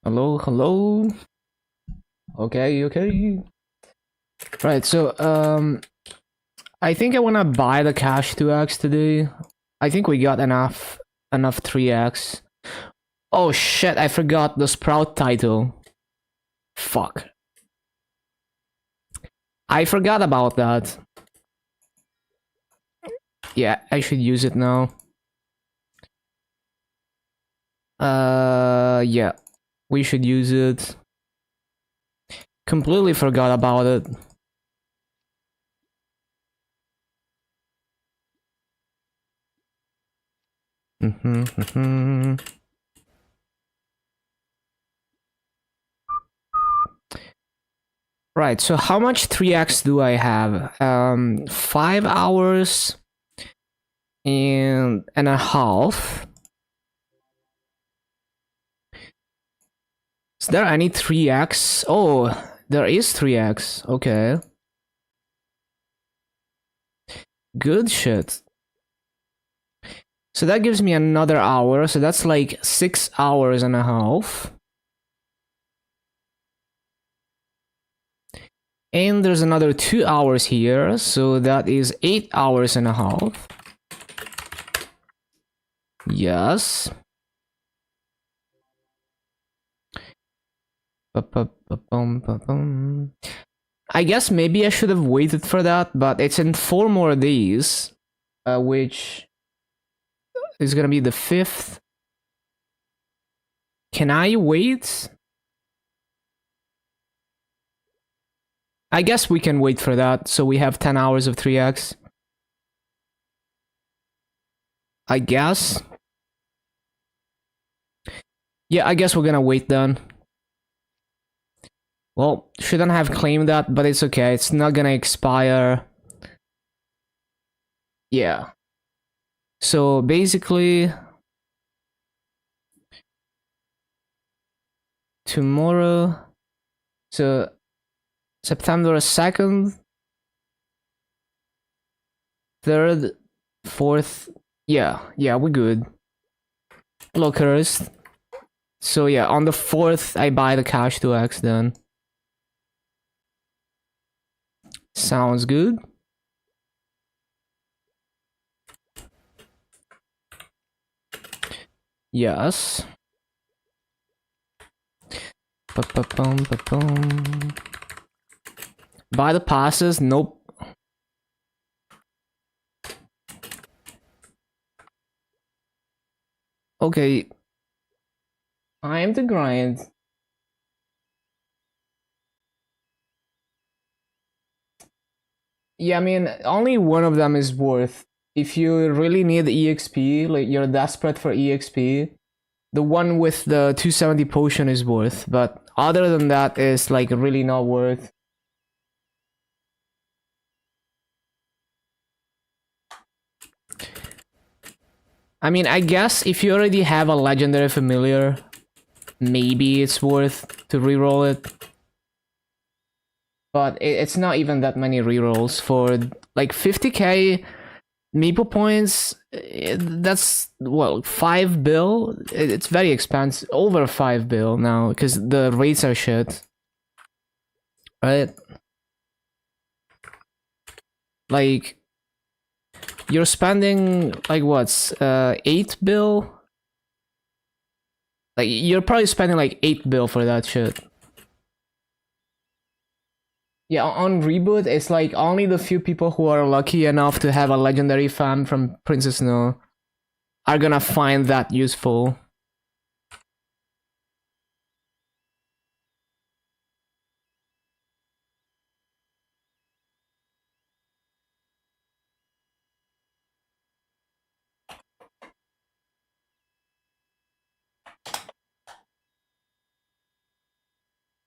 Hello, hello. Okay, okay. Right, so I think I wanna buy the cash 2x today. I think we got enough 3x. Oh shit, I forgot the sprout title. Fuck. I forgot about that. Yeah, I should use it now. Yeah. We should use it. Completely forgot about it. Right, so how much 3x do I have? 5 hours and a half. Is there any 3x? Oh, there is 3x. Okay. Good shit. So that gives me another hour. So that's like 6 hours and a half. And there's another 2 hours here. So that is 8 hours and a half. Yes. I guess maybe I should have waited for that, but it's in 4 more days, which is gonna be the 5th. Can I wait? I guess we can wait for that, so we have 10 hours of 3x. I guess. Yeah, I guess we're gonna wait then. Well, shouldn't have claimed that, but it's okay. It's not gonna expire. Yeah. So basically, tomorrow, so September 2nd, 3rd, 4th. Yeah, we're good. Hello, Cursed. So yeah, on the 4th, I buy the cash 2x then. Sounds good. Yes. Buy the passes? Nope. Okay. Time to grind. Yeah, I mean, only one of them is worth. If you really need EXP, like you're desperate for EXP, the one with the 270 potion is worth. But other than that, is like really not worth. I mean, I guess if you already have a legendary familiar, maybe it's worth to reroll it. But it's not even that many rerolls for like 50k Maple points. That's well 5 bill. It's very expensive, over 5 bill now because the rates are shit, right? Like you're spending like what's 8 bill. Like you're probably spending like 8 bill for that shit. Yeah, on reboot, it's like only the few people who are lucky enough to have a legendary fam from Princess Snow are gonna find that useful.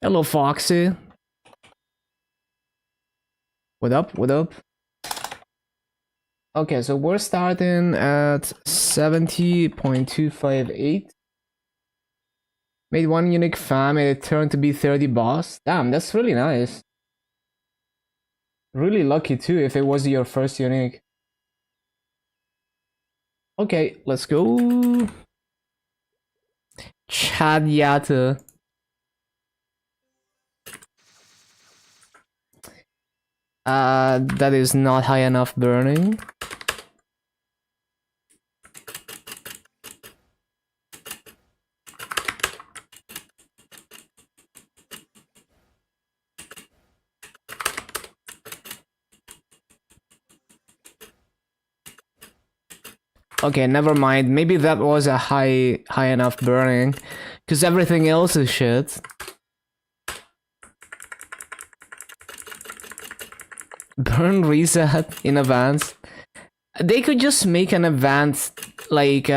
Hello, Foxy. What up? What up? Okay, so we're starting at 70.258. Made 1 unique fam and it turned to be 30 boss. Damn, that's really nice. Really lucky too if it was your first unique. Okay, let's go. Chadyata. That is not high enough burning. Okay, never mind. Maybe that was a high enough burning, because everything else is shit. Burn reset in advance. They could just make an event like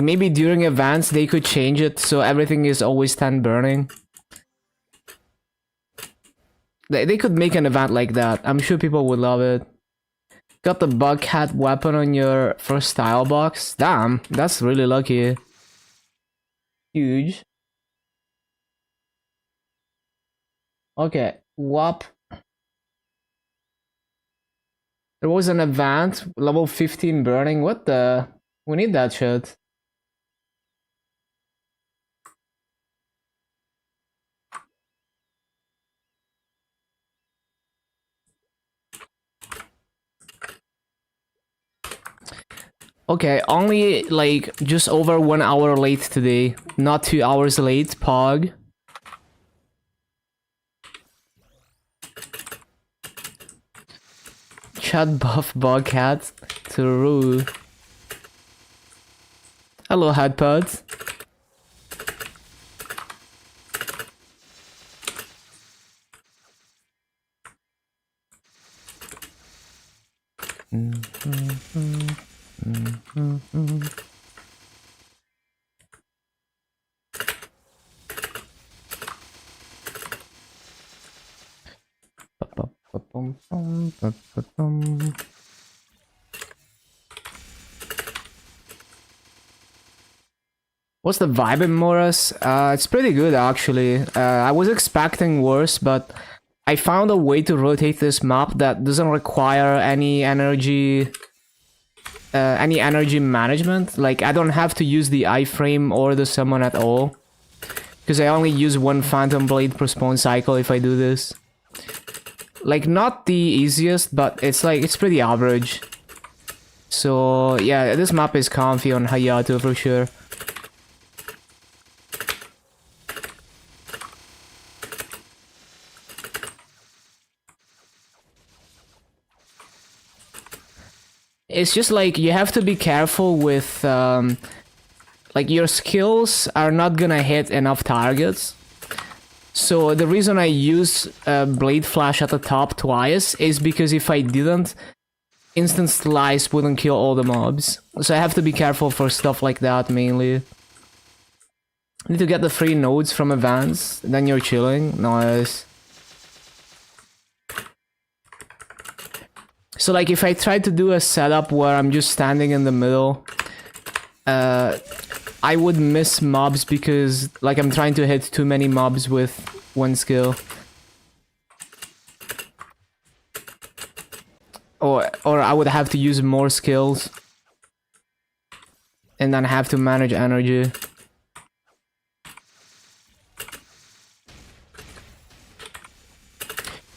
maybe during events they could change it so everything is always 10 burning. They could make an event like that. I'm sure people would love it. Got the bug cat weapon on your first style box. Damn, that's really lucky. Huge. Okay, WAP. There was an event, level 15 burning. What the? We need that shit. Okay, only like just over 1 hour late today. Not 2 hours late, Pog. Chat buff bugcat to Roo. Hello, headpods. What's the vibe in Morris? It's pretty good actually. I was expecting worse, but I found a way to rotate this map that doesn't require any energy management. Like, I don't have to use the iframe or the summon at all, because I only use one phantom blade per spawn cycle if I do this. Like, not the easiest, but it's pretty average. So yeah, this map is comfy on Hayato for sure. It's just like you have to be careful with like your skills are not gonna hit enough targets. So the reason I use Blade Flash at the top twice is because if I didn't, Instant Slice wouldn't kill all the mobs. So I have to be careful for stuff like that mainly. Need to get the 3 nodes from events, then you're chilling. Nice. So like if I try to do a setup where I'm just standing in the middle, I would miss mobs because like I'm trying to hit too many mobs with one skill. Or I would have to use more skills and then have to manage energy.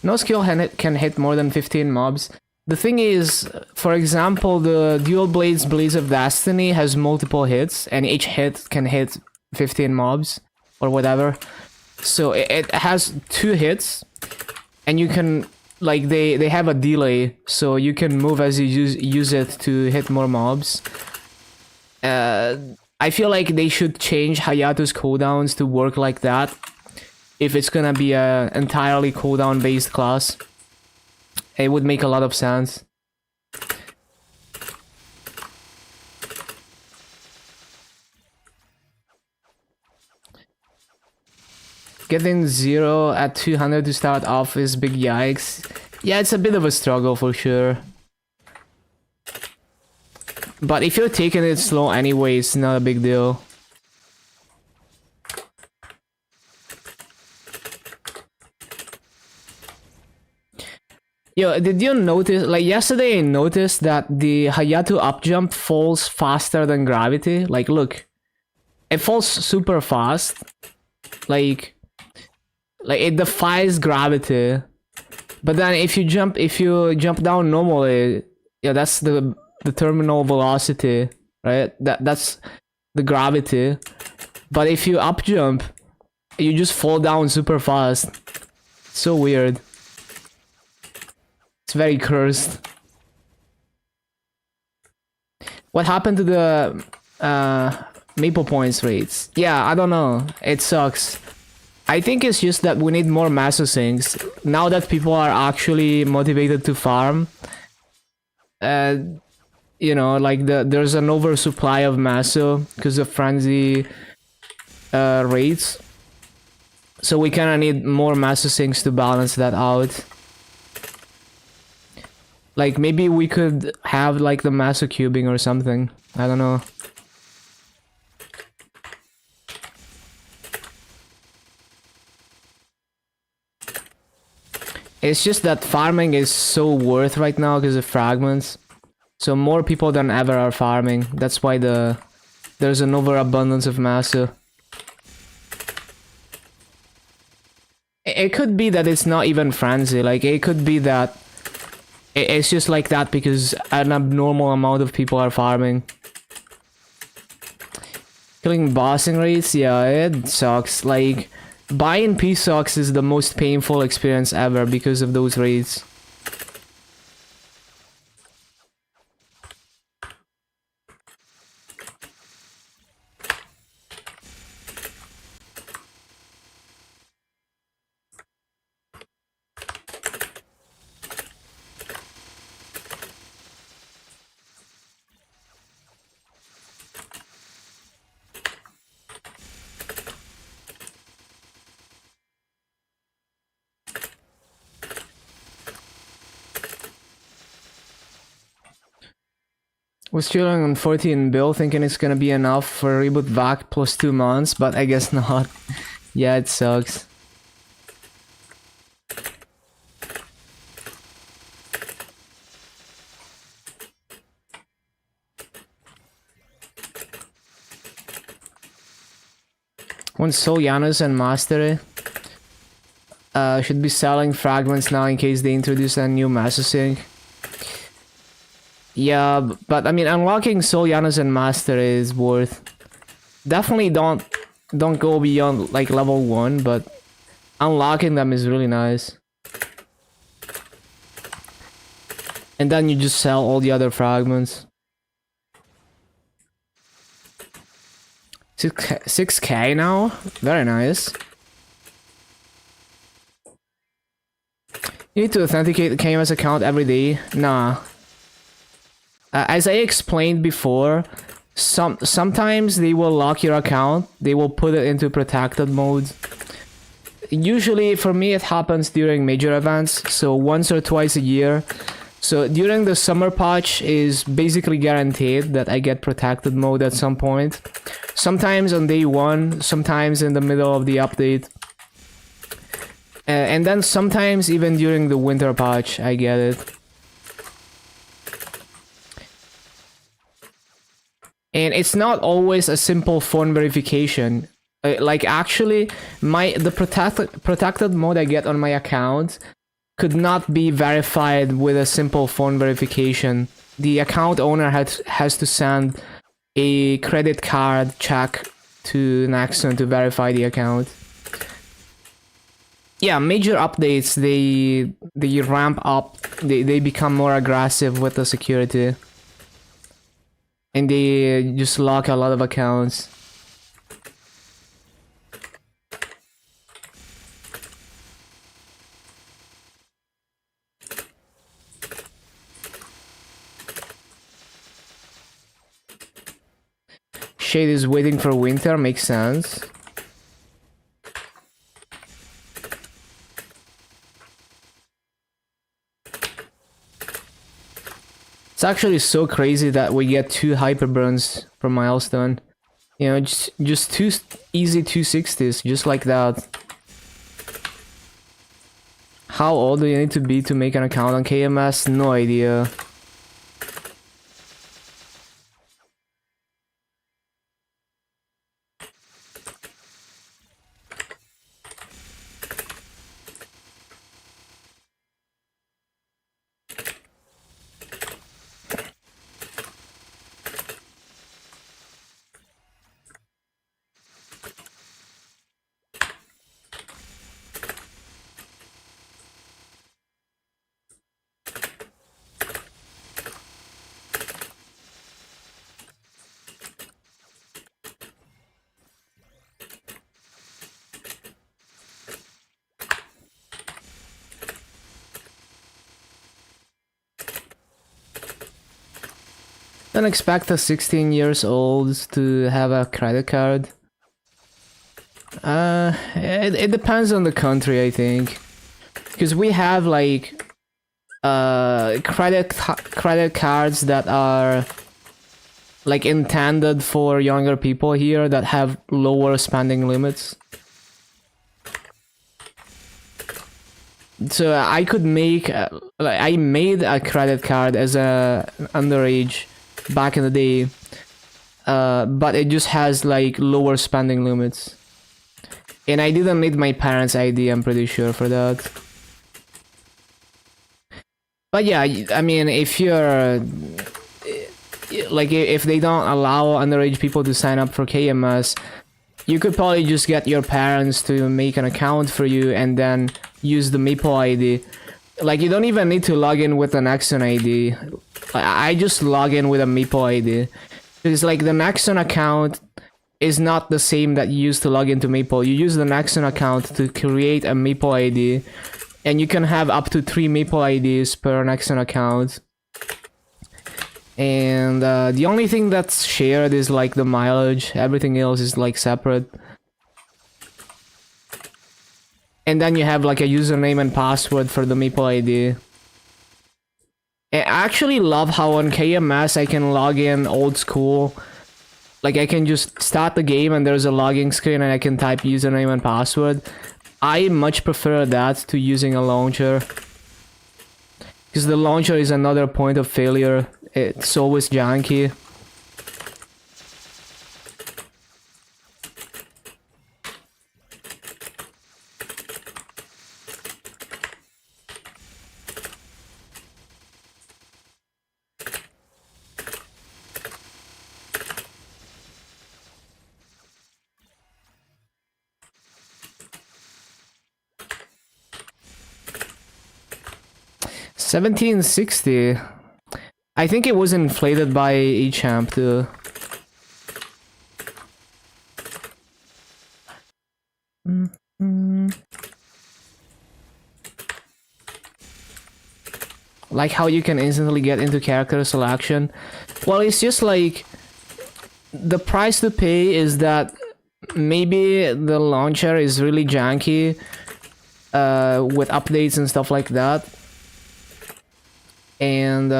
No skill can hit more than 15 mobs. The thing is, for example, the Dual Blades Blaze of Destiny has multiple hits, and each hit can hit 15 mobs, or whatever. So it has 2 hits, and you can, like, they have a delay, so you can move as you use it to hit more mobs. I feel like they should change Hayato's cooldowns to work like that, if it's gonna be a entirely cooldown based class. It would make a lot of sense. Getting 0 at 200 to start off is big yikes. Yeah, it's a bit of a struggle for sure. But if you're taking it slow anyway, it's not a big deal. Yo, did you notice, like yesterday I noticed that the Hayato up jump falls faster than gravity? Like, look. It falls super fast. Like it defies gravity. But then if you jump down normally, yeah, that's the terminal velocity, right? That's the gravity. But if you up jump, you just fall down super fast. So weird. It's very cursed. What happened to the Maple points rates? Yeah, I don't know. It sucks. I think it's just that we need more Maso sinks. Now that people are actually motivated to farm, you know, like there's an oversupply of Maso because of frenzy rates. So we kind of need more Maso sinks to balance that out. Like maybe we could have like the Maso cubing or something. I don't know. It's just that farming is so worth right now because of fragments. So more people than ever are farming. That's why there's an overabundance of Maso. It could be that it's not even frenzy. Like it could be that it's just like that because an abnormal amount of people are farming. Killing bossing rates, yeah, it sucks. Like buying P-Socks is the most painful experience ever because of those raids. Was chilling on 14 bill thinking it's gonna be enough for reboot back plus 2 months, but I guess not. Yeah, it sucks. One Soljanus and Mastery. Should be selling fragments now in case they introduce a new Master Sync. Yeah, but I mean, unlocking Soljanus and Mastery is worth. Definitely don't go beyond like level 1, but unlocking them is really nice. And then you just sell all the other fragments. 6k now? Very nice. You need to authenticate the KMS account every day? Nah. As I explained before, sometimes they will lock your account. They will put it into protected mode. Usually, for me, it happens during major events, so once or twice a year. So during the summer patch is basically guaranteed that I get protected mode at some point. Sometimes on day 1, sometimes in the middle of the update. And then sometimes even during the winter patch, I get it. And it's not always a simple phone verification. Like actually, the protected mode I get on my account could not be verified with a simple phone verification. The account owner has to send a credit card check to Nexon to verify the account. Yeah, major updates, they ramp up, they become more aggressive with the security. And they just lock a lot of accounts. Shade is waiting for winter, makes sense. It's actually so crazy that we get 2 hyperburns per milestone. You know, just 2 easy 260s, just like that. How old do you need to be to make an account on KMS? No idea. don't expect a 16 years old to have a credit card. It depends on the country, I think, because we have like credit cards that are like intended for younger people here that have lower spending limits. So I could make I made a credit card as a underage back in the day, but it just has like lower spending limits, and I didn't need my parents' ID. I'm pretty sure for that. But yeah, I mean, if you're like, if they don't allow underage people to sign up for KMS, you could probably just get your parents to make an account for you and then use the Maple ID. Like, you don't even need to log in with an Nexon ID. I just log in with a Maple ID. Because like the Nexon account is not the same that you use to log into Maple. You use the Nexon account to create a Maple ID, and you can have up to 3 Maple IDs per Nexon account. And the only thing that's shared is like the mileage. Everything else is like separate. And then you have like a username and password for the Maple ID. I actually love how on KMS I can log in old school. Like, I can just start the game and there's a login screen and I can type username and password. I much prefer that to using a launcher, because the launcher is another point of failure. It's always janky. $17.60. I think it was inflated by eChamp too. Like how you can instantly get into character selection. Well, it's just like the price to pay is that maybe the launcher is really janky with updates and stuff like that. And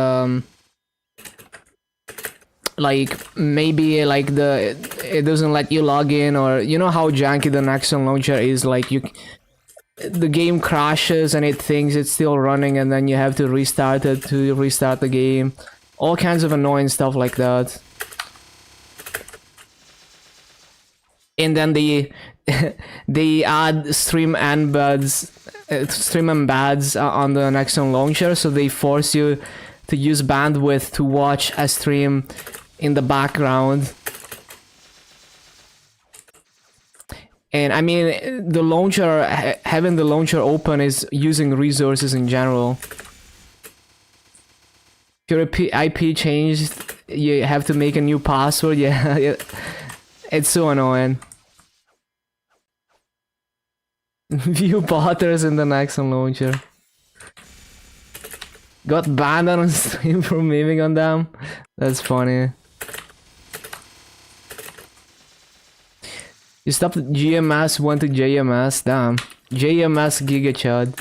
like maybe like it doesn't let you log in, or you know how janky the Nexon launcher is. Like the game crashes and it thinks it's still running, and then you have to restart it to restart the game. All kinds of annoying stuff like that. And then they add stream embeds on the Nexon launcher, so they force you to use bandwidth to watch a stream in the background. And I mean, the launcher, having the launcher open is using resources in general. If your IP changed, you have to make a new password. Yeah, it's so annoying. View botters in the Nexon launcher. Got banned on stream for memeing on them. That's funny. You stopped at GMS, went to JMS. Damn. JMS Giga Chud.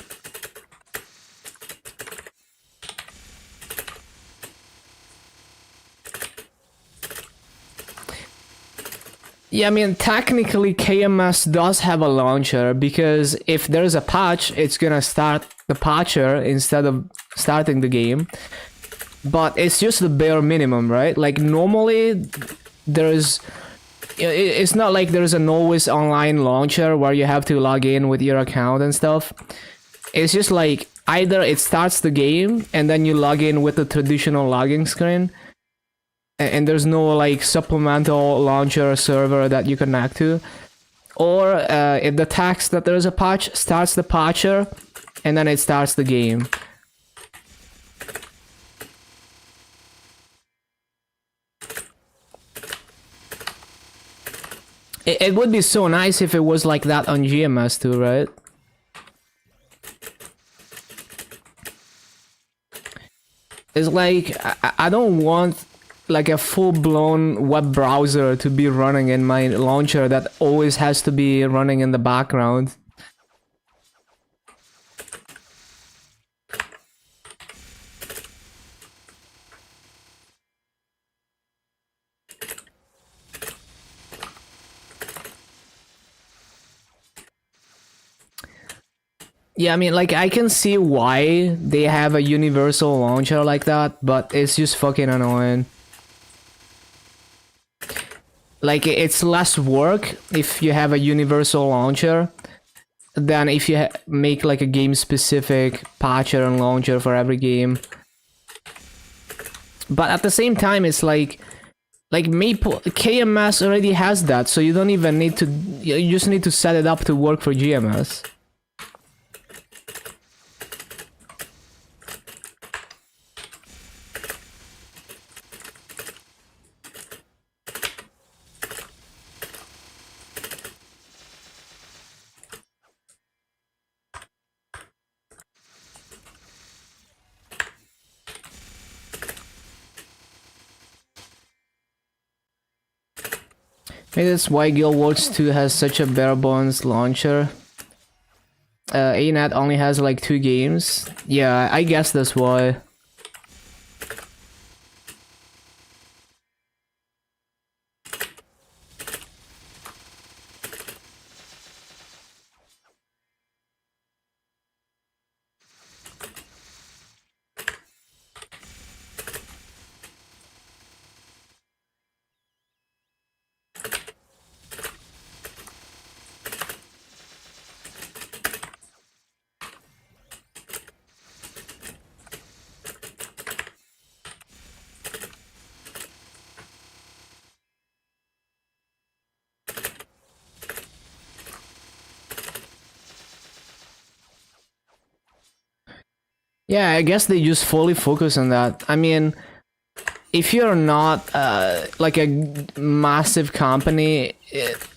Yeah, I mean, technically KMS does have a launcher, because if there's a patch, it's gonna start the patcher instead of starting the game. But it's just the bare minimum, right? Like, normally there's... It's not like there's an always online launcher where you have to log in with your account and stuff. It's just like, either it starts the game and then you log in with the traditional login screen, and there's no like supplemental launcher server that you connect to, or it detects that there's a patch, starts the patcher, and then it starts the game. It would be so nice if it was like that on GMS too, right? It's like, I don't want like a full-blown web browser to be running in my launcher that always has to be running in the background. Yeah, I mean, like, I can see why they have a universal launcher like that, but it's just fucking annoying. Like, it's less work if you have a universal launcher than if you make like a game-specific patcher and launcher for every game. But at the same time, it's like Maple KMS already has that, so you don't even need to. You just need to set it up to work for GMS. Maybe that's why Guild Wars 2 has such a bare bones launcher. ANET only has like 2 games. Yeah, I guess that's why. Yeah, I guess they just fully focus on that. I mean, if you're not like a massive company,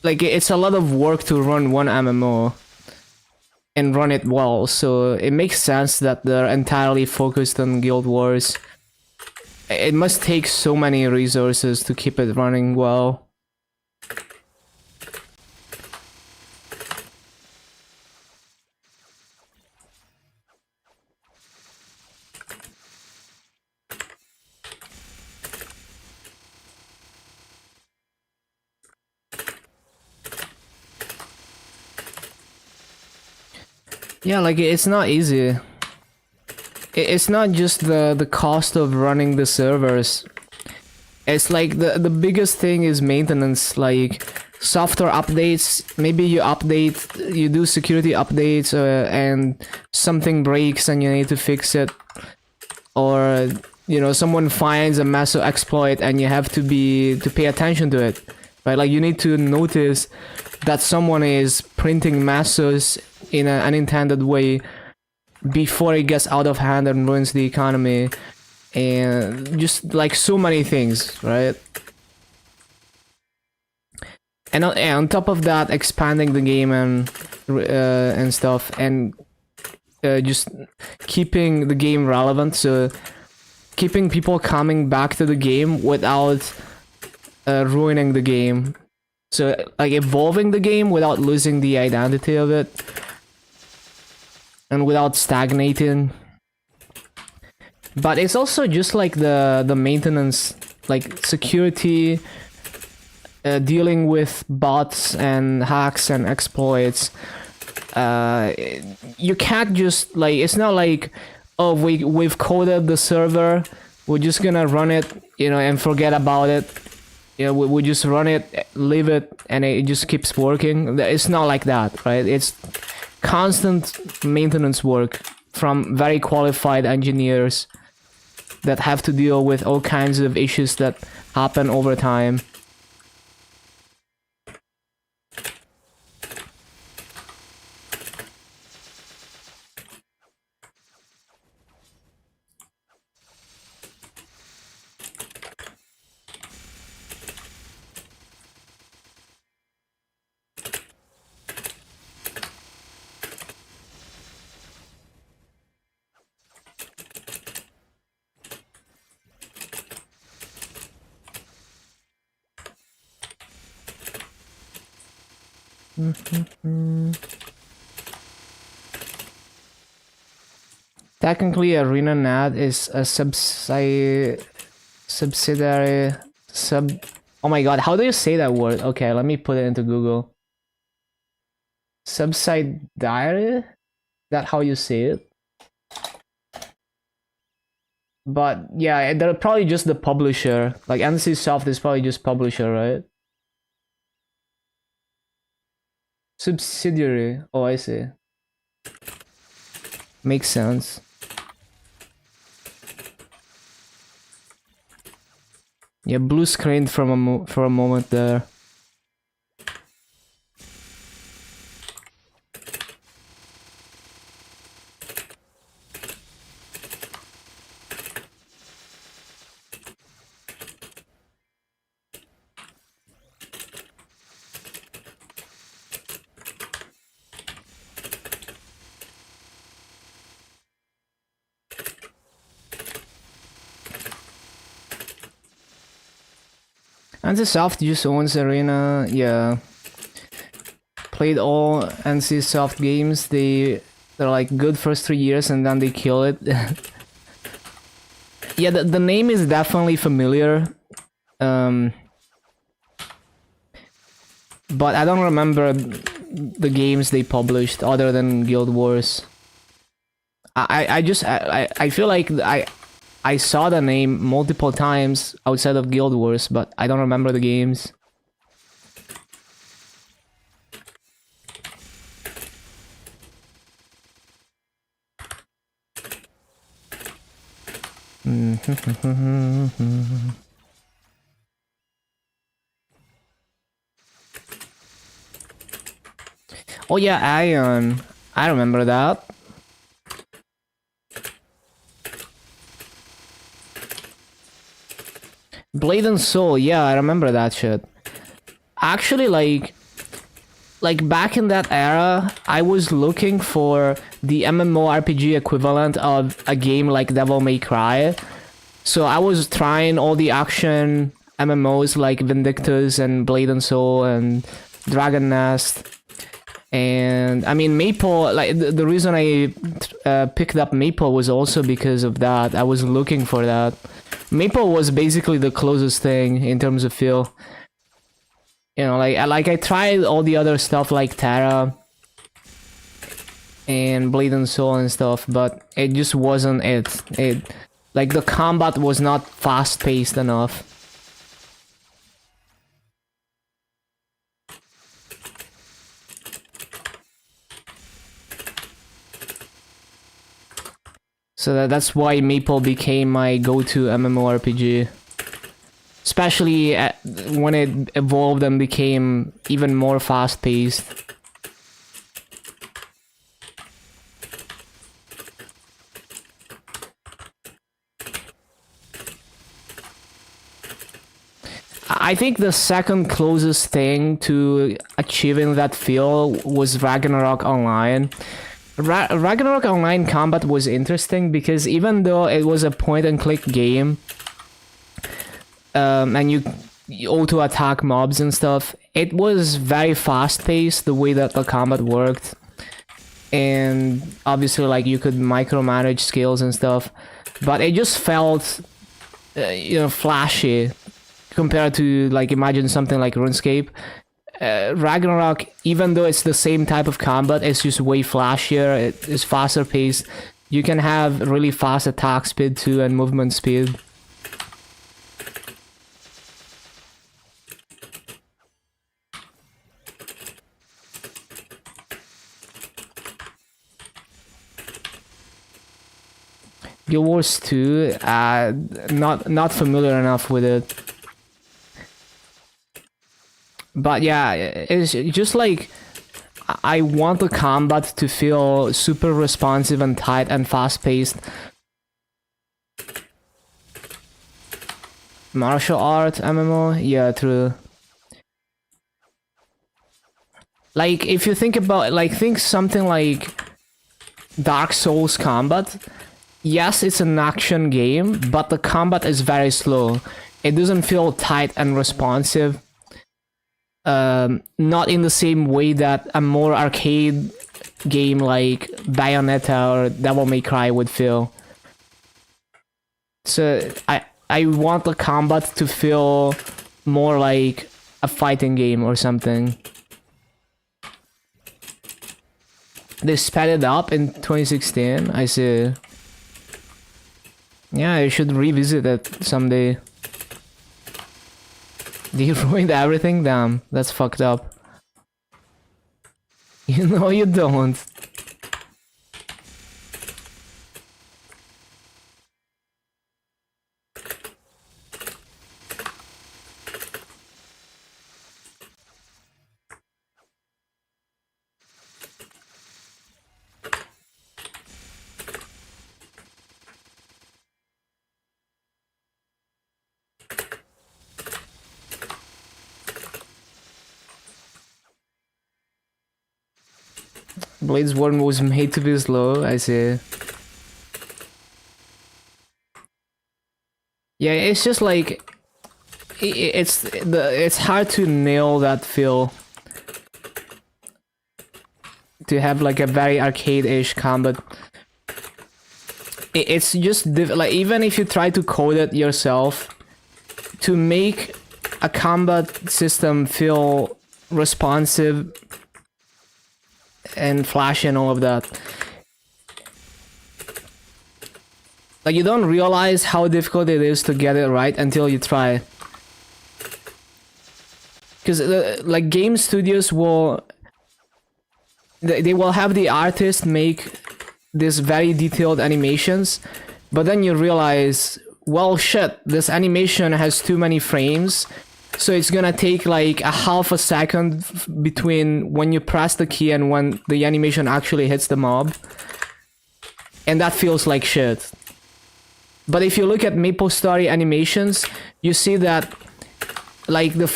like it's a lot of work to run one MMO and run it well. So it makes sense that they're entirely focused on Guild Wars. It must take so many resources to keep it running well. Yeah, like it's not easy. It's not just the cost of running the servers. It's like the biggest thing is maintenance, like software updates. Maybe you do security updates, and something breaks and you need to fix it, or you know someone finds a massive exploit and you have to pay attention to it, right? Like you need to notice that someone is printing masses in an unintended way before it gets out of hand and ruins the economy, and just like so many things, right? And on top of that, expanding the game and stuff, and just keeping the game relevant, so keeping people coming back to the game without ruining the game. So like evolving the game without losing the identity of it, and without stagnating. But it's also just like the maintenance, like security, dealing with bots and hacks and exploits. You can't just like, it's not like, oh, we've coded the server, we're just gonna run it, you know, and forget about it. You know, we just run it, leave it, and it just keeps working. It's not like that, right? It's constant maintenance work from very qualified engineers that have to deal with all kinds of issues that happen over time. Technically, ArenaNet is a subsidiary sub. Oh my god, how do you say that word? Okay, let me put it into Google. Subsidiary? That how you say it? But yeah, they're probably just the publisher. Like NCSoft is probably just publisher, right? Subsidiary. Oh, I see. Makes sense. Yeah, blue screened from for a moment there. NCSoft just owns Arena, yeah. Played all NCSoft games. They're like good first 3 years and then they kill it. Yeah, the name is definitely familiar. But I don't remember the games they published other than Guild Wars. I feel like I saw the name multiple times outside of Guild Wars, but I don't remember the games. Oh yeah, Ion. I remember that. Blade and Soul, yeah, I remember that shit. Actually, like back in that era, I was looking for the MMORPG equivalent of a game like Devil May Cry. So I was trying all the action MMOs like Vindictus and Blade and Soul and Dragon Nest. And I mean, Maple, like the reason I picked up Maple was also because of that. I was looking for that. Maple was basically the closest thing in terms of feel. You know, like I tried all the other stuff like Terra and Blade and Soul and stuff, but it just wasn't it. Like the combat was not fast paced enough. So that's why Maple became my go-to MMORPG. Especially when it evolved and became even more fast-paced. I think the second closest thing to achieving that feel was Ragnarok Online. Ragnarok Online combat was interesting because even though it was a point-and-click game, and you auto-attack mobs and stuff, it was very fast-paced the way that the combat worked. And obviously, like, you could micromanage skills and stuff, but it just felt, you know, flashy compared to, like, imagine something like RuneScape. Ragnarok, even though it's the same type of combat, it's just way flashier, it is faster paced. You can have really fast attack speed too and movement speed. Guild Wars 2, not familiar enough with it. But yeah, it's just like, I want the combat to feel super responsive and tight and fast-paced. Martial art MMO? Yeah, true. Like, if you think about, like, think something like Dark Souls combat. Yes, it's an action game, but the combat is very slow. It doesn't feel tight and responsive. not in the same way that a more arcade game like Bayonetta or Devil May Cry would feel. So I want the combat to feel more like a fighting game or something. They sped it up in 2016. I see. Yeah, I should revisit it someday. You ruined everything? Damn, that's fucked up. You know you don't. Blade's Worm was made to be slow, I see. Yeah, it's just like it's hard to nail that feel. To have like a very arcade-ish combat. It's just like even if you try to code it yourself, to make a combat system feel responsive and flashy and all of that, like you don't realize how difficult it is to get it right until you try. Because like game studios will, they will have the artist make these very detailed animations, but then you realize, well shit, this animation has too many frames, so it's gonna take like a half a second between when you press the key and when the animation actually hits the mob, and that feels like shit. But if you look at MapleStory animations, you see that like the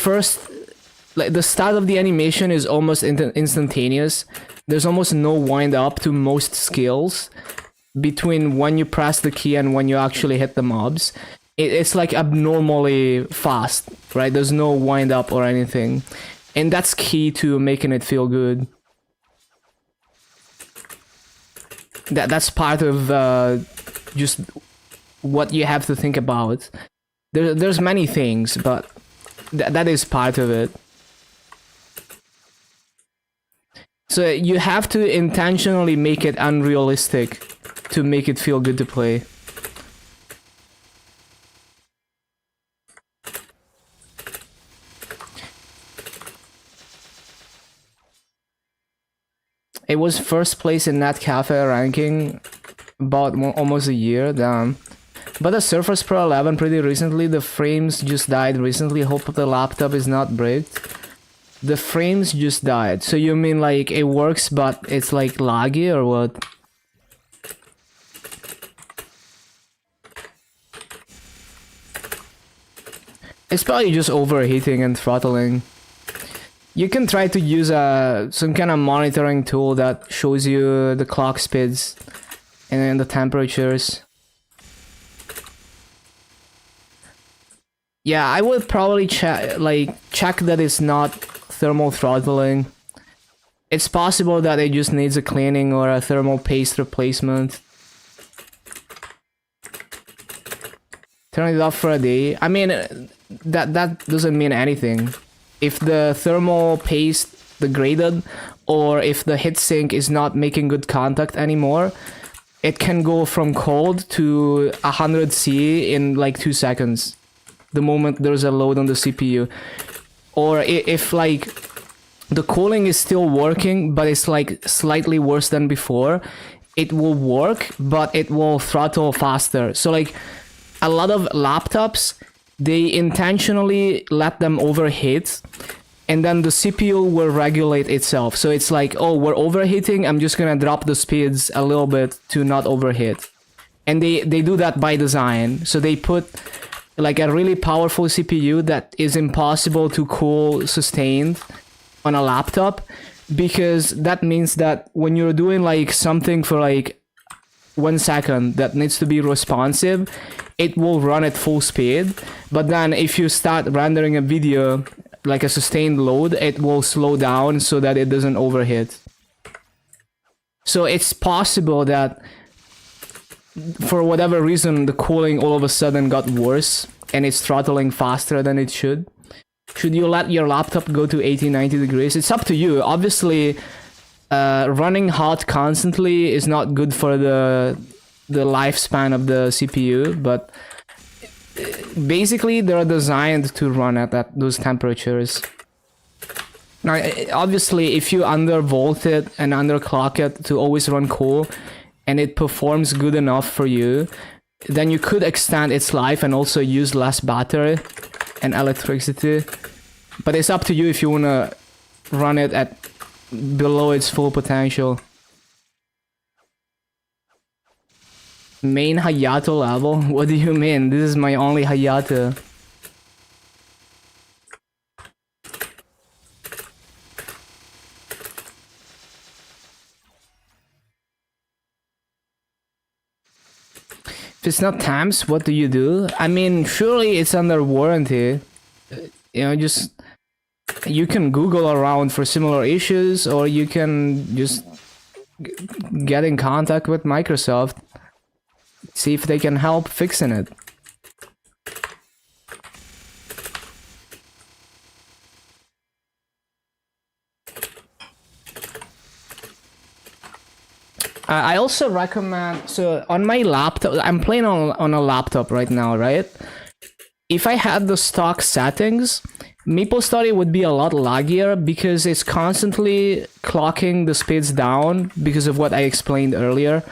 start of the animation is almost instantaneous. There's almost no wind up to most skills between when you press the key and when you actually hit the mobs. It's like abnormally fast, right? There's no wind up or anything. And that's key to making it feel good. That's part of just what you have to think about. There's many things, but that is part of it. So you have to intentionally make it unrealistic to make it feel good to play. It was first place in Net Cafe ranking about almost a year, damn. But the Surface Pro 11 pretty recently, the frames just died recently. Hope the laptop is not bricked. The frames just died. So you mean like it works but it's like laggy or what? It's probably just overheating and throttling. You can try to use some kind of monitoring tool that shows you the clock speeds and then the temperatures. Yeah, I would probably check that it's not thermal throttling. It's possible that it just needs a cleaning or a thermal paste replacement. Turn it off for a day. I mean, that doesn't mean anything. If the thermal paste degraded, or if the heatsink is not making good contact anymore, it can go from cold to 100°C in like 2 seconds. The moment there's a load on the CPU. Or if like the cooling is still working, but it's like slightly worse than before, it will work, but it will throttle faster. So like a lot of laptops, they intentionally let them overheat, and then the CPU will regulate itself. So it's like, oh, we're overheating, I'm just gonna drop the speeds a little bit to not overheat. And they do that by design. So they put like a really powerful CPU that is impossible to cool sustained on a laptop, because that means that when you're doing like something for like 1 second that needs to be responsive, it will run at full speed. But then if you start rendering a video like a sustained load, it will slow down so that it doesn't overheat. So it's possible that for whatever reason the cooling all of a sudden got worse and it's throttling faster than it should. Should you let your laptop go to 80-90 degrees? It's up to you. Obviously, running hot constantly is not good for the lifespan of the CPU, but basically they're designed to run at those temperatures. Now, obviously, if you undervolt it and underclock it to always run cool, and it performs good enough for you, then you could extend its life and also use less battery and electricity. But it's up to you if you want to run it at below its full potential. Main hayato level? What do you mean? This is my only hayato. If it's not TAMS, what do you do? I mean, surely it's under warranty. You know, just... You can Google around for similar issues, or you can just get in contact with Microsoft. See if they can help fixing it. I also recommend, so on my laptop, I'm playing on a laptop right now, right? If I had the stock settings, MapleStory would be a lot laggier because it's constantly clocking the speeds down because of what I explained earlier.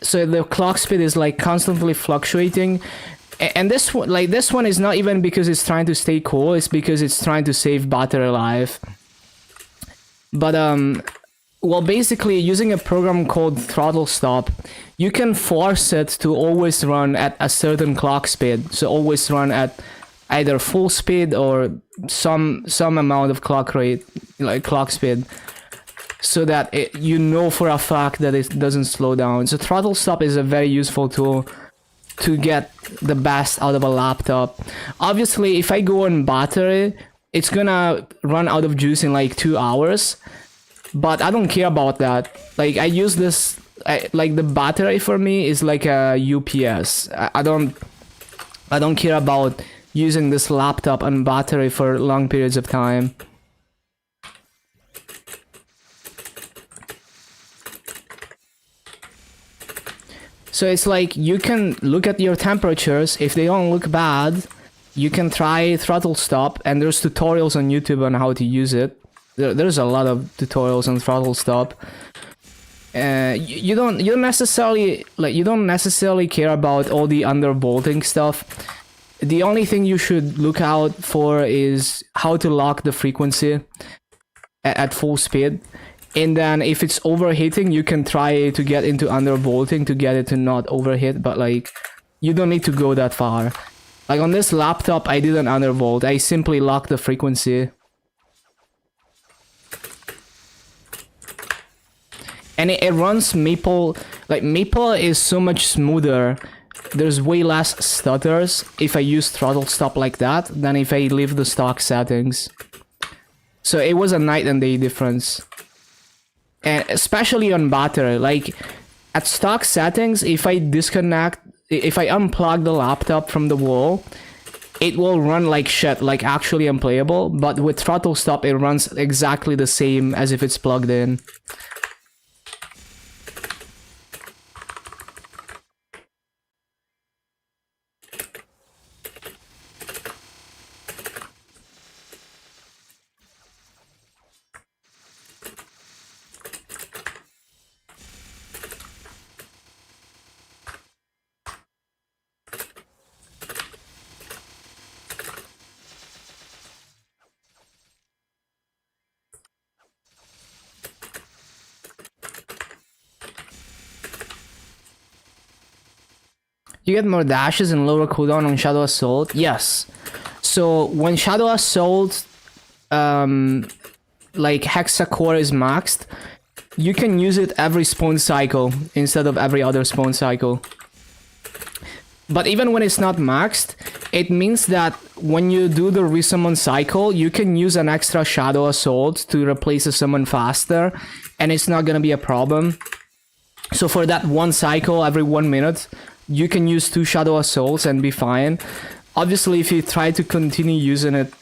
So the clock speed is like constantly fluctuating. And this one is not even because it's trying to stay cool, it's because it's trying to save battery life. But well, basically, using a program called throttle stop, you can force it to always run at a certain clock speed. So always run at either full speed or some amount of clock rate, like clock speed, so that you know for a fact that it doesn't slow down. So throttle stop is a very useful tool to get the best out of a laptop. Obviously, if I go on battery, it's gonna run out of juice in like 2 hours. But I don't care about that. Like, I use this, like the battery for me is like a UPS. I don't care about using this laptop and battery for long periods of time. So it's like you can look at your temperatures. If they don't look bad, you can try throttle stop, and there's tutorials on YouTube on how to use it. There's a lot of tutorials on throttle stop. You don't necessarily care about all the undervolting stuff. The only thing you should look out for is how to lock the frequency at full speed. And then if it's overheating, you can try to get into undervolting to get it to not overheat, but like you don't need to go that far. Like on this laptop, I didn't undervolt. I simply locked the frequency. And it runs Maple, like Maple is so much smoother. There's way less stutters if I use throttle stop like that than if I leave the stock settings. So it was a night and day difference. And especially on battery, like at stock settings, if I unplug the laptop from the wall, it will run like shit, like actually unplayable. But with throttle stop, it runs exactly the same as if it's plugged in. You get more dashes and lower cooldown on Shadow Assault? Yes. So when Shadow Assault, like Hexacore is maxed, you can use it every spawn cycle instead of every other spawn cycle. But even when it's not maxed, it means that when you do the resummon cycle, you can use an extra Shadow Assault to replace a summon faster, and it's not gonna be a problem. So for that one cycle every 1 minute, you can use 2 Shadow Assaults and be fine. Obviously, if you try to continue using it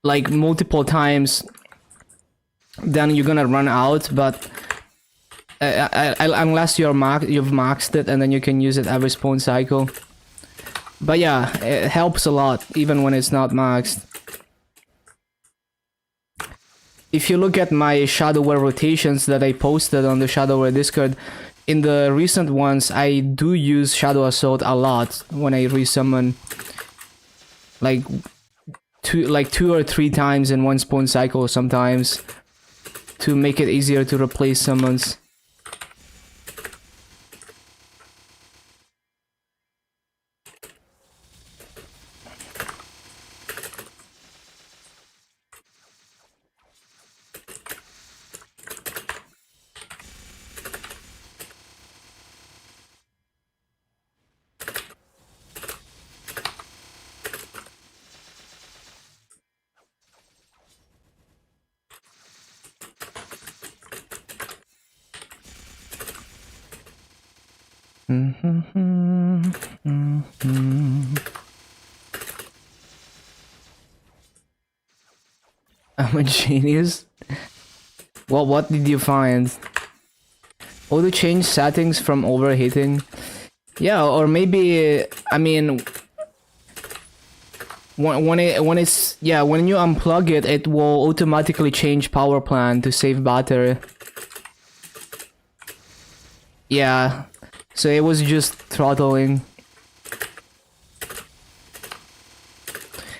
like multiple times, then you're gonna run out, but unless you've maxed it, and then you can use it every spawn cycle. But yeah, it helps a lot even when it's not maxed. If you look at my Shadowware rotations that I posted on the Shadowware Discord, in the recent ones I do use Shadow Assault a lot when I resummon, like 2 or 3 times in one spawn cycle sometimes, to make it easier to replace summons. I'm a genius. Well, what did you find? Oh, to change settings from overheating. Yeah, or maybe, I mean, when you unplug it, it will automatically change power plan to save battery. Yeah, so it was just throttling.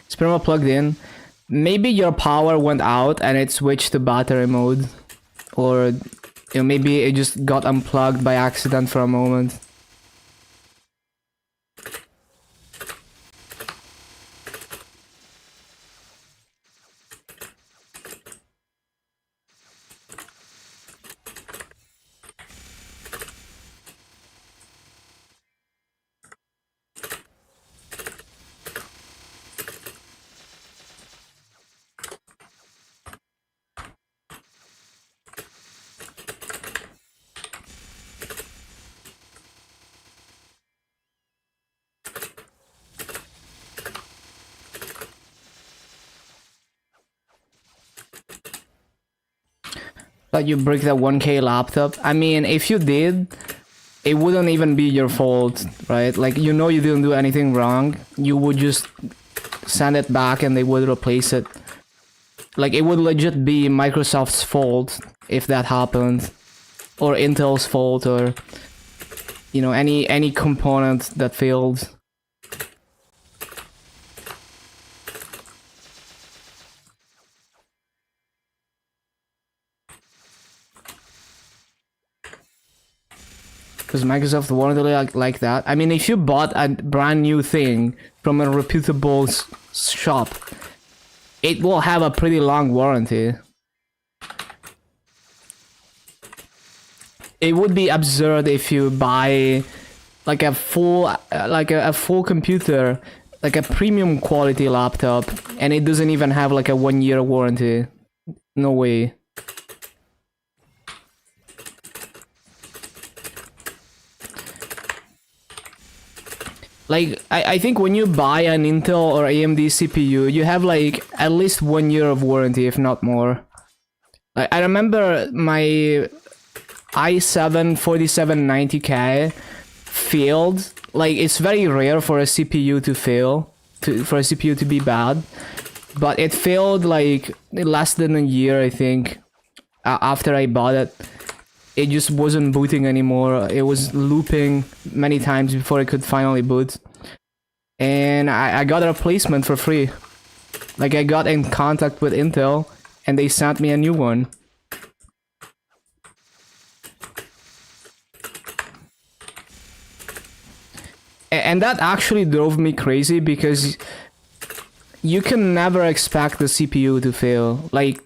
It's pretty much plugged in. Maybe your power went out and it switched to battery mode, or maybe it just got unplugged by accident for a moment. But you break that 1K laptop. I mean, if you did, it wouldn't even be your fault, right? Like, you didn't do anything wrong. You would just send it back and they would replace it. Like, it would legit be Microsoft's fault if that happened, or Intel's fault, or any component that failed. Because Microsoft wanted like that. I mean, if you bought a brand new thing from a reputable shop, it will have a pretty long warranty. It would be absurd if you buy like a full computer, like a premium quality laptop, and it doesn't even have like a 1-year warranty. No way. Like, I think when you buy an Intel or AMD CPU, you have like at least 1 year of warranty, if not more. Like, I remember my i7-4790K failed. Like, it's very rare for a CPU to fail, for a CPU to be bad. But it failed like less than a year, I think, after I bought it. It just wasn't booting anymore. It was looping many times before it could finally boot. And I got a replacement for free. Like, I got in contact with Intel and they sent me a new one. And that actually drove me crazy because you can never expect the CPU to fail. Like,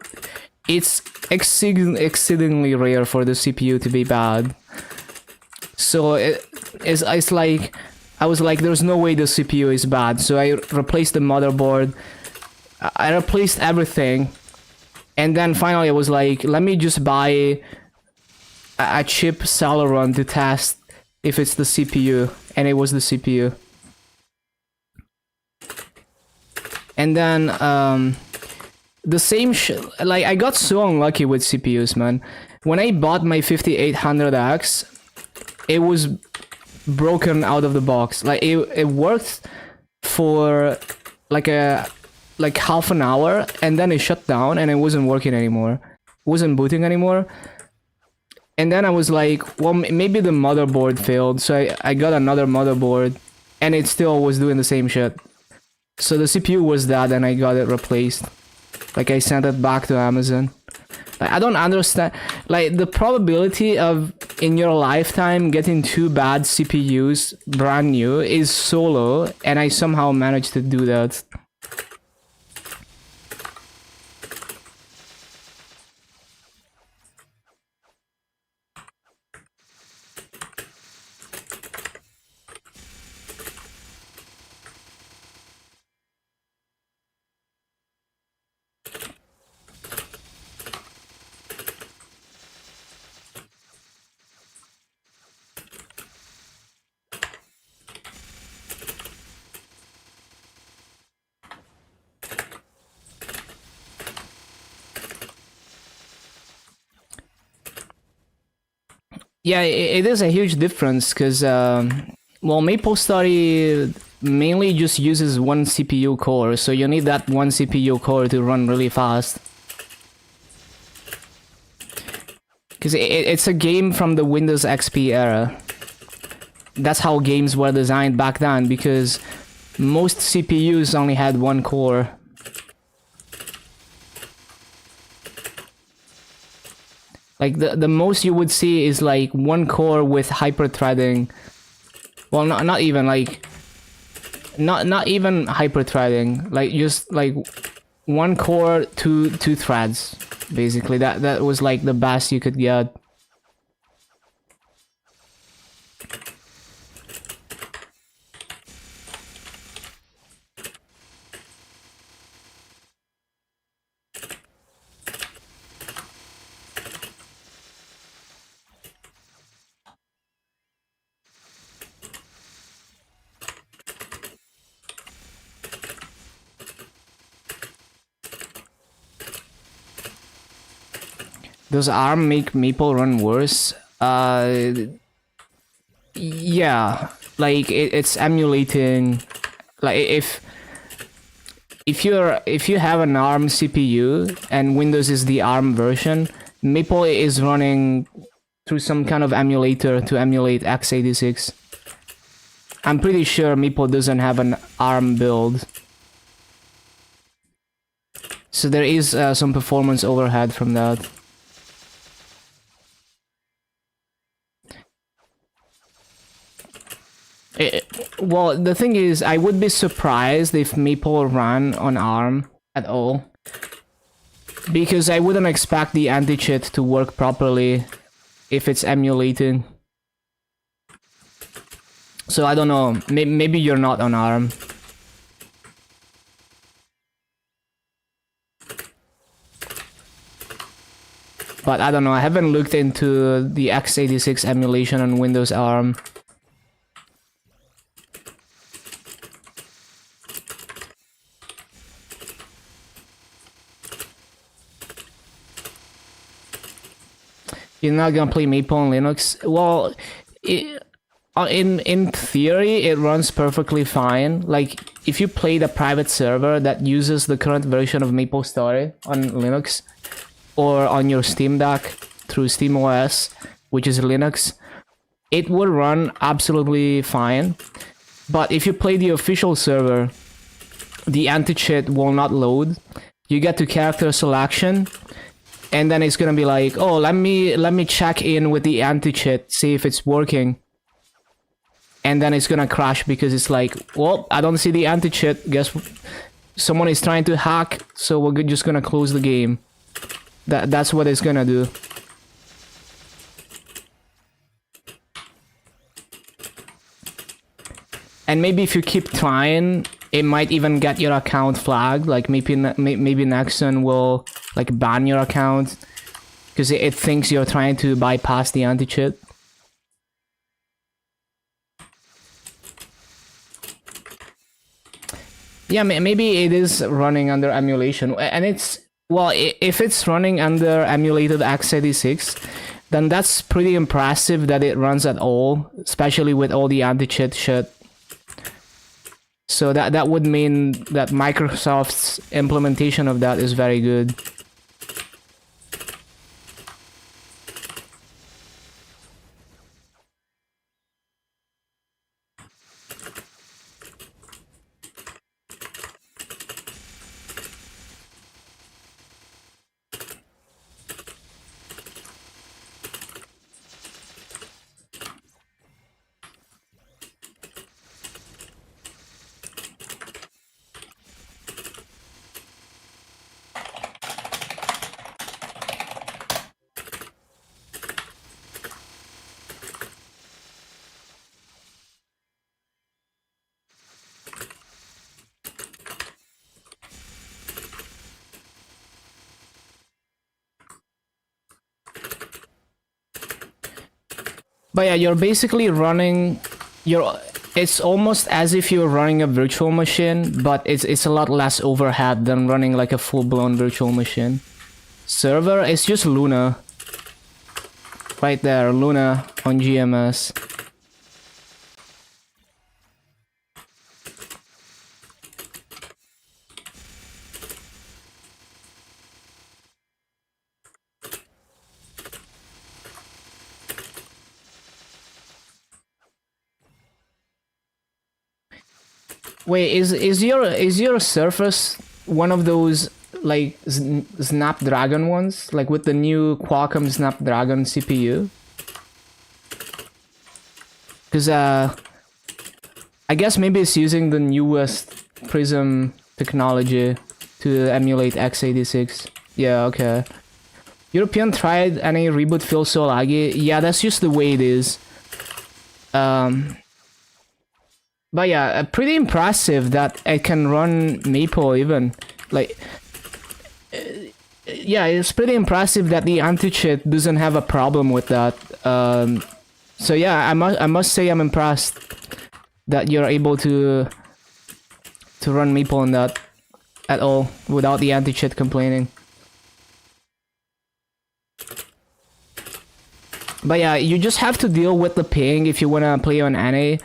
it's exceedingly rare for the CPU to be bad. So it's like I was like, there's no way the CPU is bad. So I replaced the motherboard. I replaced everything. And then finally I was like, let me just buy a chip Celeron to test if it's the CPU. And it was the CPU. And then the same like I got so unlucky with CPUs, man. When I bought my 5800X, it was broken out of the box. Like it worked for like half an hour, and then it shut down and it wasn't working anymore. It wasn't booting anymore. And then I was like, well, maybe the motherboard failed, so I got another motherboard, and it still was doing the same shit. So the CPU was that, and I got it replaced. Like, I sent it back to Amazon. Like, I don't understand. Like, the probability of, in your lifetime, getting 2 bad CPUs brand new is so low, and I somehow managed to do that. Yeah, it is a huge difference because, well, MapleStory mainly just uses one CPU core, so you need that one CPU core to run really fast. Because it's a game from the Windows XP era. That's how games were designed back then, because most CPUs only had one core. Like, the most you would see is like one core with hyper-threading. Well, not even like... Not even hyper-threading. Like, just like one core, two threads. Basically, that was like the best you could get. Does ARM make Maple run worse? Yeah, like it's emulating. Like if you have an ARM CPU and Windows is the ARM version, Maple is running through some kind of emulator to emulate x86. I'm pretty sure Maple doesn't have an ARM build. So there is some performance overhead from that. Well, the thing is, I would be surprised if Maple ran on ARM at all. Because I wouldn't expect the anti-cheat to work properly if it's emulating. So I don't know, maybe you're not on ARM. But I don't know, I haven't looked into the x86 emulation on Windows ARM. You're not gonna play Maple on Linux? Well, in theory, it runs perfectly fine. Like, if you play the private server that uses the current version of MapleStory on Linux, or on your Steam Deck through SteamOS, which is Linux, it will run absolutely fine. But if you play the official server, the anti-cheat will not load. You get to character selection, and then it's gonna be like, oh, let me check in with the anti-cheat, see if it's working. And then it's gonna crash because it's like, well, I don't see the anti-cheat. Guess someone is trying to hack, so we're just gonna close the game. That's what it's gonna do. And maybe if you keep trying, it might even get your account flagged. Like maybe Nexon will like ban your account because it thinks you're trying to bypass the anti-cheat. Yeah, maybe it is running under emulation, and it's, well, if it's running under emulated x86, then that's pretty impressive that it runs at all, especially with all the anti-cheat shit. So that would mean that Microsoft's implementation of that is very good. But yeah, you're basically running it's almost as if you're running a virtual machine, but it's a lot less overhead than running like a full-blown virtual machine. Server is just Luna. Right there, Luna on GMS. Wait, is your Surface one of those like Snapdragon ones, like with the new Qualcomm Snapdragon CPU? Because I guess maybe it's using the newest Prism technology to emulate x86. Yeah, okay. European tried any reboot feels so laggy. Yeah, that's just the way it is. But yeah, pretty impressive that it can run Maple even. Like, yeah, it's pretty impressive that the anti-cheat doesn't have a problem with that. So yeah, I must say I'm impressed that you're able to run Maple on that at all without the anti-cheat complaining. But yeah, you just have to deal with the ping if you wanna play on NA.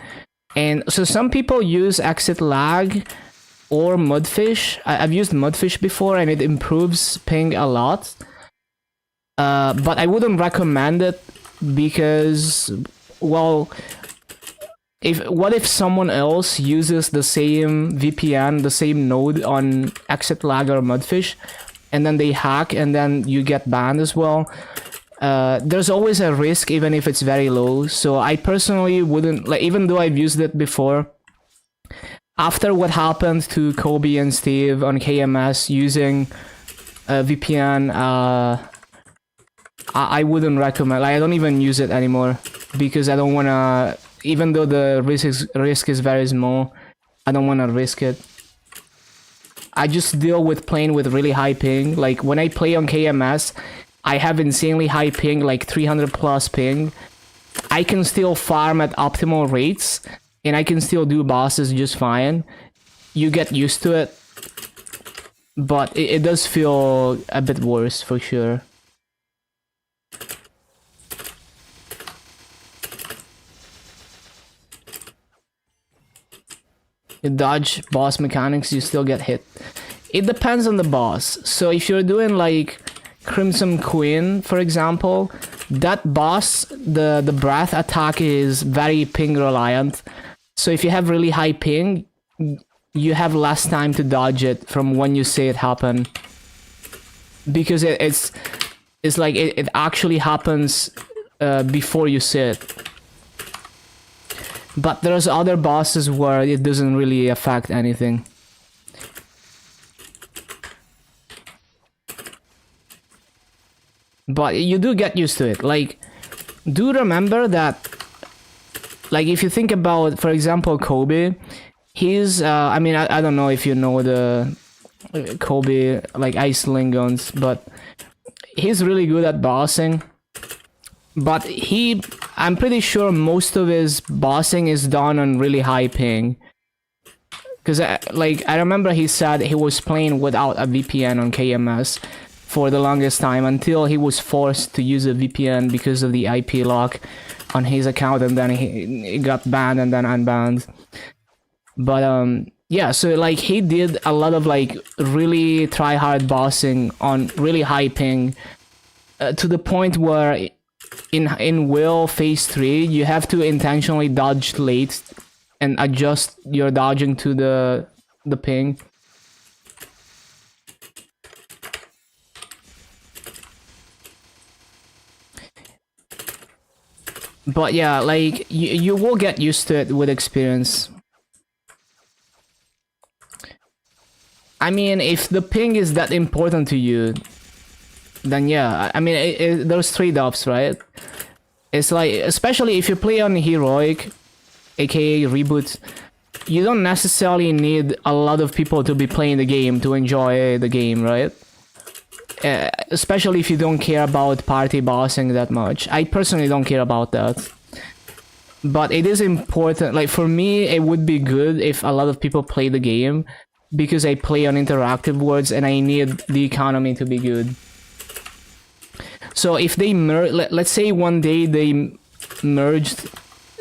And so some people use exit lag or mudfish. I've used mudfish before and it improves ping a lot. But I wouldn't recommend it because, well, what if someone else uses the same VPN, the same node on exit lag or mudfish, and then they hack and then you get banned as well? There's always a risk even if it's very low, so I personally wouldn't, like, even though I've used it before, after what happened to Kobe and Steve on KMS using VPN, I wouldn't recommend, like, I don't even use it anymore because I don't want to, even though the risk is very small, I don't want to risk it. I just deal with playing with really high ping. Like when I play on KMS, I have insanely high ping, like 300 plus ping. I can still farm at optimal rates, and I can still do bosses just fine. You get used to it, but it does feel a bit worse for sure. You dodge boss mechanics, you still get hit. It depends on the boss. So if you're doing like Crimson Queen, for example, that boss, the breath attack is very ping reliant. So if you have really high ping, you have less time to dodge it from when you see it happen. Because it's like it actually happens before you see it. But there's other bosses where it doesn't really affect anything. But you do get used to it. Like, do remember that, like if you think about, for example, Kobe, he's I mean, I don't know if you know the Kobe like Ice Lingons, but he's really good at bossing. But I'm pretty sure most of his bossing is done on really high ping. Because I remember he said he was playing without a VPN on KMS for the longest time until he was forced to use a VPN because of the IP lock on his account, and then he got banned and then unbanned. But yeah, so like he did a lot of like really try hard bossing on really high ping, to the point where in Will Phase 3 you have to intentionally dodge late and adjust your dodging to the ping. But yeah, like you will get used to it with experience. I mean, if the ping is that important to you, then yeah, I mean, there's trade-offs, right? It's like, especially if you play on Heroic, aka Reboot, you don't necessarily need a lot of people to be playing the game to enjoy the game, right? Especially if you don't care about party bossing that much. I personally don't care about that. But it is important, like for me, it would be good if a lot of people play the game, because I play on interactive worlds and I need the economy to be good. So if they let's say one day they merged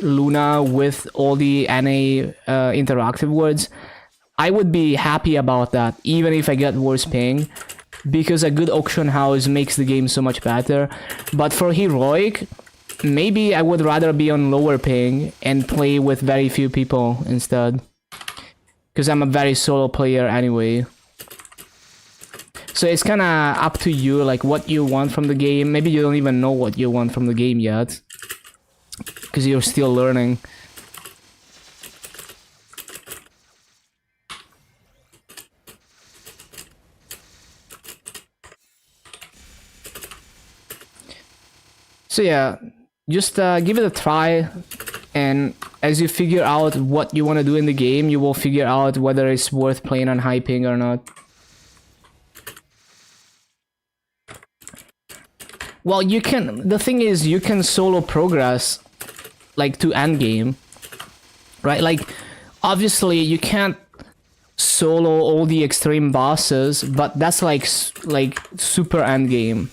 Luna with all the NA interactive worlds, I would be happy about that, even if I get worse ping, because a good auction house makes the game so much better. But for Heroic, maybe I would rather be on lower ping and play with very few people instead, because I'm a very solo player anyway. So it's kind of up to you, like what you want from the game. Maybe you don't even know what you want from the game yet, because you're still learning. So yeah, just give it a try, and as you figure out what you want to do in the game, you will figure out whether it's worth playing on high ping or not. Well, you can, the thing is, you can solo progress, like, to endgame, right? Like, obviously, you can't solo all the extreme bosses, but that's like super endgame.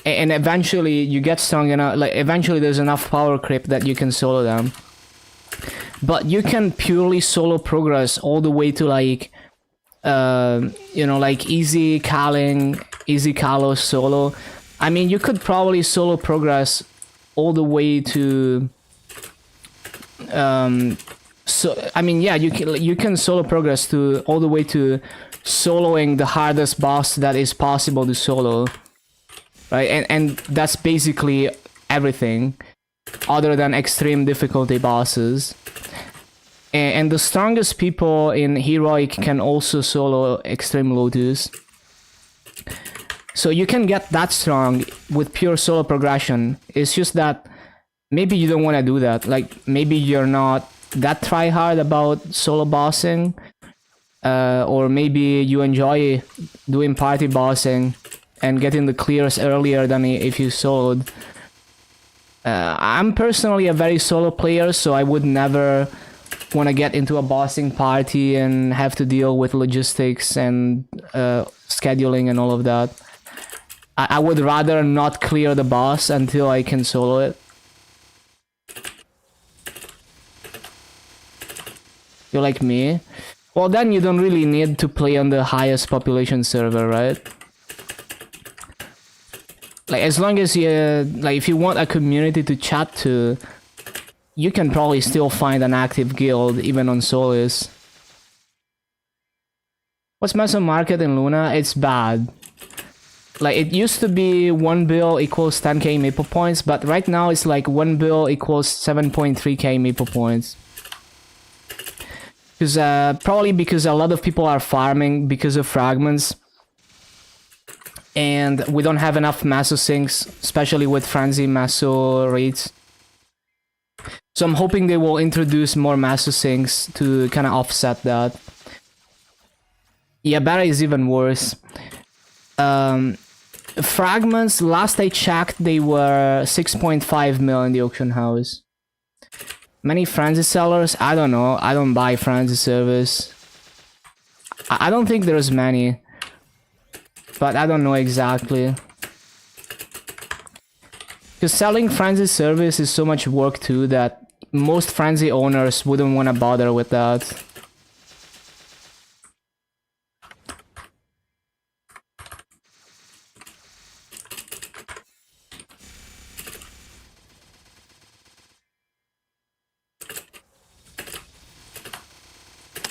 And eventually, you get strong enough, like, eventually there's enough power creep that you can solo them. But you can purely solo progress all the way to, like, you know, like, easy Kaling, easy Kalos solo. I mean, you could probably solo progress all the way to, so I mean, yeah, you can solo progress to all the way to soloing the hardest boss that is possible to solo, right? And that's basically everything, other than extreme difficulty bosses. And the strongest people in Heroic can also solo extreme Lotus. So you can get that strong with pure solo progression. It's just that maybe you don't want to do that. Like, maybe you're not that try hard about solo bossing, or maybe you enjoy doing party bossing and getting the clears earlier than if you soloed. I'm personally a very solo player, so I would never want to get into a bossing party and have to deal with logistics and scheduling and all of that. I would rather not clear the boss until I can solo it. You're like me? Well, then you don't really need to play on the highest population server, right? Like, as long as you, like, if you want a community to chat to, you can probably still find an active guild, even on Solis. What's Meso Market in Luna? It's bad. Like, it used to be 1 bill equals 10k maple points, but right now it's like 1 bill equals 7.3k maple points. Because, probably because a lot of people are farming because of fragments. And we don't have enough Meso sinks, especially with Frenzy Meso rates. So I'm hoping they will introduce more massive sinks to kind of offset that. Yeah, beta is even worse. Fragments, last I checked, they were 6.5 mil in the auction house. Many frenzy sellers? I don't know. I don't buy frenzy service. I don't think there's many. But I don't know exactly. Because selling frenzy service is so much work too that most frenzy owners wouldn't want to bother with that.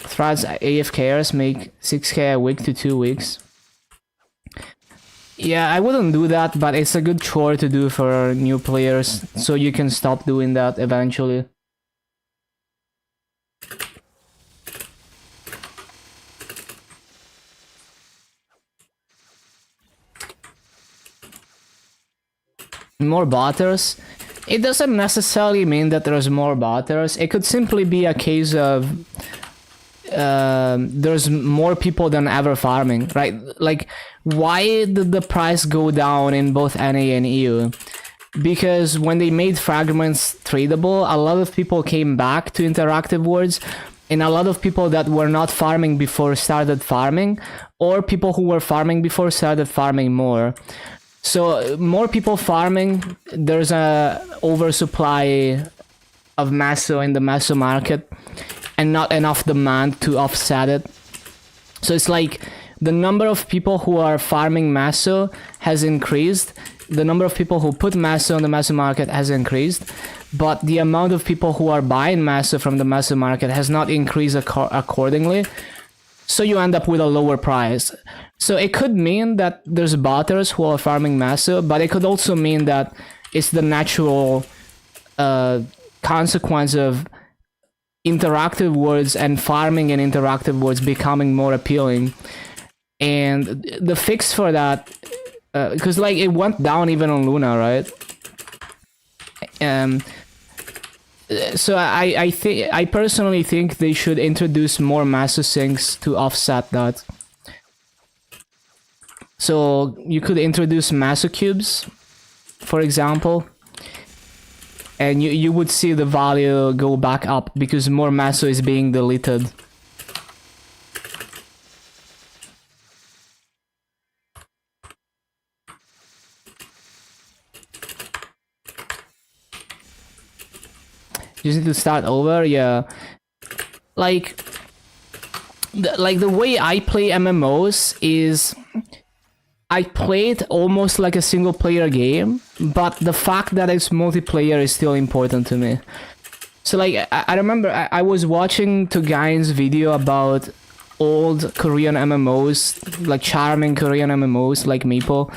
Threads AFKers make 6k a week to 2 weeks. Yeah, I wouldn't do that, but it's a good chore to do for new players, so you can stop doing that eventually. More botters? It doesn't necessarily mean that there's more botters. It could simply be a case of there's more people than ever farming, right? Like, why did the price go down in both NA and EU? Because when they made fragments tradable, a lot of people came back to interactive worlds, and a lot of people that were not farming before started farming, or people who were farming before started farming more. So more people farming, there's a oversupply of Maso in the Maso market, and not enough demand to offset it. So it's like the number of people who are farming Maso has increased, the number of people who put Maso on the Maso market has increased, but the amount of people who are buying Maso from the Maso market has not increased accordingly. So you end up with a lower price. So it could mean that there's botters who are farming Maso, but it could also mean that it's the natural consequence of interactive worlds and farming in interactive worlds becoming more appealing. And the fix for that, because like it went down even on Luna, right? So I personally think they should introduce more Maso sinks to offset that. So you could introduce Maso cubes, for example, and you would see the value go back up because more Maso is being deleted. You need to start over, yeah. Like the way I play MMOs is I play it almost like a single player game, but the fact that it's multiplayer is still important to me. So like I remember I was watching Togain's video about old Korean MMOs, like charming Korean MMOs like Maple.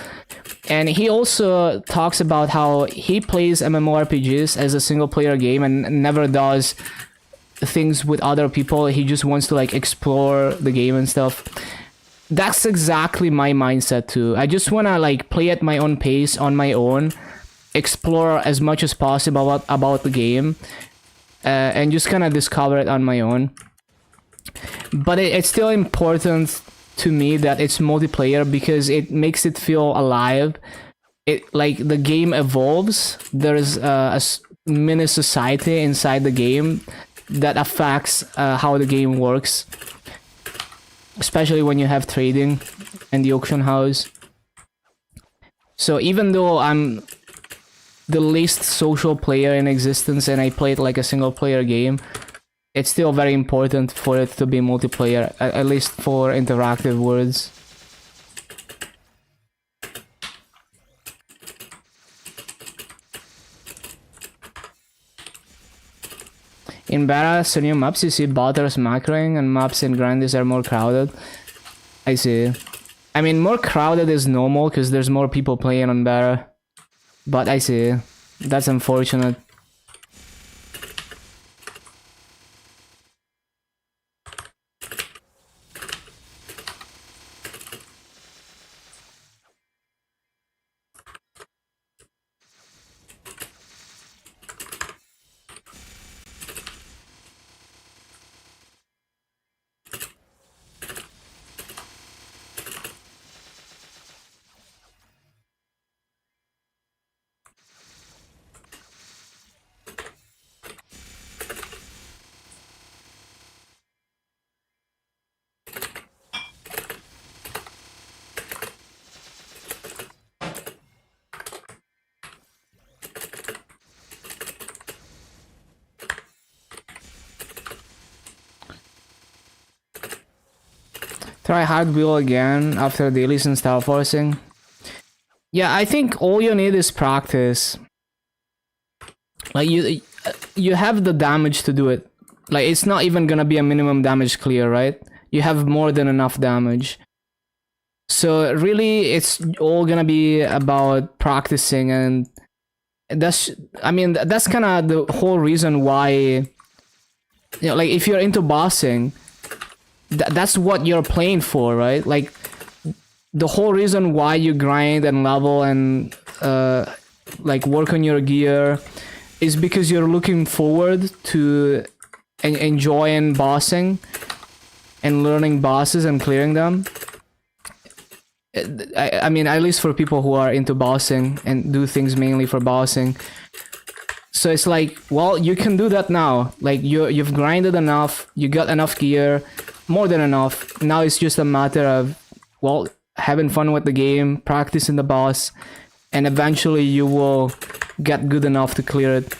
And he also talks about how he plays MMORPGs as a single player game and never does things with other people. He just wants to like explore the game and stuff. That's exactly my mindset too. I just want to like play at my own pace on my own, explore as much as possible about the game, and just kind of discover it on my own. But it's still important to me that it's multiplayer because it makes it feel alive. It like the game evolves. There's a mini society inside the game that affects how the game works, especially when you have trading and the auction house. So even though I'm the least social player in existence and I play it like a single player game, it's still very important for it to be multiplayer, at least for interactive worlds. In beta, so new maps you see botters macroing and maps in Grandis are more crowded. I see. I mean, more crowded is normal because there's more people playing on beta. But I see. That's unfortunate. Try hard wheel again after dailies and style forcing. Yeah, I think all you need is practice. Like you have the damage to do it. Like it's not even gonna be a minimum damage clear, right? You have more than enough damage. So really, it's all gonna be about practicing, and that's, I mean, that's kind of the whole reason why, you know, like if you're into bossing, that's what you're playing for, right? Like the whole reason why you grind and level and like work on your gear is because you're looking forward to enjoying bossing and learning bosses and clearing them. I mean, at least for people who are into bossing and do things mainly for bossing. So it's like, well, you can do that now. Like you've grinded enough, you got enough gear, more than enough. Now it's just a matter of, well, having fun with the game, practicing the boss, and eventually you will get good enough to clear it.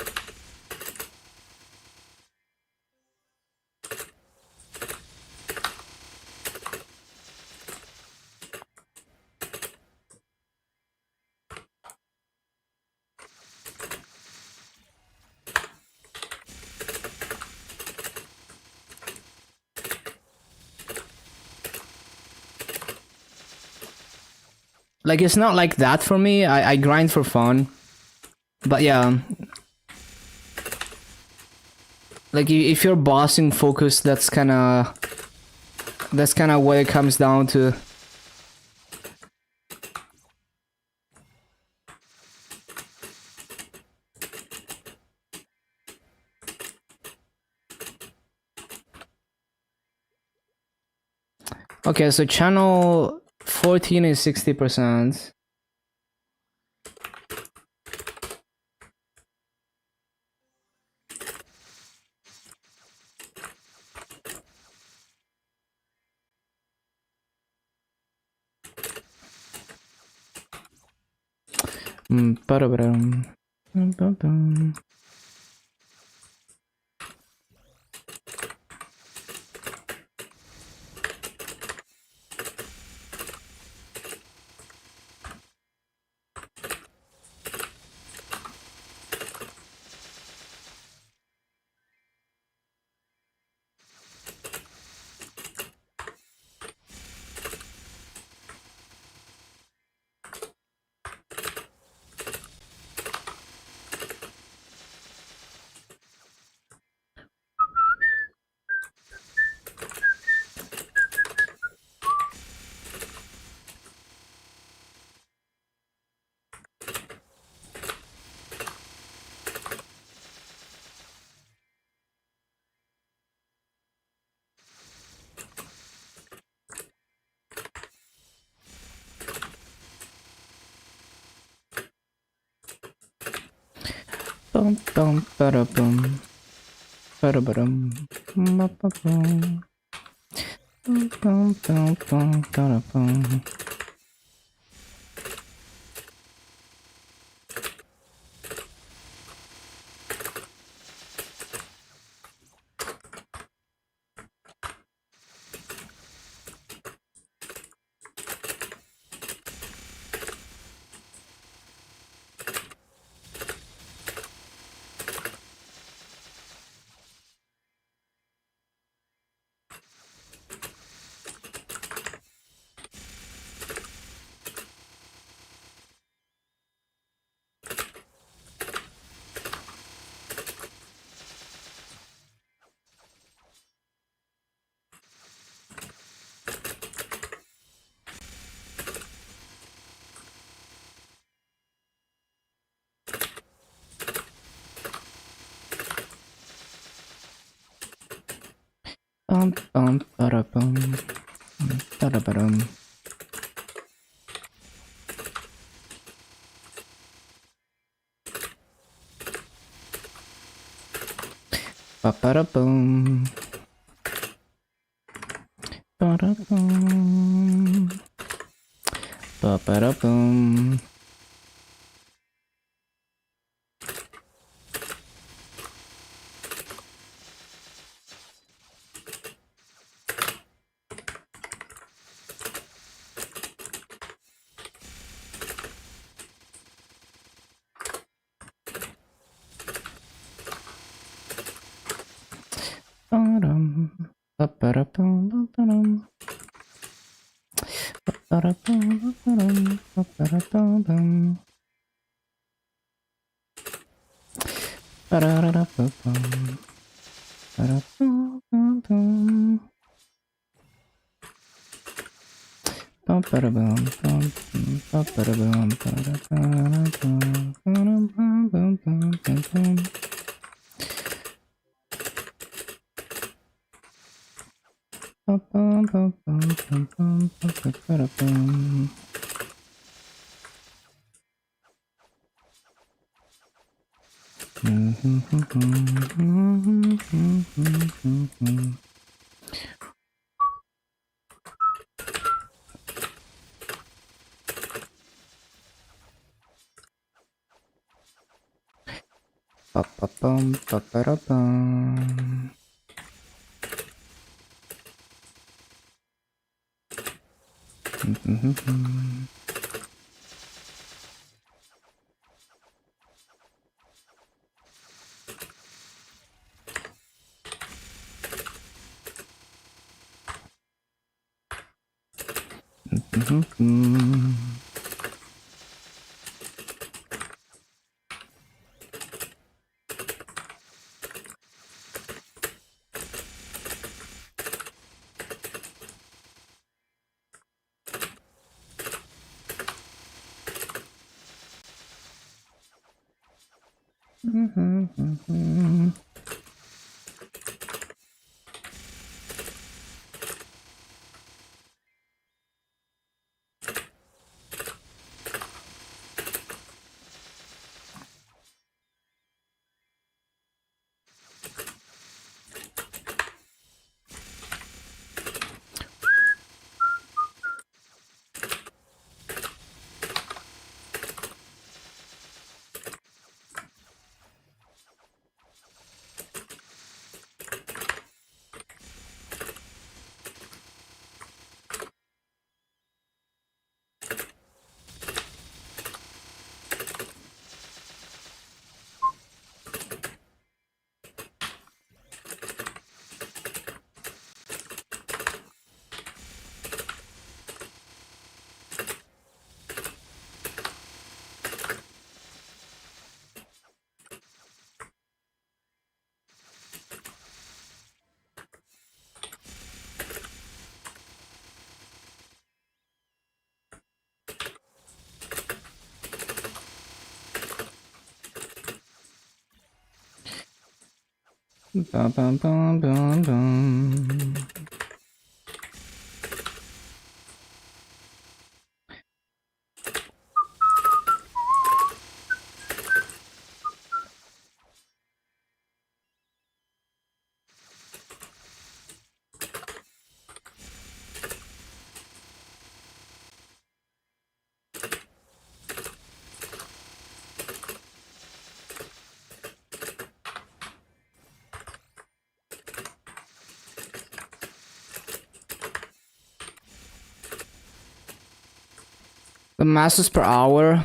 Like it's not like that for me. I grind for fun. But yeah. Like if you're bossing focused, that's kinda what it comes down to. Okay, so channel 14 is 60%. Ba-da-ba-dum. Ba-ba-bum. Bum bum ba-da-bum. Ba-da-ba-dum. Ba-ba-bum. Bum bum bum bum ba-da-bum. Bum bum ba-da-bum. Ba-da-ba-dum. Ba-ba-da-bum. Ba-da-bum. Ba-ba-da-bum. The masses per hour,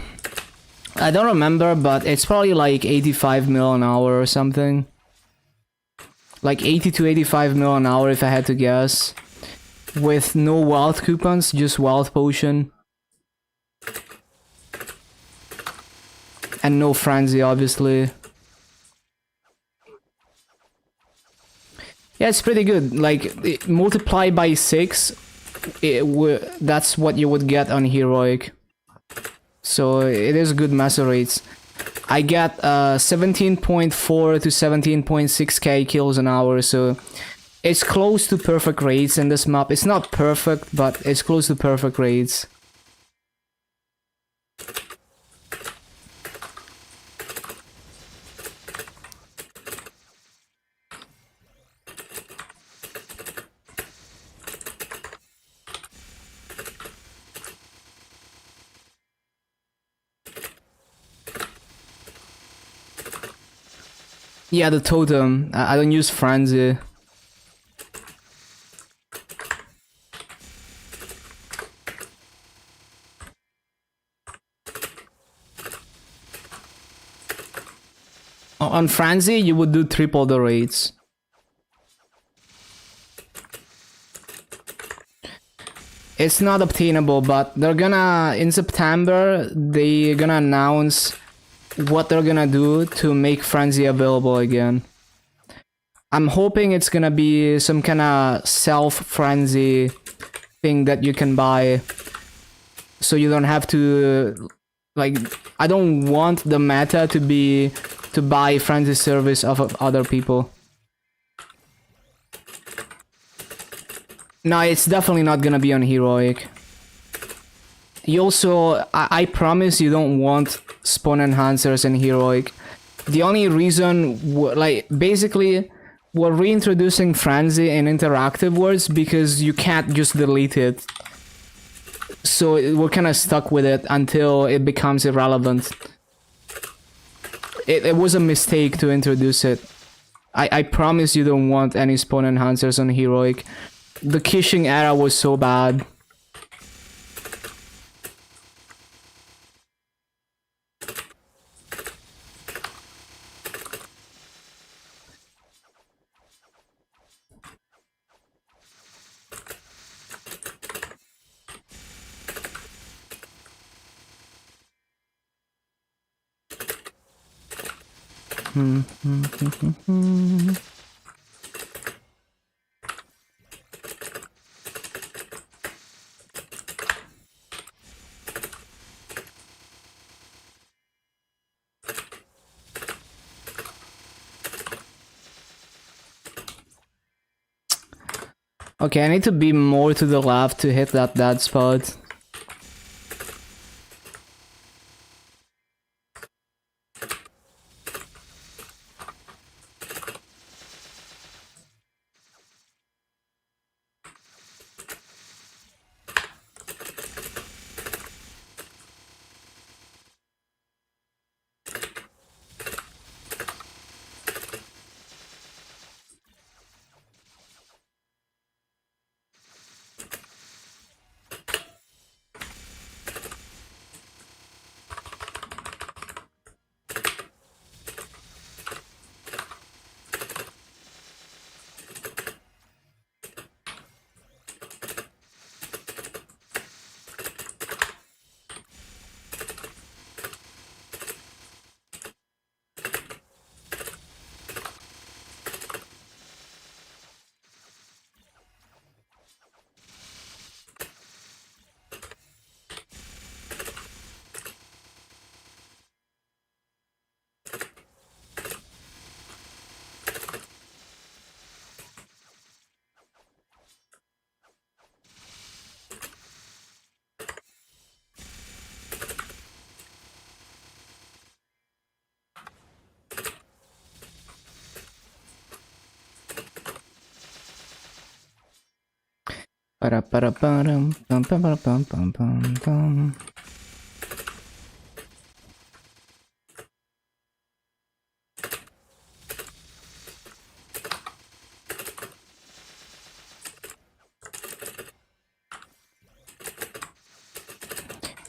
I don't remember, but it's probably like 85 mil an hour or something. Like 80 to 85 mil an hour if I had to guess. With no wealth coupons, just wealth potion. And no frenzy, obviously. Yeah, it's pretty good. Like, multiply by 6, that's what you would get on heroic. So it is good master rates. I get 17.4 to 17.6k kills an hour, so it's close to perfect rates in this map. It's not perfect, but it's close to perfect rates. Yeah, the totem. I don't use frenzy. On frenzy, you would do triple the rates. It's not obtainable, but they're gonna, in September, they're gonna announce what they're gonna do to make Frenzy available again. I'm hoping it's gonna be some kind of self-frenzy thing that you can buy, so you don't have to, like, I don't want the meta to be to buy frenzy service off of other people. No, it's definitely not gonna be on heroic. You also, I promise you don't want spawn enhancers in heroic. The only reason, like, basically, we're reintroducing frenzy in interactive words because you can't just delete it. So we're kind of stuck with it until it becomes irrelevant. It was a mistake to introduce it. I promise you don't want any spawn enhancers on heroic. The kishing era was so bad. Okay, I need to be more to the left to hit that dead spot.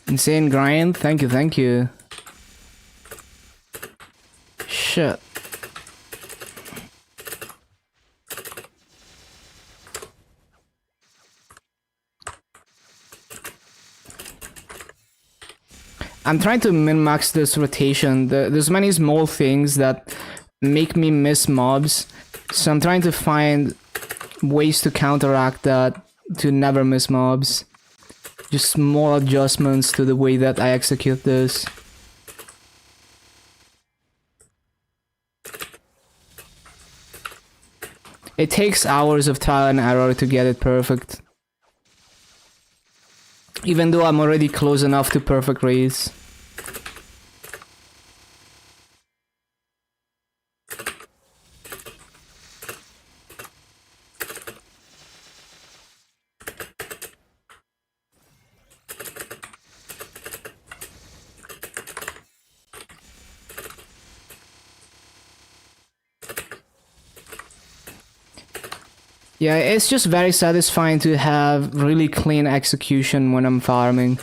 Insane grind, thank you, thank you. Shit. I'm trying to min-max this rotation. There's many small things that make me miss mobs, so I'm trying to find ways to counteract that, to never miss mobs. Just small adjustments to the way that I execute this. It takes hours of trial and error to get it perfect. Even though I'm already close enough to perfect raise. Yeah, it's just very satisfying to have really clean execution when I'm farming.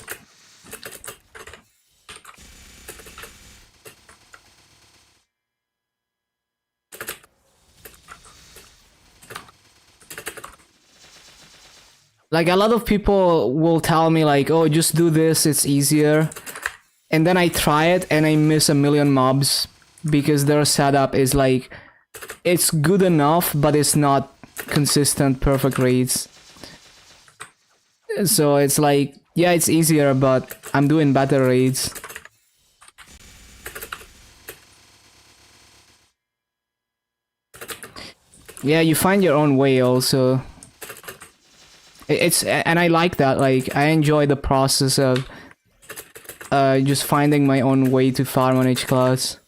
Like a lot of people will tell me like, oh, just do this, it's easier. And then I try it and I miss a million mobs because their setup is like, it's good enough, but it's not consistent perfect raids. So it's like, yeah, it's easier, but I'm doing better raids. Yeah, you find your own way also. It's, and I like that, like, I enjoy the process of just finding my own way to farm on each class.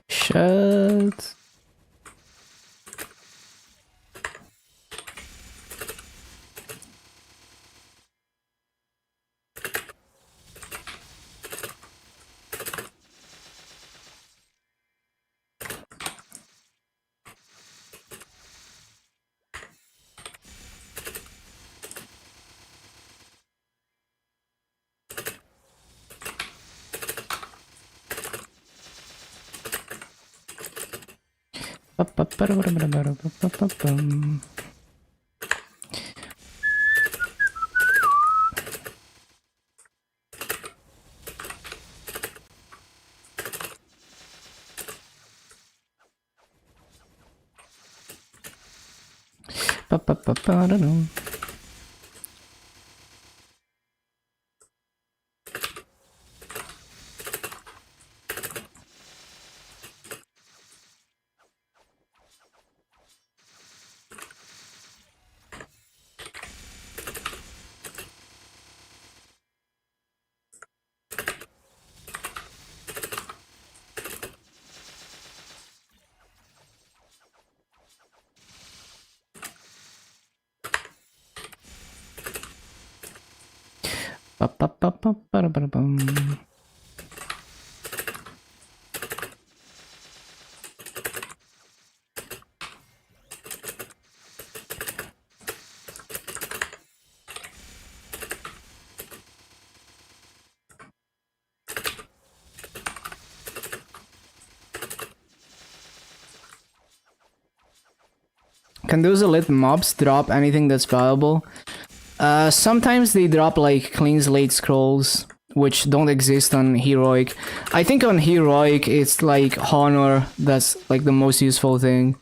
Shit. Can those elite mobs drop anything that's valuable? Sometimes they drop like clean slate scrolls, which don't exist on heroic. I think on heroic it's like honor that's like the most useful thing.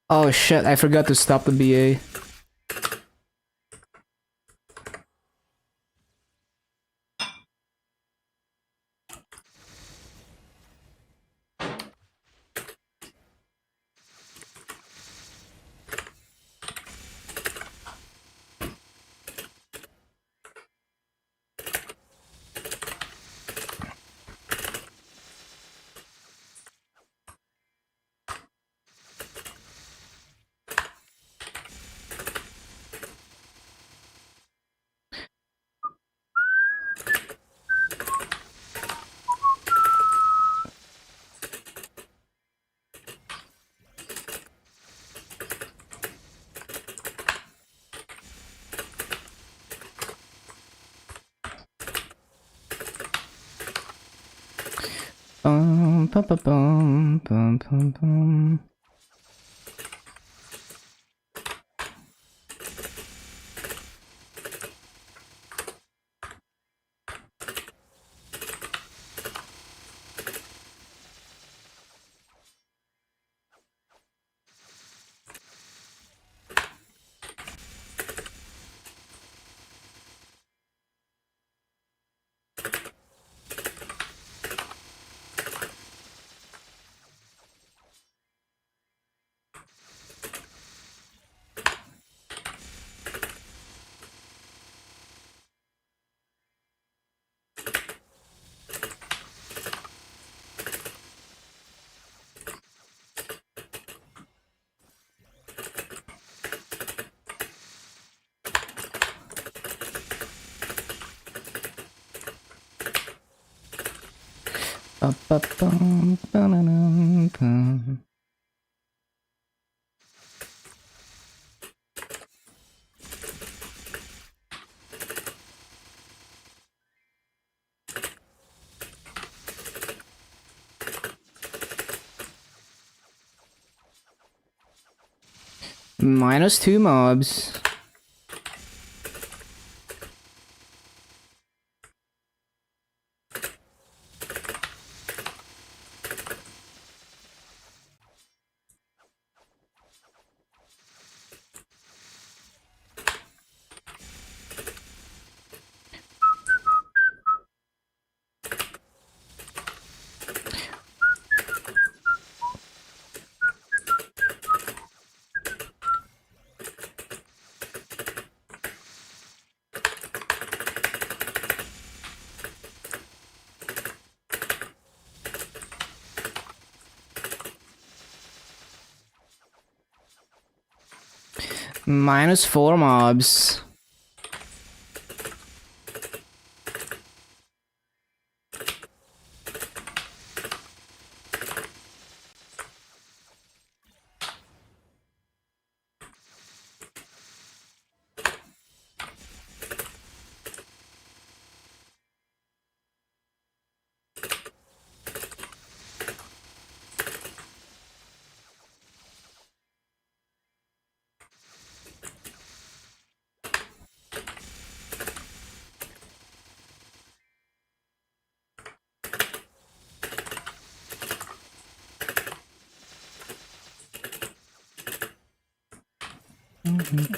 Oh shit, I forgot to stop the BA. Bum, bum, bum, bum, bum, bum, bum. Ba-ba-bum, ba-da-dum, bum. -2 mobs. -4 mobs. Bum, bum,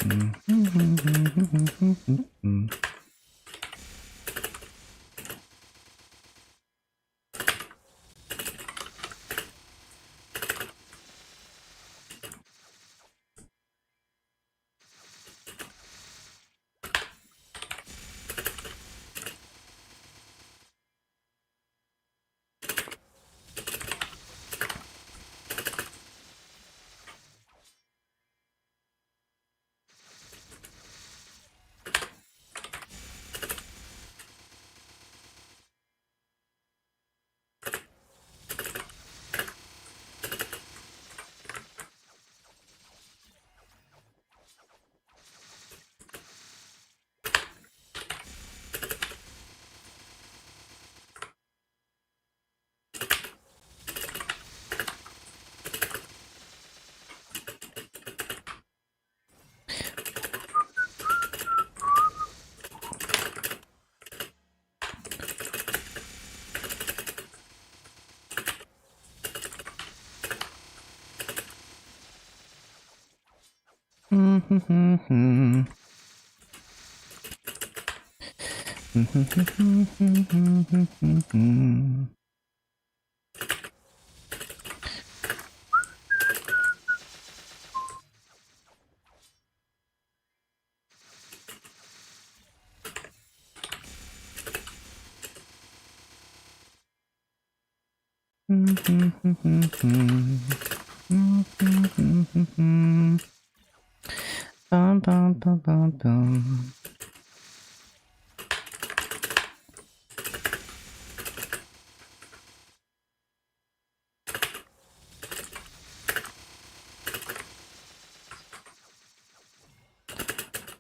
bum, bum, bum.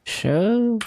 Show.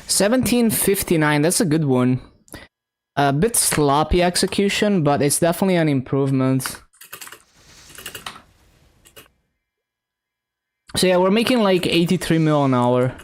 $17.59, that's a good one. A bit sloppy execution, but it's definitely an improvement. So yeah, we're making like 83 mil an hour.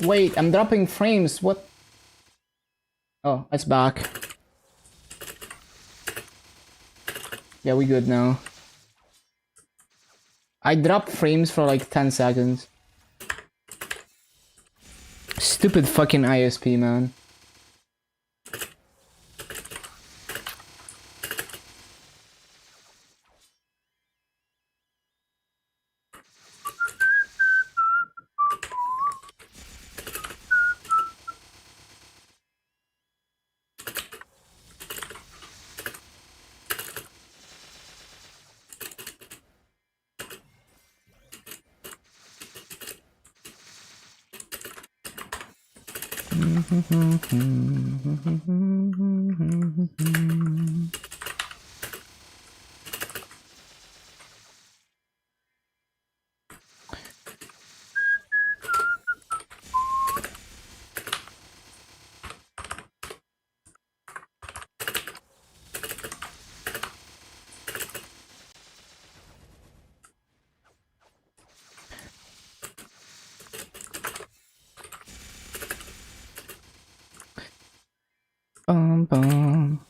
Wait, I'm dropping frames, what? Oh, it's back. Yeah, we good now. I dropped frames for like 10 seconds. Stupid fucking ISP, man. Bum, bum.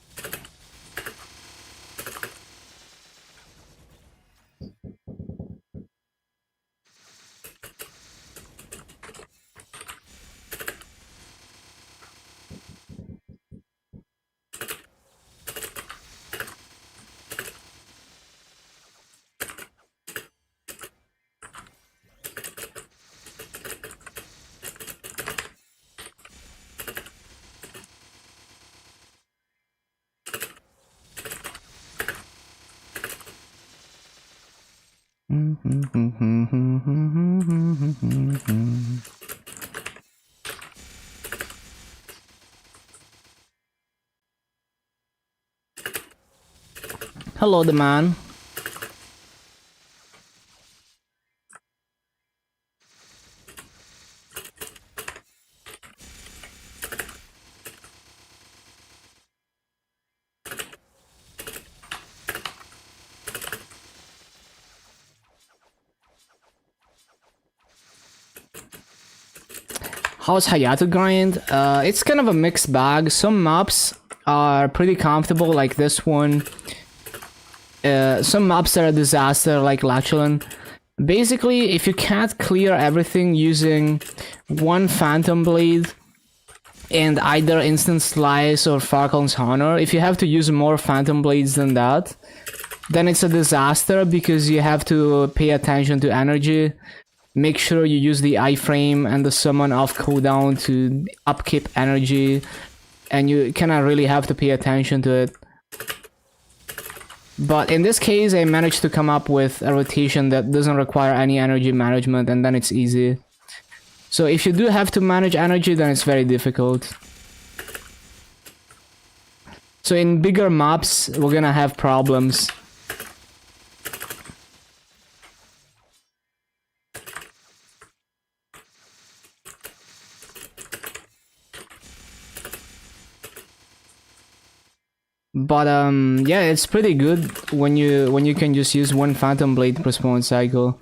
Hello, the man. How's Hayato grind? It's kind of a mixed bag. Some maps are pretty comfortable, like this one. Some maps are a disaster, like Lachlan. Basically, if you can't clear everything using one Phantom Blade and either Instant Slice or Falcon's Honor, if you have to use more Phantom Blades than that, then it's a disaster because you have to pay attention to energy. Make sure you use the iframe and the summon off cooldown to upkeep energy, and you kinda really have to pay attention to it. But in this case, I managed to come up with a rotation that doesn't require any energy management, and then it's easy. So if you do have to manage energy, then it's very difficult. So in bigger maps, we're gonna have problems. But yeah, it's pretty good when you can just use one phantom blade per spawn cycle.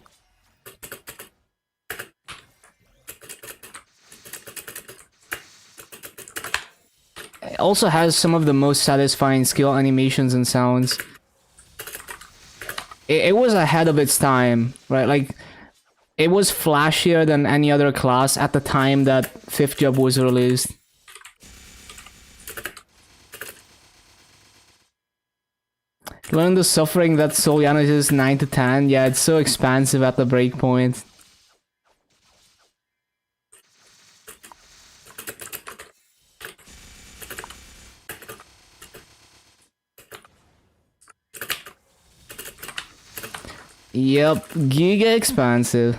It also has some of the most satisfying skill animations and sounds. It was ahead of its time, right? Like, it was flashier than any other class at the time that 5th Job was released. Learn the suffering that Solyanis is 9 to 10. Yeah, it's so expansive at the breakpoint. Yep, giga expansive.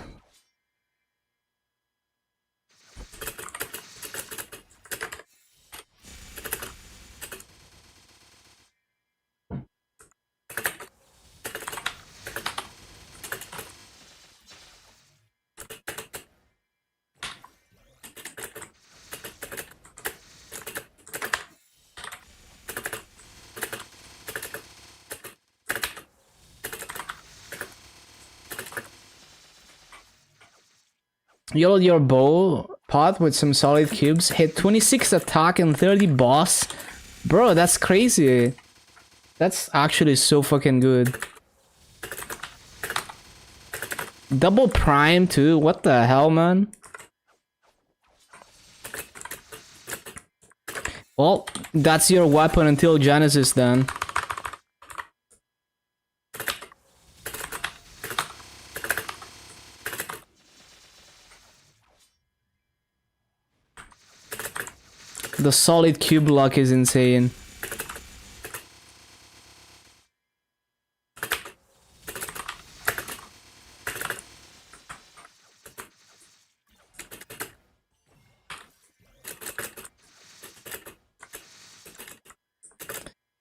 You load your bow pot with some solid cubes, hit 26 attack and 30 boss. Bro, that's crazy. That's actually so fucking good. Double prime too, what the hell, man? Well, that's your weapon until Genesis then. The solid cube luck is insane.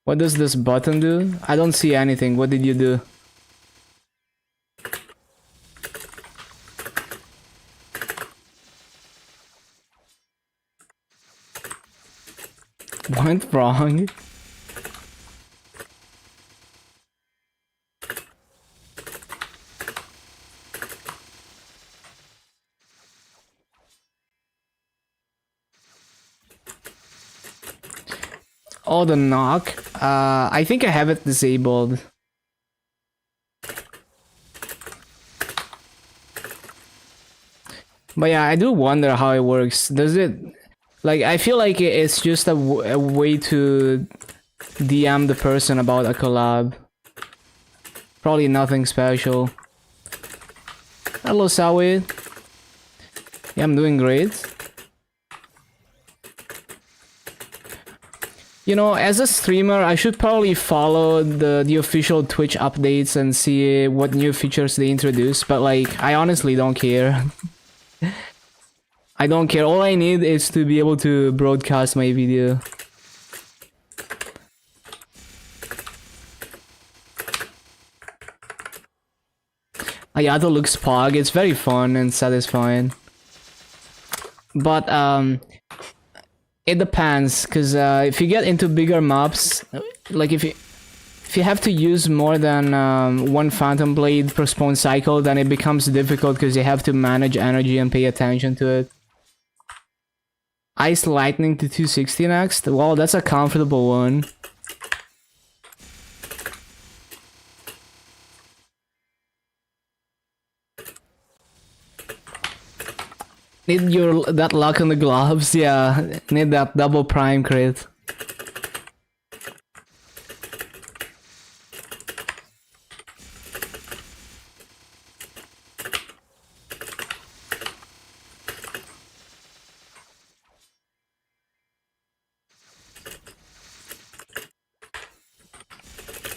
What does this button do? I don't see anything. What did you do? Went wrong. Oh, the knock. I think I have it disabled. But yeah, I do wonder how it works. Does it... Like, I feel like it's just a way to DM the person about a collab. Probably nothing special. Hello, Sawi. Yeah, I'm doing great. You know, as a streamer, I should probably follow the official Twitch updates and see what new features they introduce, but like, I honestly don't care. I don't care. All I need is to be able to broadcast my video. Hayato looks pog. It's very fun and satisfying. But it depends, cause if you get into bigger maps, like if you have to use more than one Phantom Blade per spawn cycle, then it becomes difficult because you have to manage energy and pay attention to it. Ice Lightning to 260 next? Wow, that's a comfortable one. Need that luck on the gloves, yeah. Need that double prime crit.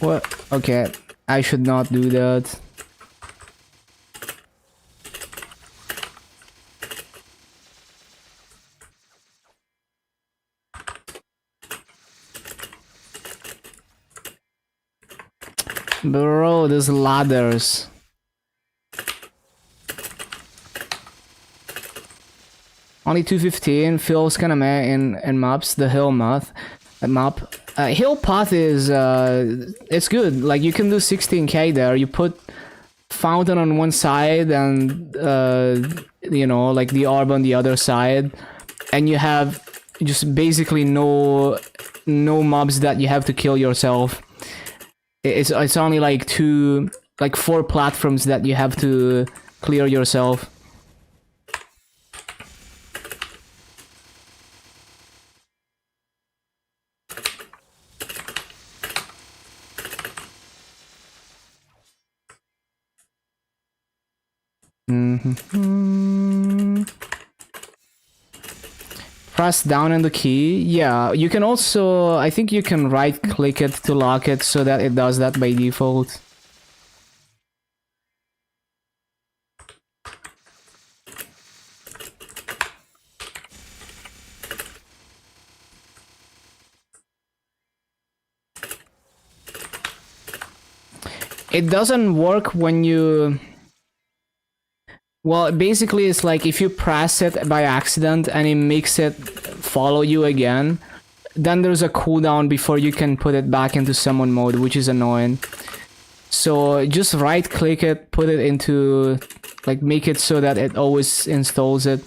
What? Okay, I should not do that. Bro, there's ladders. Only 215 feels kind of meh in maps. The hill map. Hill path is it's good. Like you can do 16k there. You put fountain on one side and you know, like the orb on the other side, and you have just basically no mobs that you have to kill yourself. It's only like 4 platforms that you have to clear yourself. Press down on the key. Yeah, you can also, I think you can right click it to lock it so that it does that by default. It doesn't work when you... Well, basically it's like if you press it by accident and it makes it follow you again, then there's a cooldown before you can put it back into summon mode, which is annoying. So just right click it, put it into, like, make it so that it always installs it.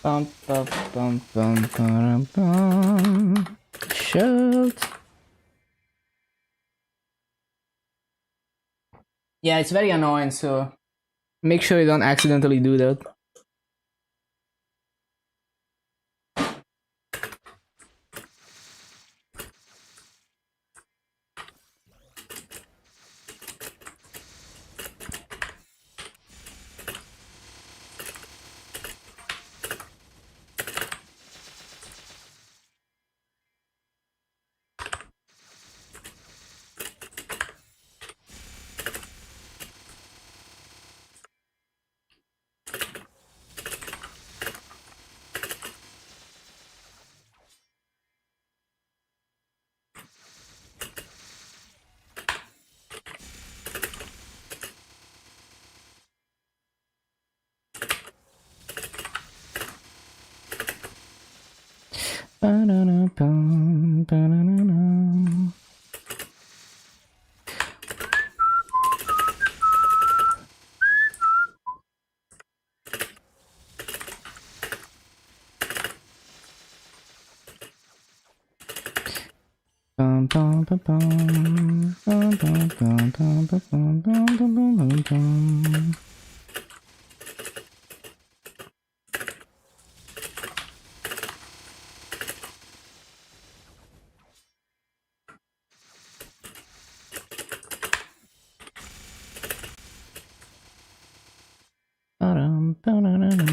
Bum, bum, bum, bum, bum, bum. Shit. Yeah, it's very annoying, so make sure you don't accidentally do that. Ba-da-da-bum, ba-da-da-da. Bum, bum, ba, bum. Bum, bum, bum, bum, ba, bum, bum, bum, bum, bum, bum. Ba-dum, ba-da-da-da.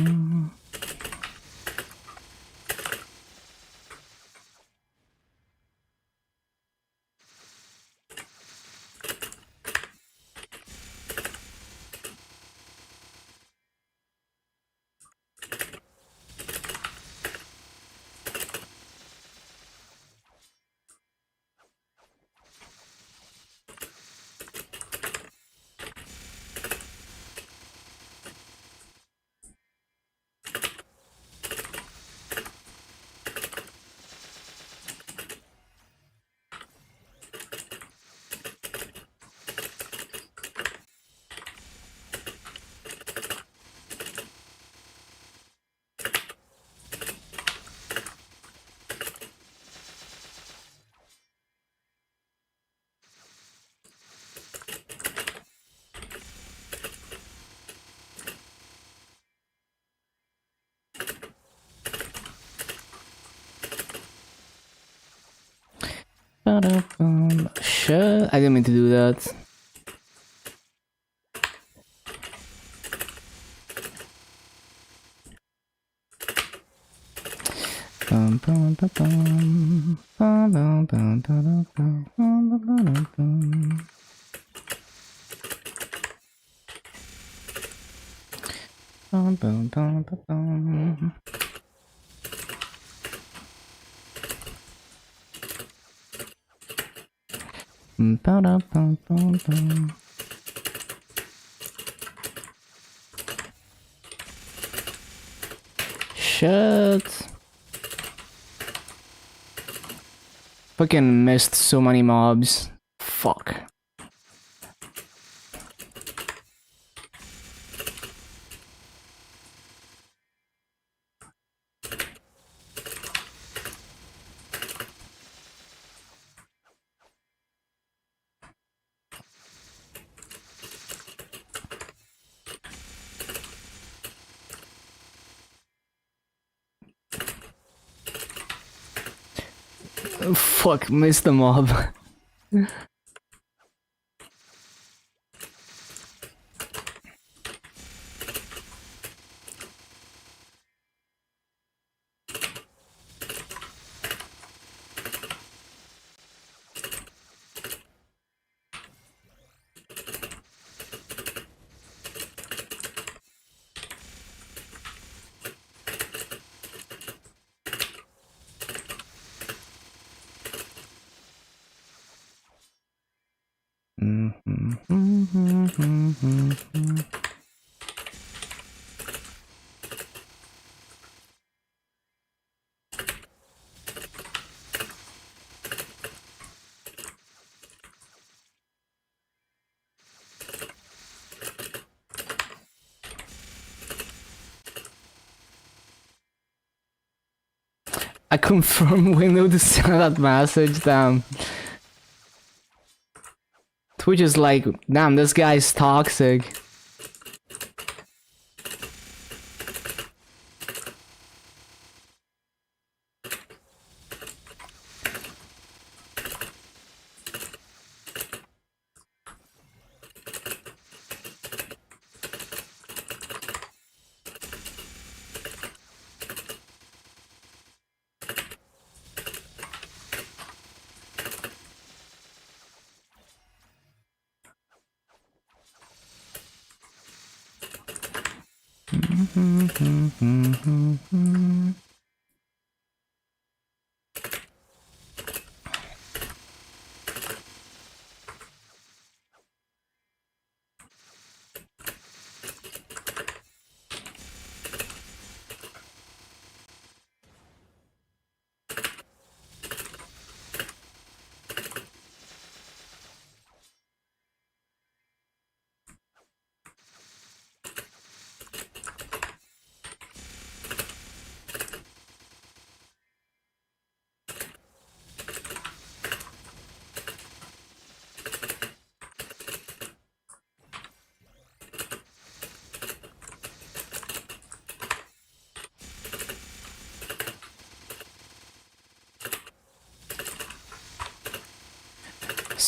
Shit, I didn't mean to do that. Shit. Fucking missed so many mobs. Fuck. Fuck, missed the mob. I confirm window to send that message, damn. Twitch is like, damn, this guy's toxic.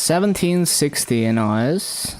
$17.60 in Oz.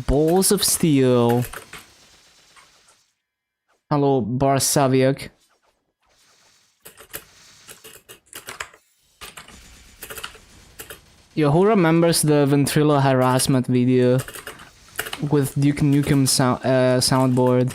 Balls of steel. Hello, Barsaviak. Yo, who remembers the Ventrilo harassment video with Duke Nukem soundboard?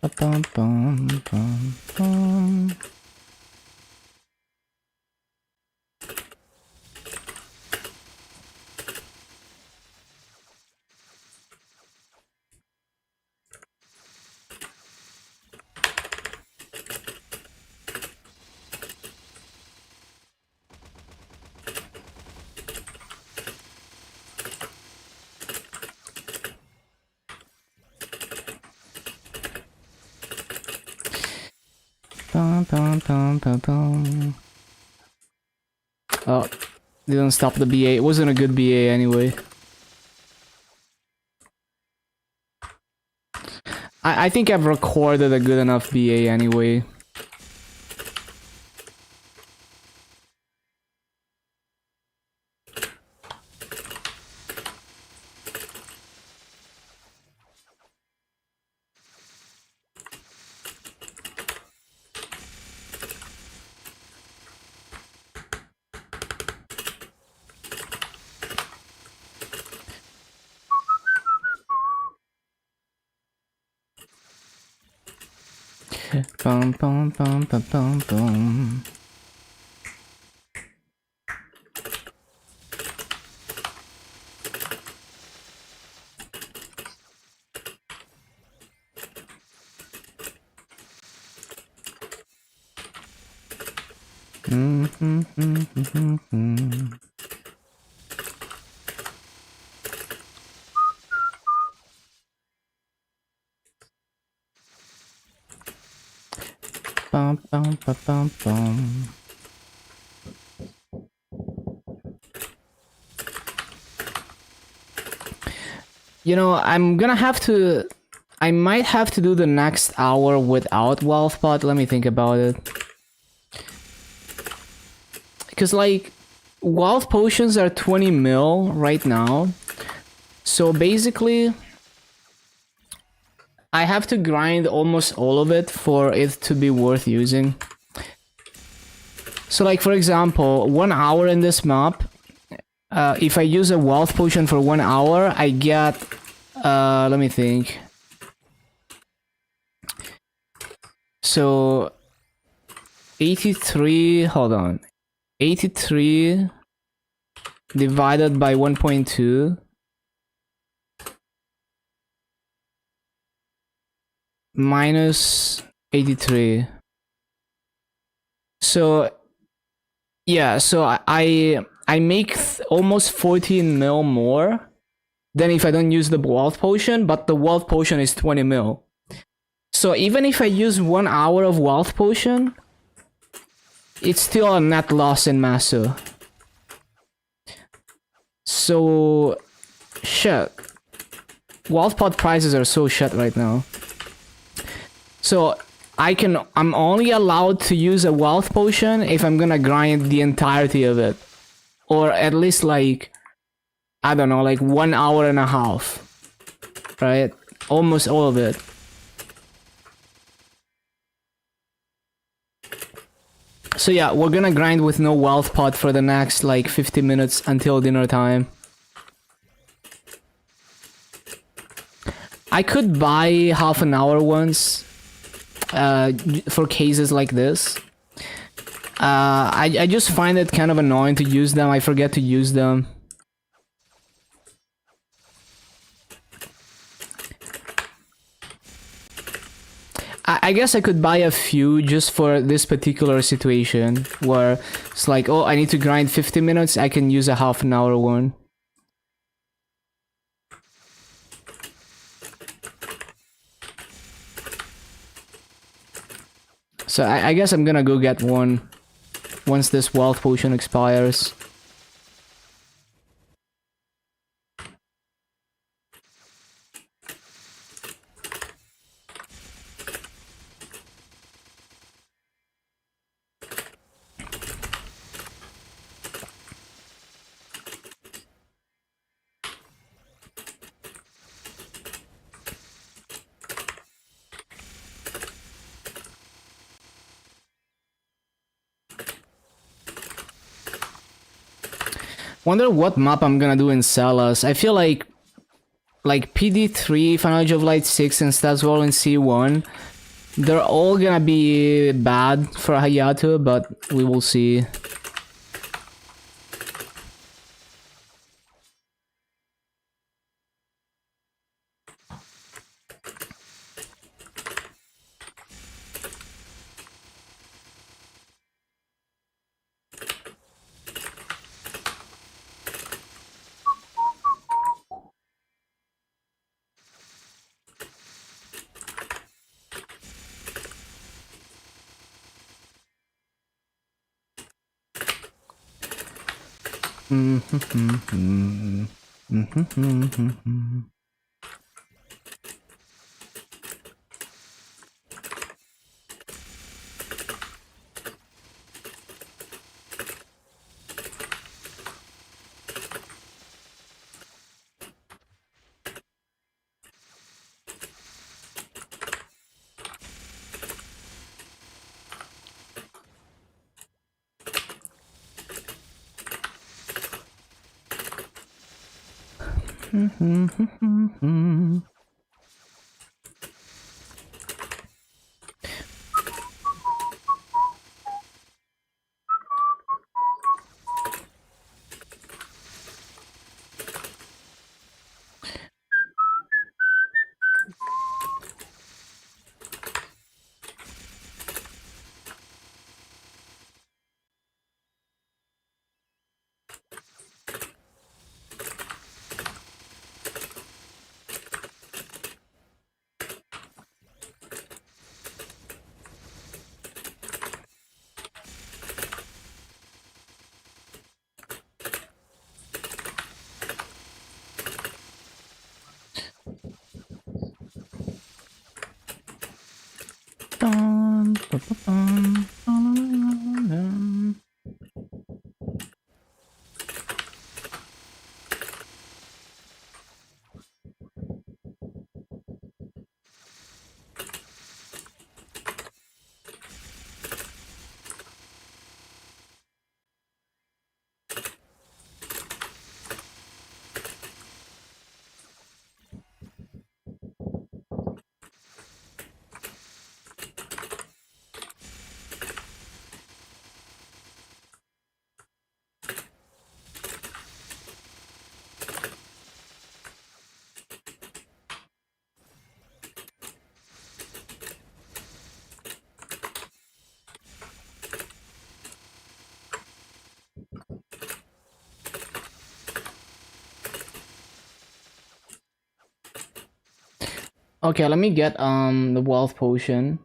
Bum, bum, bum, bum. Bum, bum, bum, bum, bum. Oh, didn't stop the BA. It wasn't a good BA anyway. I think I've recorded a good enough BA anyway. Bum, bum, bum, bum, bum, bum. Bum, bum, bum, bum, bum. You know, I'm gonna have to... I might have to do the next hour without wealth pot. Let me think about it. Because, like, wealth potions are 20 mil right now. So, basically... I have to grind almost all of it for it to be worth using. So, like, for example, 1 hour in this map... if I use a wealth potion for 1 hour, I get... let me think... So 83, hold on. 83 divided by 1.2 minus 83. So yeah, so I make almost 14 mil more than if I don't use the wealth potion, but the wealth potion is 20 mil. So even if I use 1 hour of wealth potion, it's still a net loss in Masu. So shit. Wealth pot prices are so shit right now. So I'm only allowed to use a wealth potion if I'm gonna grind the entirety of it. Or at least like, I don't know, like 1 hour and a half. Right? Almost all of it. So yeah, we're gonna grind with no wealth pot for the next like 50 minutes until dinner time. I could buy half an hour ones for cases like this. I just find it kind of annoying to use them. I forget to use them. I guess I could buy a few just for this particular situation where it's like, oh, I need to grind 50 minutes, I can use a half an hour one. So I guess I'm gonna go get one once this wealth potion expires. Wonder what map I'm gonna do in Salas. I feel like PD3, Final Age of Light 6 and Stats Wall in C1 They're all gonna be bad for Hayato, but we will see. Okay, let me get the wealth potion.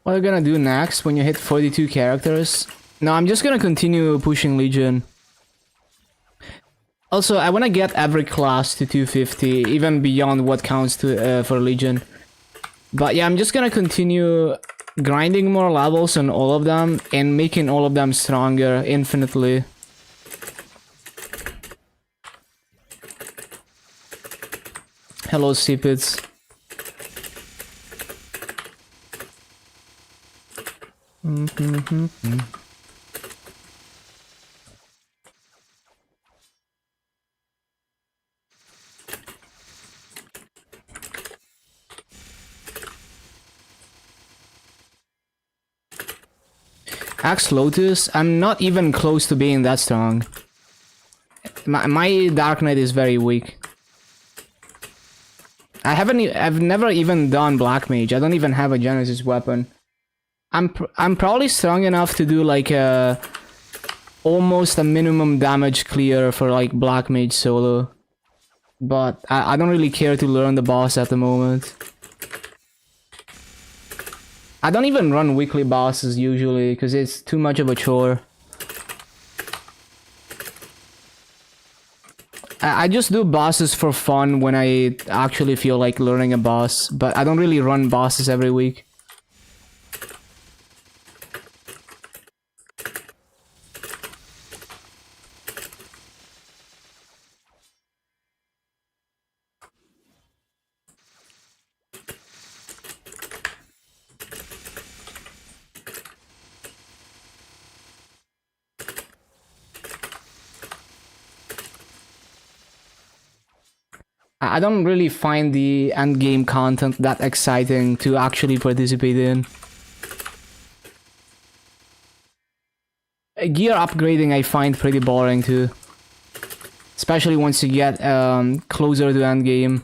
What are you gonna do next when you hit 42 characters? No, I'm just gonna continue pushing Legion. Also, I wanna get every class to 250, even beyond what counts to for Legion. But yeah, I'm just gonna continue grinding more levels on all of them and making all of them stronger infinitely. Hello, Seepits. Axe Lotus, I'm not even close to being that strong. My Dark Knight is very weak. I've never even done Black Mage. I don't even have a Genesis weapon. I'm probably strong enough to do like a almost a minimum damage clear for like Black Mage solo. But I don't really care to learn the boss at the moment. I don't even run weekly bosses usually because it's too much of a chore. I just do bosses for fun when I actually feel like learning a boss, but I don't really run bosses every week. I don't really find the end game content that exciting to actually participate in. Gear upgrading I find pretty boring too. Especially once you get closer to end game.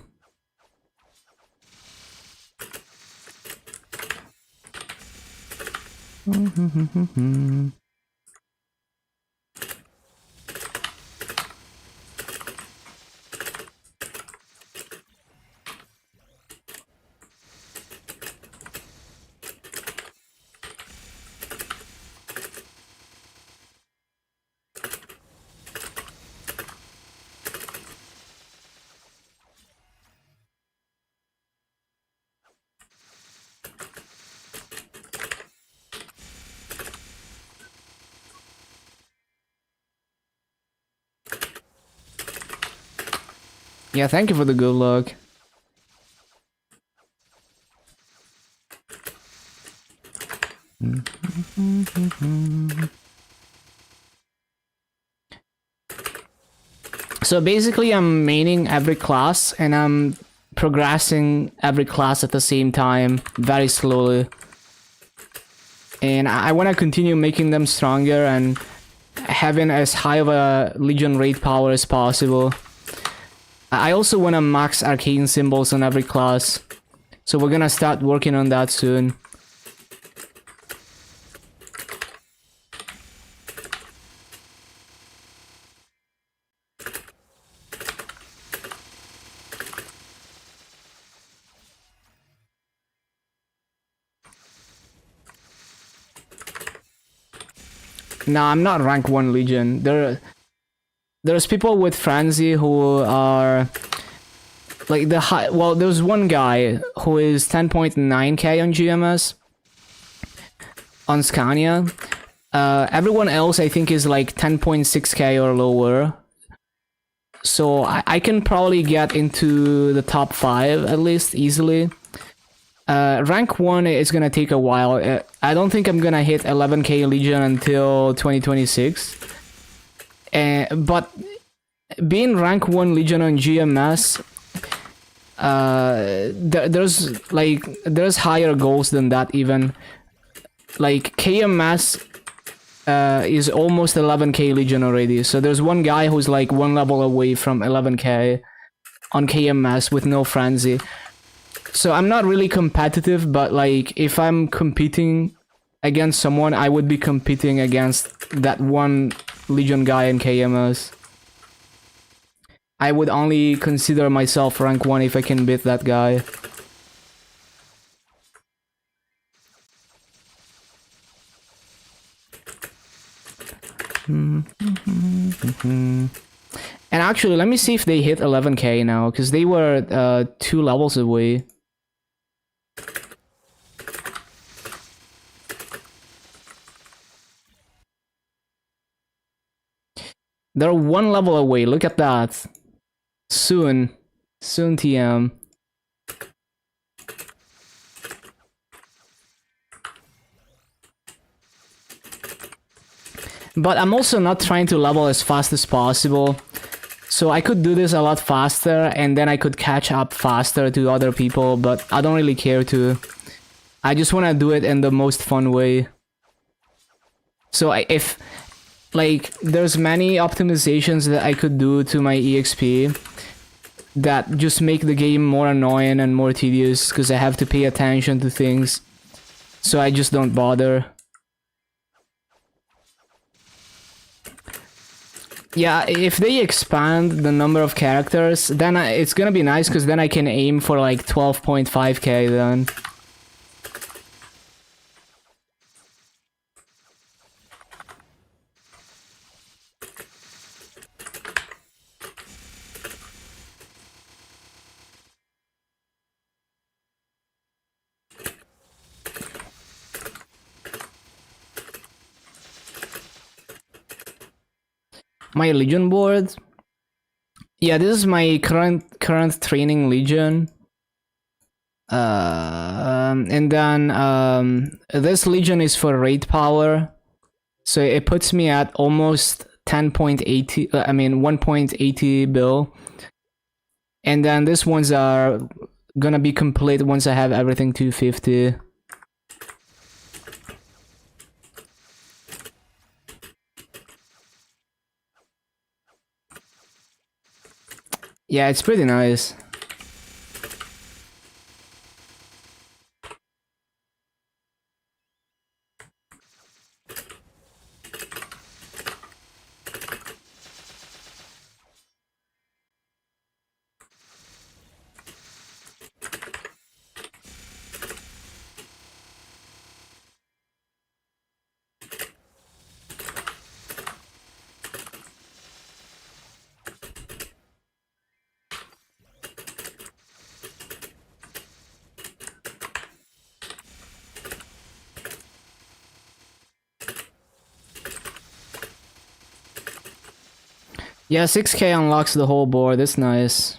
Yeah, thank you for the good luck. So basically I'm maining every class and I'm progressing every class at the same time, very slowly. And I want to continue making them stronger and having as high of a Legion raid power as possible. I also want to max arcane symbols on every class, so we're gonna start working on that soon. No, I'm not rank 1 Legion. There's people with Frenzy who are like the high. Well, there's one guy who is 10.9k on GMS on Scania. Everyone else I think is like 10.6k or lower. So I can probably get into the top 5 at least easily. Rank 1 is gonna take a while. I don't think I'm gonna hit 11k Legion until 2026. But being rank 1 Legion on GMS, there's higher goals than that even. Like KMS is almost 11k Legion already. So there's one guy who's like 1 level away from 11k on KMS with no frenzy. So I'm not really competitive, but like if I'm competing against someone, I would be competing against that one Legion guy in KMS. I would only consider myself rank 1 if I can beat that guy. And actually, let me see if they hit 11k now, because they were 2 levels away. They're 1 level away, look at that. Soon TM. But I'm also not trying to level as fast as possible. So I could do this a lot faster and then I could catch up faster to other people, but I don't really care to. I just want to do it in the most fun way. So if like there's many optimizations that I could do to my EXP that just make the game more annoying and more tedious because I have to pay attention to things. So I just don't bother. Yeah, if they expand the number of characters, then it's gonna be nice because then I can aim for like 12.5k then. My Legion board? Yeah, this is my current training Legion. And then this Legion is for raid power. So it puts me at almost 10.80, I mean 1.80 bill. And then these ones are gonna be complete once I have everything 250. Yeah, it's pretty nice. Yeah, 6K unlocks the whole board. That's nice.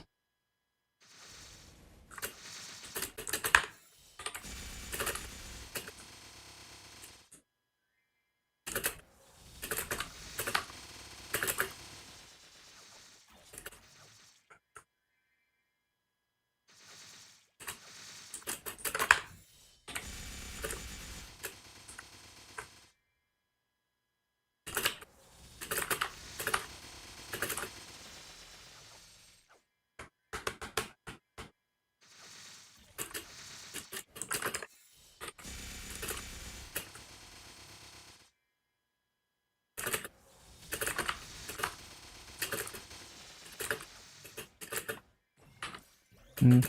You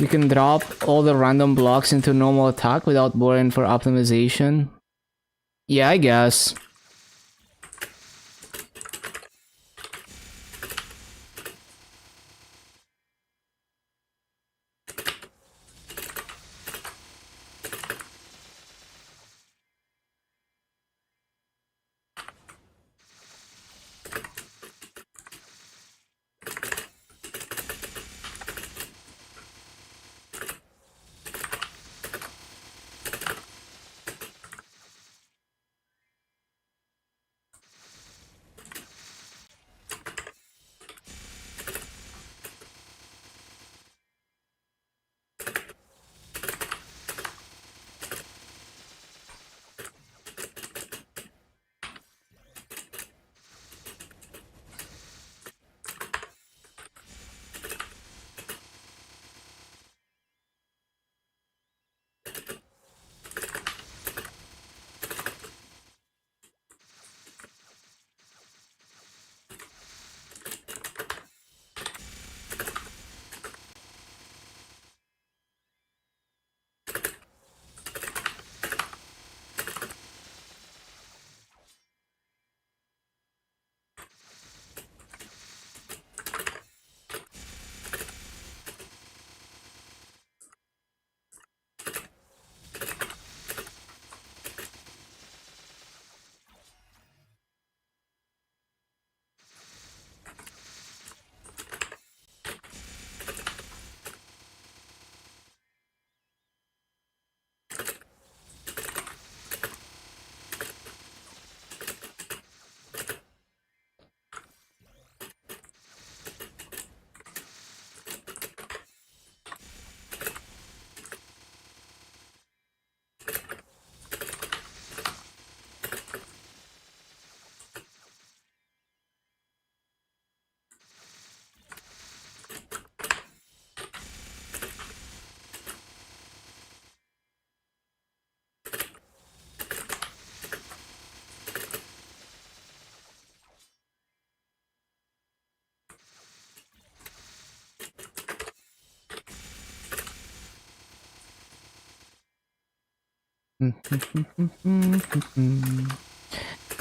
can drop all the random blocks into normal attack without worrying for optimization. Yeah, I guess.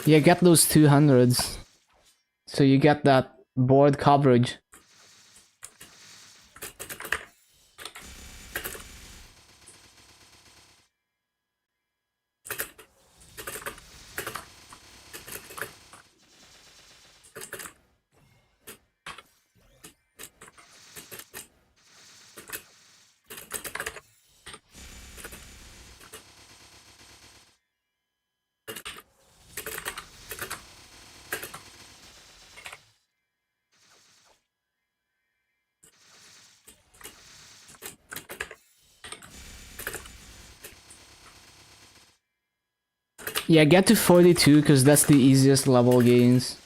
Yeah, get those 200s. So you get that board coverage. Yeah, get to 42 because that's the easiest level gains.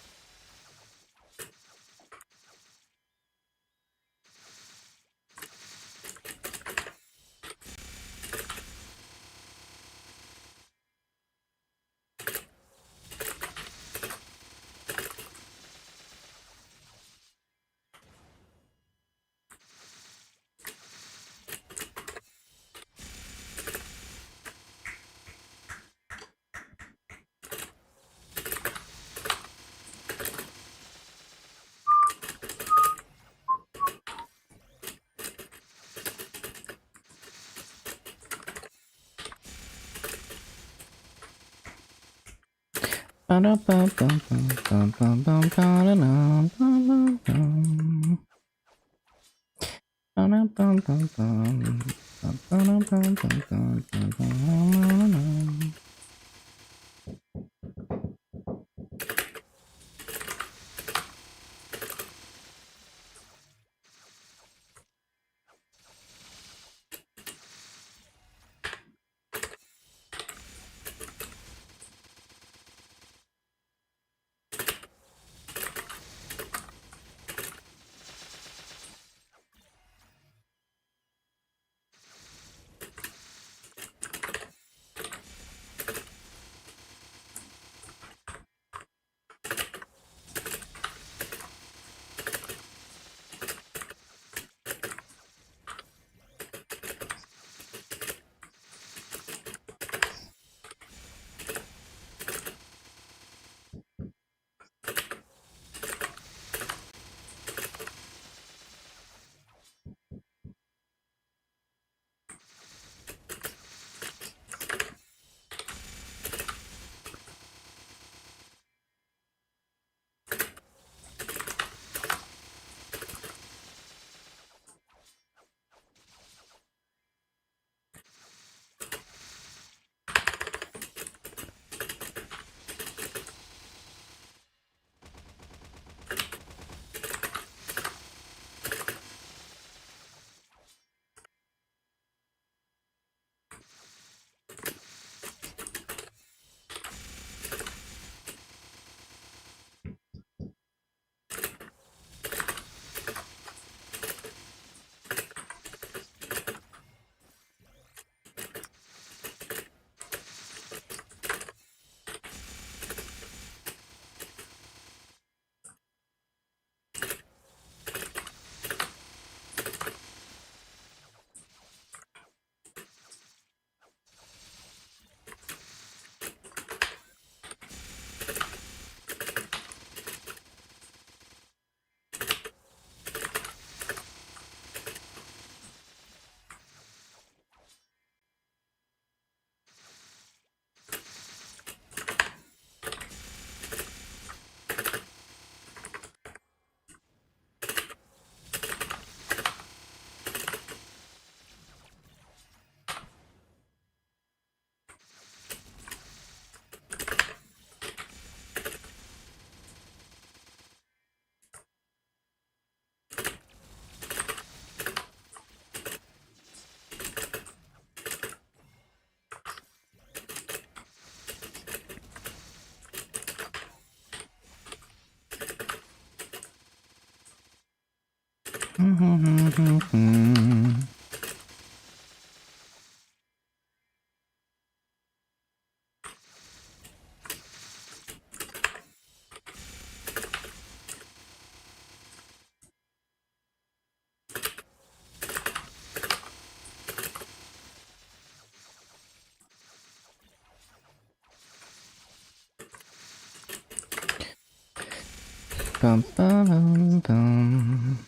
Bum, bum, bum.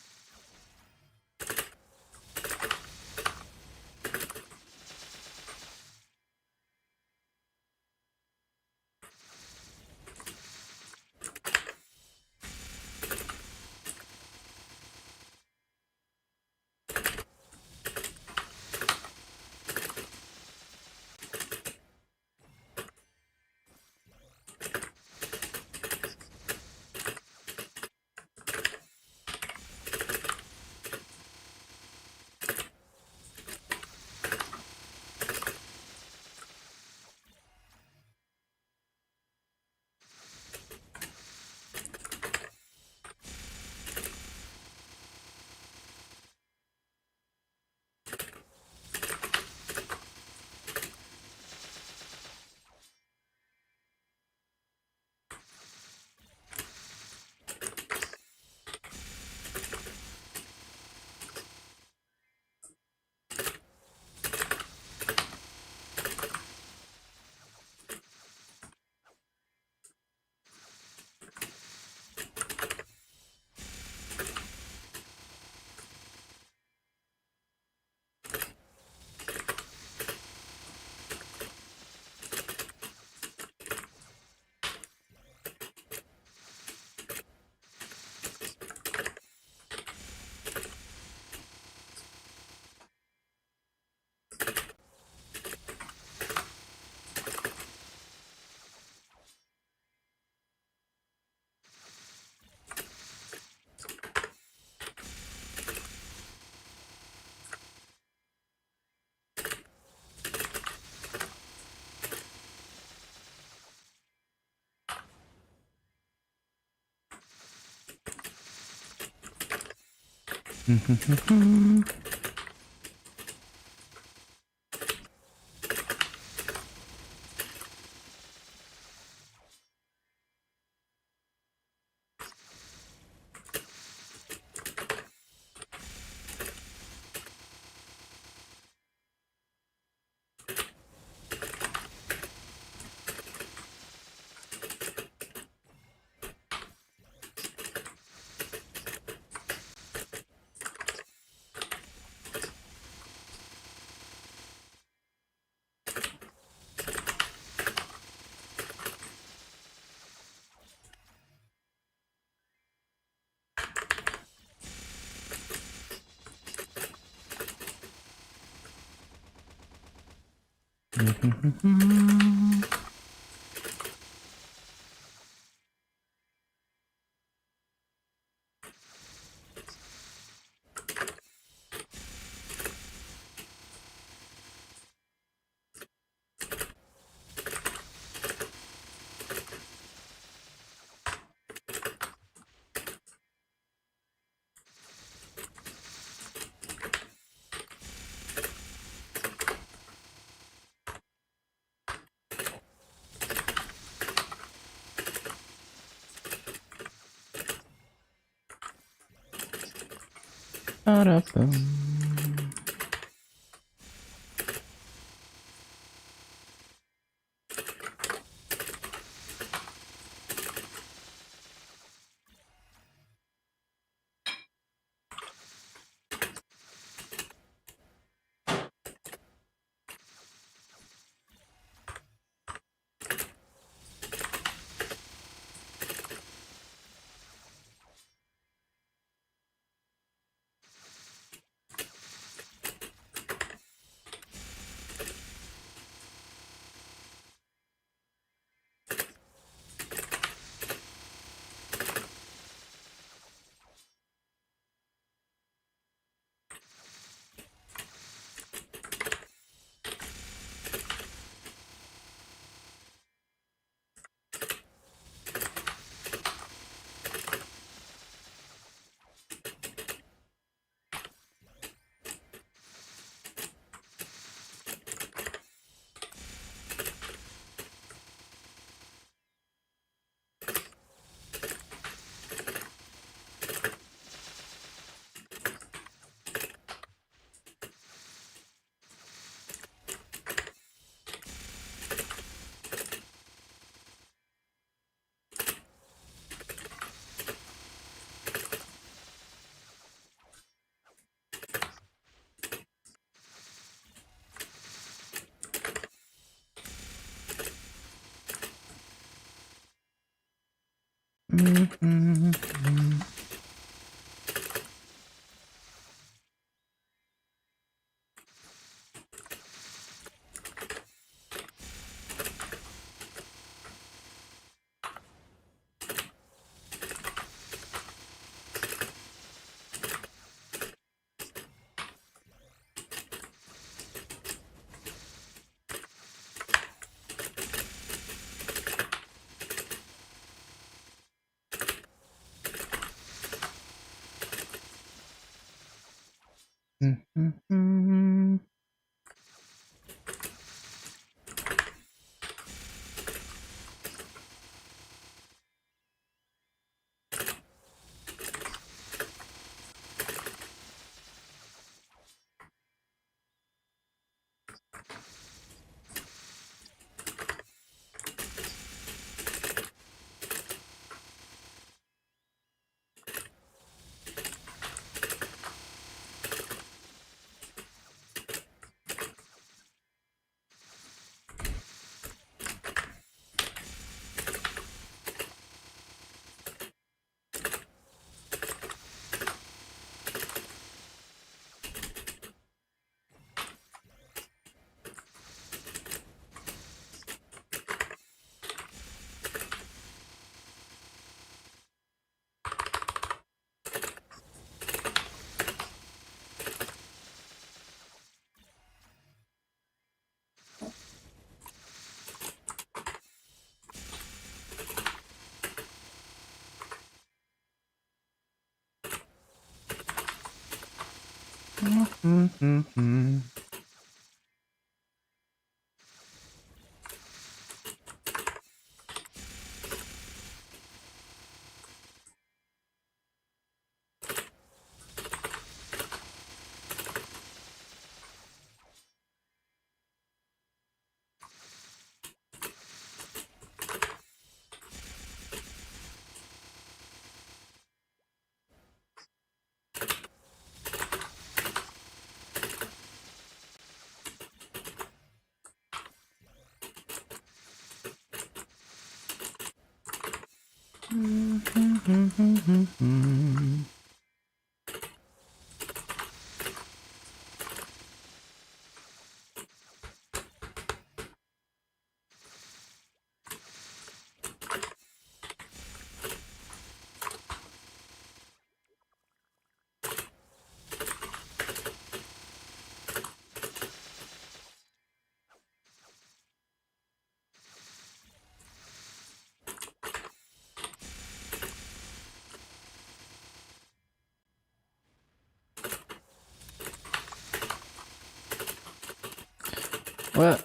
Well,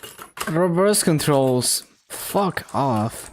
reverse controls. Fuck off.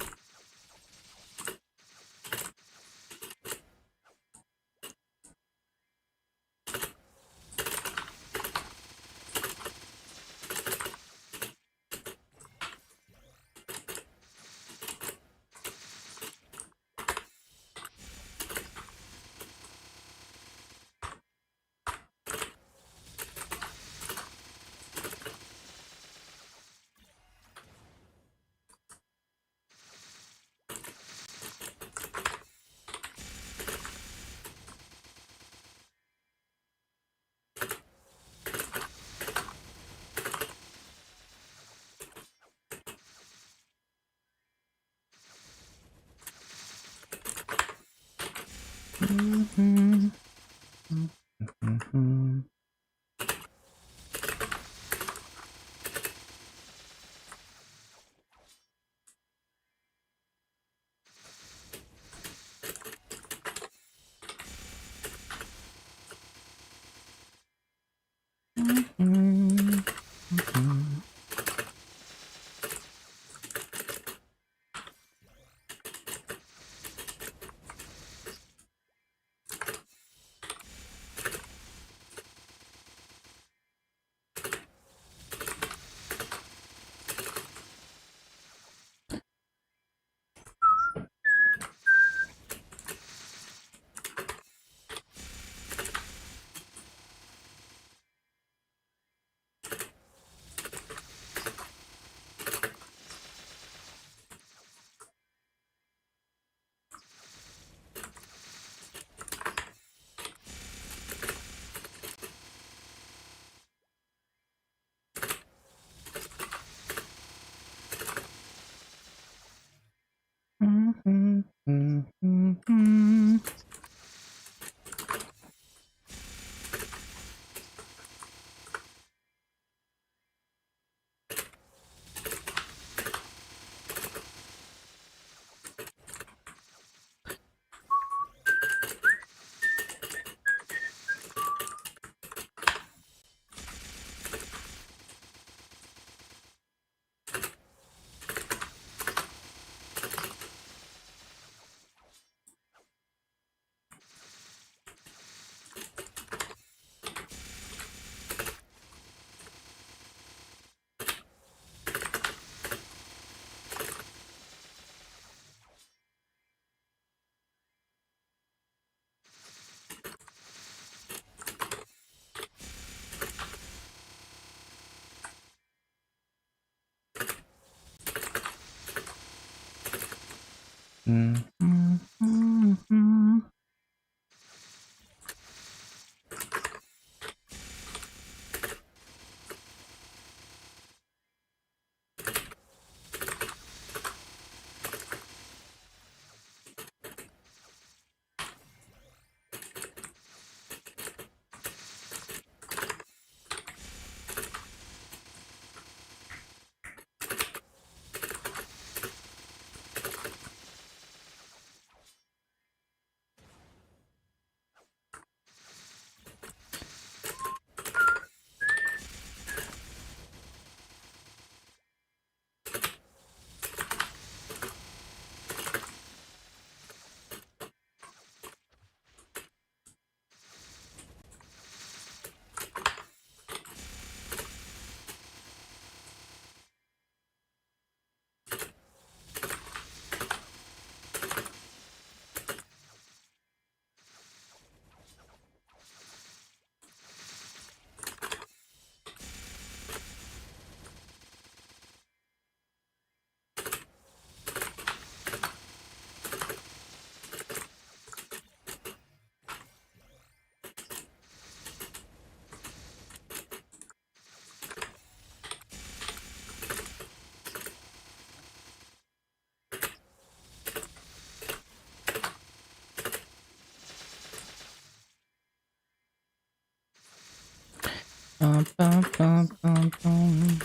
Bum, bum, bum, bum, bum.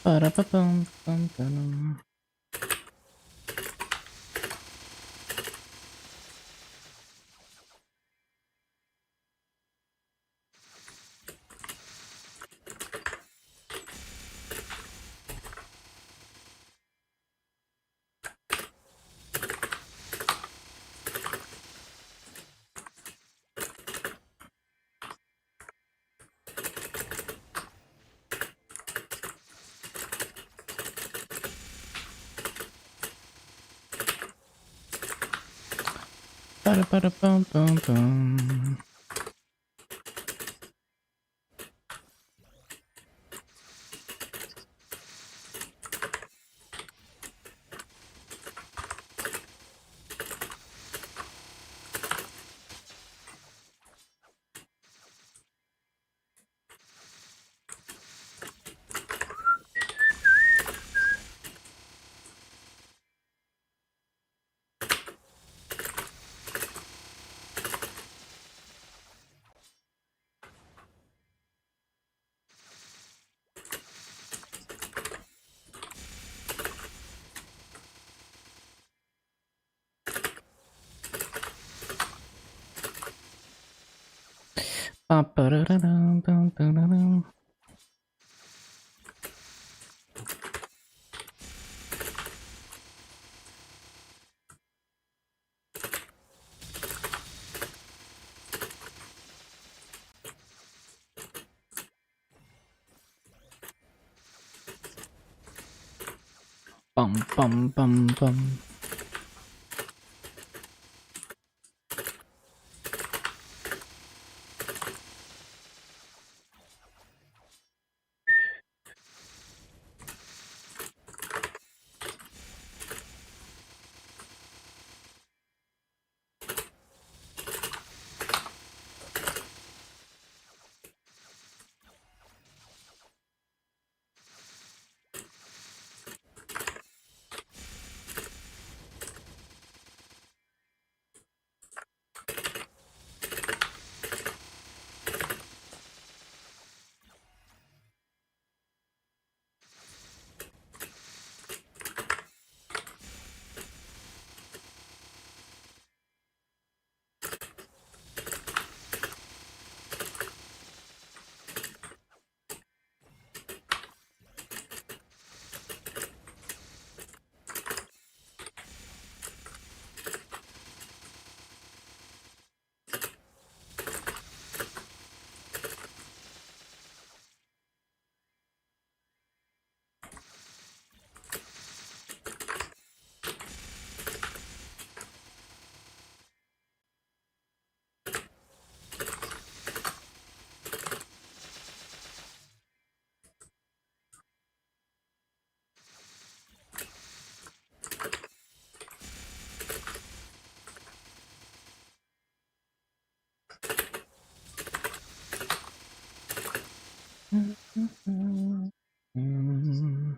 Ba-da-ba-bum, bum, ba-dum. Ba-da-ba-da-bum, bum, bum. Ba-ba-da-da-dum, bum, ba-da-dum. Bum, bum, bum, bum. Mm.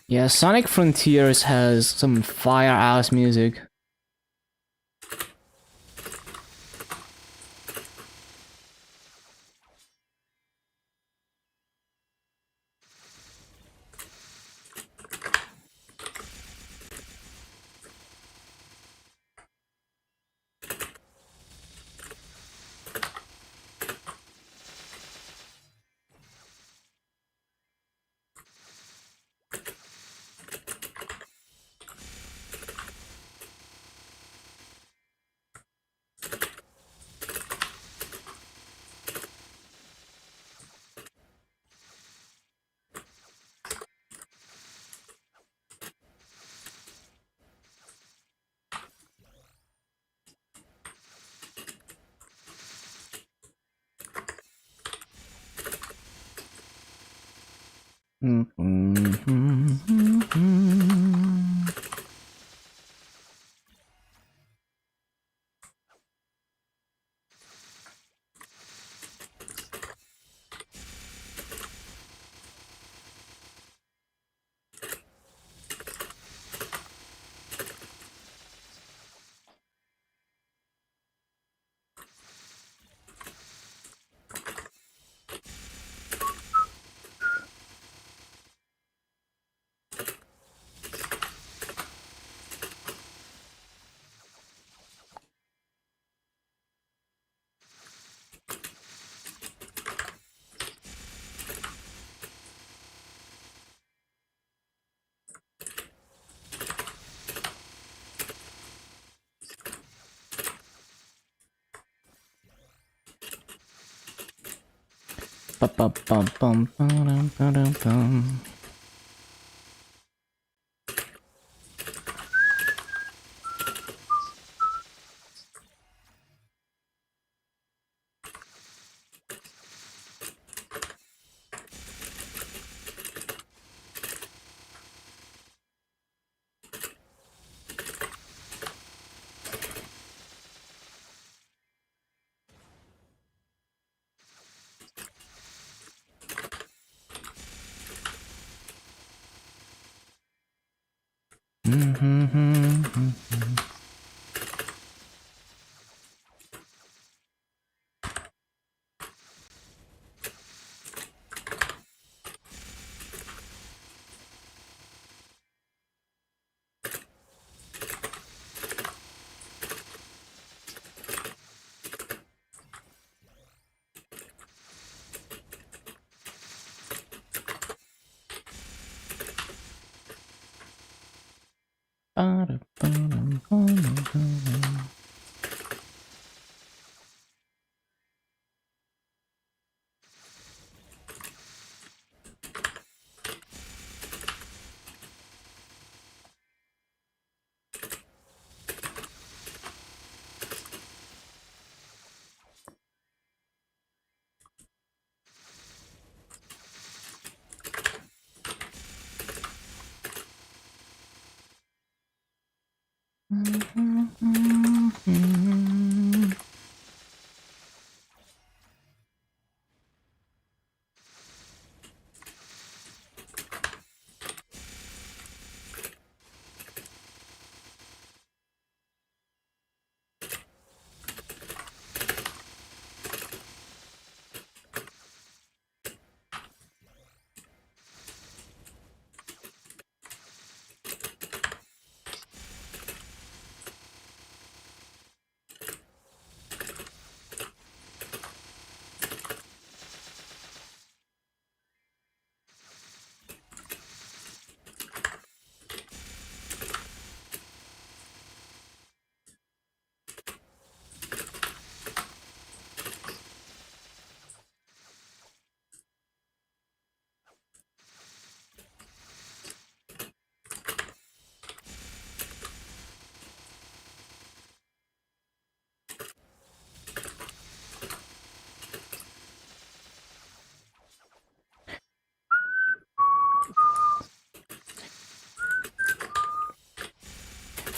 Yeah, Sonic Frontiers has some fire-ass music.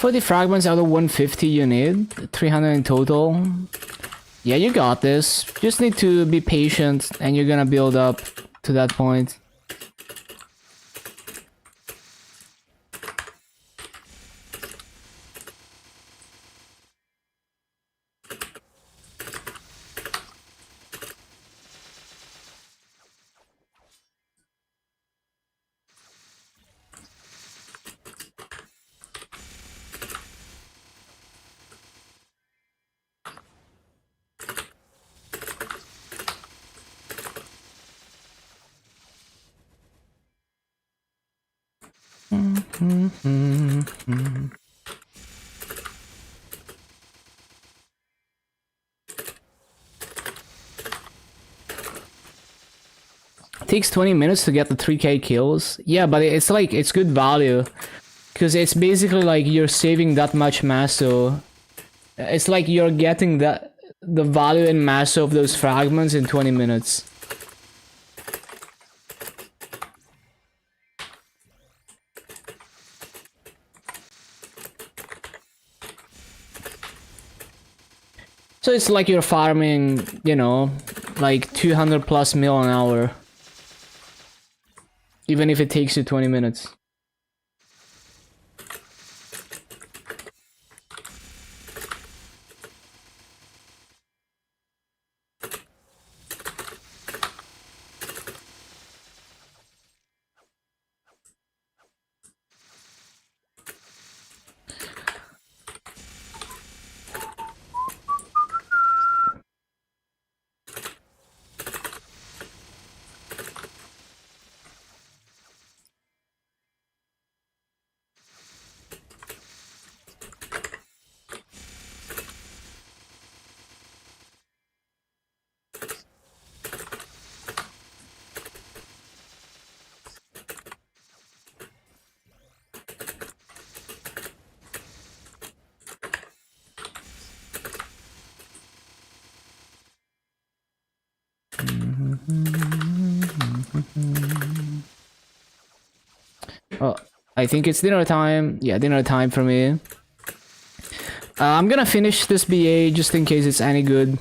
40 fragments out of 150 you need. 300 in total. Yeah, you got this. Just need to be patient and you're gonna build up to that point. Takes 20 minutes to get the 3k kills. Yeah, but it's like, it's good value. Because it's basically like you're saving that much masso. It's like you're getting the value in masso of those fragments in 20 minutes. So it's like you're farming, you know, like 200 plus mil an hour. Even if it takes you 20 minutes. Oh, I think it's dinner time. Yeah, dinner time for me. I'm gonna finish this BA just in case it's any good.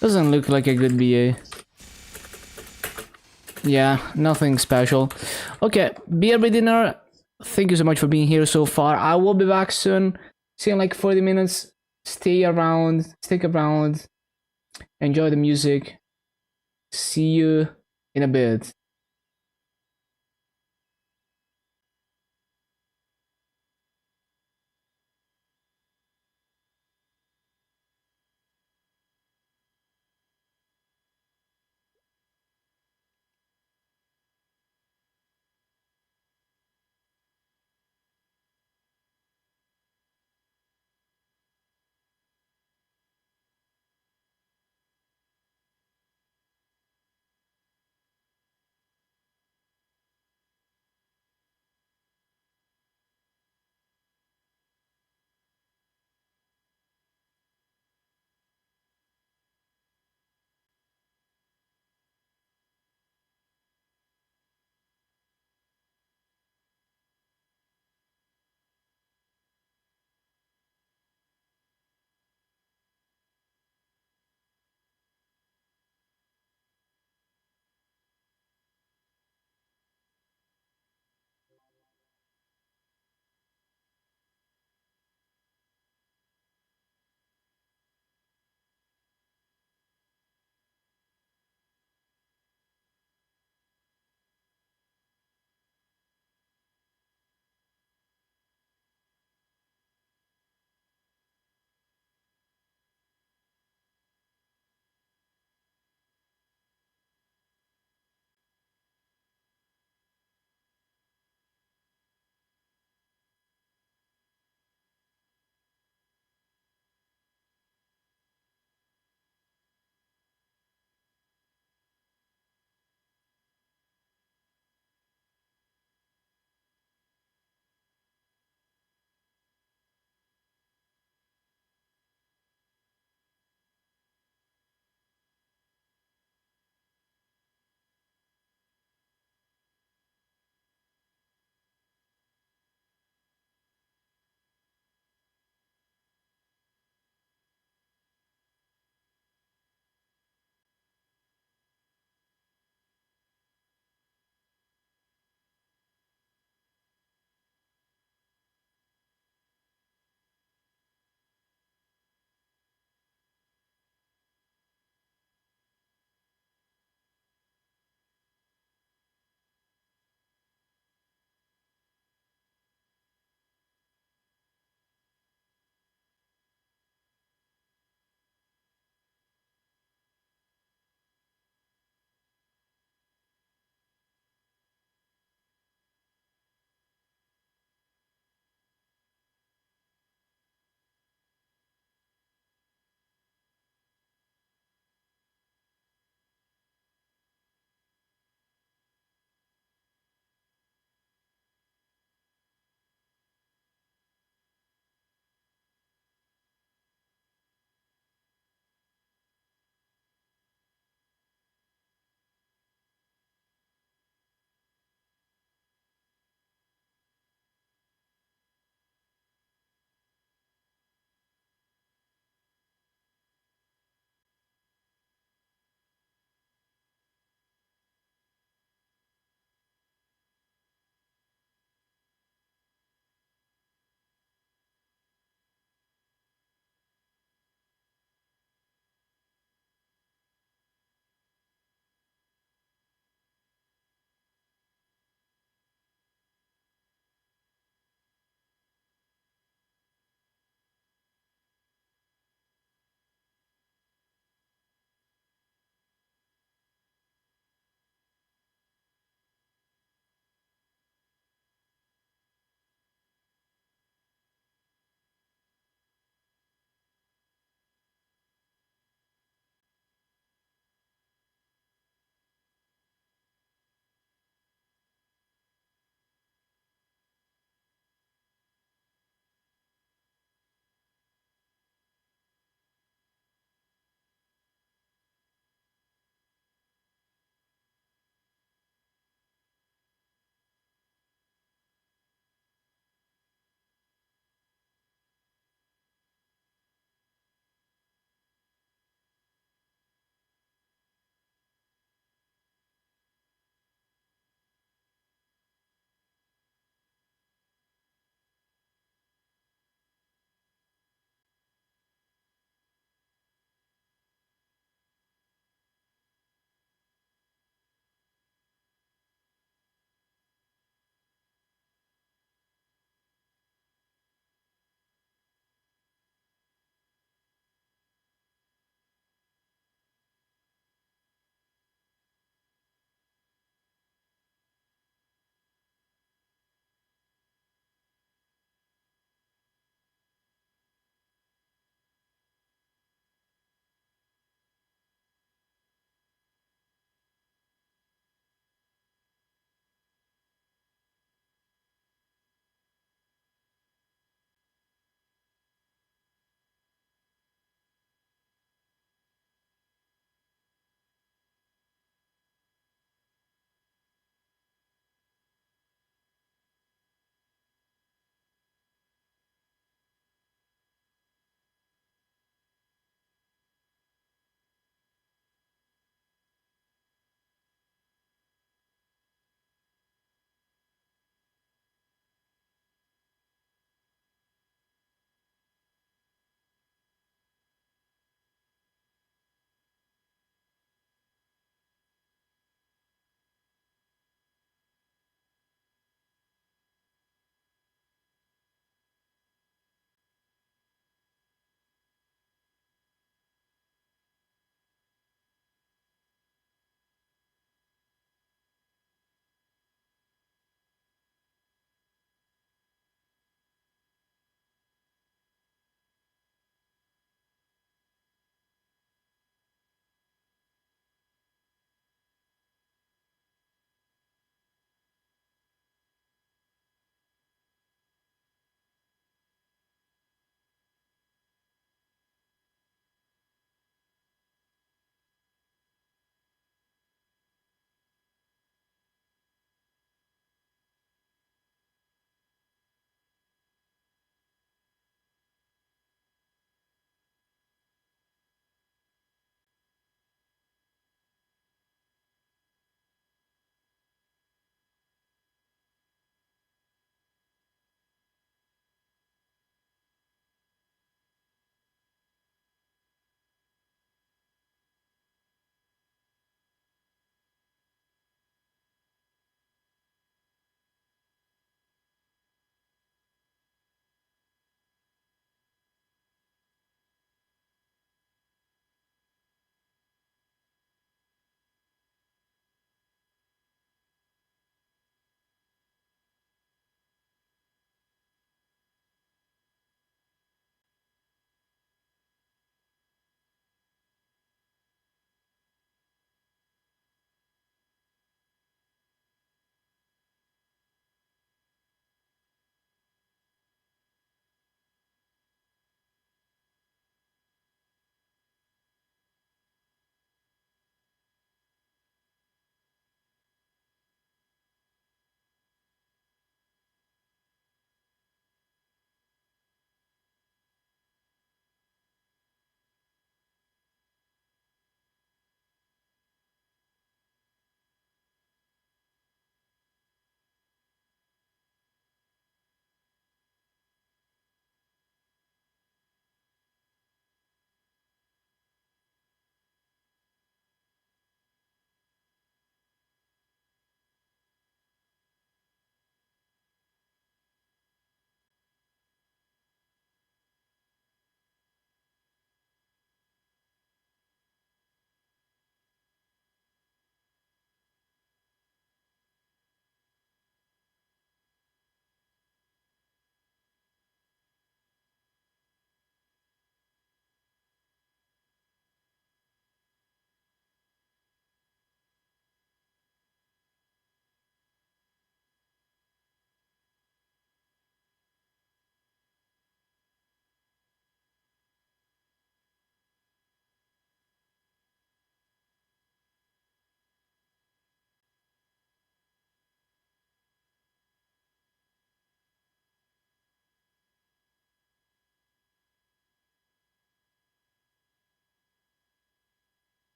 Doesn't look like a good BA. Yeah, nothing special. Okay, BRB dinner. Thank you so much for being here so far. I will be back soon. See you in like 40 minutes. Stay around, stick around, enjoy the music. See you in a bit.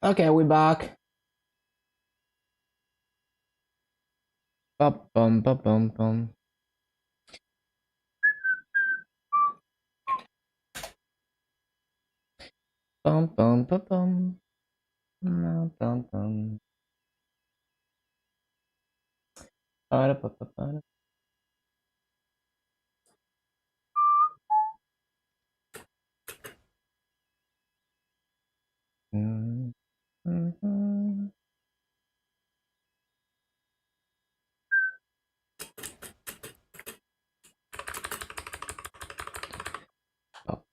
Okay, we're back. Bum bum bum bum bum. Bum bum bum bum. Bum bum bum. Ba ba ba ba. Mm. Mhm.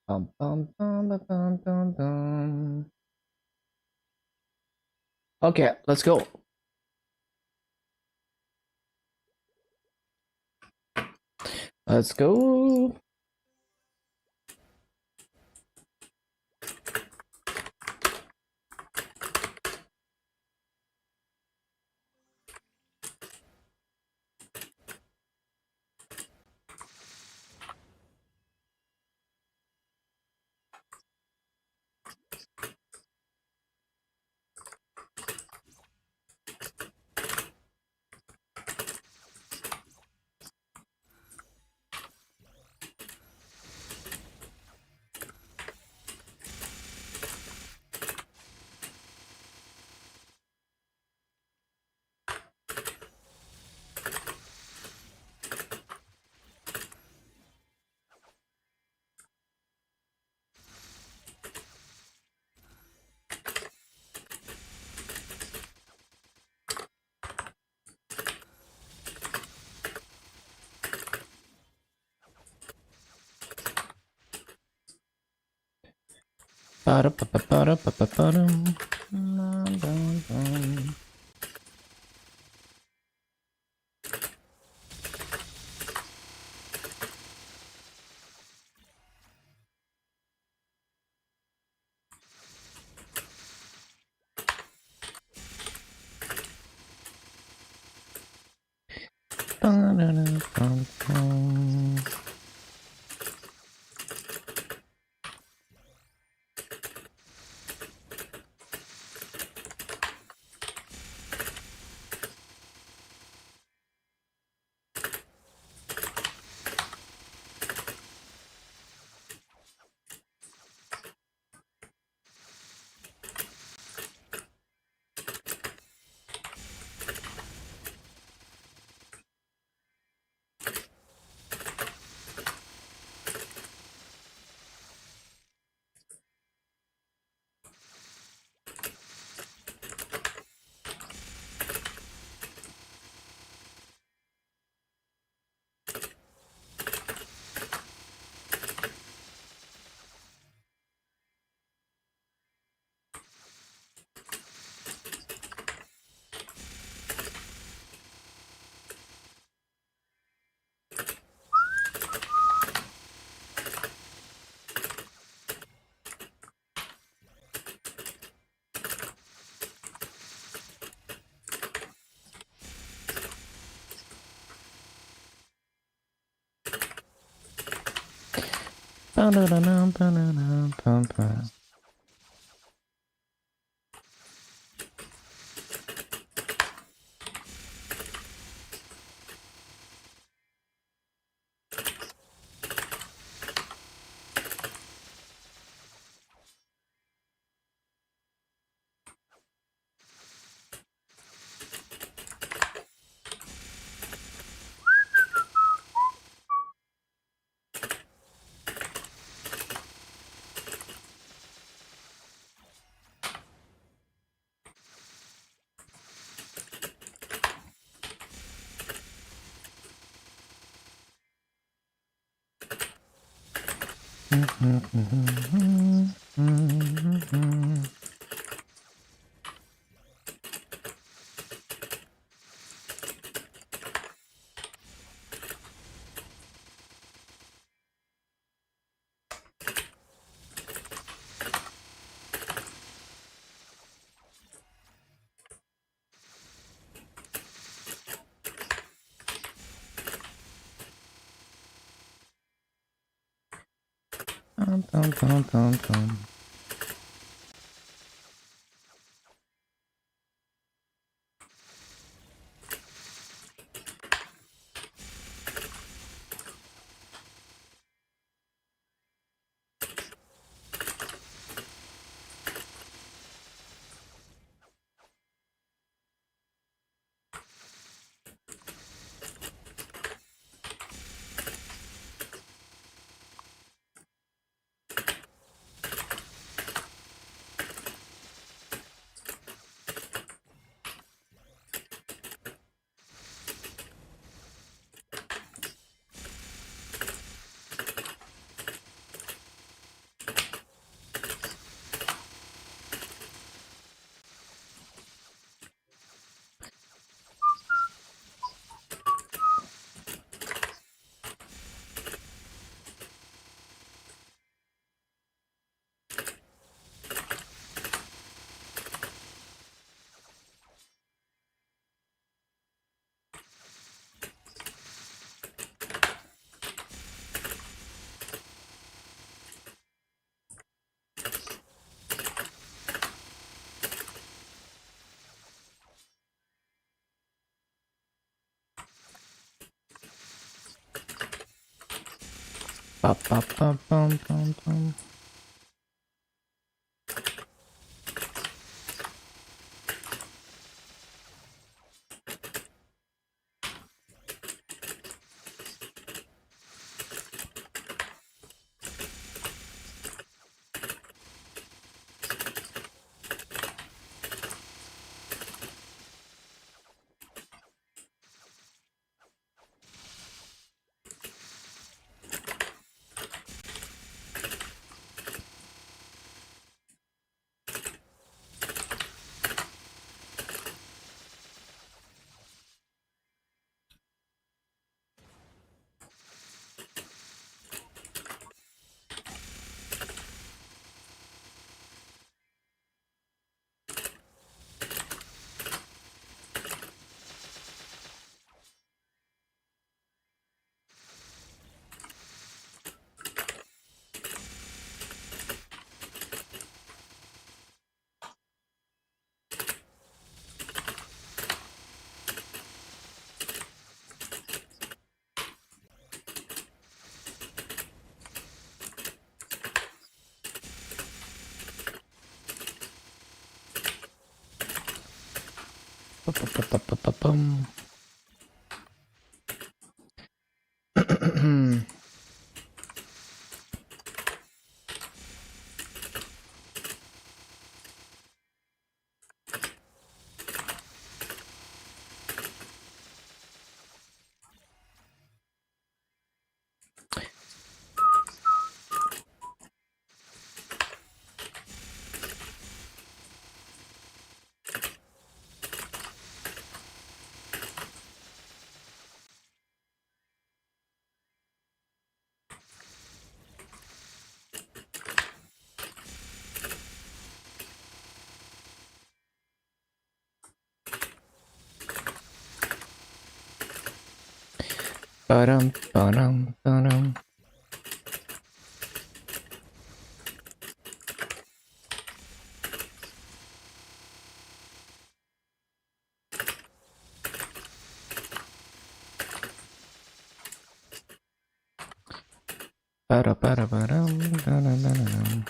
Bum bum bum bum bum bum bum. Okay, let's go. Let's go. Ba ba ba ba ba ba ba dum. Bum bum bum. Ba da da bum bum. Ba da da da ba da da bum bum. Bum bum bum bum bum. Ba, ba, ba, bum, bum, bum. Ba, ba, ba, ba, ba, ba, bum. Ba-dum, ba-dum, ba-dum. Ba-da, ba-da, ba-dum, ba-da, ba-da-dum.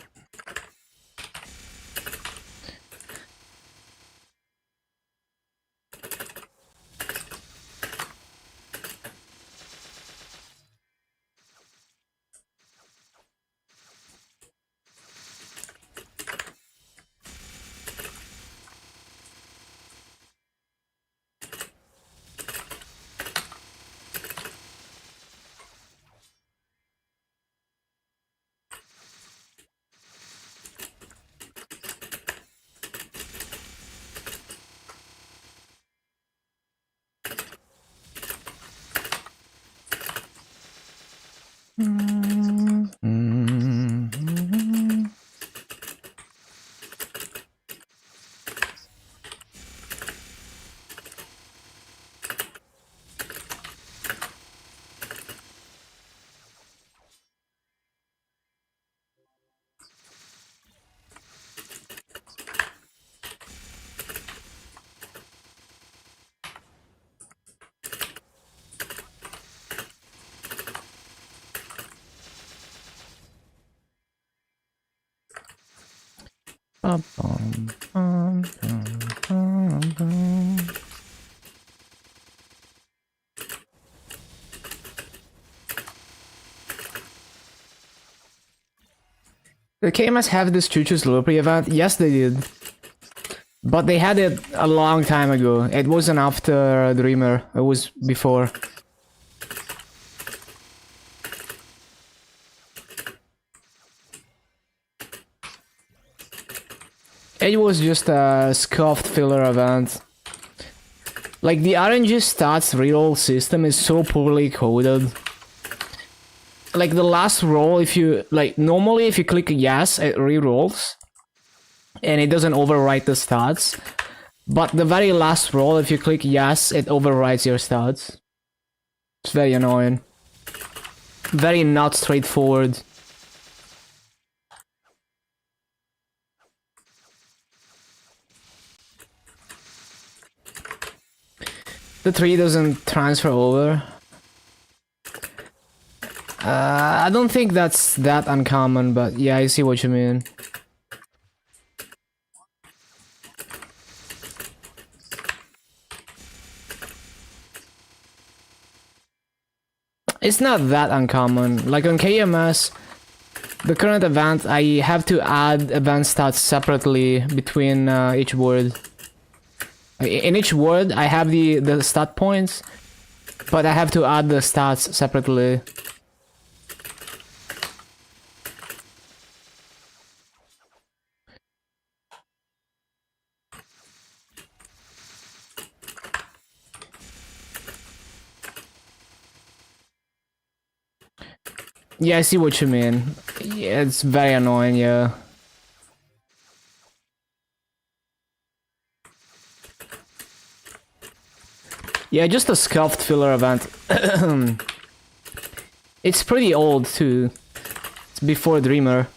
Bum, bum, bum, bum, bum, bum. Did KMS have this Choo-Choo's Lopri event? Yes, they did. But they had it a long time ago. It wasn't after Dreamer. It was before. It was just a scuffed filler event. Like, the RNG stats reroll system is so poorly coded. Like, the last roll, if you... Like, normally if you click yes, it rerolls. And it doesn't overwrite the stats. But the very last roll, if you click yes, it overwrites your stats. It's very annoying. Very not straightforward. The tree doesn't transfer over. I don't think that's that uncommon, but yeah, I see what you mean. It's not that uncommon. Like on KMS, the current event, I have to add event stats separately between each word. In each word, I have the stat points, but I have to add the stats separately. Yeah, I see what you mean. Yeah, it's very annoying, yeah. Yeah, just a scuffed filler event. It's pretty old too. It's before Dreamer.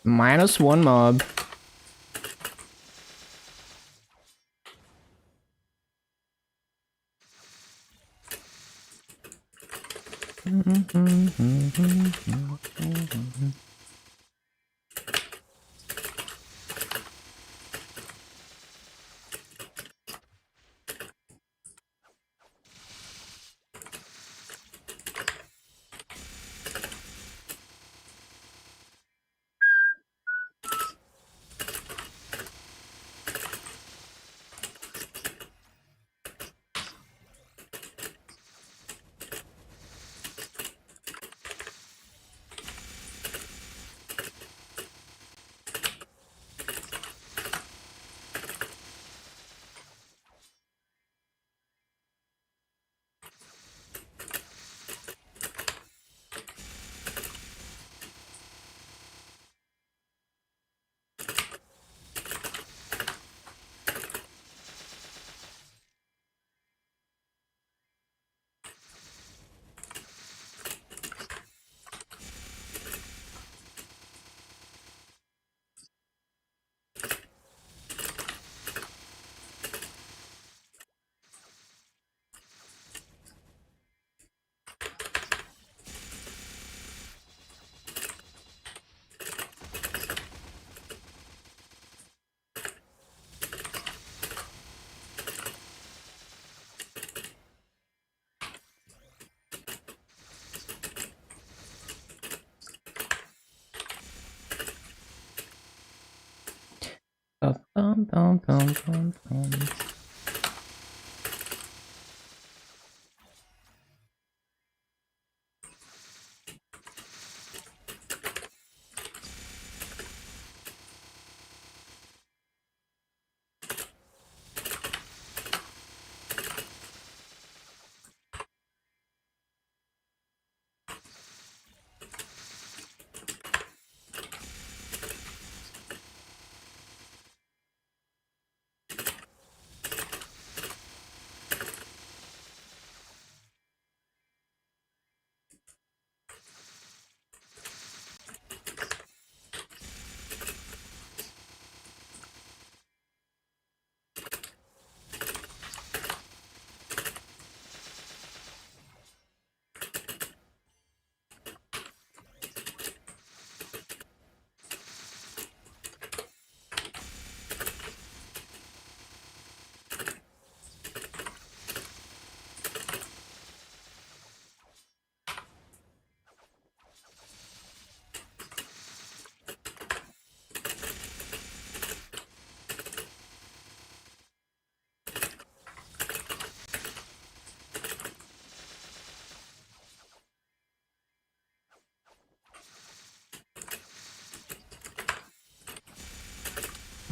-1 mob. Bum, bum, bum, bum, bum.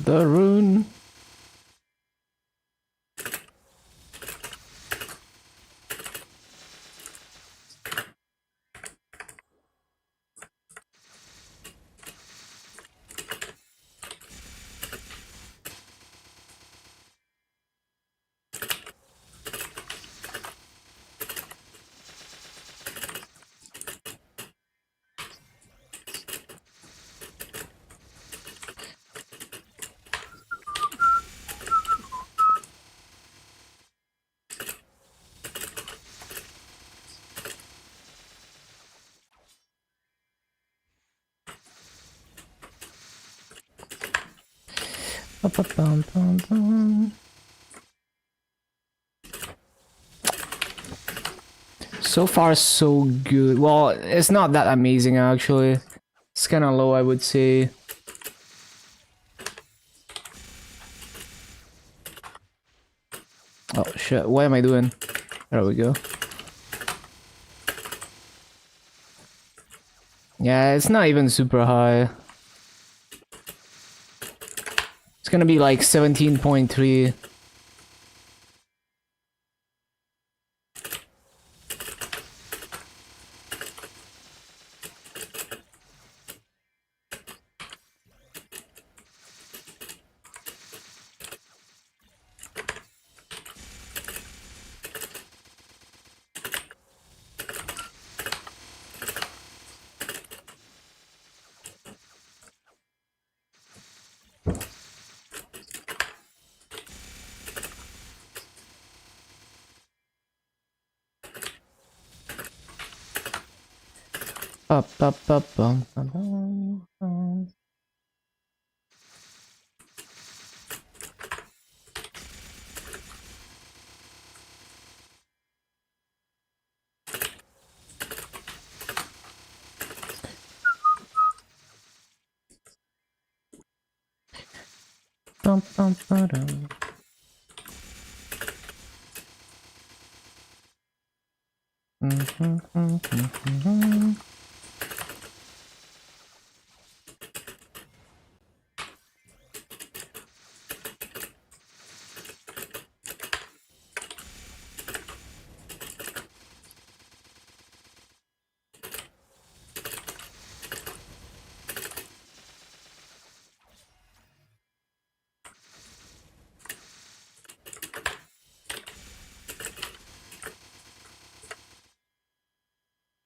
the rune. So far, so good. Well, it's not that amazing actually. It's kind of low, I would say. Oh shit! What am I doing? There we go. Yeah, it's not even super high. It's gonna be like 17.3. Up, up, up, bum, bum, bum, bum. Bum, bum, ba-dum.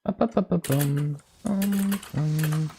Up, up, up, up, bum, bum, bum.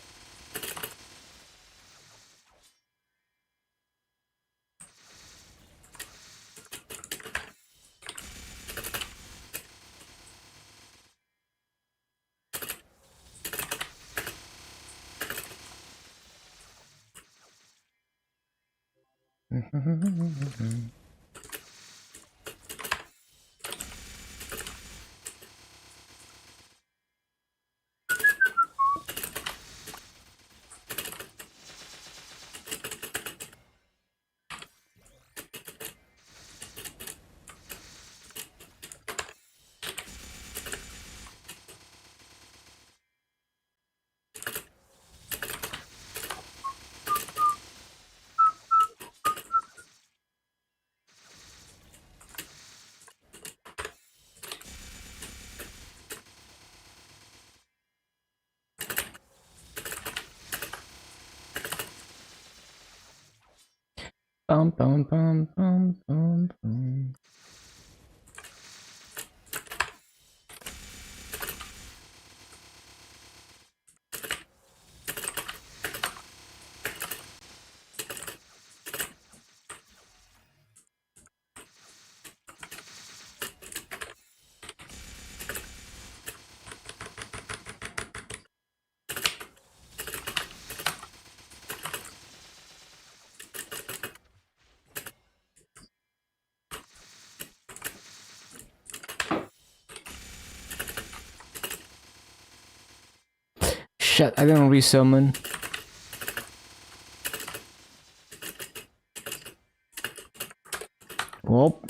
Bum, bum, bum, bum, bum, bum. Shit, I didn't resummon. Well.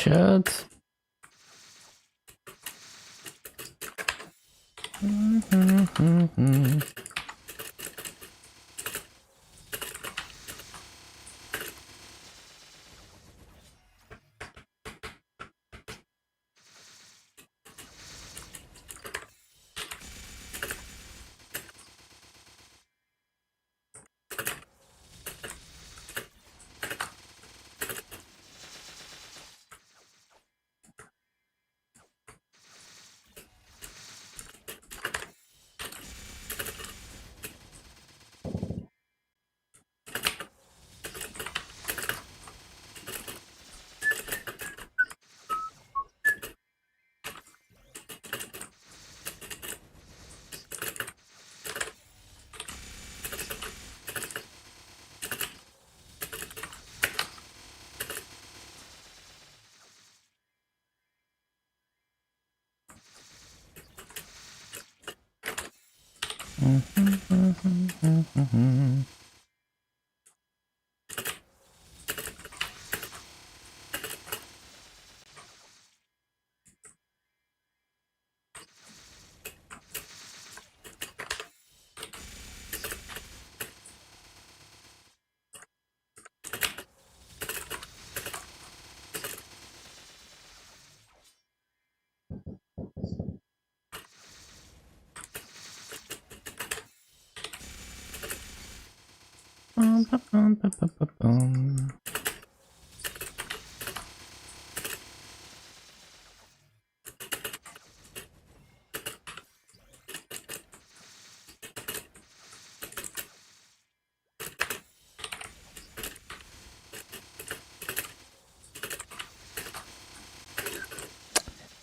Shit.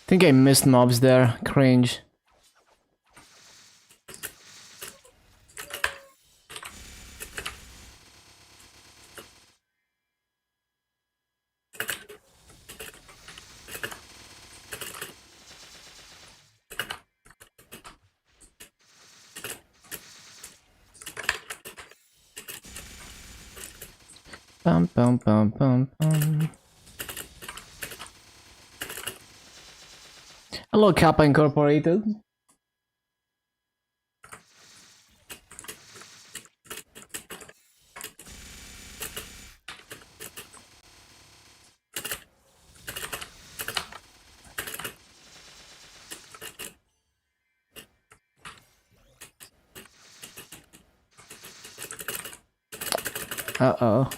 Think I missed mobs there. Cringe. Bum bum bum bum bum. Hello, Kappa Incorporated. Uh-oh.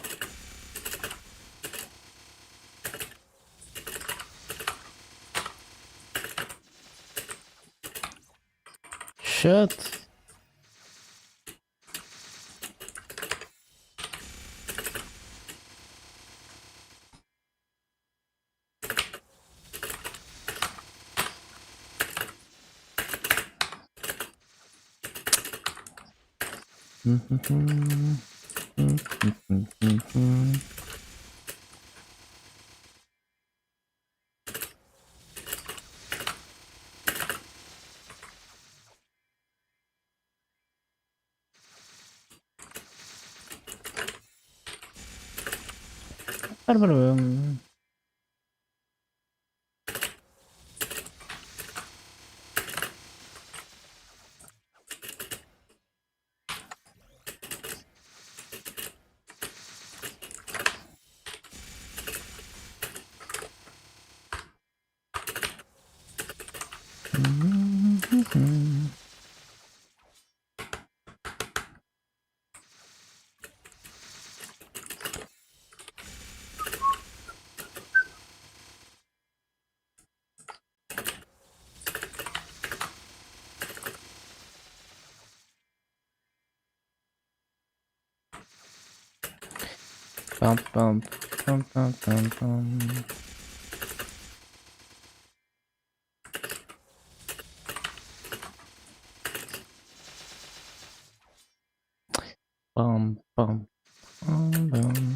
Shit. Bum bum bum bum bum bum. Bum bum bum bum.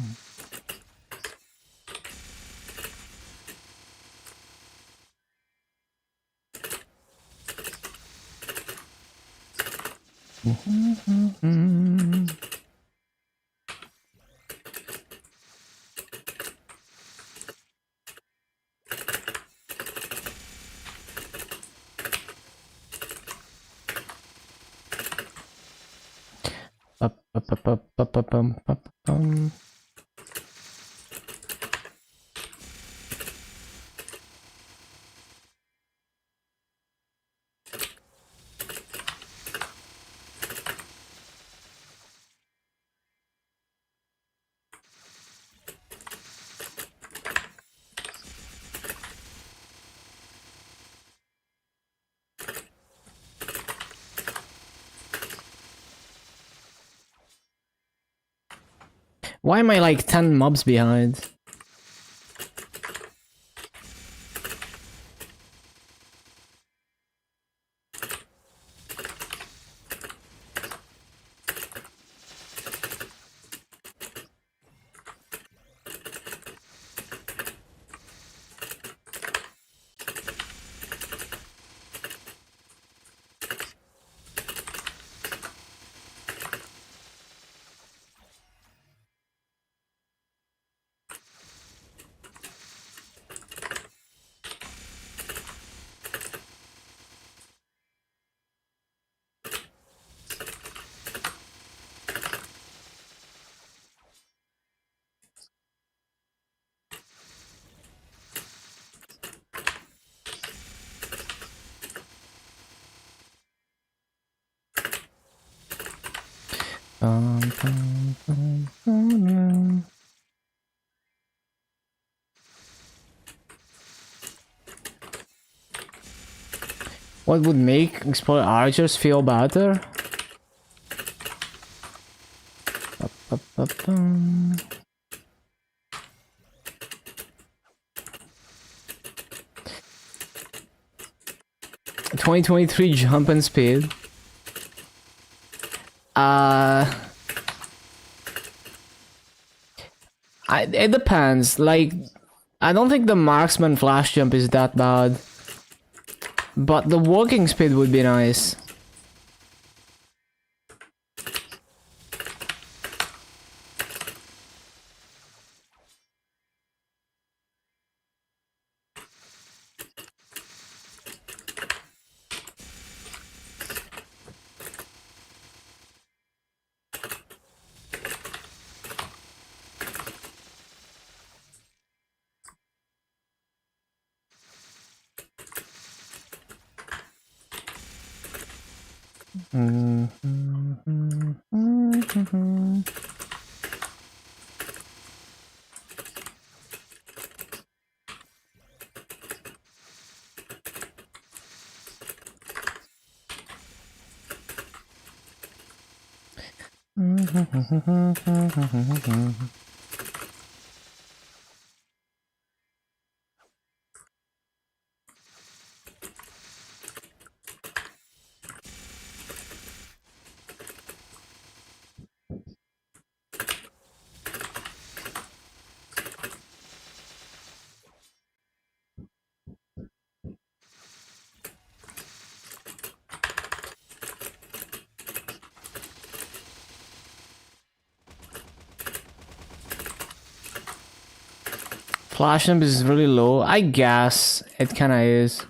Why am I like 10 mobs behind? What would make explorer archers feel better? 2023 jump and speed. It depends. Like, I don't think the marksman flash jump is that bad, but the walking speed would be nice. Flash jump is really low. I guess it kinda is.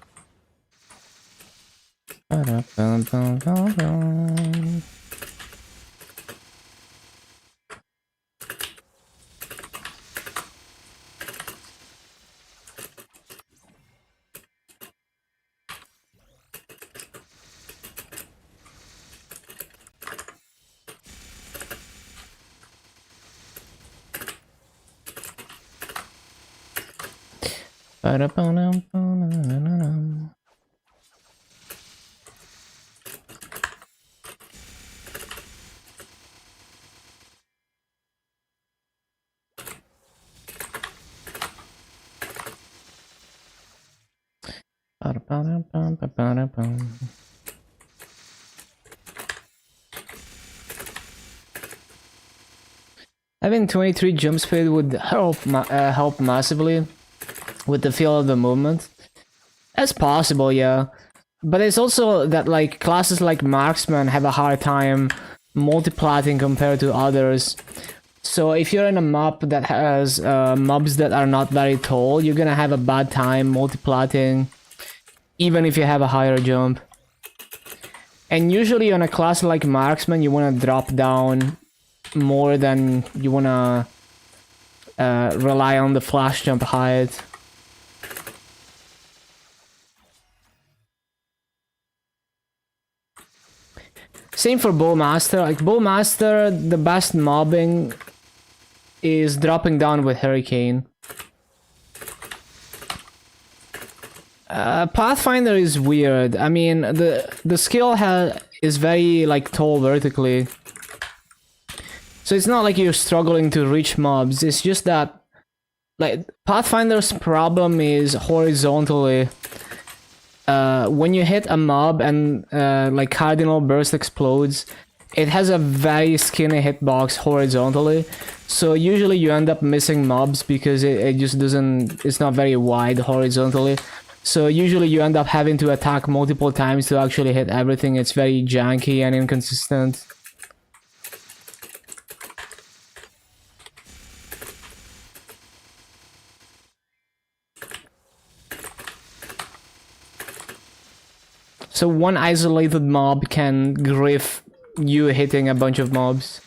Having 23 jump speed would help massively with the feel of the movement. That's possible, yeah. But it's also that like classes like marksman have a hard time multiplating compared to others. So if you're in a map that has mobs that are not very tall, you're gonna have a bad time multiplating, even if you have a higher jump. And usually on a class like Marksman, you want to drop down more than you want to rely on the flash jump height. Same for Bowmaster. Like Bowmaster, the best mobbing is dropping down with Hurricane. Pathfinder is weird. I mean, the skill is very like tall vertically, so it's not like you're struggling to reach mobs. It's just that like Pathfinder's problem is horizontally. When you hit a mob and like Cardinal Burst explodes, it has a very skinny hitbox horizontally. So usually you end up missing mobs because it just doesn't. It's not very wide horizontally. So usually you end up having to attack multiple times to actually hit everything. It's very janky and inconsistent. So one isolated mob can grief you hitting a bunch of mobs.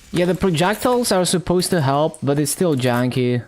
Yeah, the projectiles are supposed to help, but it's still janky.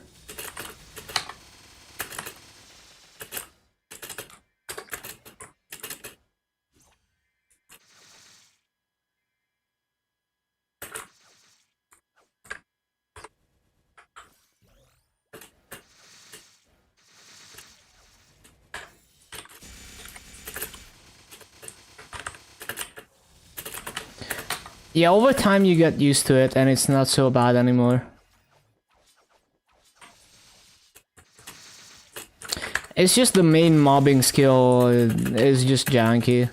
Yeah, over time you get used to it and it's not so bad anymore. It's just the main mobbing skill is just janky.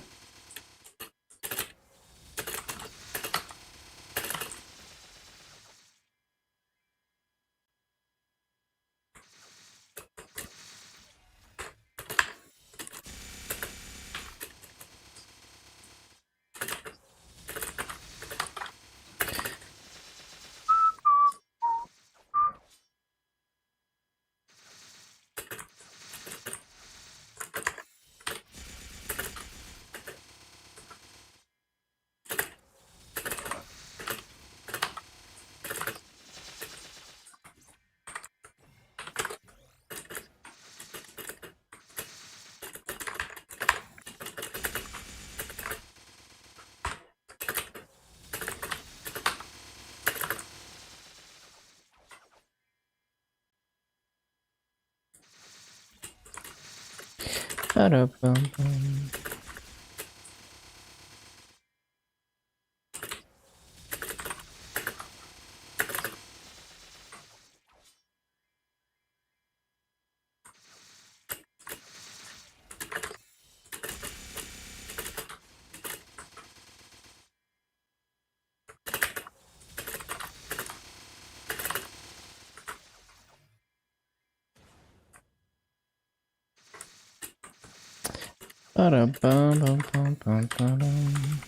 Ba-da-bum-bum. Ba-da-bum-bum-bum-bum-bum.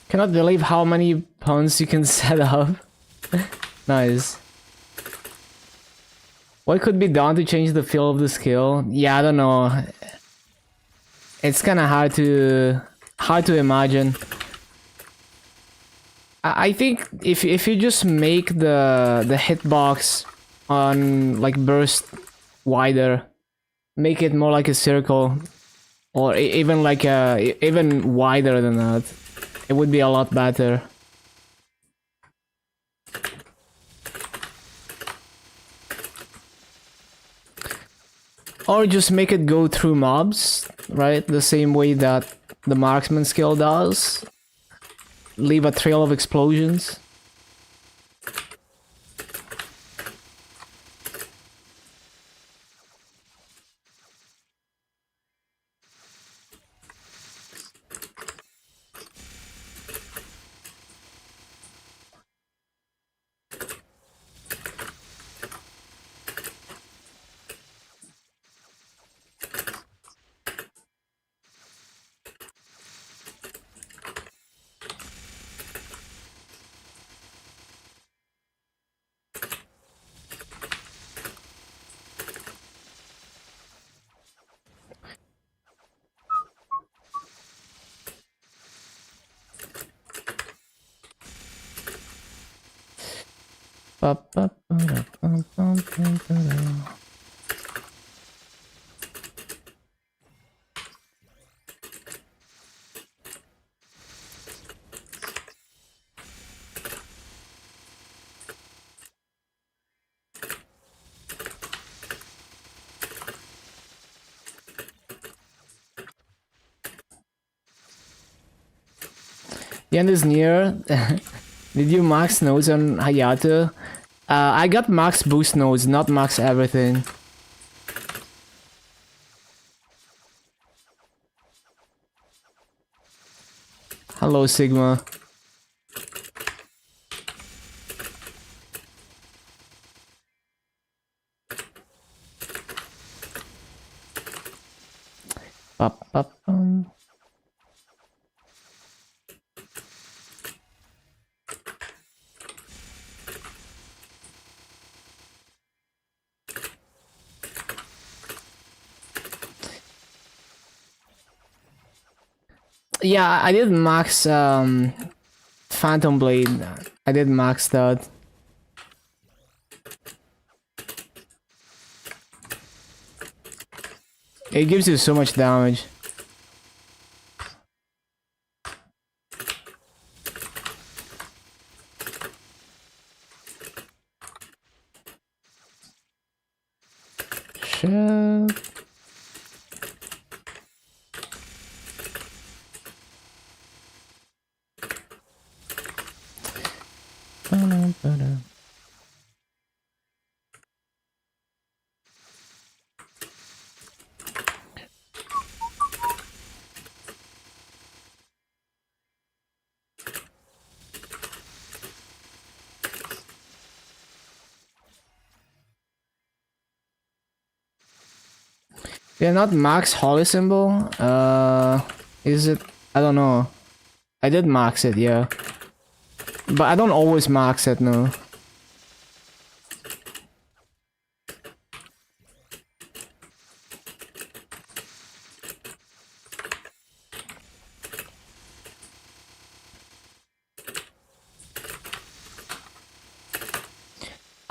Cannot believe how many pawns you can set up. Nice. What could be done to change the feel of the skill? Yeah, I don't know. It's kind of hard to imagine. I think if you just make the hitbox on like burst wider, make it more like a circle, or even like even wider than that, it would be a lot better. Or just make it go through mobs, right? The same way that the marksman skill does. Leave a trail of explosions. The end is near. Did you max nodes on Hayato? I got max boost nodes, not max everything. Hello, Sigma. Yeah, I did max Phantom Blade. I did max that. It gives you so much damage. Shit. Yeah, not max holy symbol. Is it? I don't know. I did max it, yeah. But I don't always max it, no.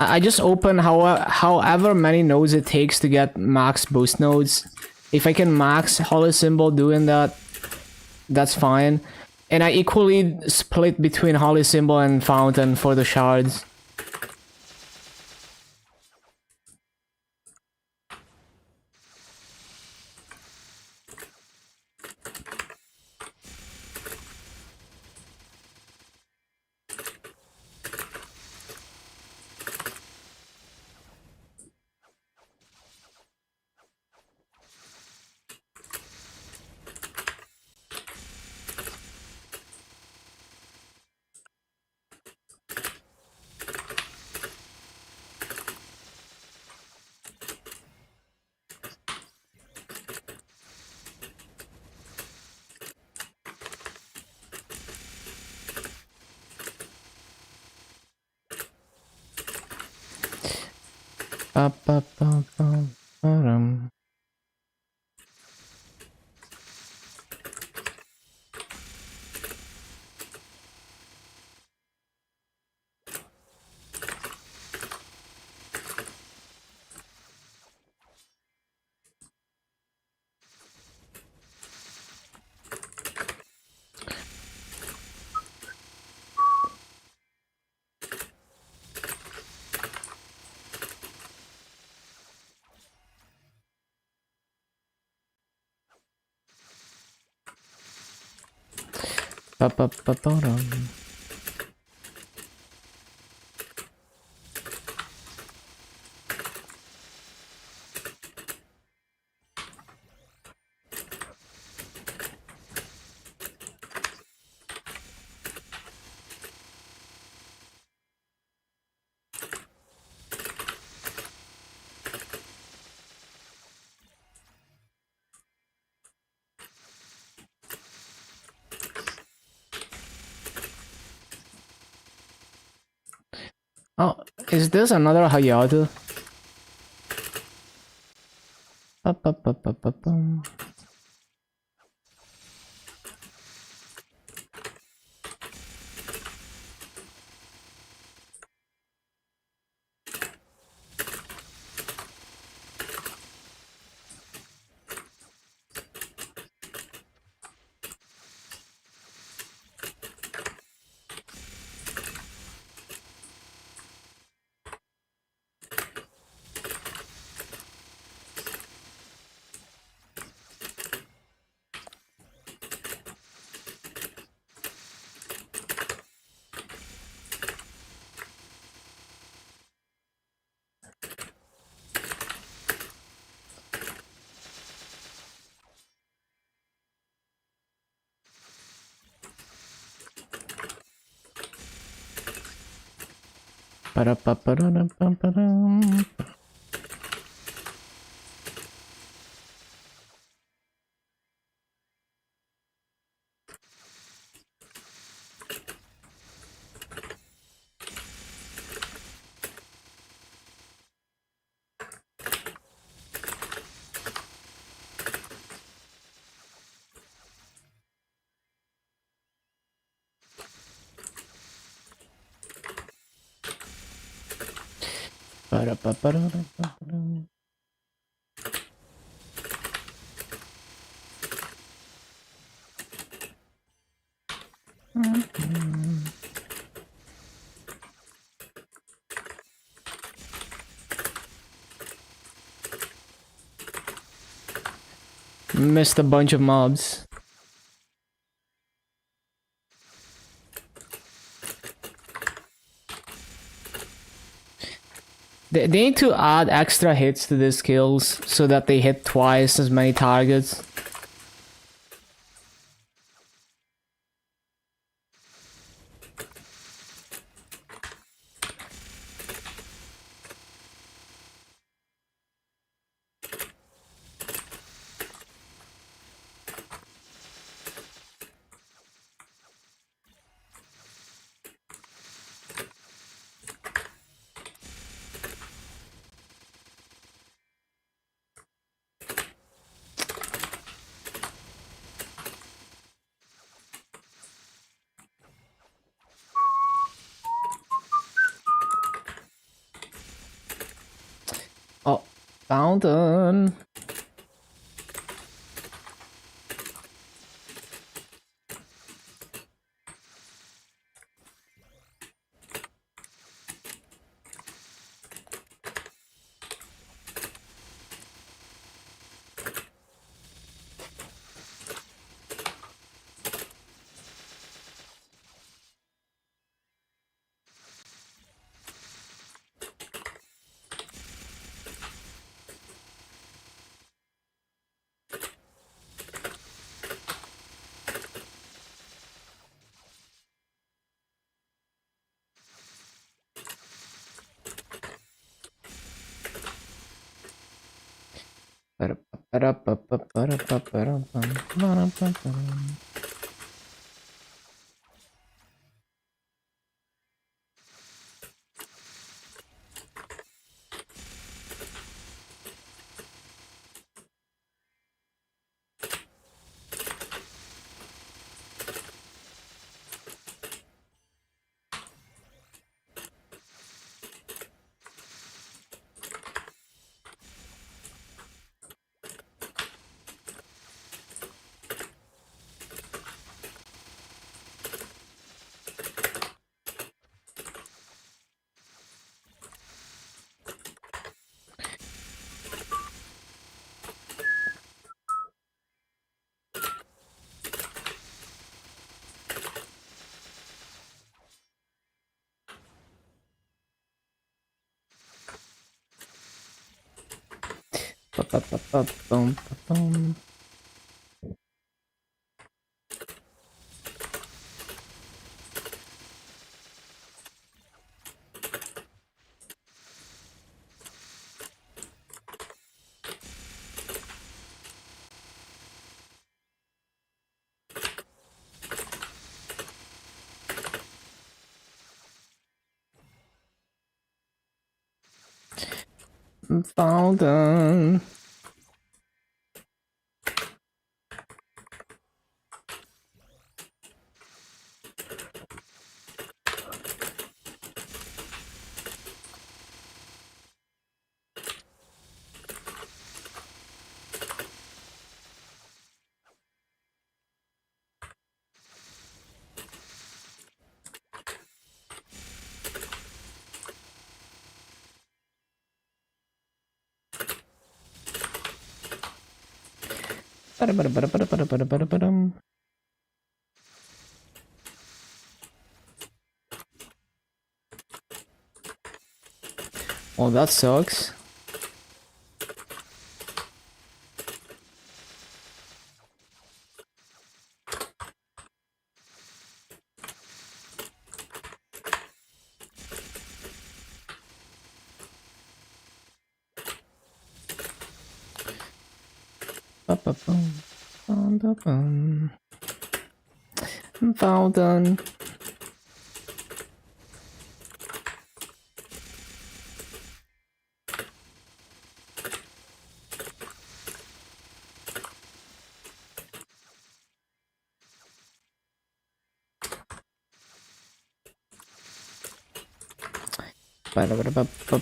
I just open however many nodes it takes to get max boost nodes. If I can max holy symbol doing that, that's fine. And I equally split between holy symbol and fountain for the shards. Ba-ba-ba-ba-ba-dum. Ba-ba-ba-ba-dum. Oh, is this another hayato? Ba-ba-ba-ba-ba-bum. Ba-da-ba-ba-da-da-ba-ba-dum. Ba-da-ba-ba-da-da-ba-ba-dum. Missed a bunch of mobs. They need to add extra hits to the skills so that they hit twice as many targets. Fountain. Fountain. Oh, that sucks. Fountain.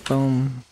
Boom.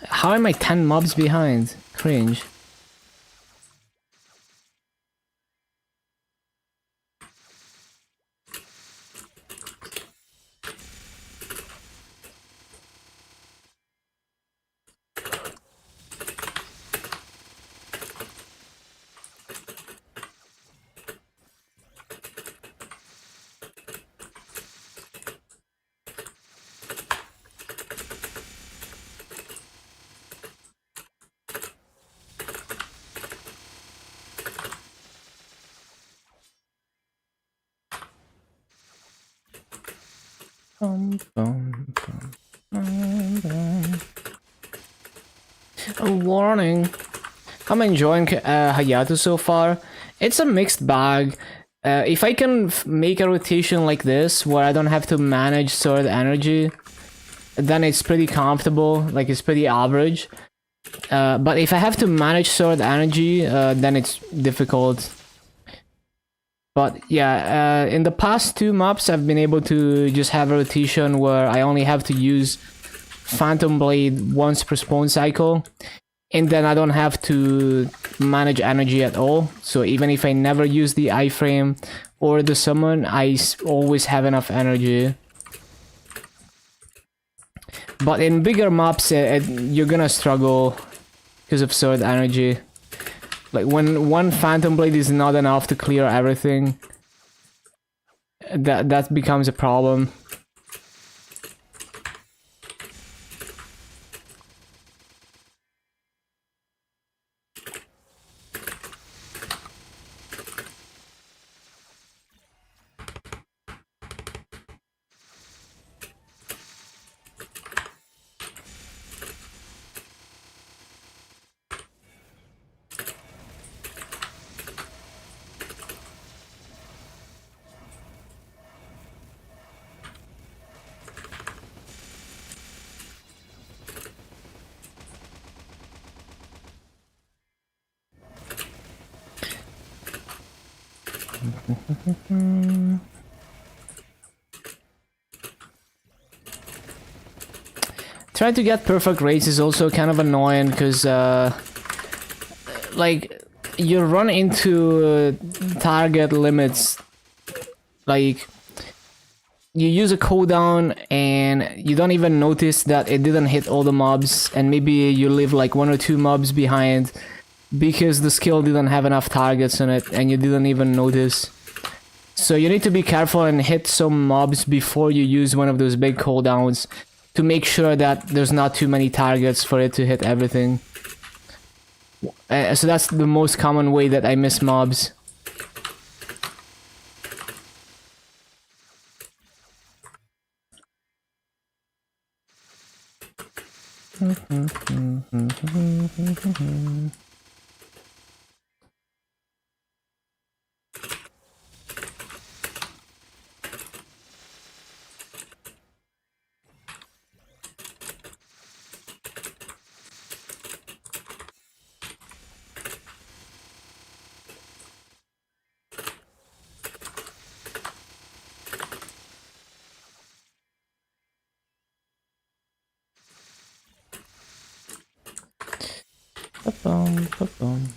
How am I 10 mobs behind? Cringe. A warning. I'm enjoying Hayato so far. It's a mixed bag. If I can make a rotation like this, where I don't have to manage sword energy, then it's pretty comfortable, like it's pretty average. But if I have to manage sword energy, then it's difficult. But yeah, in the past 2 maps, I've been able to just have a rotation where I only have to use Phantom Blade once per spawn cycle, and then I don't have to manage energy at all. So even if I never use the iframe or the summon, I always have enough energy. But in bigger maps, you're gonna struggle because of sword energy. Like when one Phantom Blade is not enough to clear everything, that becomes a problem. Trying to get perfect rates is also kind of annoying because, like, you run into target limits. Like, you use a cooldown and you don't even notice that it didn't hit all the mobs, and maybe you leave like 1 or 2 mobs behind because the skill didn't have enough targets on it and you didn't even notice. So you need to be careful and hit some mobs before you use one of those big cooldowns to make sure that there's not too many targets for it to hit everything. So that's the most common way that I miss mobs. Ba-bum, ba-bum.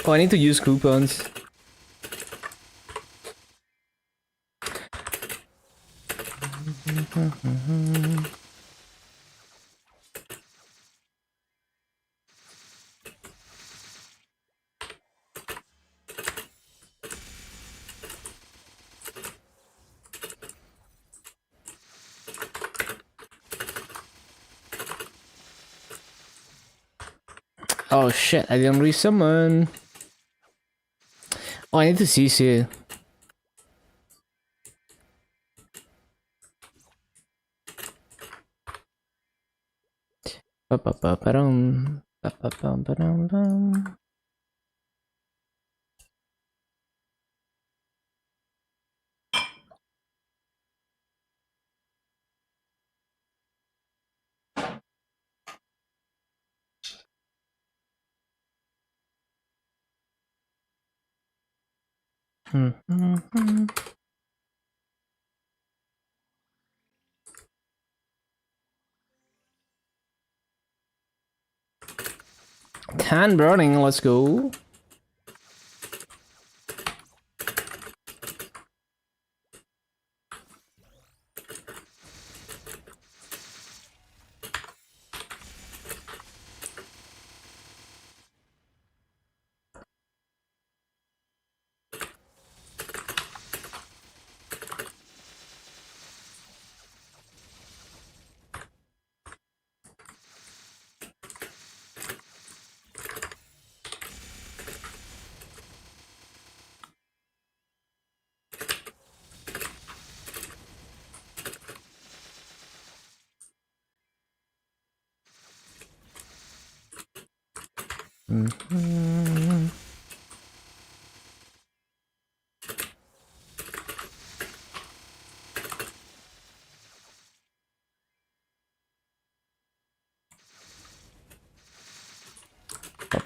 Oh, I need to use coupons. Oh shit, I didn't resummon. Oh, I need to CC. Ba-ba-ba-ba-dum. Ba-ba-bum-ba-dum-bum. Mm-hmm. 10 burning, let's go.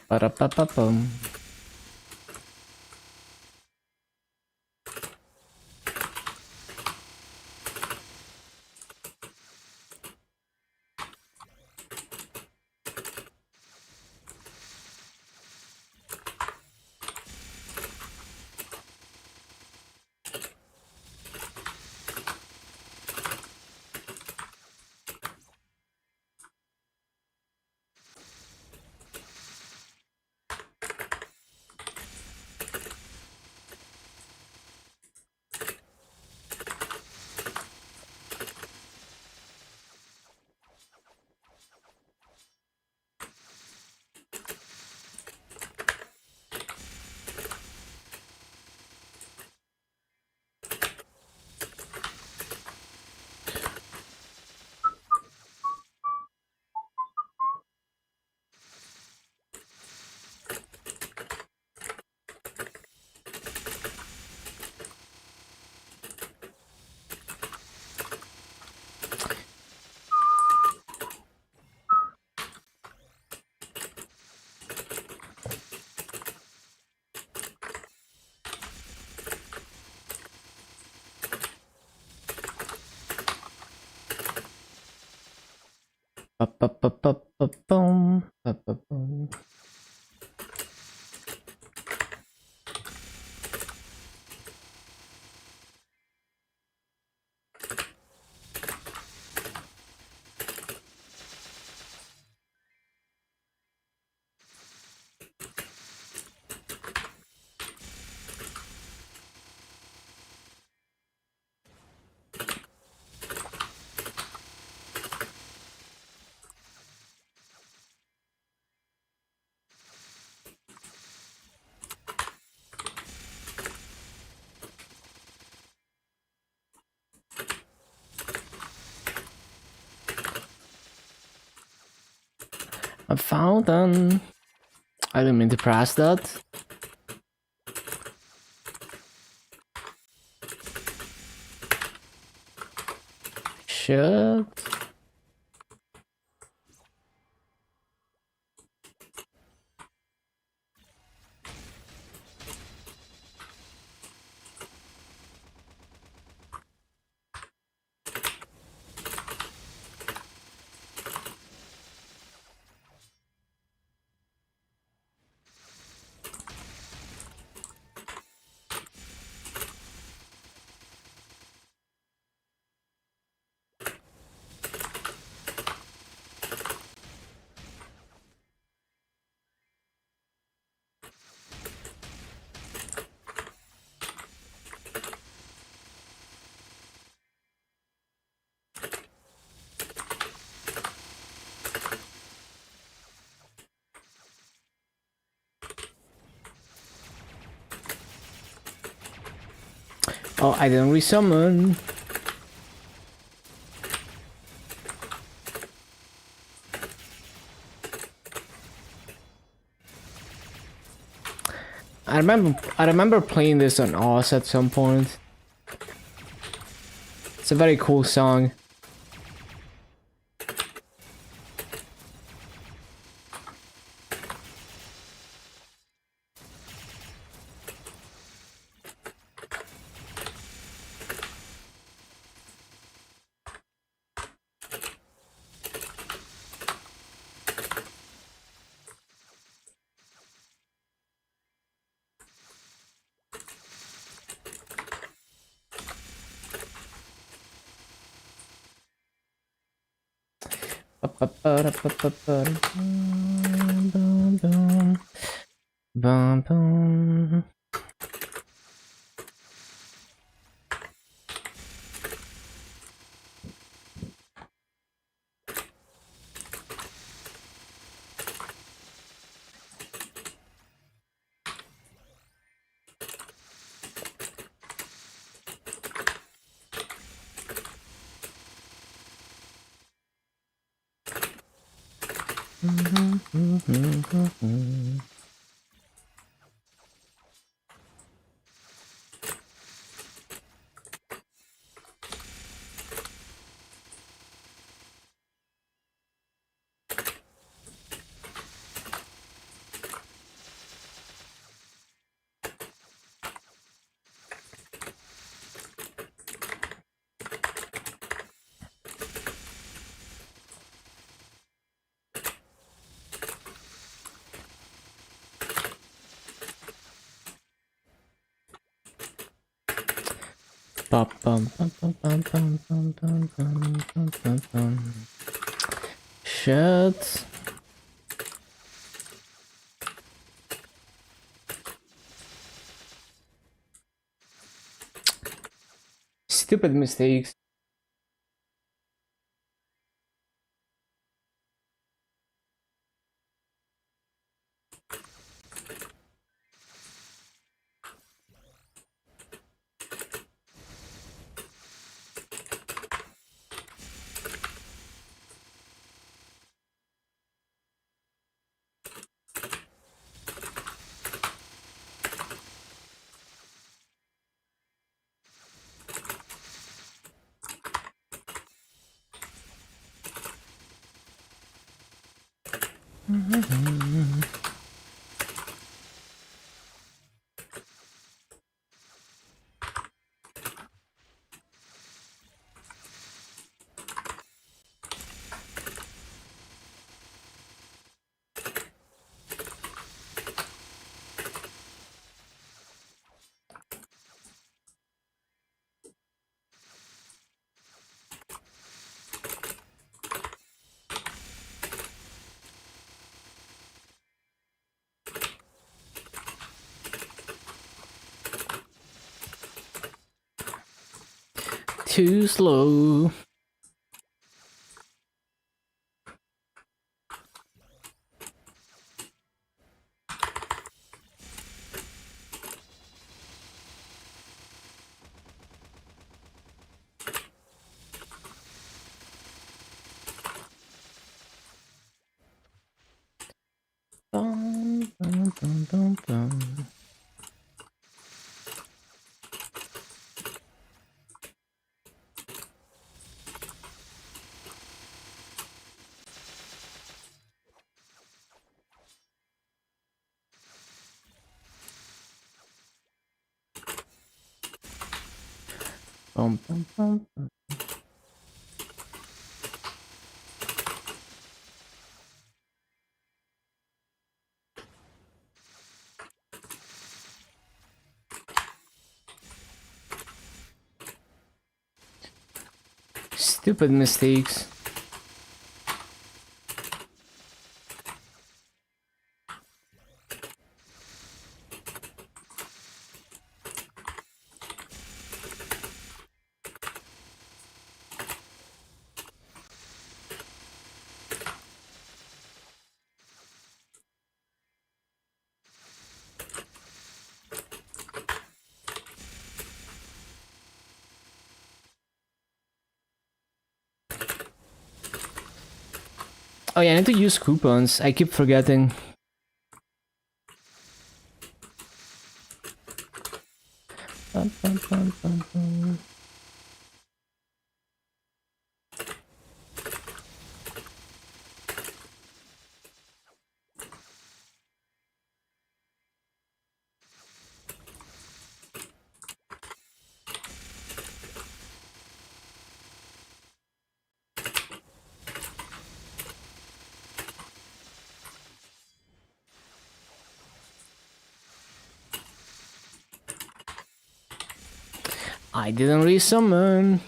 Ba-da-ba-ba-bum. Ba-ba-ba-ba-ba-bum. Ba-ba-bum. I found them. I didn't mean to press that. Shit. Oh, I didn't resummon. I remember playing this on Oz at some point. It's a very cool song. Bum, bum. Shit. Stupid mistakes. Too slow. Stupid mistakes. Oh yeah, I need to use coupons. I keep forgetting. I didn't resummon.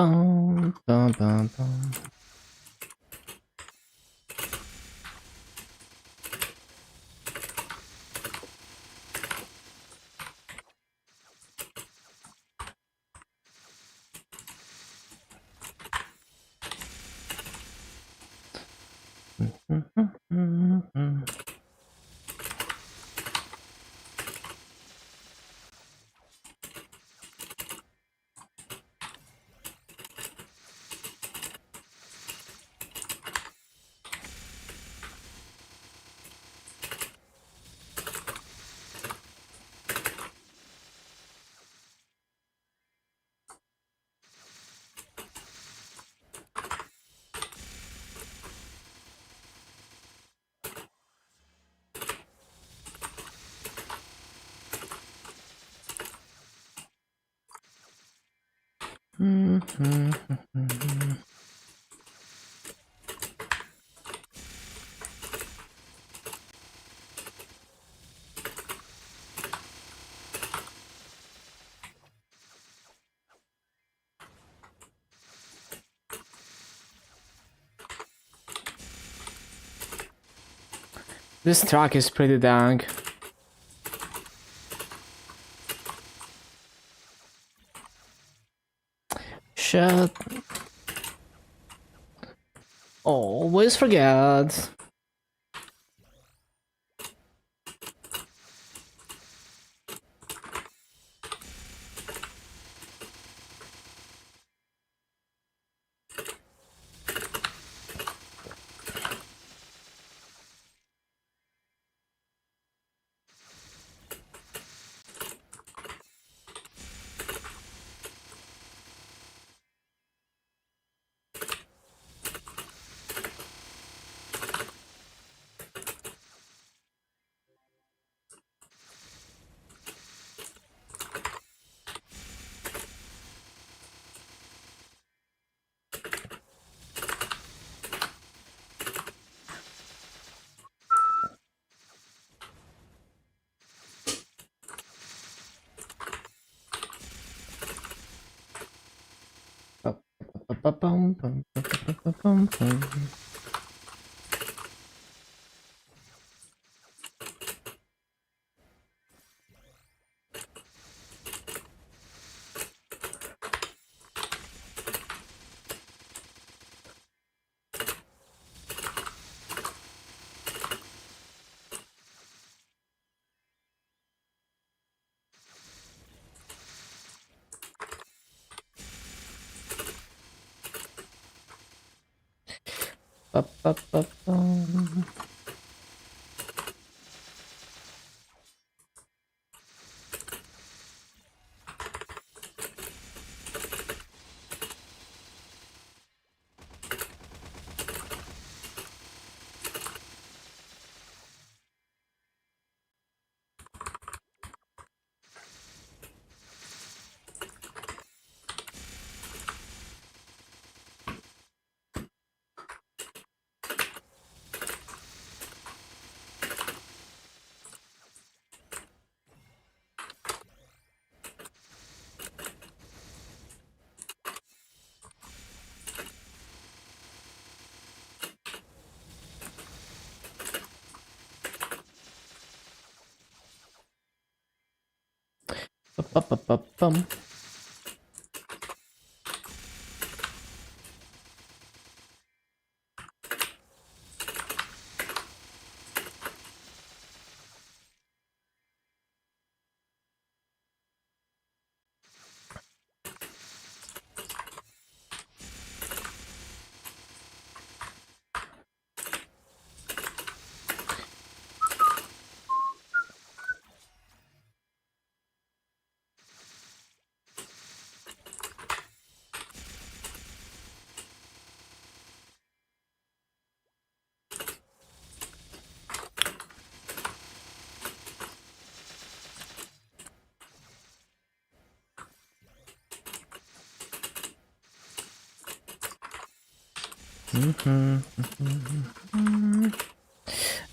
Bum, bum, bum, bum. This track is pretty dang. Shit. Always forget. Bum.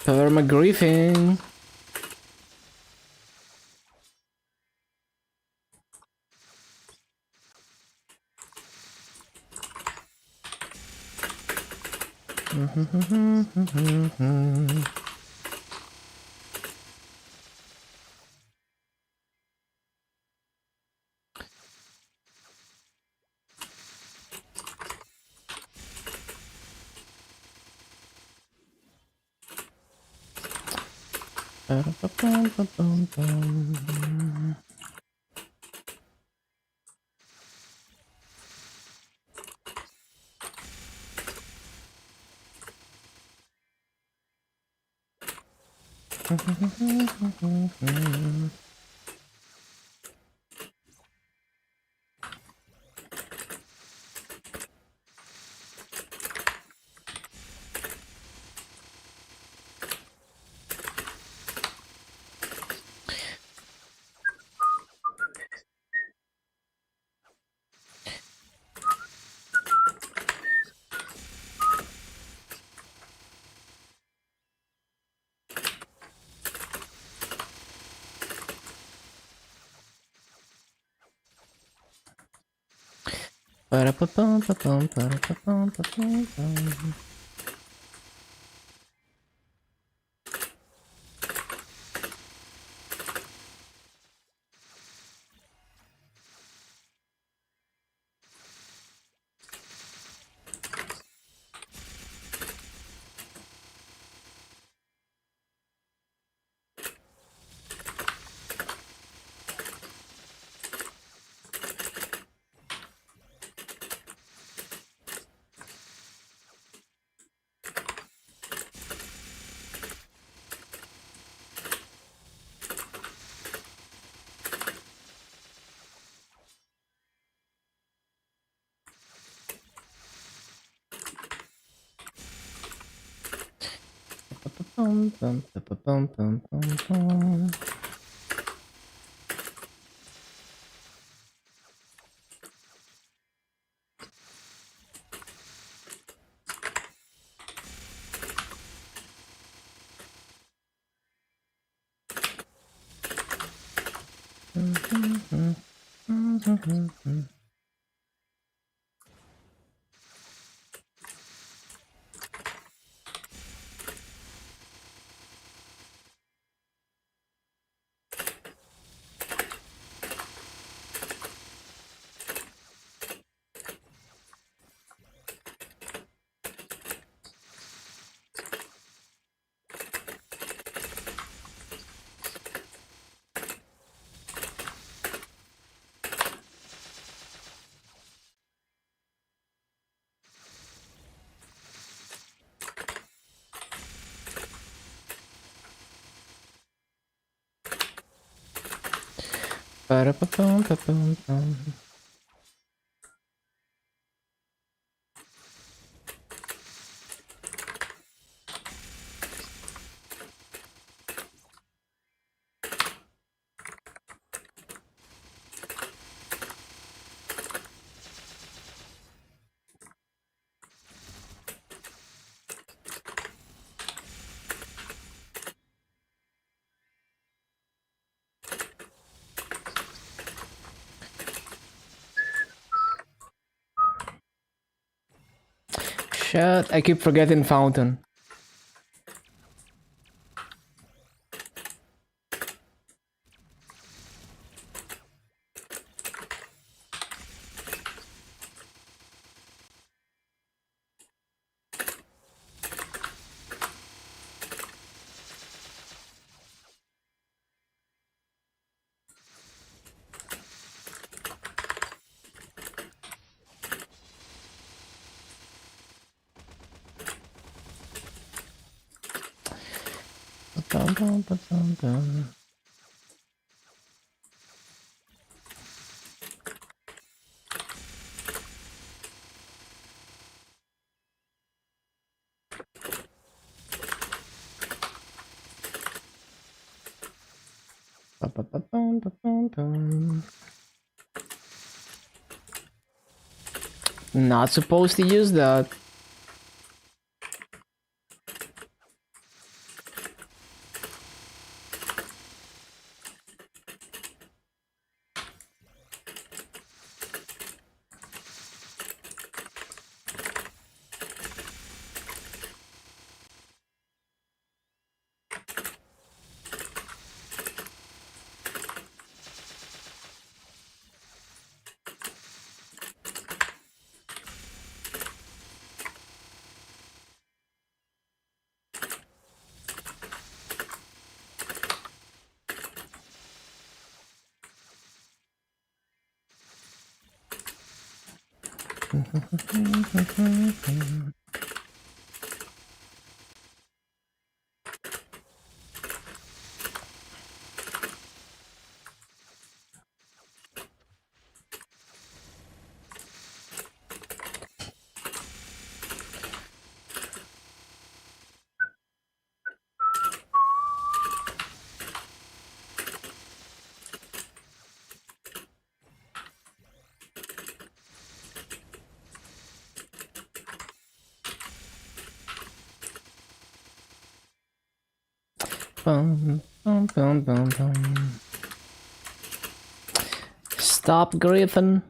Perma-griefing. Shit, I keep forgetting fountain. Not supposed to use that. Stop griefing.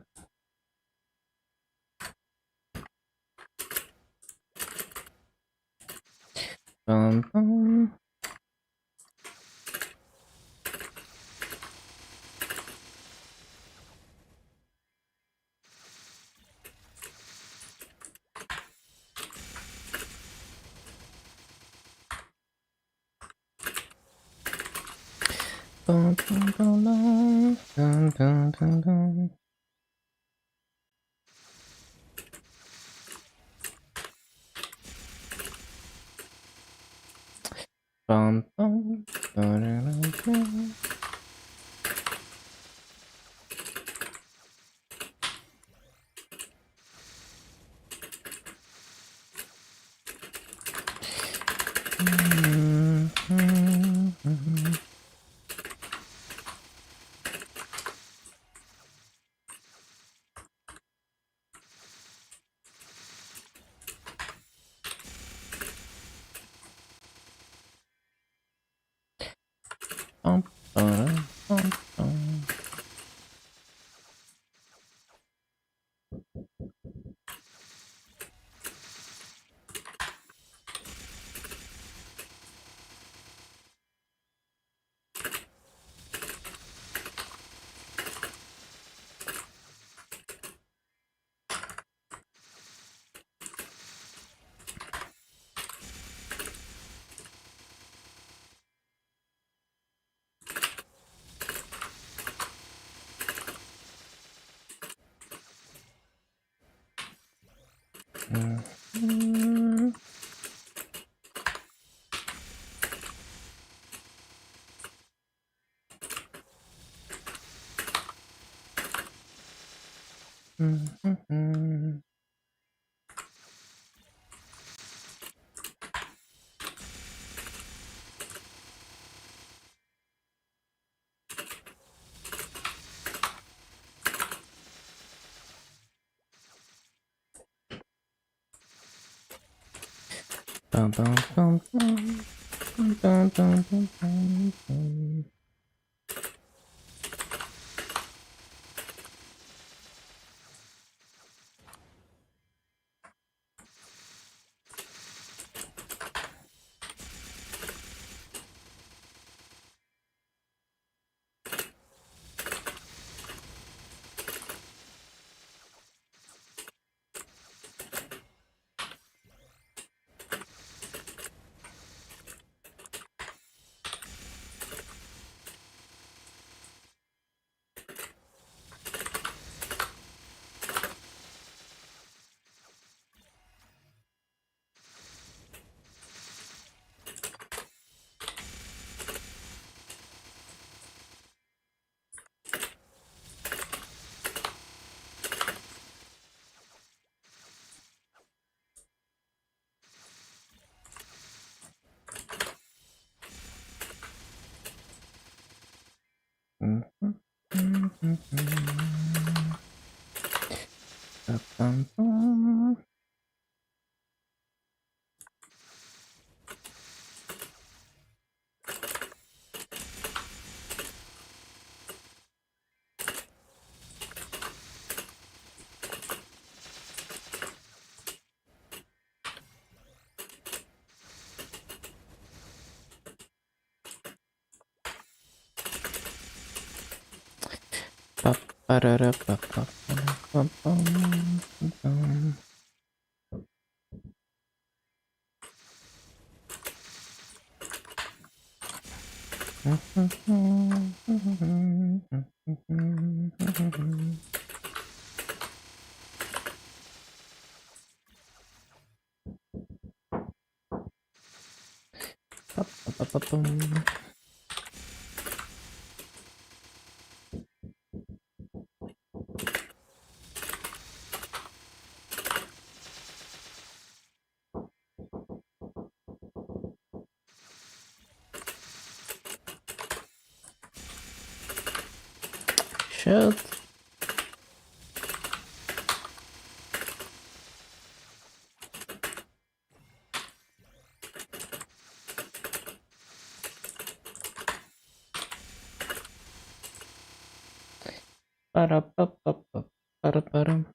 Shit. Ba-da-ba-ba-ba-ba-da-ba-dum.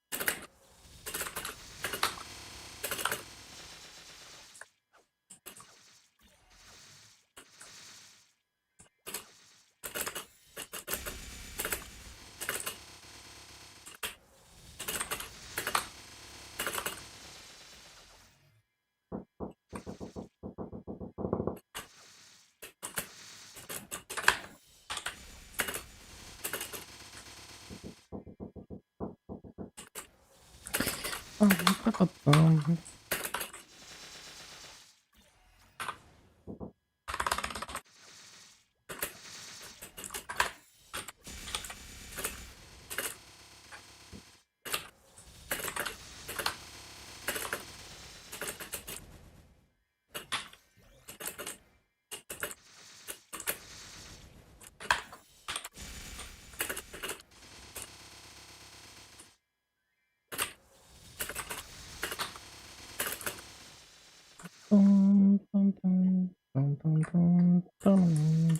Ba-da-ba-ba-bum. Bum, bum, bum, bum, bum, bum, bum.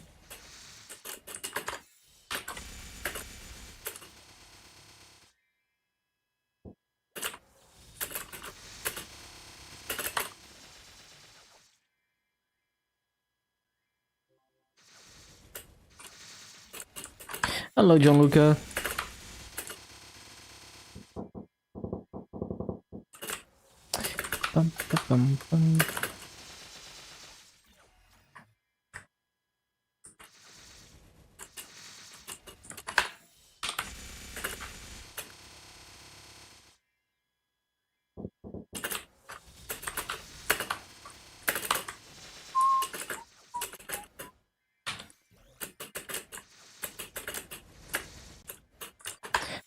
Hello, Gianluca. Bum, bum, bum.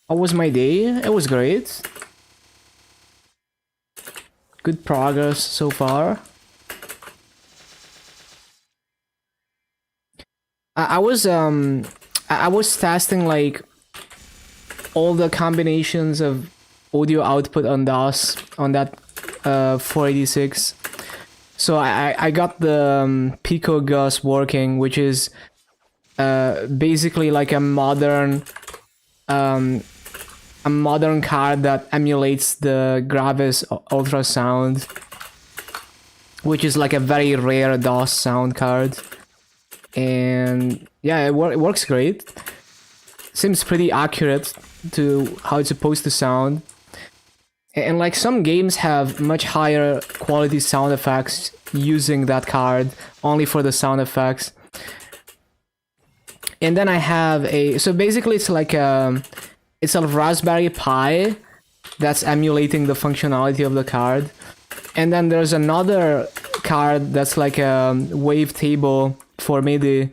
How was my day? It was great. Good progress so far. I was testing like all the combinations of audio output on DOS on that 486. So I got the Pico Gus working, which is basically like a modern card that emulates the Gravis ultrasound, which is like a very rare DOS sound card. And yeah, it works great. Seems pretty accurate to how it's supposed to sound. And like some games have much higher quality sound effects using that card only for the sound effects. And then I have so basically it's like it's a Raspberry Pi that's emulating the functionality of the card. And then there's another card that's like a wavetable for MIDI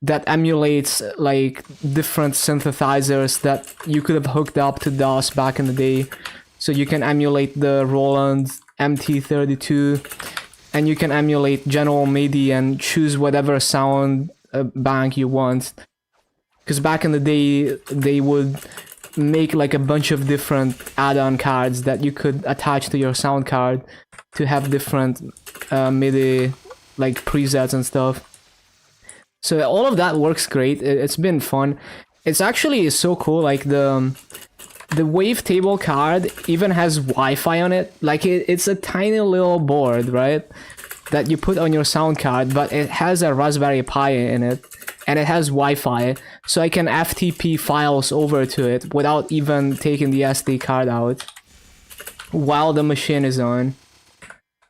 that emulates like different synthesizers that you could have hooked up to DOS back in the day. So you can emulate the Roland MT32, and you can emulate General MIDI and choose whatever sound bank you want. Because back in the day, they would make like a bunch of different add-on cards that you could attach to your sound card to have different MIDI like presets and stuff. So all of that works great. It's been fun. It's actually so cool. Like the wavetable card even has Wi-Fi on it. Like it's a tiny little board, right? That you put on your sound card, but it has a Raspberry Pi in it, and it has Wi-Fi, so I can FTP files over to it without even taking the SD card out while the machine is on.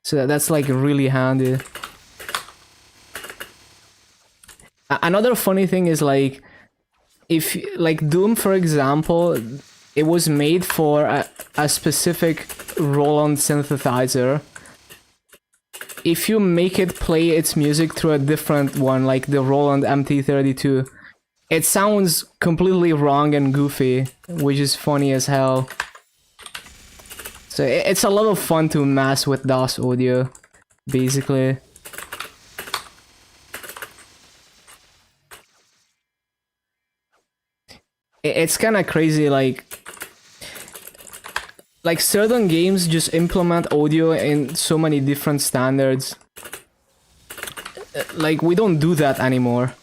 So that's like really handy. Another funny thing is like, if like Doom, for example, it was made for a specific Roland synthesizer. if you make it play its music through a different one, like the Roland MT32, it sounds completely wrong and goofy, which is funny as hell. So it's a lot of fun to mess with DOS audio, basically. It's kind of crazy, like certain games just implement audio in so many different standards. Like we don't do that anymore.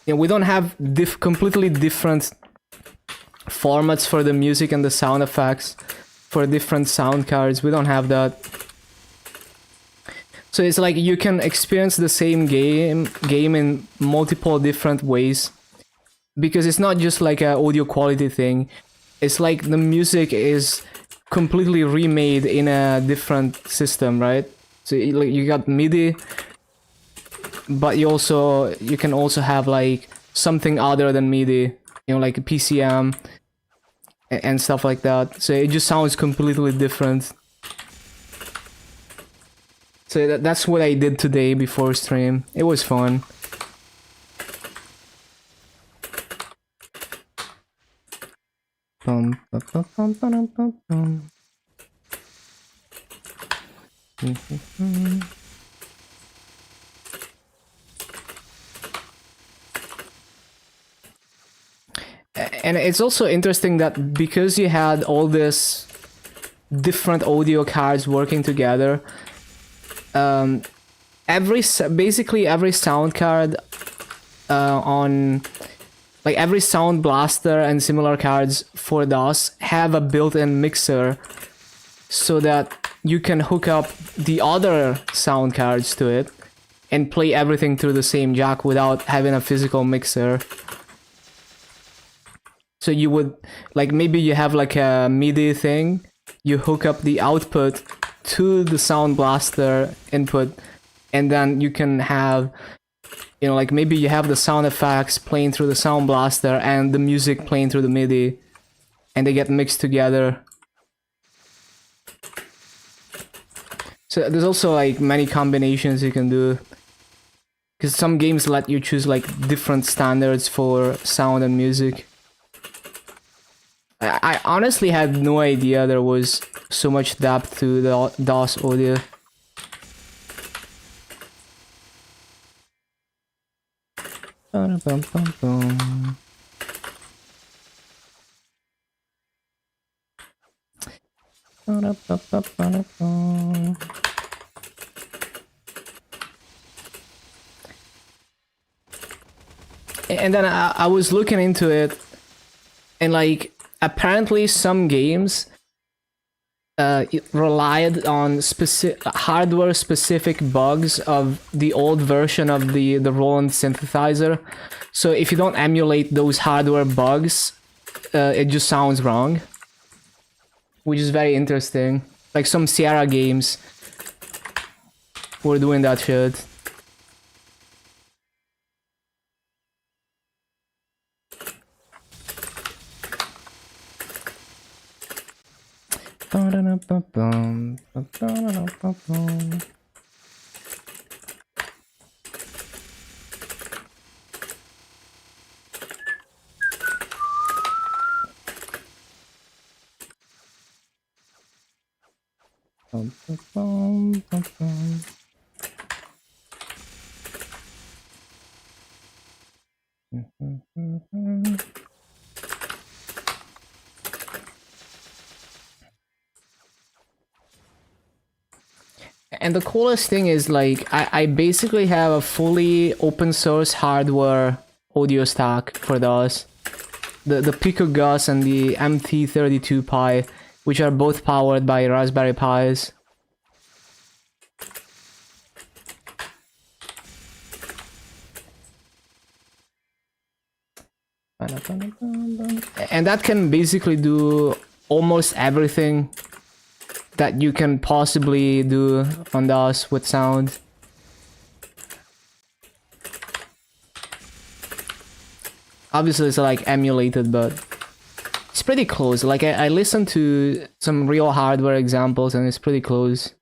You know, we don't have completely different formats for the music and the sound effects for different sound cards. We don't have that. So it's like you can experience the same game in multiple different ways, because it's not just like an audio quality thing. It's like the music is completely remade in a different system, right? So you got MIDI, but you can also have like something other than MIDI, you know, like a PCM and stuff like that. So it just sounds completely different. So that's what I did today before stream. It was fun. Bum, bum, bum, bum, bum, bum, bum. And it's also interesting that because you had all this different audio cards working together, basically every sound card on like every Sound Blaster and similar cards for DOS have a built-in mixer, so that you can hook up the other sound cards to it and play everything through the same jack without having a physical mixer. So you would, like, maybe you have like a MIDI thing, you hook up the output to the Sound Blaster input, and then you can have, you know, like maybe you have the sound effects playing through the Sound Blaster and the music playing through the MIDI, and they get mixed together. So there's also like many combinations you can do, because some games let you choose like different standards for sound and music. I honestly had no idea there was so much depth to the DOS audio. Ba-da-bum-bum-bum. Ba-da-ba-ba-ba-da-bum. And then I was looking into it, and like apparently some games relied on hardware specific bugs of the old version of the Roland synthesizer. So if you don't emulate those hardware bugs, it just sounds wrong, which is very interesting. Like some Sierra games were doing that shit. Ba-da-da-ba-bum, ba-da-da-ba-bum. Bum-ba-bum-ba-bum. And the coolest thing is, like, I basically have a fully open source hardware audio stack for those. The Pico Gus and the MT32 Pi, which are both powered by Raspberry Pis. And that can basically do almost everything that you can possibly do on DOS with sound. Obviously it's like emulated, but it's pretty close. Like I listened to some real hardware examples and it's pretty close.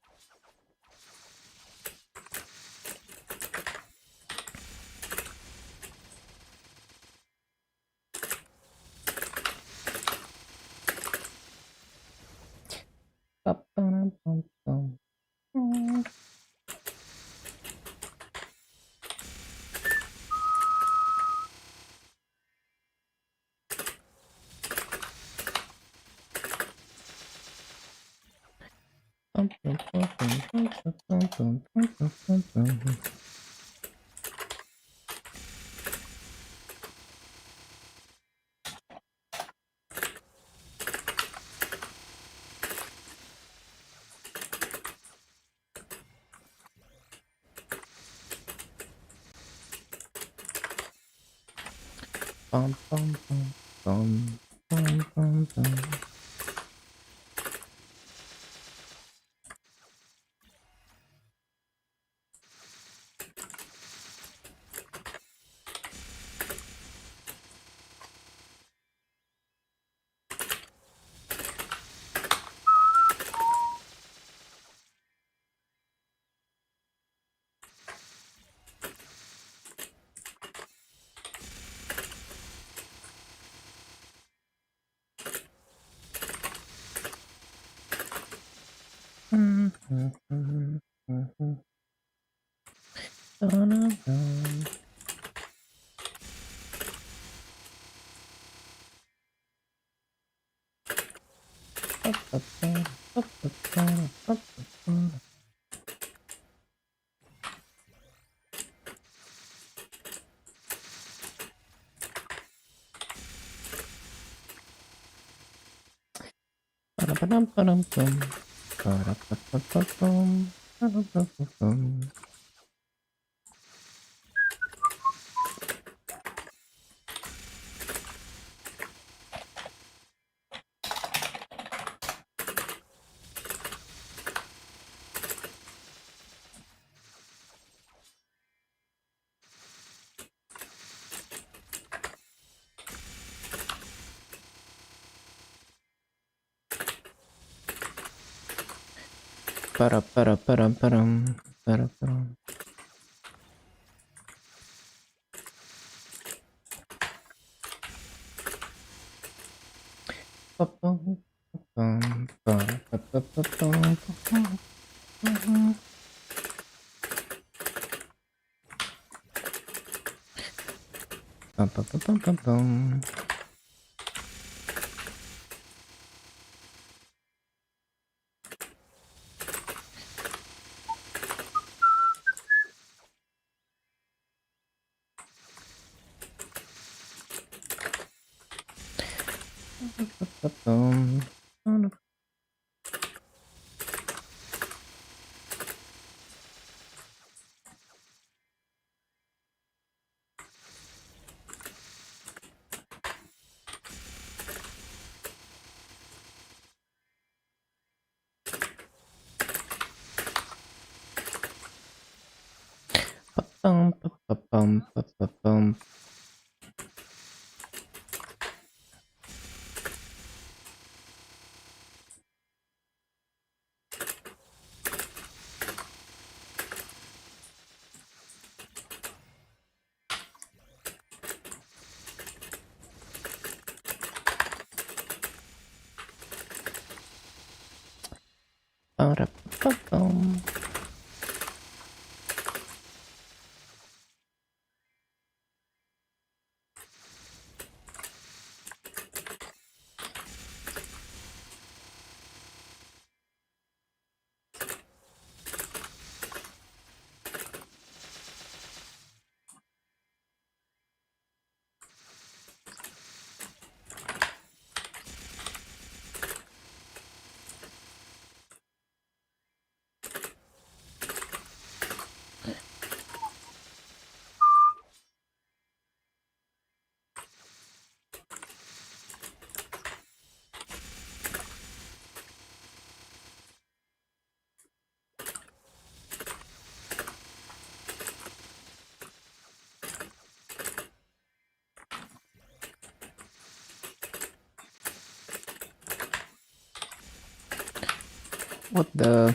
What the?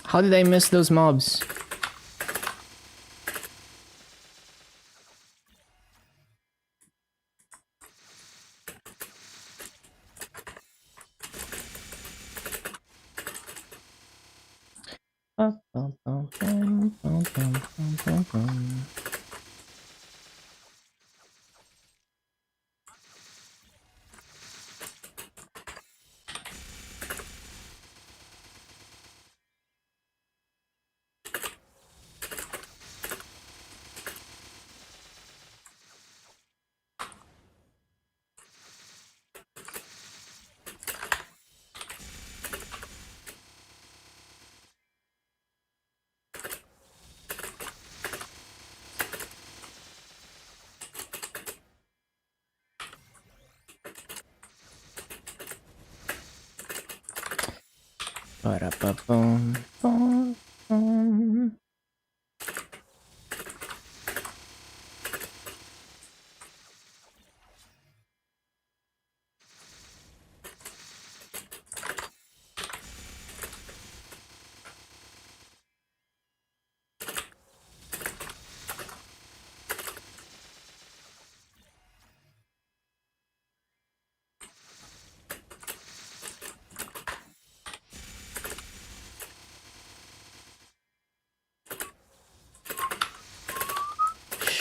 How did I miss those mobs?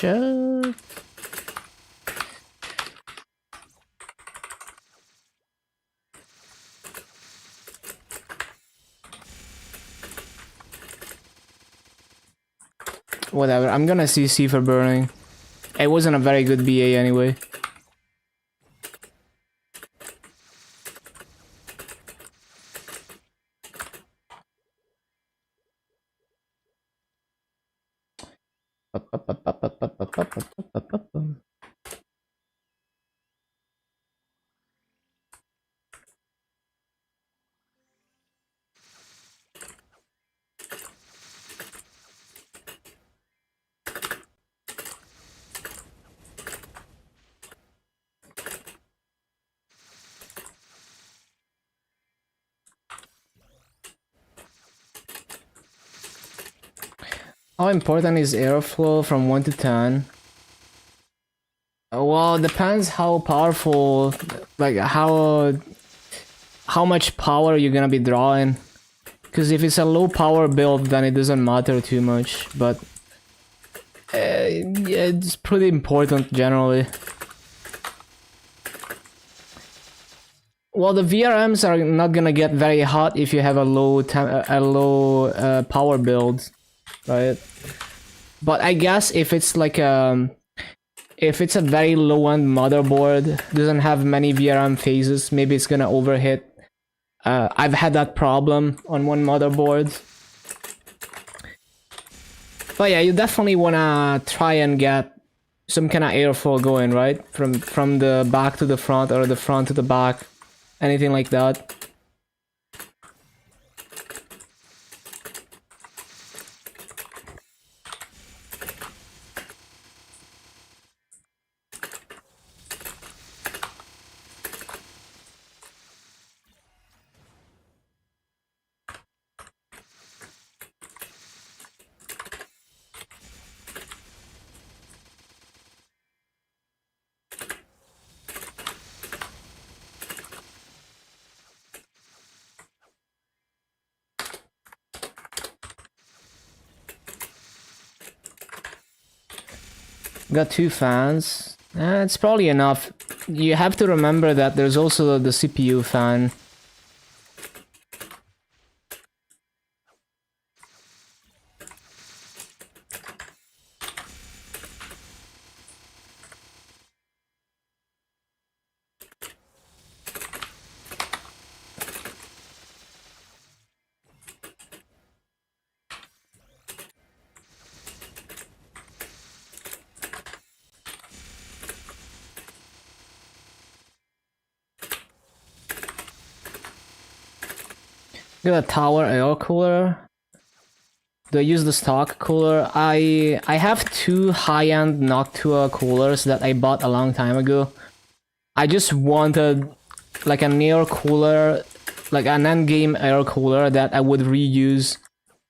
Shit. Whatever, I'm gonna CC for burning. It wasn't a very good BA anyway. How important is airflow from 1 to 10? Well, it depends how powerful, like how much power you're gonna be drawing. Because if it's a low power build, then it doesn't matter too much, but yeah, it's pretty important generally. Well, the VRMs are not gonna get very hot if you have a low power build, right? But I guess if it's like if it's a very low-end motherboard, doesn't have many VRM phases, maybe it's gonna overheat. I've had that problem on one motherboard. But yeah, you definitely wanna try and get some kind of airflow going, right? From the back to the front or the front to the back, anything like that. Got 2 fans. It's probably enough. You have to remember that there's also the CPU fan. Got a tower air cooler. Do I use the stock cooler? I have 2 high-end Noctua coolers that I bought a long time ago. I just wanted like an air cooler, like an endgame air cooler that I would reuse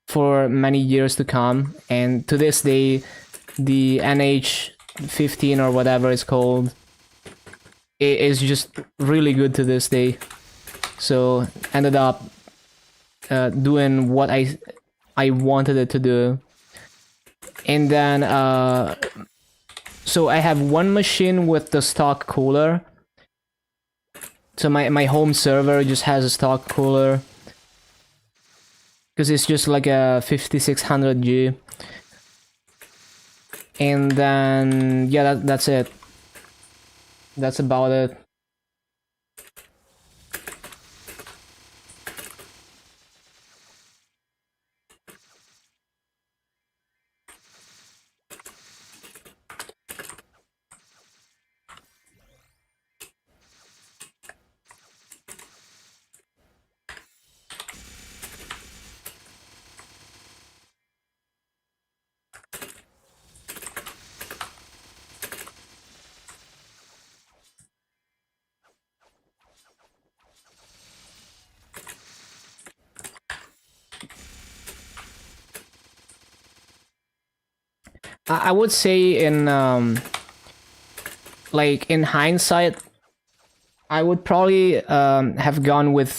for many years to come. And to this day, the NH15 or whatever it's called, it is just really good to this day. So ended up doing what I I wanted it to do. And then so I have one machine with the stock cooler. So my home server just has a stock cooler, because it's just like a 5600G. And then yeah, that's it. That's about it. I would say in like in hindsight, I would probably have gone with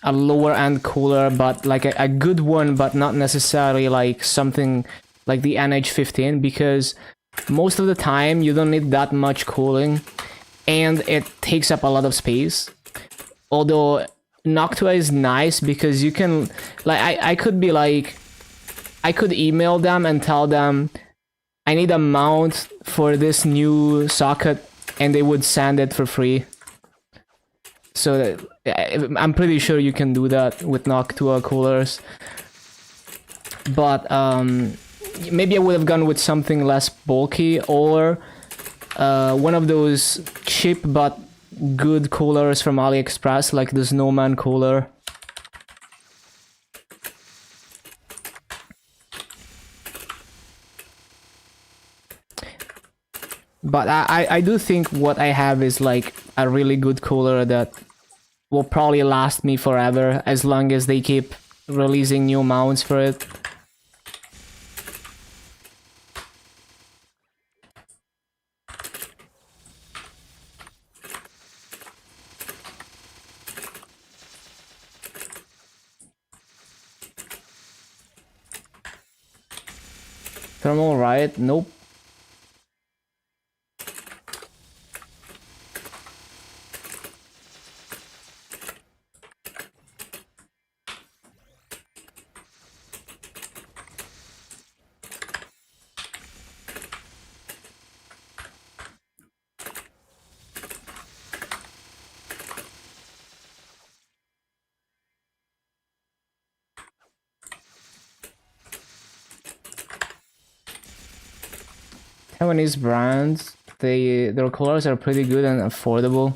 a lower end cooler, but like a good one, but not necessarily like something like the NH15, because most of the time you don't need that much cooling and it takes up a lot of space. Although Noctua is nice because you can, like, I could be like, I could email them and tell them I need a mount for this new socket, and they would send it for free. So I'm pretty sure you can do that with Noctua coolers. But maybe I would have gone with something less bulky, or one of those cheap but good coolers from AliExpress, like the Snowman cooler. But I do think what I have is like a really good cooler that will probably last me forever, as long as they keep releasing new mounts for it. Thermal riot? Nope. Taiwanese brands, their colors are pretty good and affordable.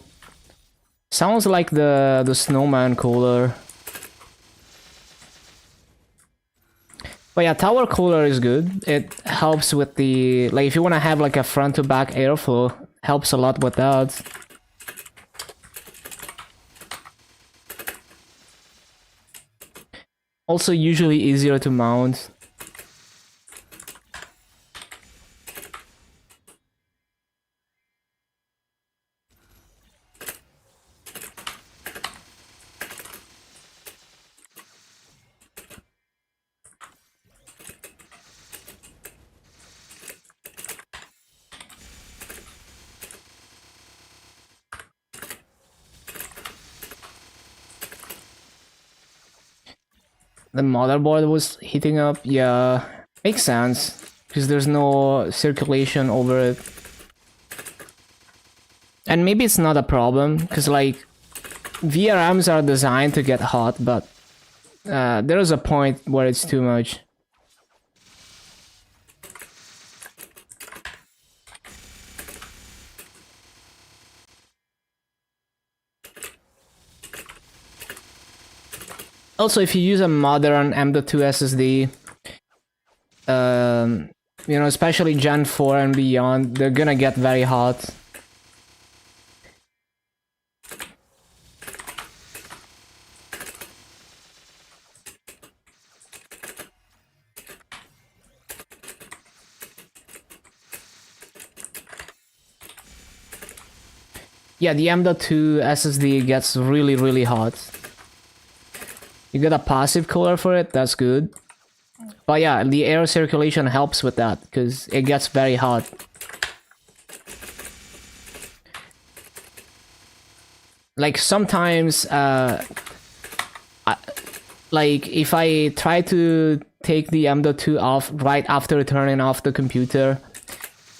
Sounds like the Snowman cooler. But yeah, tower cooler is good. It helps with the, like, if you want to have like a front to back airflow, helps a lot with that. Also usually easier to mount. The motherboard was heating up, yeah, makes sense, because there's no circulation over it. And maybe it's not a problem, because like, VRMs are designed to get hot, but there is a point where it's too much. Also, if you use a modern M.2 SSD, you know, especially Gen 4 and beyond, they're gonna get very hot. Yeah, the M.2 SSD gets really, really hot. You got a passive cooler for it? That's good. But yeah, the air circulation helps with that because it gets very hot. Like sometimes, like if I try to take the M.2 off right after turning off the computer,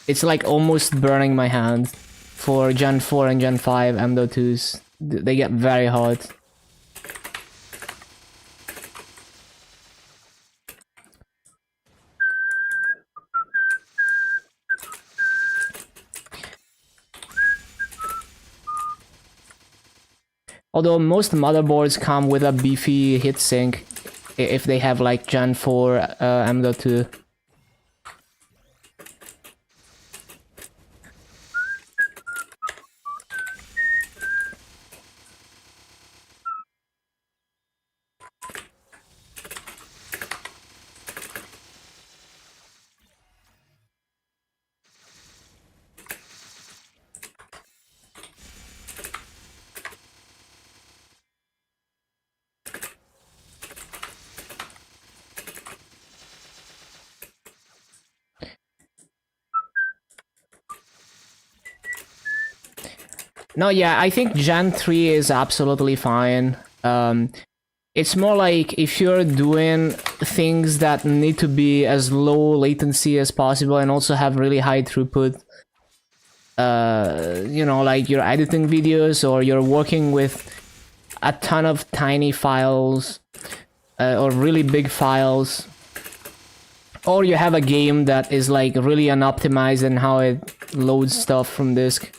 it's like almost burning my hand. For Gen 4 and Gen 5 M.2s, they get very hot. Although most motherboards come with a beefy heatsink if they have like Gen 4 M.2. No, yeah, I think Gen 3 is absolutely fine. It's more like if you're doing things that need to be as low latency as possible and also have really high throughput, you know, like you're editing videos or you're working with a ton of tiny files or really big files, or you have a game that is like really unoptimized in how it loads stuff from disk,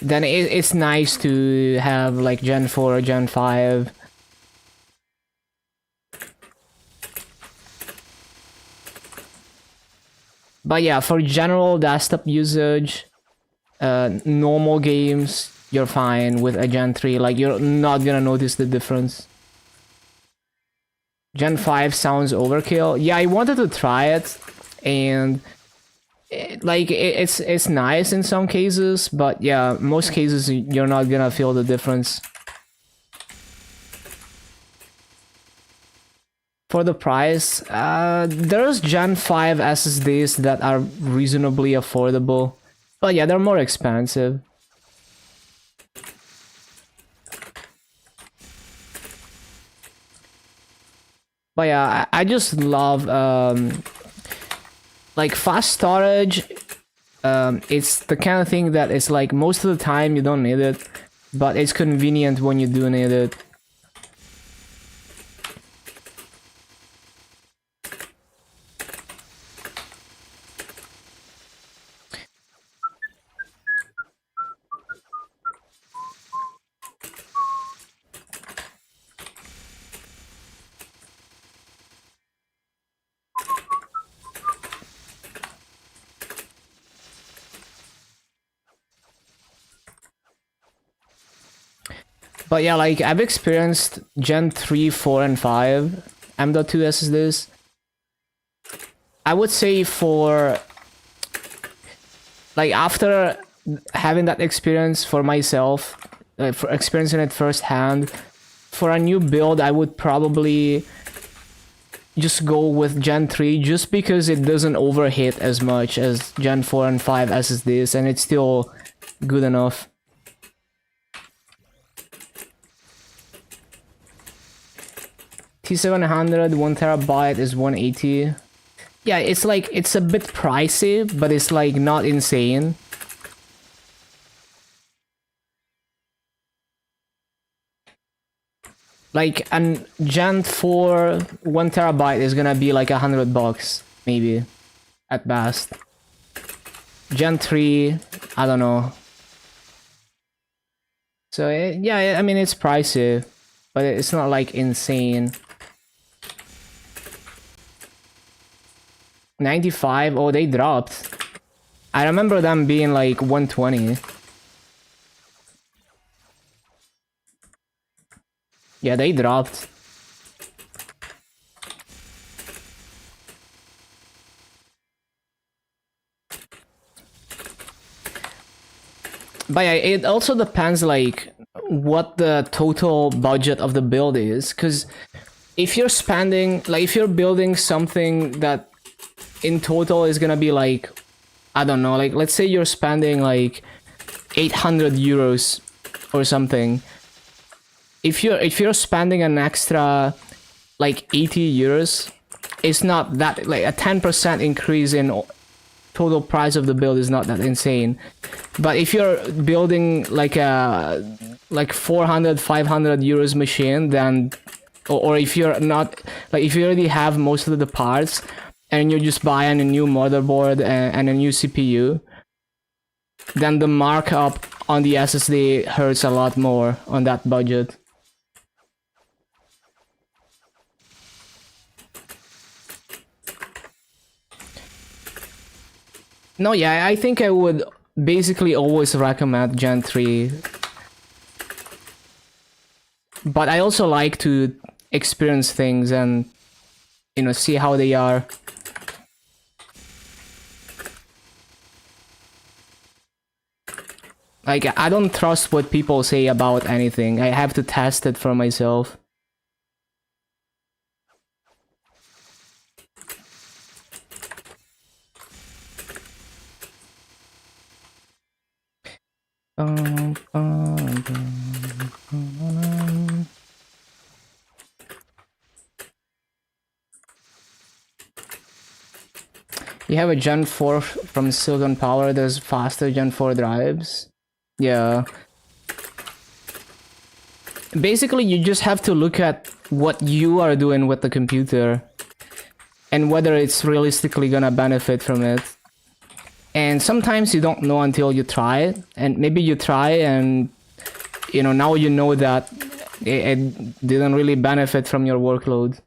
then it's nice to have like Gen 4 or Gen 5. But yeah, for general desktop usage, normal games, you're fine with a Gen 3. Like, you're not gonna notice the difference. Gen 5 sounds overkill. Yeah, I wanted to try it, and it's nice in some cases, but yeah, most cases you're not gonna feel the difference. For the price, there's Gen 5 SSDs that are reasonably affordable, but yeah, they're more expensive. But yeah, I just love like fast storage. It's the kind of thing that it's like most of the time you don't need it, but it's convenient when you do need it. But yeah, like I've experienced Gen 3, 4, and 5 M.2 SSDs. I would say for like after having that experience for myself, for experiencing it firsthand, for a new build, I would probably just go with Gen 3 just because it doesn't overheat as much as Gen 4 and 5 SSDs, and it's still good enough. T700 1TB is 180. Yeah, it's like it's a bit pricey, but it's like not insane. Like an Gen 4 1TB is gonna be like $100 maybe at best. Gen 3, I don't know. So yeah, I mean it's pricey, but it's not like insane. 95, oh, they dropped. I remember them being like 120. Yeah, they dropped. But yeah, it also depends like what the total budget of the build is, because if you're spending, like, if you're building something that in total is gonna be like, I don't know, like, let's say you're spending like 800 euros or something. If you're spending an extra like 80 euros, it's not that, like, a 10% increase in total price of the build is not that insane. But if you're building like a 400 500 euros machine, then or if you're not, like, if you already have most of the parts and you're just buying a new motherboard and a new CPU, then the markup on the SSD hurts a lot more on that budget. No, yeah, I think I would basically always recommend Gen 3. But I also like to experience things and, you know, see how they are. Like, I don't trust what people say about anything. I have to test it for myself. You have a Gen 4 from Silicon Power, there's faster Gen 4 drives. Yeah. Basically, you just have to look at what you are doing with the computer and whether it's realistically gonna benefit from it. And sometimes you don't know until you try it, and maybe you try and, you know, now you know that it didn't really benefit from your workload.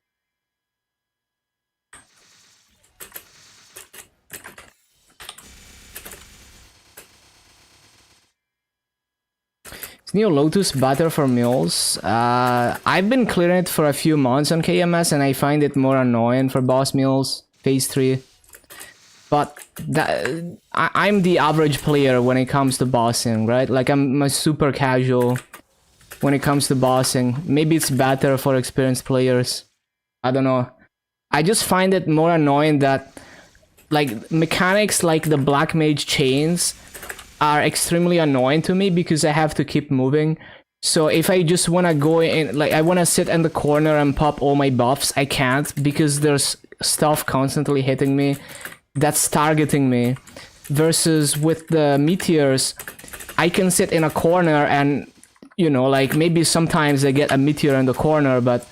Is Neo Lotus better for mills? I've been clearing it for a few months on KMS and I find it more annoying for boss mills, phase 3. But I'm the average player when it comes to bossing, right? Like, I'm a super casual when it comes to bossing. Maybe it's better for experienced players. I don't know. I just find it more annoying that, like, mechanics like the Black Mage chains are extremely annoying to me because I have to keep moving. So if I just want to go in, like, I want to sit in the corner and pop all my buffs, I can't because there's stuff constantly hitting me that's targeting me. Versus with the meteors, I can sit in a corner and, you know, like, maybe sometimes I get a meteor in the corner, but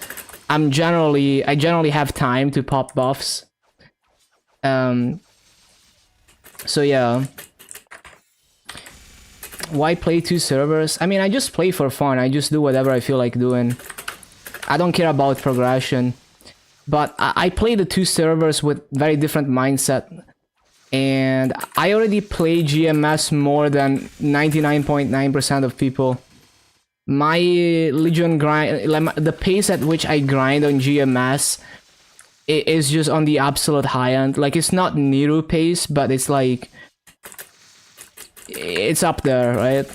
I generally have time to pop buffs. So yeah. Why play 2 servers? I mean, I just play for fun. I just do whatever I feel like doing. I don't care about progression. But I play the 2 servers with very different mindset. And I already play GMS more than 99.9% of people. My Legion grind, like, the pace at which I grind on GMS is just on the absolute high end. Like, it's not Nero pace, but it's like, it's up there, right?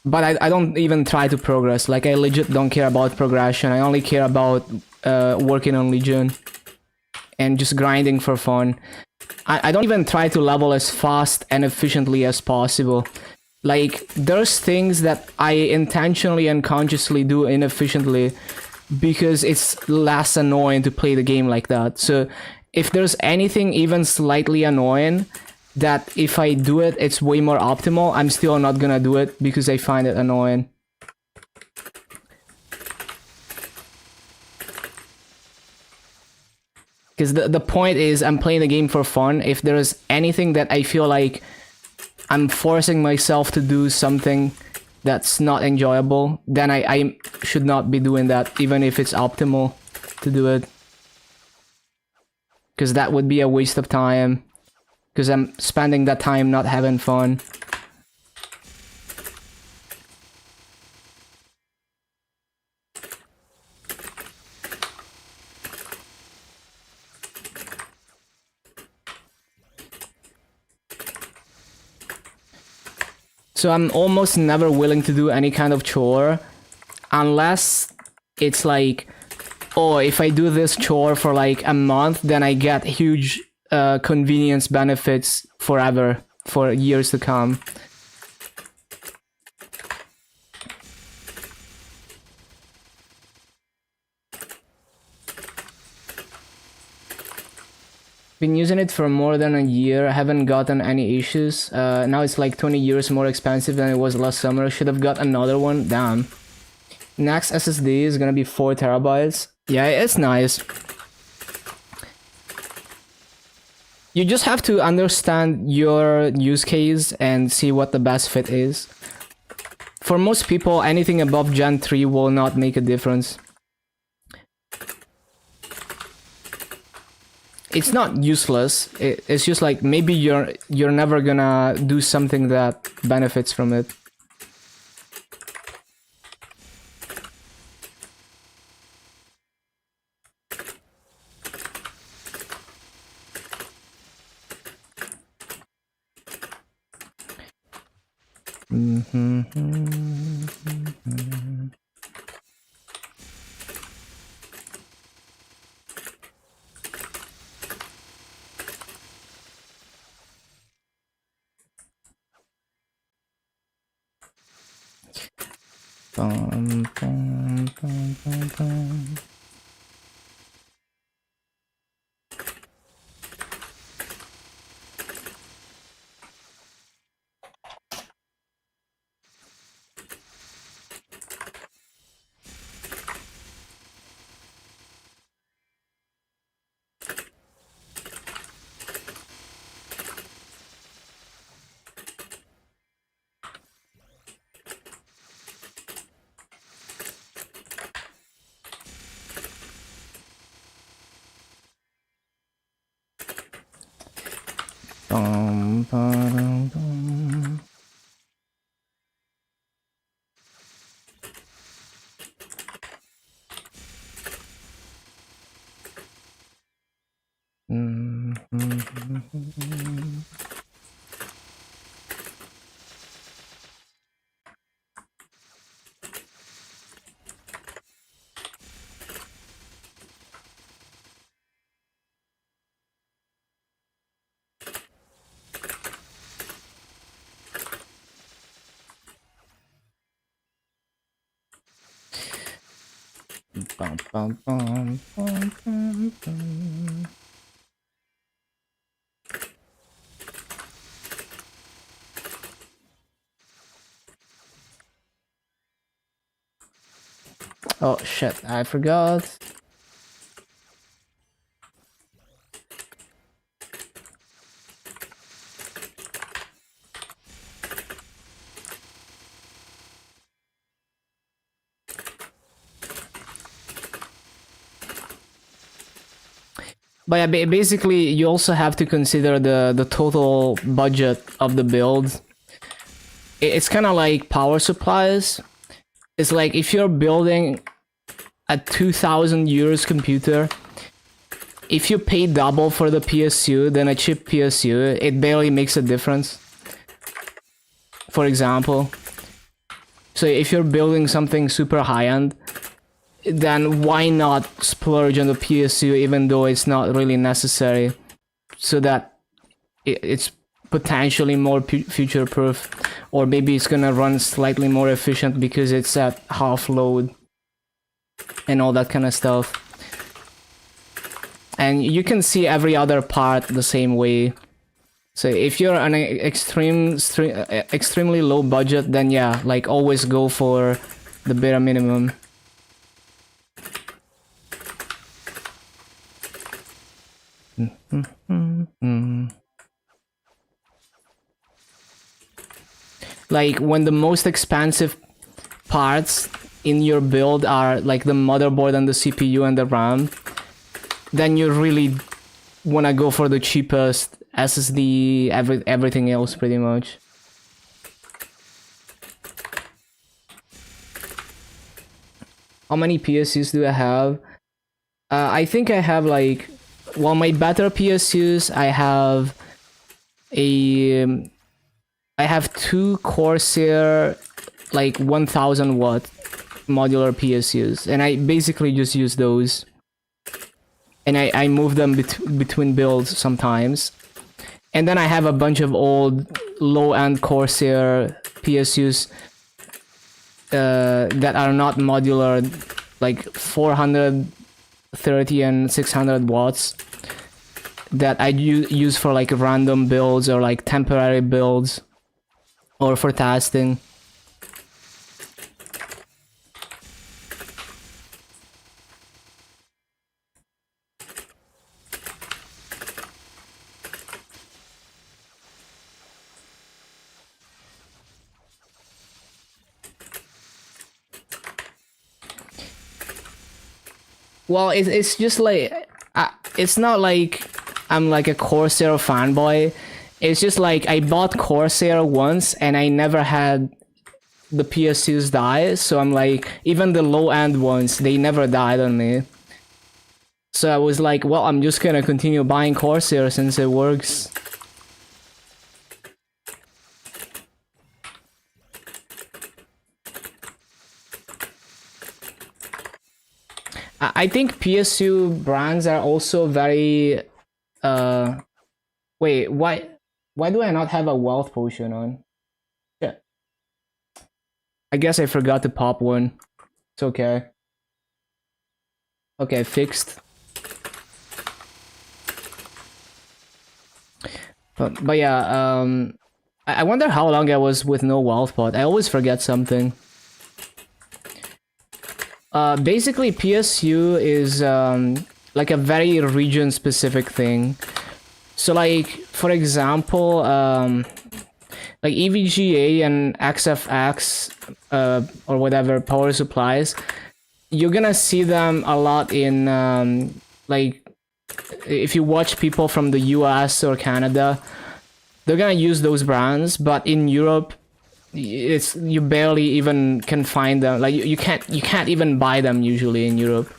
But I don't even try to progress. Like, I legit don't care about progression. I only care about working on Legion and just grinding for fun. I don't even try to level as fast and efficiently as possible. Like, there's things that I intentionally and consciously do inefficiently because it's less annoying to play the game like that. So if there's anything even slightly annoying that if I do it, it's way more optimal, I'm still not gonna do it because I find it annoying. Because the point is, I'm playing the game for fun. If there's anything that I feel like I'm forcing myself to do something that's not enjoyable, then I should not be doing that, even if it's optimal to do it. Because that would be a waste of time. Because I'm spending that time not having fun. So I'm almost never willing to do any kind of chore unless it's like, oh, if I do this chore for like a month, then I get huge convenience benefits forever, for years to come. Been using it for more than a year. I haven't gotten any issues. Now it's like 20 euros more expensive than it was last summer. Should have got another one. Damn. Next SSD is gonna be 4 terabytes. Yeah, it's nice. You just have to understand your use case and see what the best fit is. For most people, anything above Gen 3 will not make a difference. It's not useless. It's just like maybe you're never gonna do something that benefits from it. Bum, bum, bum, bum, bum. Bum, ba-dum, bum. Bum, bum, bum, bum, bum, bum. Oh shit, I forgot. But yeah, basically you also have to consider the total budget of the build. It's kind of like power supplies. It's like if you're building a 2000 euros computer, if you pay double for the PSU than a cheap PSU, it barely makes a difference. For example. So if you're building something super high-end, then why not splurge on the PSU even though it's not really necessary, so that it's potentially more future-proof, or maybe it's gonna run slightly more efficient because it's at half load and all that kind of stuff. And you can see every other part the same way. So if you're on an extremely low budget, then yeah, like always go for the bare minimum. Like when the most expensive parts in your build are like the motherboard and the CPU and the RAM, then you really want to go for the cheapest SSD, everything else pretty much. How many PSUs do I have? I think I have like, well, my better PSUs, I have two Corsair like 1000 watt modular PSUs, and I basically just use those. And I move them between builds sometimes. And then I have a bunch of old low-end Corsair PSUs that are not modular, like 430 and 600 watts, that I use for like random builds or like temporary builds or for testing. Well, it's just like it's not like I'm like a Corsair fanboy. It's just like I bought Corsair once and I never had the PSUs die, so I'm like, even the low end ones, they never died on me. So I was like, well, I'm just gonna continue buying Corsair since it works. I think PSU brands are also very wait, why do I not have a wealth potion on? Yeah. I guess I forgot to pop one. It's okay. Okay, fixed. But yeah, I wonder how long I was with no wealth pot. I always forget something. Basically, PSU is like a very region-specific thing. So, like, for example, like EVGA and XFX or whatever power supplies, you're gonna see them a lot in like, if you watch people from the US or Canada, they're gonna use those brands. But in Europe, it's you barely even can find them. Like you can't even buy them usually in Europe.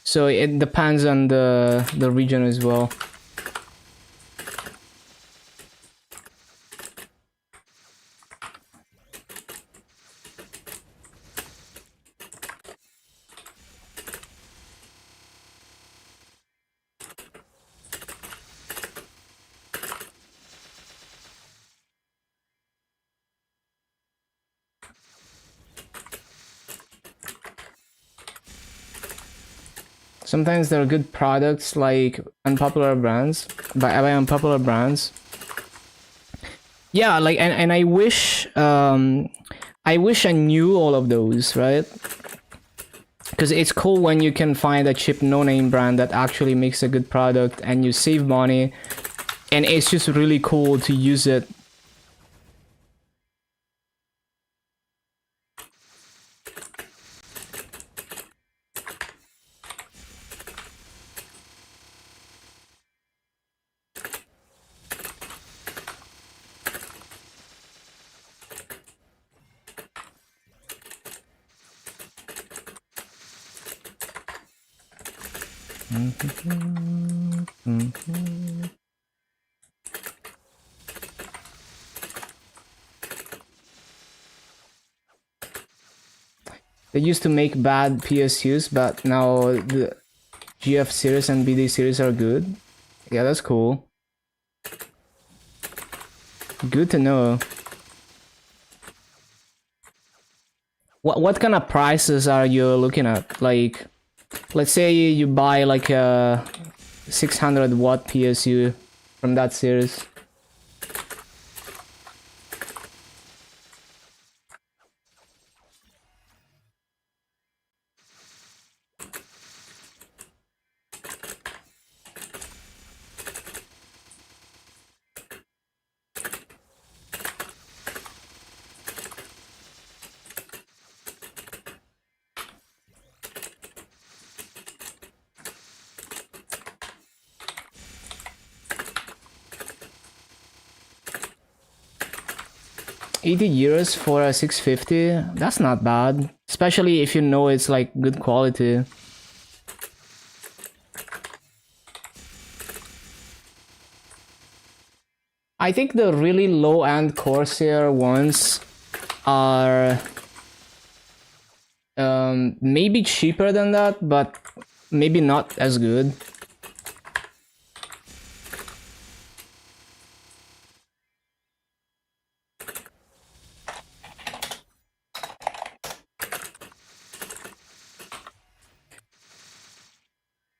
So it depends on the region as well. Sometimes there are good products like unpopular brands, by unpopular brands. Yeah, like and I wish I knew all of those, right? Because it's cool when you can find a cheap no-name brand that actually makes a good product and you save money, and it's just really cool to use it. They used to make bad PSUs, but now the GF series and BD series are good. Yeah, that's cool. Good to know. What kind of prices are you looking at? Like, let's say you buy like a 600 watt PSU from that series. €80 for a 650, that's not bad. Especially if you know it's like good quality. I think the really low-end Corsair ones are maybe cheaper than that, but maybe not as good.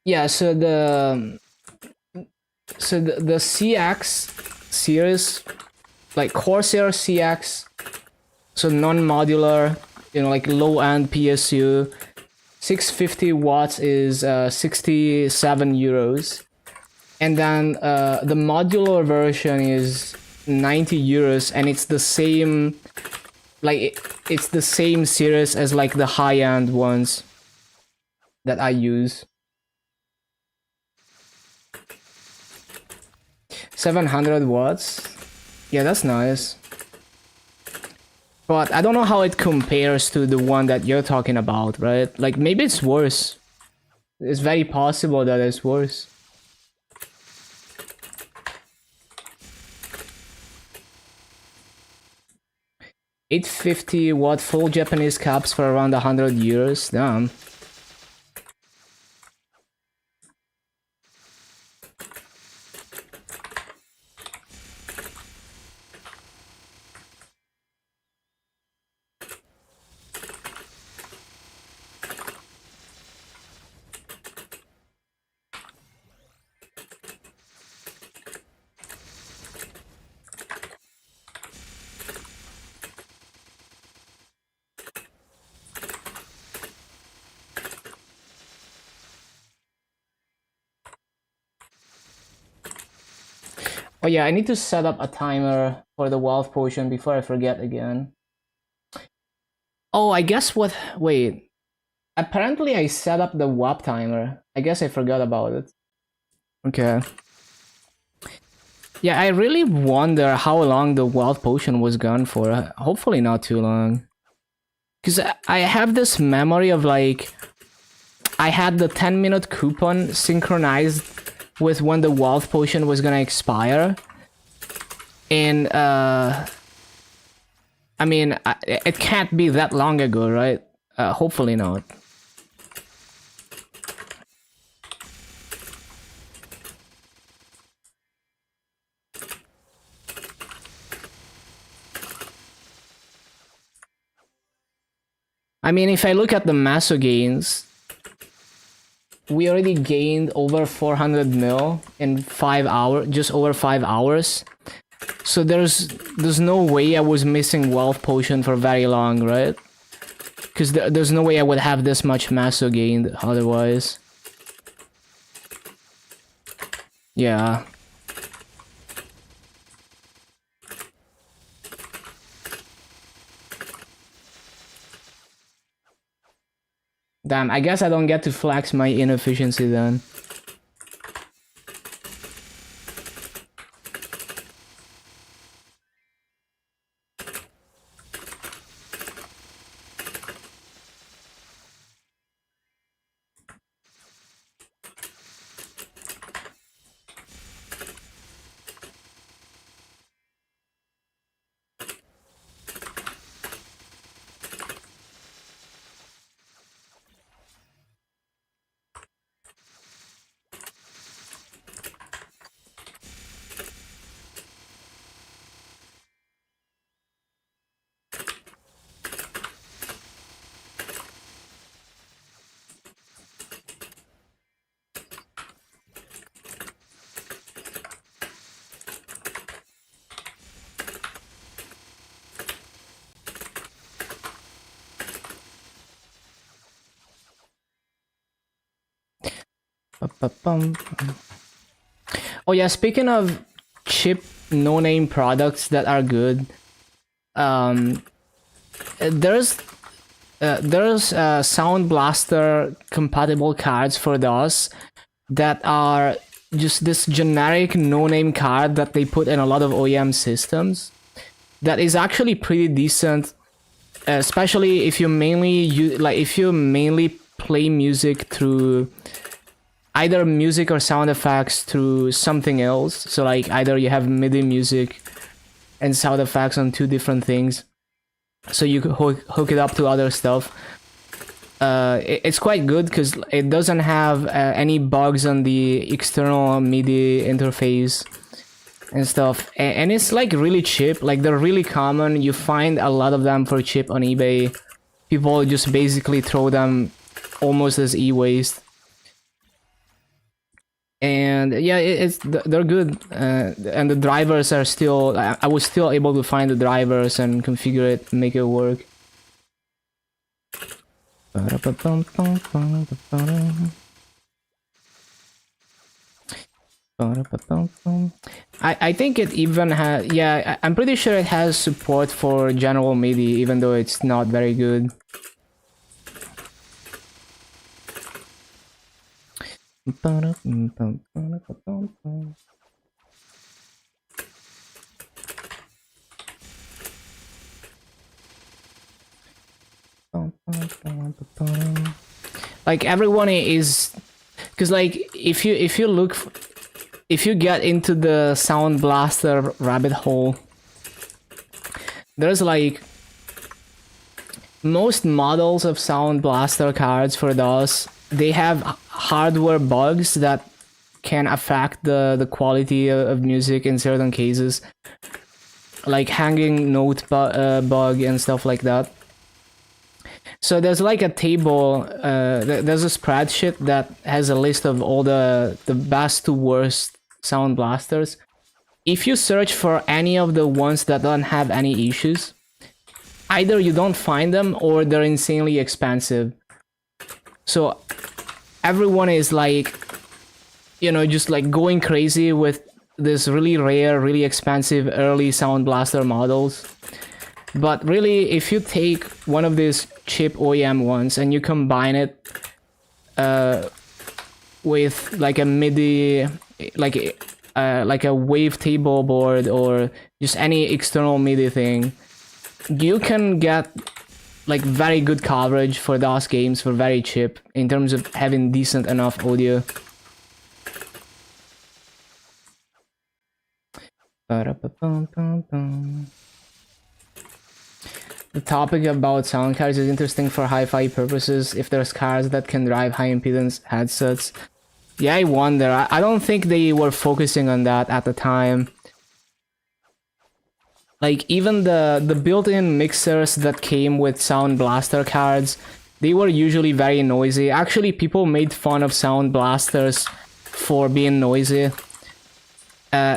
Yeah, so the CX series, like Corsair CX, so non-modular, you know, like low-end PSU, 650 watts is 67 euros, and then the modular version is 90 euros, and it's the same, like it's the same series as like the high-end ones that I use. 700 watts. Yeah, that's nice. But I don't know how it compares to the one that you're talking about, right? Like, maybe it's worse. It's very possible that it's worse. $850 full Japanese caps for around 100 euros. Damn. Oh yeah, I need to set up a timer for the wealth potion before I forget again. Oh, I guess what... Wait. Apparently I set up the WAP timer. I guess I forgot about it. Okay. Yeah, I really wonder how long the wealth potion was gone for. Hopefully not too long. Because I have this memory of like... I had the 10-minute coupon synchronized with when the wealth potion was gonna expire. And, I mean, it can't be that long ago, right? Hopefully not. I mean, if I look at the Maso gains, we already gained over 400 mil in 5 hours, just over 5 hours. So there's no way I was missing wealth potion for very long, right? Because there's no way I would have this much Maso gained otherwise. Yeah. Damn, I guess I don't get to flex my inefficiency then. Oh yeah, speaking of cheap no-name products that are good, there's Sound Blaster compatible cards for DOS that are just this generic no-name card that they put in a lot of OEM systems that is actually pretty decent, especially if you mainly play music through either music or sound effects through something else. So like either you have MIDI music and sound effects on two different things, so you could hook it up to other stuff. it's quite good because it doesn't have any bugs on the external MIDI interface and stuff, and it's like really cheap. Like they're really common. You find a lot of them for cheap on eBay. People just basically throw them almost as e-waste. And yeah, they're good, and the drivers are still. I was still able to find the drivers and configure it, make it work. I think it even has, yeah, I'm pretty sure it has support for general MIDI, even though it's not very good. Like everyone is, because like if you look, if you get into the Sound Blaster rabbit hole, there's like most models of Sound Blaster cards for DOS, they have hardware bugs that can affect the quality of music in certain cases, like hanging note bug and stuff like that. So there's like a table, there's a spreadsheet that has a list of all the best to worst Sound Blasters. If you search for any of the ones that don't have any issues, either you don't find them or they're insanely expensive. So everyone is like, you know, just like going crazy with this really rare, really expensive early Sound Blaster models. But really, if you take one of these cheap OEM ones and you combine it with like a MIDI, like a wavetable board or just any external MIDI thing, you can get like very good coverage for DOS games for very cheap in terms of having decent enough audio. The topic about sound cards is interesting for hi-fi purposes. If there's cards that can drive high impedance headsets, yeah, I wonder. I don't think they were focusing on that at the time. Like even the built-in mixers that came with Sound Blaster cards, they were usually very noisy. Actually, people made fun of Sound Blasters for being noisy.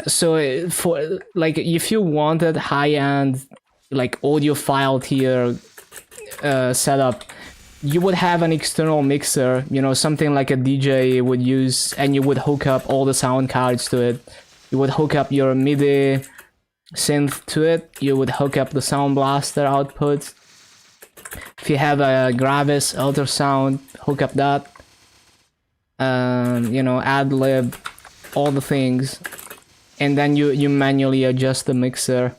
So for like if you wanted high-end like audiophile tier setup, you would have an external mixer, you know, something like a DJ would use, and you would hook up all the sound cards to it. You would hook up your MIDI synth to it, you would hook up the Sound Blaster output. If you have a Gravis ultrasound, hook up that. You know, ad lib, all the things, and then you manually adjust the mixer.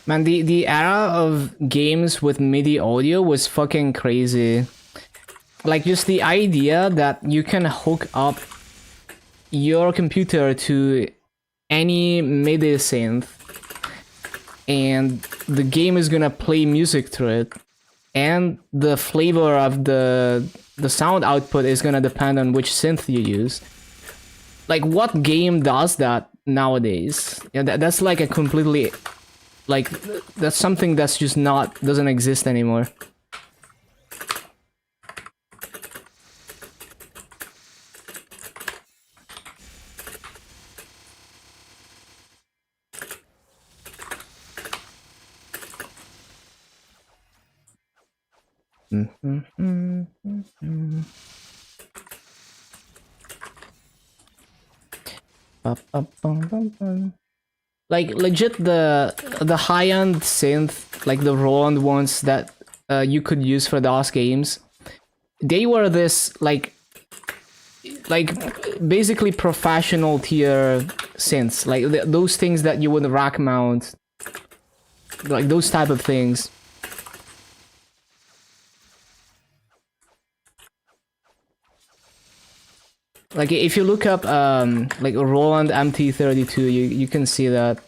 Man, the era of games with MIDI audio was fucking crazy. Like, just the idea that you can hook up your computer to any MIDI synth and the game is gonna play music through it. and the flavor of the sound output is gonna depend on which synth you use. Like, what game does that nowadays? Yeah, that's like a completely, like, that's something that's just not, doesn't exist anymore. Like, legit, the high-end synth, like the Roland ones that you could use for DOS games, they were this like basically professional tier synths, like those things that you would rack mount, like those type of things. Like, if you look up like Roland MT32, you can see that.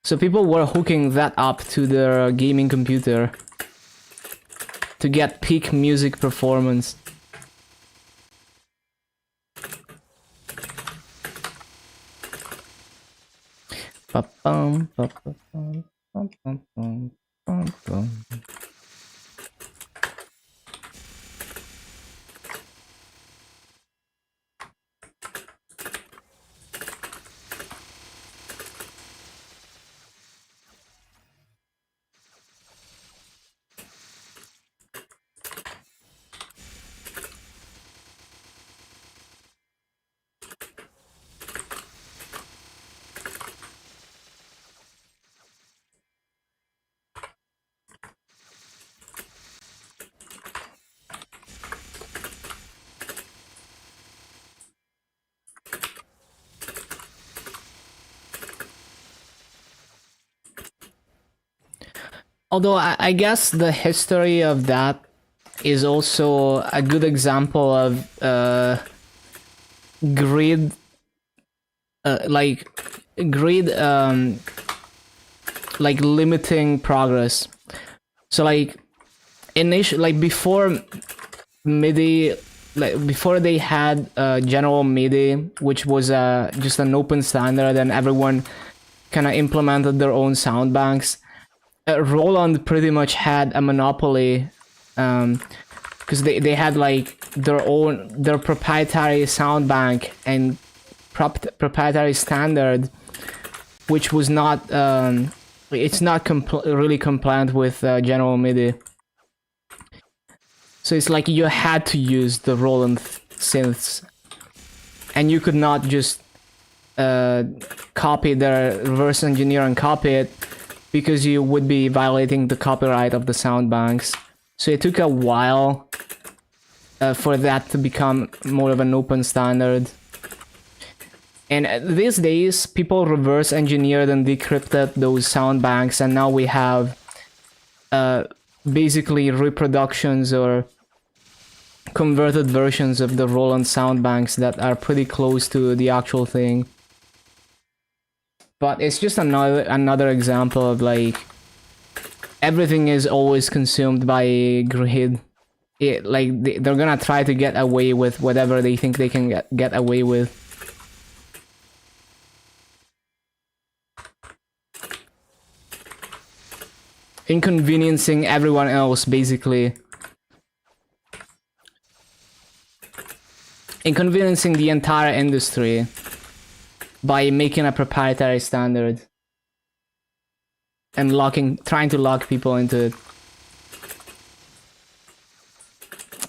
So people were hooking that up to their gaming computer to get peak music performance. Ba-bum, ba-ba-bum, bum-bum-bum, bum-bum. Although I guess the history of that is also a good example of grid, like grid, like limiting progress. So like like before MIDI, like before they had general MIDI, which was just an open standard, and everyone kind of implemented their own sound banks. Roland pretty much had a monopoly, because they had like their proprietary sound bank and proprietary standard, which was not it's not really compliant with general MIDI. So it's like you had to use the Roland synths, and you could not just copy their reverse engineer and copy it, because you would be violating the copyright of the sound banks. So it took a while for that to become more of an open standard. And these days, people reverse engineered and decrypted those sound banks, and now we have basically reproductions or converted versions of the Roland sound banks that are pretty close to the actual thing. But it's just another example of like everything is always consumed by grid. Like they're gonna try to get away with whatever they think they can get away with. Inconveniencing everyone else, basically. Inconveniencing the entire industry by making a proprietary standard and trying to lock people into it.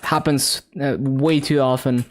Happens way too often.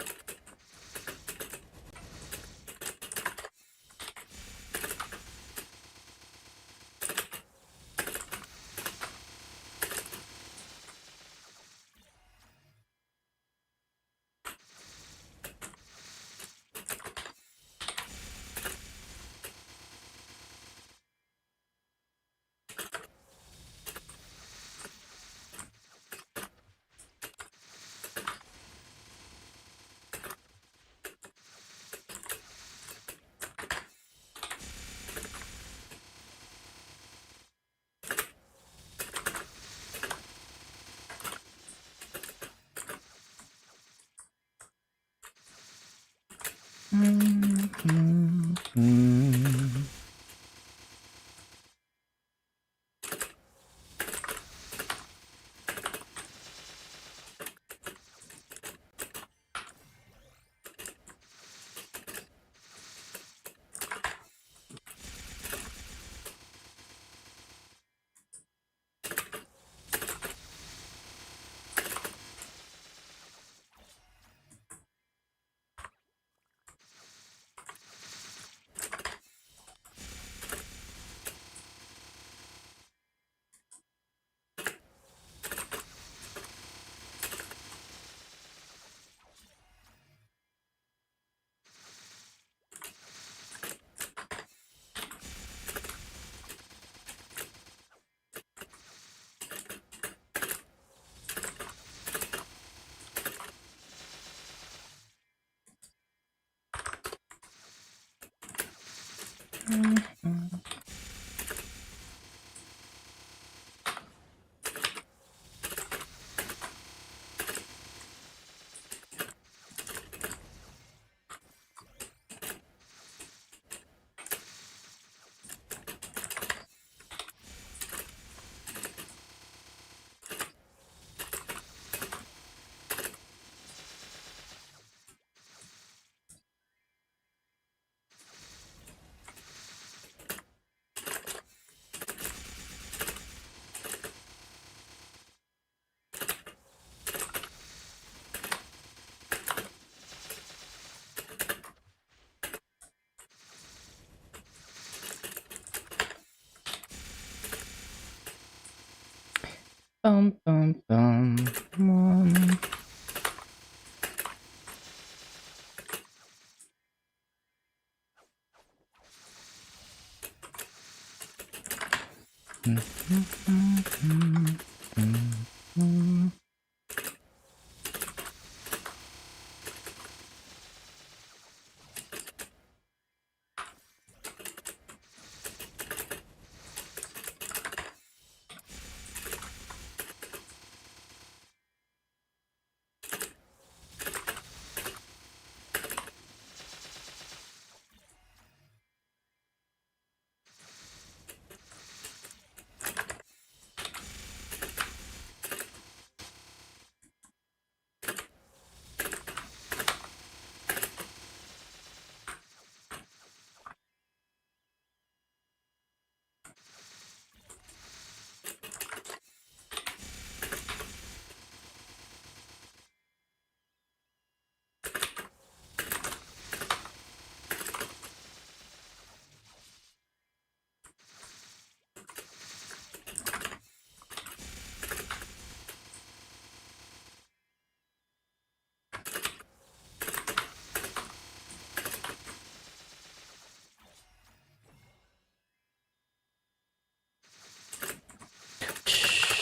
Bum, bum, bum, bum.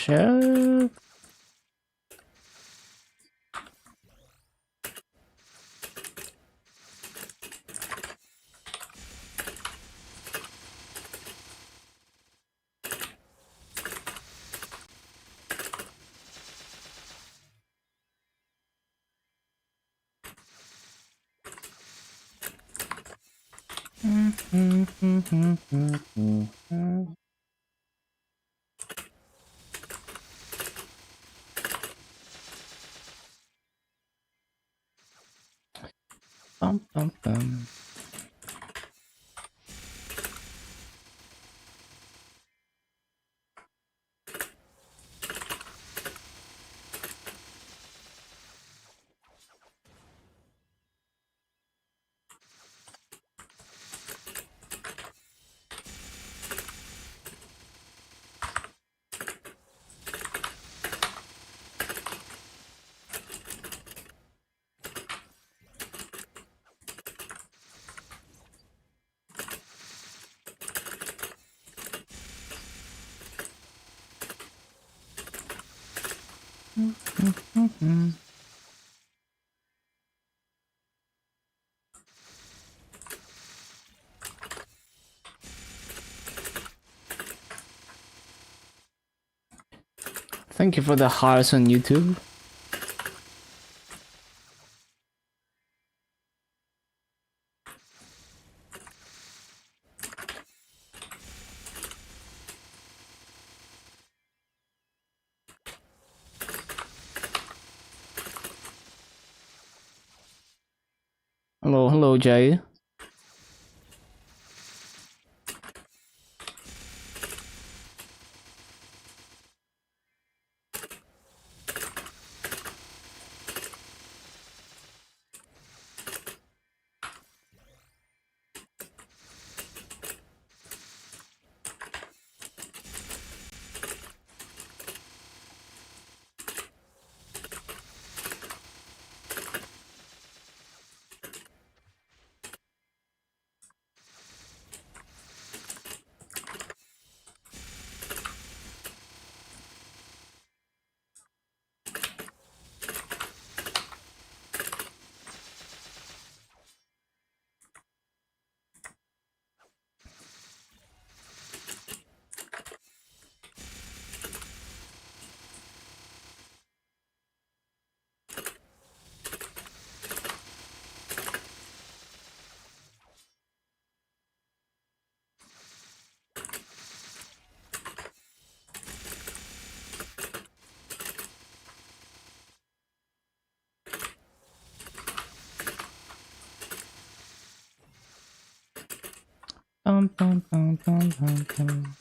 Sure. Bum, bum, bum. Thank you for the hearts on YouTube. Hello, Jay. Bum, bum, bum, bum, bum, bum.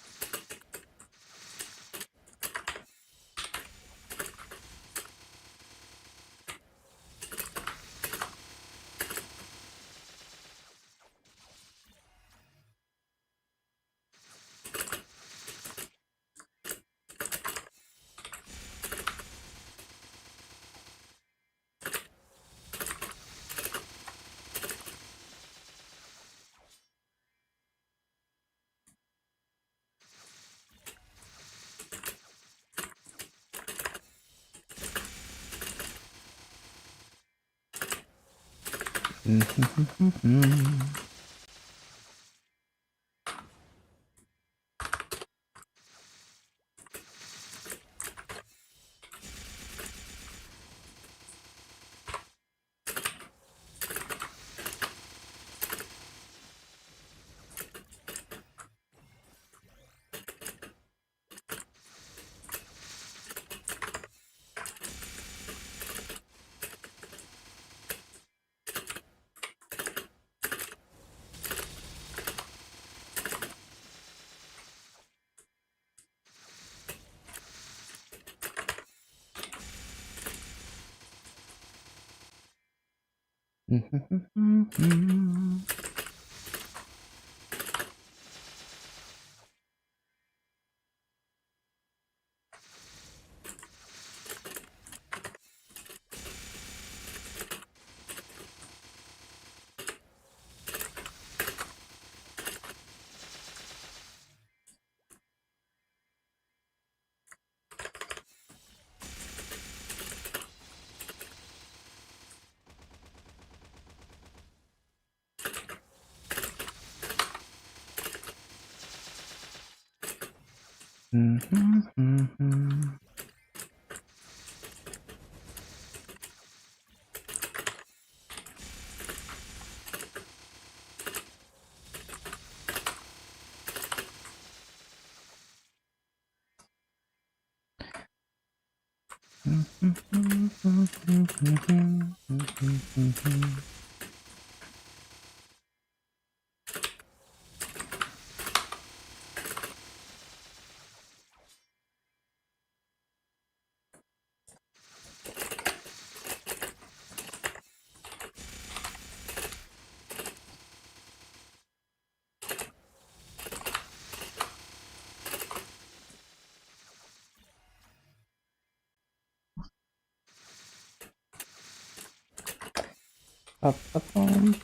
Bum, bum,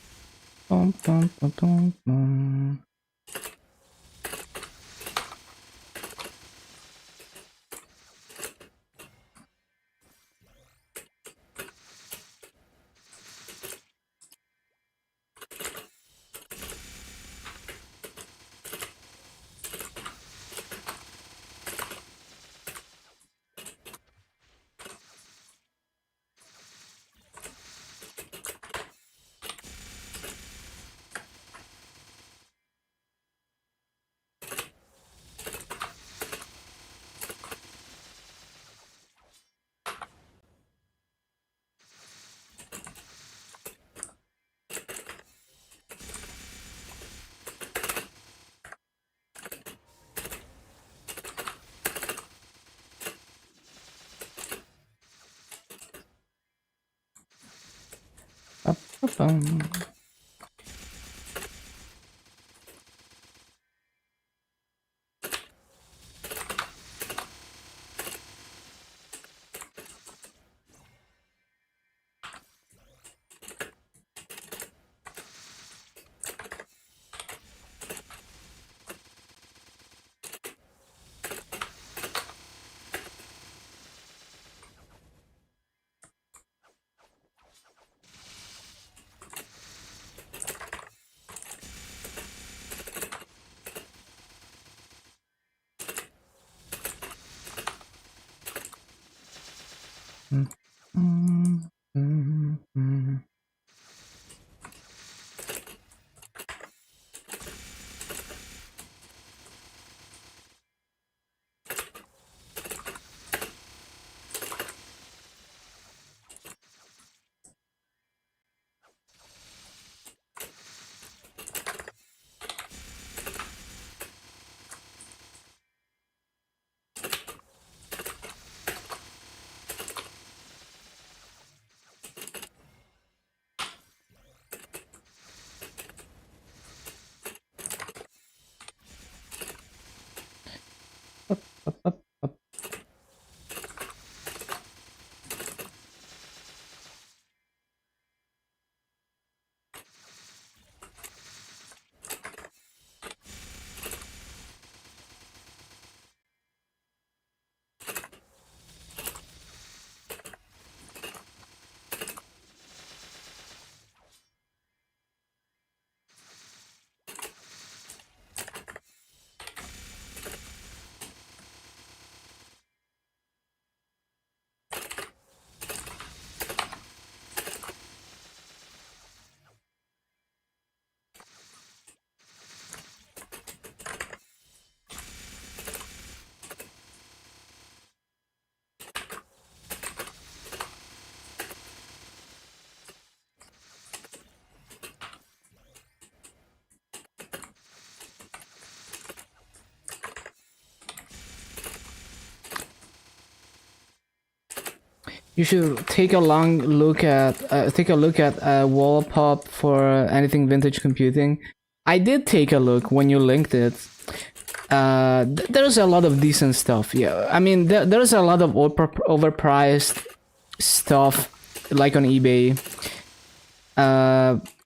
bum, bum, bum, bum. Bum. You should take a look at Wallapop for anything vintage computing. I did take a look when you linked it. There's a lot of decent stuff. Yeah, I mean there's a lot of overpriced stuff like on eBay.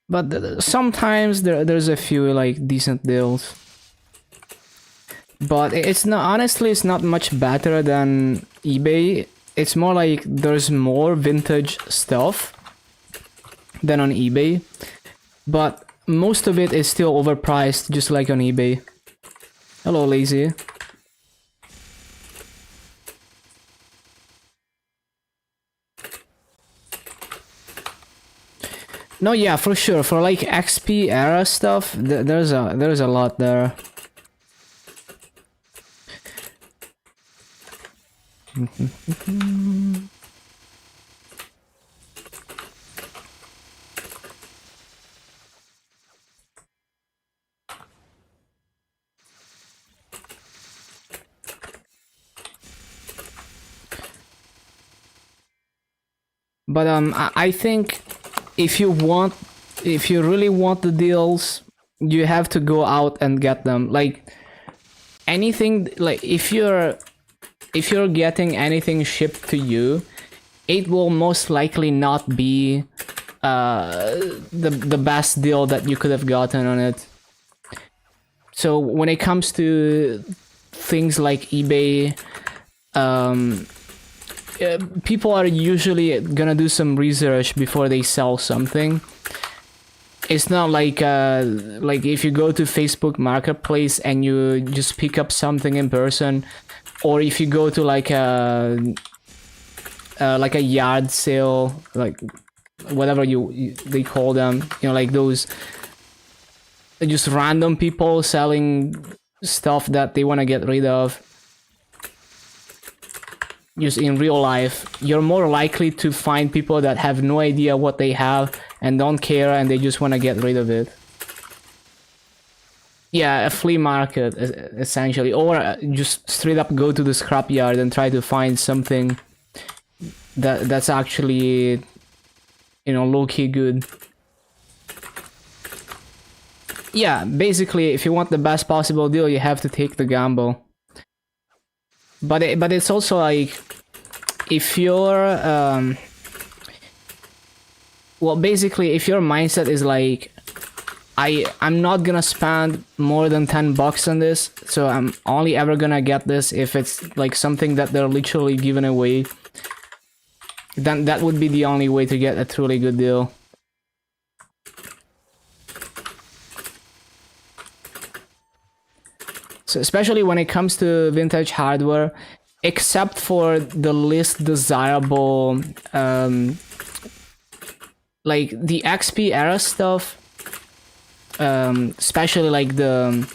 But sometimes there's a few like decent deals. But it's not, honestly, it's not much better than eBay. It's more like there's more vintage stuff than on eBay, but most of it is still overpriced, just like on eBay. Hello, Lazy. No, yeah, for sure. For like XP era stuff, there's a lot there. But I think if you really want the deals, you have to go out and get them. Like anything, like if you're getting anything shipped to you, it will most likely not be the best deal that you could have gotten on it. So when it comes to things like eBay, people are usually gonna do some research before they sell something. It's not like if you go to Facebook Marketplace and you just pick up something in person, or if you go to like a yard sale, like whatever they call them, you know, like those just random people selling stuff that they want to get rid of. Just in real life, you're more likely to find people that have no idea what they have and don't care, and they just want to get rid of it. Yeah, a flea market, essentially. Or just straight up go to the scrapyard and try to find something that's actually, you know, low-key good. yeah, basically, if you want the best possible deal, you have to take the gamble. But it's also like, if you're well, basically, if your mindset is like, I'm not gonna spend more than $10 on this, so I'm only ever gonna get this if it's like something that they're literally giving away, then that would be the only way to get a truly good deal. So especially when it comes to vintage hardware, except for the least desirable, like the XP era stuff, especially like the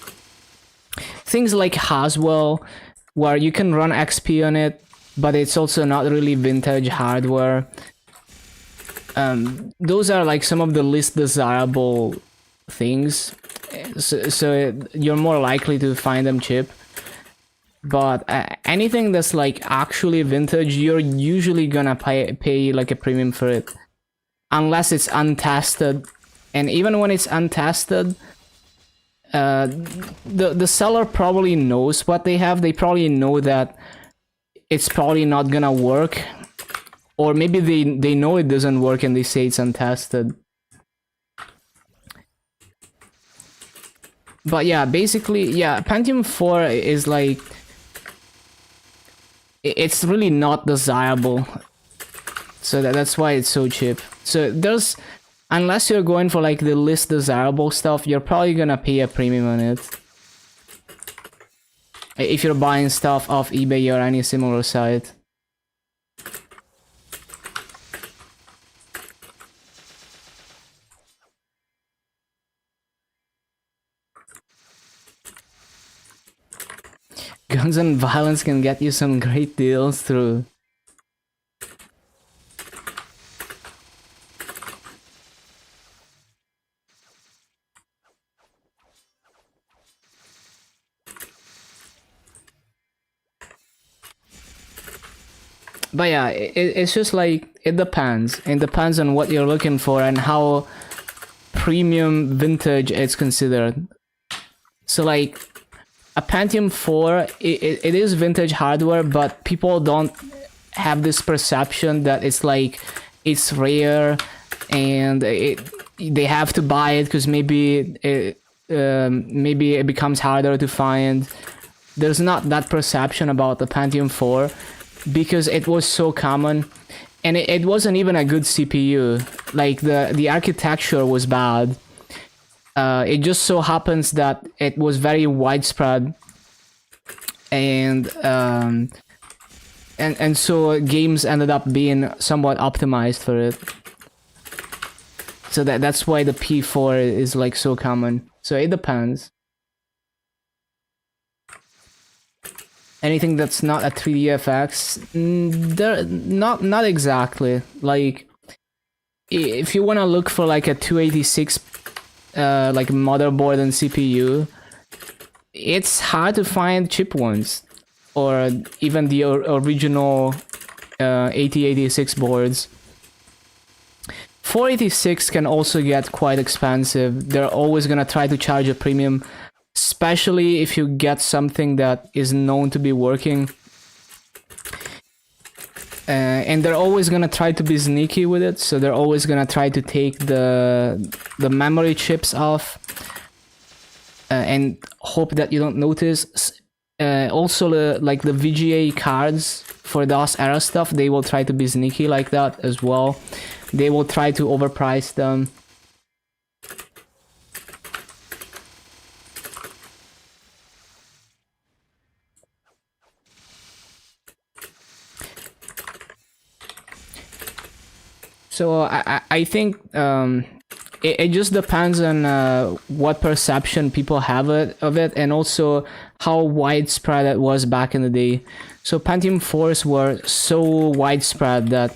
things like Haswell, where you can run XP on it, but it's also not really vintage hardware. Those are like some of the least desirable things, so you're more likely to find them cheap. But anything that's like actually vintage, you're usually gonna pay like a premium for it, unless it's untested. And even when it's untested, the seller probably knows what they have. They probably know that it's probably not gonna work, or maybe they know it doesn't work and they say it's untested. But yeah, basically, yeah, Pentium 4 is like, it's really not desirable, so that's why it's so cheap. So there's, unless you're going for like the least desirable stuff, you're probably gonna pay a premium on it if you're buying stuff off eBay or any similar site. Guns and Violence can get you some great deals through. But yeah, it's just like, it depends. It depends on what you're looking for and how premium vintage it's considered. So like, a Pentium 4, it is vintage hardware, but people don't have this perception that it's like, it's rare and they have to buy it because maybe it becomes harder to find. There's not that perception about the Pentium 4 because it was so common, and it wasn't even a good CPU. Like the architecture was bad. It just so happens that it was very widespread, and so games ended up being somewhat optimized for it. So that's why the P4 is like so common. So it depends. Anything that's not a 3DFX, they're not exactly. Like, if you want to look for like a 286 like motherboard and CPU, it's hard to find cheap ones, or even the original 8086 boards. 486 can also get quite expensive. They're always gonna try to charge a premium, especially if you get something that is known to be working. And they're always gonna try to be sneaky with it, so they're always gonna try to take the memory chips off and hope that you don't notice. Also, like the VGA cards for DOS era stuff, they will try to be sneaky like that as well. They will try to overprice them. So I think it just depends on what perception people have of it, and also how widespread it was back in the day. So Pentium 4s were so widespread that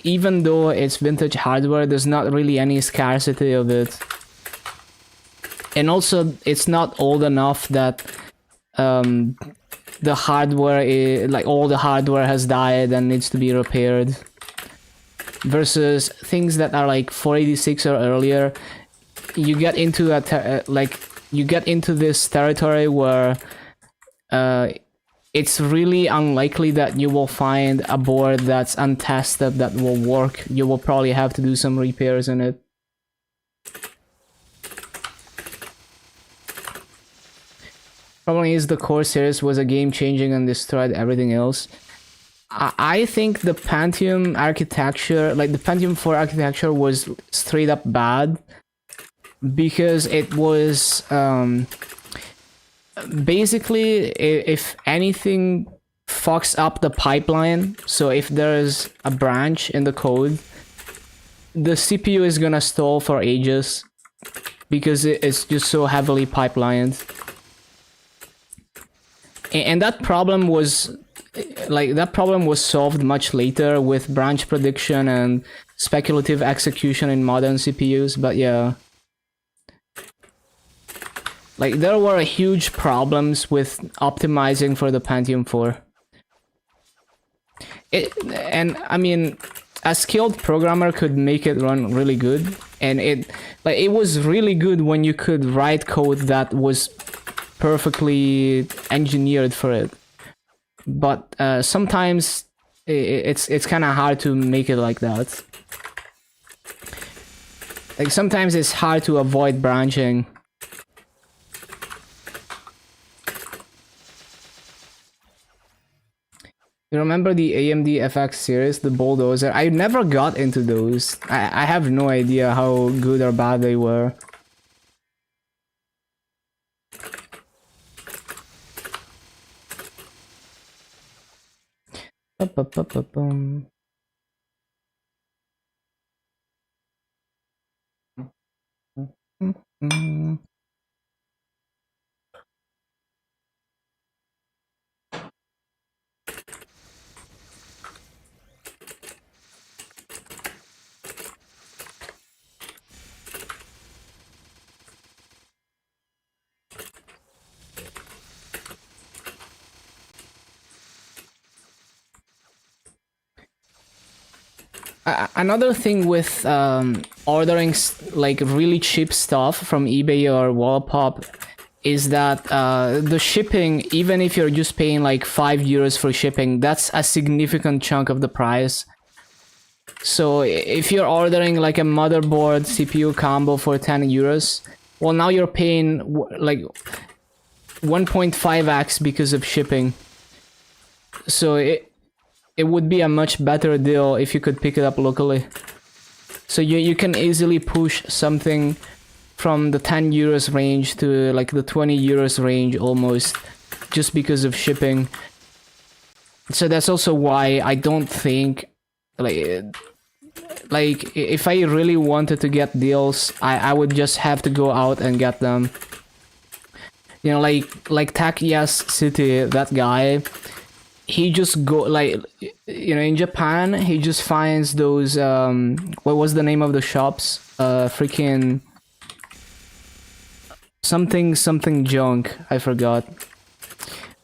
even though it's vintage hardware, there's not really any scarcity of it. And also, it's not old enough that the hardware, like all the hardware has died and needs to be repaired. Versus things that are like 486 or earlier, you get into you get into this territory where it's really unlikely that you will find a board that's untested that will work. You will probably have to do some repairs in it. Problem is, the core series was a game changing and destroyed everything else. I think the Pentium architecture, like the Pentium 4 architecture, was straight up bad because it was basically, if anything fucks up the pipeline, so if there's a branch in the code, the CPU is gonna stall for ages because it's just so heavily pipelined. And that problem was solved much later with branch prediction and speculative execution in modern CPUs, but yeah. Like, there were huge problems with optimizing for the Pentium 4. And I mean, a skilled programmer could make it run really good, and it was really good when you could write code that was perfectly engineered for it. But sometimes it's kind of hard to make it like that. Like, sometimes it's hard to avoid branching. You remember the AMD FX series, the Bulldozer? I never got into those. I have no idea how good or bad they were. Another thing with ordering like really cheap stuff from eBay or Wallapop is that the shipping, even if you're just paying like €5 for shipping, that's a significant chunk of the price. So if you're ordering like a motherboard CPU combo for €10, well, now you're paying like 1.5x because of shipping. So it would be a much better deal if you could pick it up locally. So you can easily push something from the €10 range to like the €20 range almost, just because of shipping. So that's also why I don't think like if I really wanted to get deals, I would just have to go out and get them. You know, like Tech Yes City, that guy, he just go like, you know, in Japan, he just finds those what was the name of the shops? Freaking something junk, I forgot.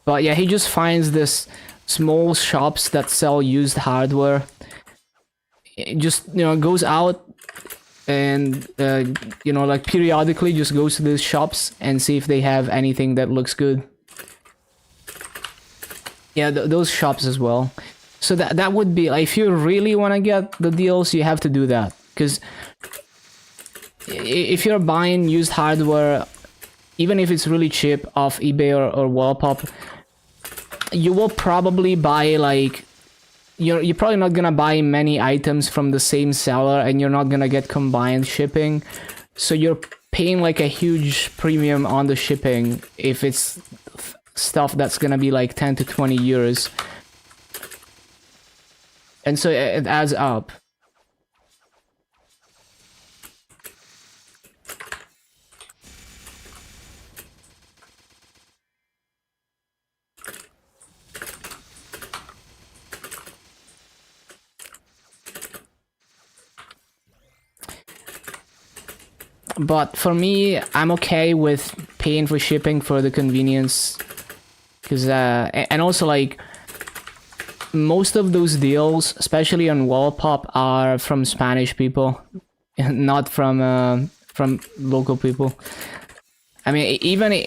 But yeah, he just finds this small shops that sell used hardware. It just, you know, goes out and you know, like periodically just goes to these shops and see if they have anything that looks good. Yeah, those shops as well. So that would be like, if you really want to get the deals, you have to do that, because if you're buying used hardware, even if it's really cheap off eBay or Wallapop, you will probably buy like, you're probably not gonna buy many items from the same seller, and you're not gonna get combined shipping. So you're paying like a huge premium on the shipping if it's stuff that's gonna be like 10 to 20 euros. And so it adds up. But for me, I'm okay with paying for shipping for the convenience, because and also like most of those deals, especially on Wallapop, are from Spanish people, not from from local people. I mean, even in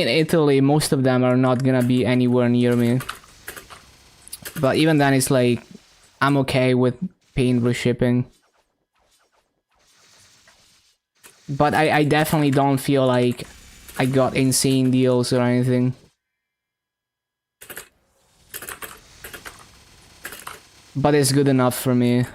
Italy, most of them are not gonna be anywhere near me. But even then, it's like I'm okay with paying for shipping. But I definitely don't feel like I got insane deals or anything. But it's good enough for me.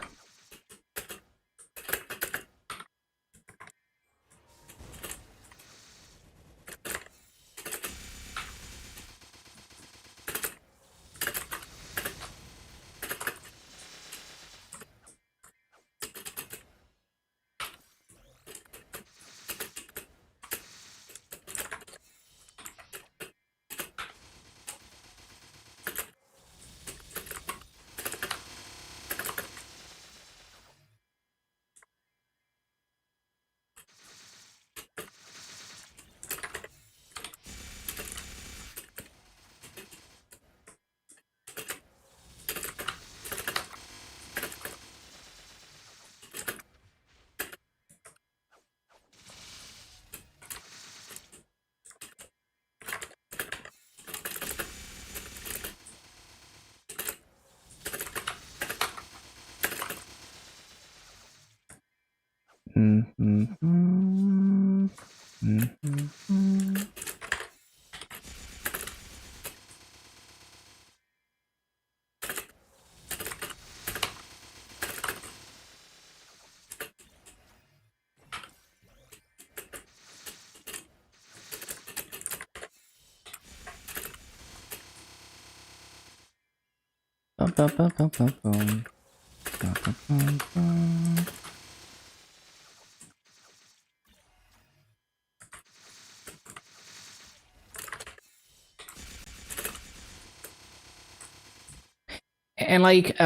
And like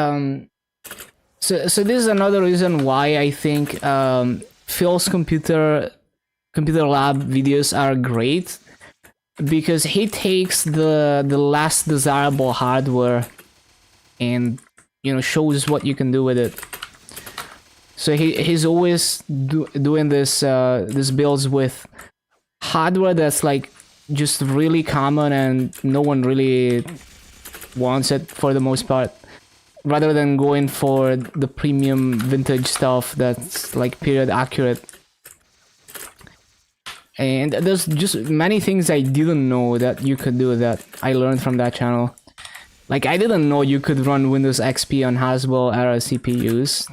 so this is another reason why I think Phil's computer lab videos are great, because he takes the less desirable hardware and, you know, shows what you can do with it. So he's always doing this this builds with hardware that's like just really common and no one really wants it for the most part, rather than going for the premium vintage stuff that's like period accurate. And there's just many things I didn't know that you could do that I learned from that channel. Like, I didn't know you could run Windows XP on Haswell era CPUs.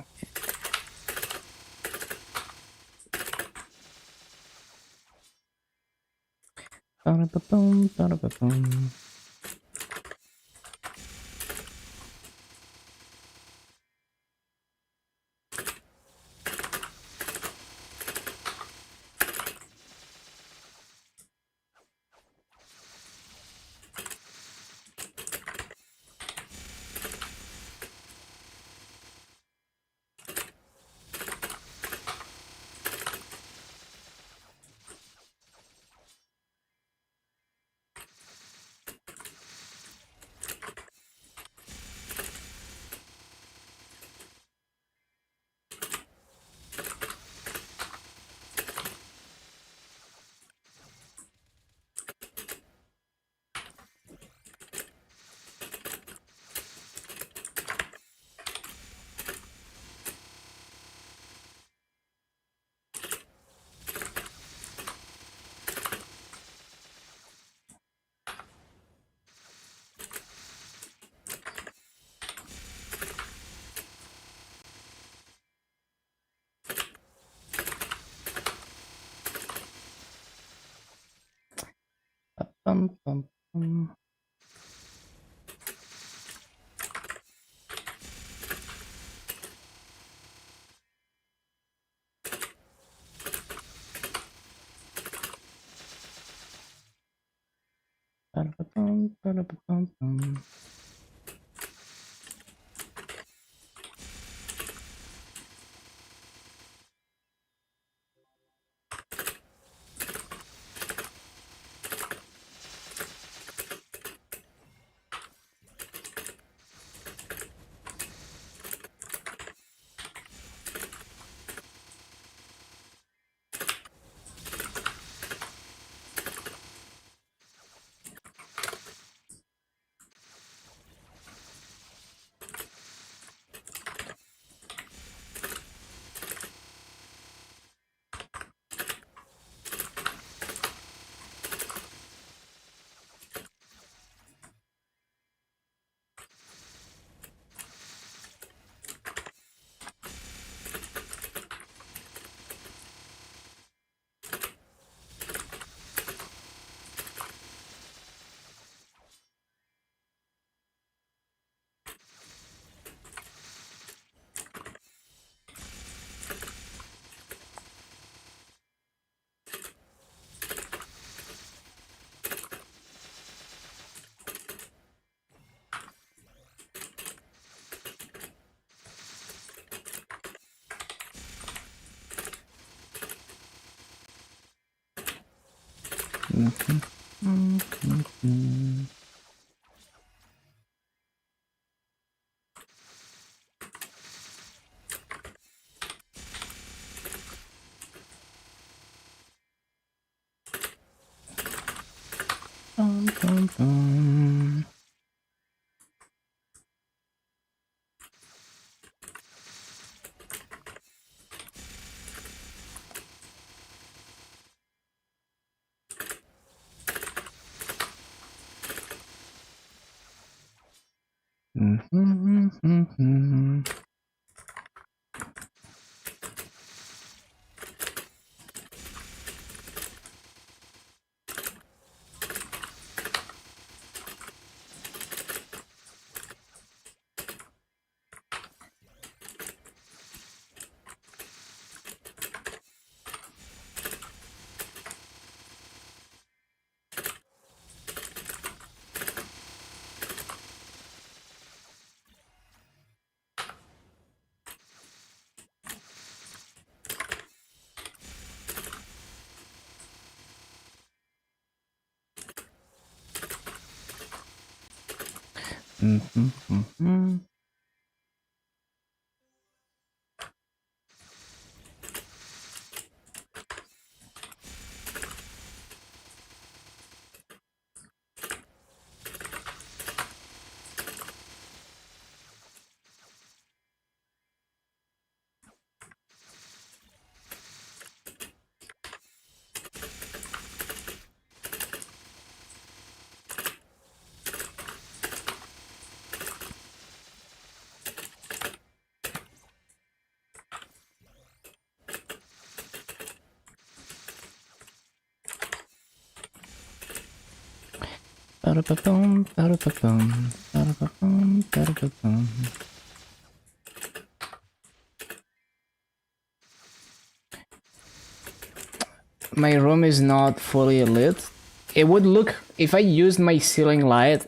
My room is not fully lit. It would look, if I used my ceiling light,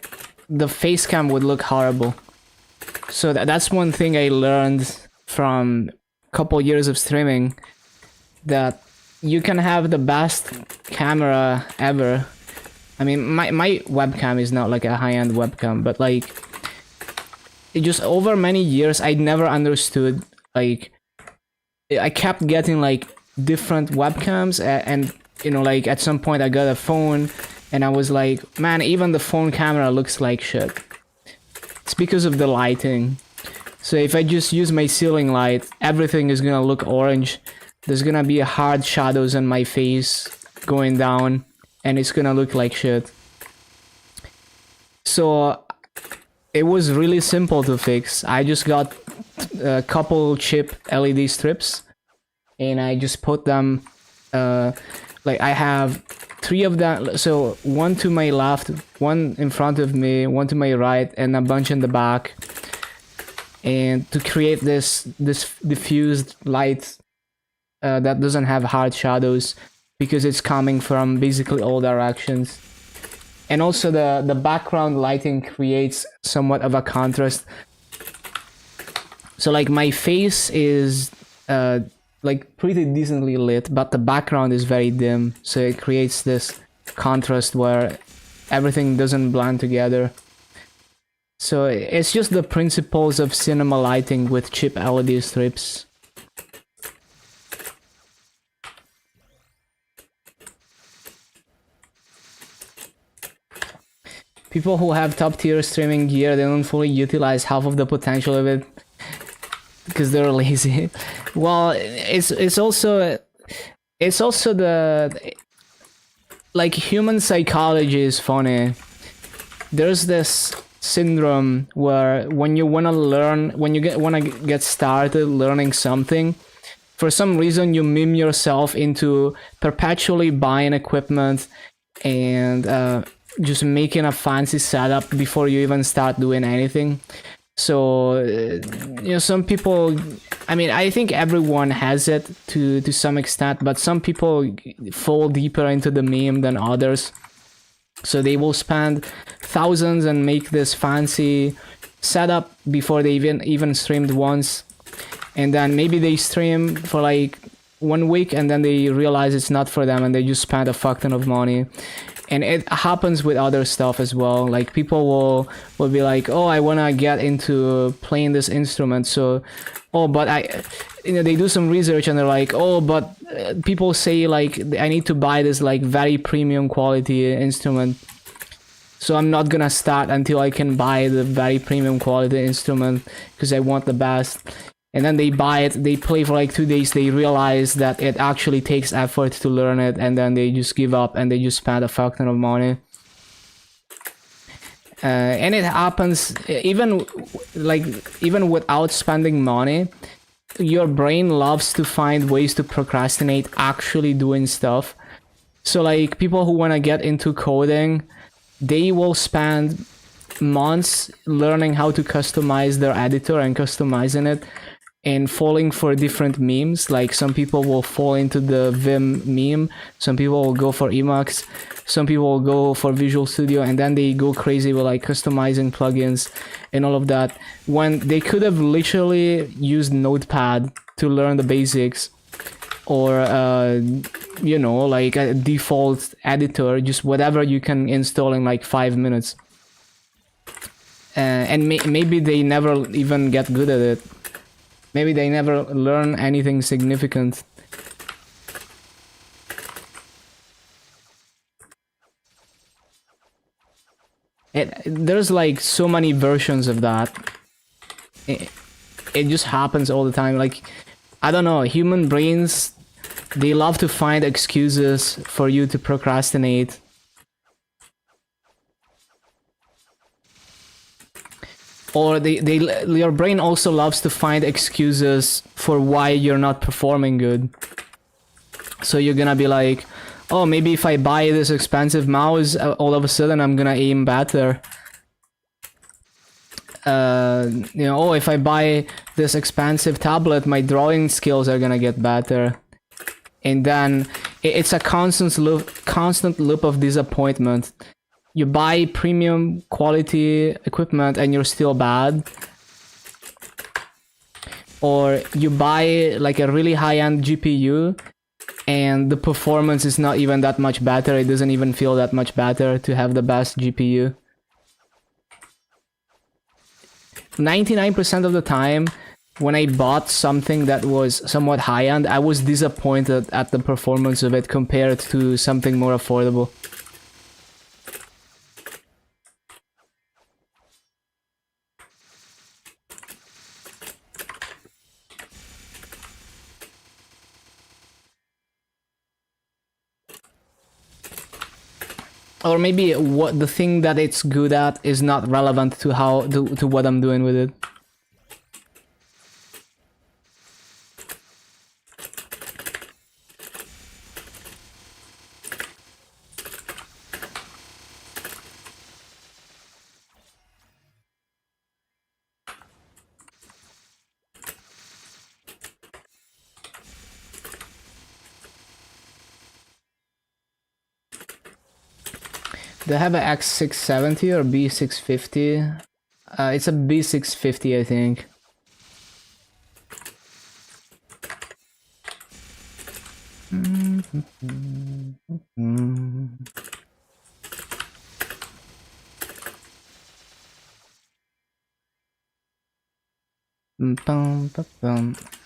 the face cam would look horrible. So that's one thing I learned from a couple years of streaming, that you can have the best camera ever. I mean, my webcam is not like a high-end webcam, but like, it just over many years, I never understood, like, I kept getting like different webcams, and you know, like at some point I got a phone and I was like, man, even the phone camera looks like shit. It's because of the lighting. So if I just use my ceiling light, everything is gonna look orange. There's gonna be hard shadows on my face going down, and it's gonna look like shit. So it was really simple to fix. I just got a couple chip LED strips, and I just put them, like I have 3 of them, so 1 to my left, 1 in front of me, 1 to my right, and a bunch in the back, and to create this diffused light that doesn't have hard shadows, because it's coming from basically all directions. And also the background lighting creates somewhat of a contrast. So like my face is like pretty decently lit, but the background is very dim, so it creates this contrast where everything doesn't blend together. So it's just the principles of cinema lighting with chip LED strips. People who have top tier streaming gear, they don't fully utilize half of the potential of it because they're lazy. Well, it's also the, like, human psychology is funny. There's this syndrome where when you wanna learn, when you wanna get started learning something, for some reason you meme yourself into perpetually buying equipment and just making a fancy setup before you even start doing anything. So you know, some people, I mean, I think everyone has it to some extent, but some people fall deeper into the meme than others. So they will spend thousands and make this fancy setup before they even streamed once, and then maybe they stream for like 1 week and then they realize it's not for them and they just spend a fuck ton of money. And it happens with other stuff as well. Like people will be like, oh, I want to get into playing this instrument, so but they do some research and they're like, oh, but people say like I need to buy this like very premium quality instrument, so I'm not gonna start until I can buy the very premium quality instrument because I want the best. And then they buy it, they play for like 2 days, they realize that it actually takes effort to learn it, and then they just give up and they just spend a fuck ton of money. And it happens even without spending money. Your brain loves to find ways to procrastinate actually doing stuff. So like people who want to get into coding, they will spend months learning how to customize their editor and customizing it, and falling for different memes. Like some people will fall into the Vim meme, some people will go for Emacs, some people will go for Visual Studio, and then they go crazy with like customizing plugins and all of that, when they could have literally used Notepad to learn the basics, or like a default editor, just whatever you can install in like 5 minutes. And maybe they never even get good at it. Maybe they never learn anything significant. There's like so many versions of that. It just happens all the time. Like, I don't know, human brains, they love to find excuses for you to procrastinate. Or your brain also loves to find excuses for why you're not performing good. So you're gonna be like, oh, maybe if I buy this expensive mouse, all of a sudden I'm gonna aim better. Oh, if I buy this expensive tablet, my drawing skills are gonna get better. And then it's a constant loop of disappointment. You buy premium quality equipment and you're still bad. Or you buy like a really high-end GPU and the performance is not even that much better. It doesn't even feel that much better to have the best GPU. 99% of the time, when I bought something that was somewhat high-end, I was disappointed at the performance of it compared to something more affordable. Or maybe what the thing that it's good at is not relevant to to what I'm doing with it. Do I have an X670 or B650? It's a B650, I think.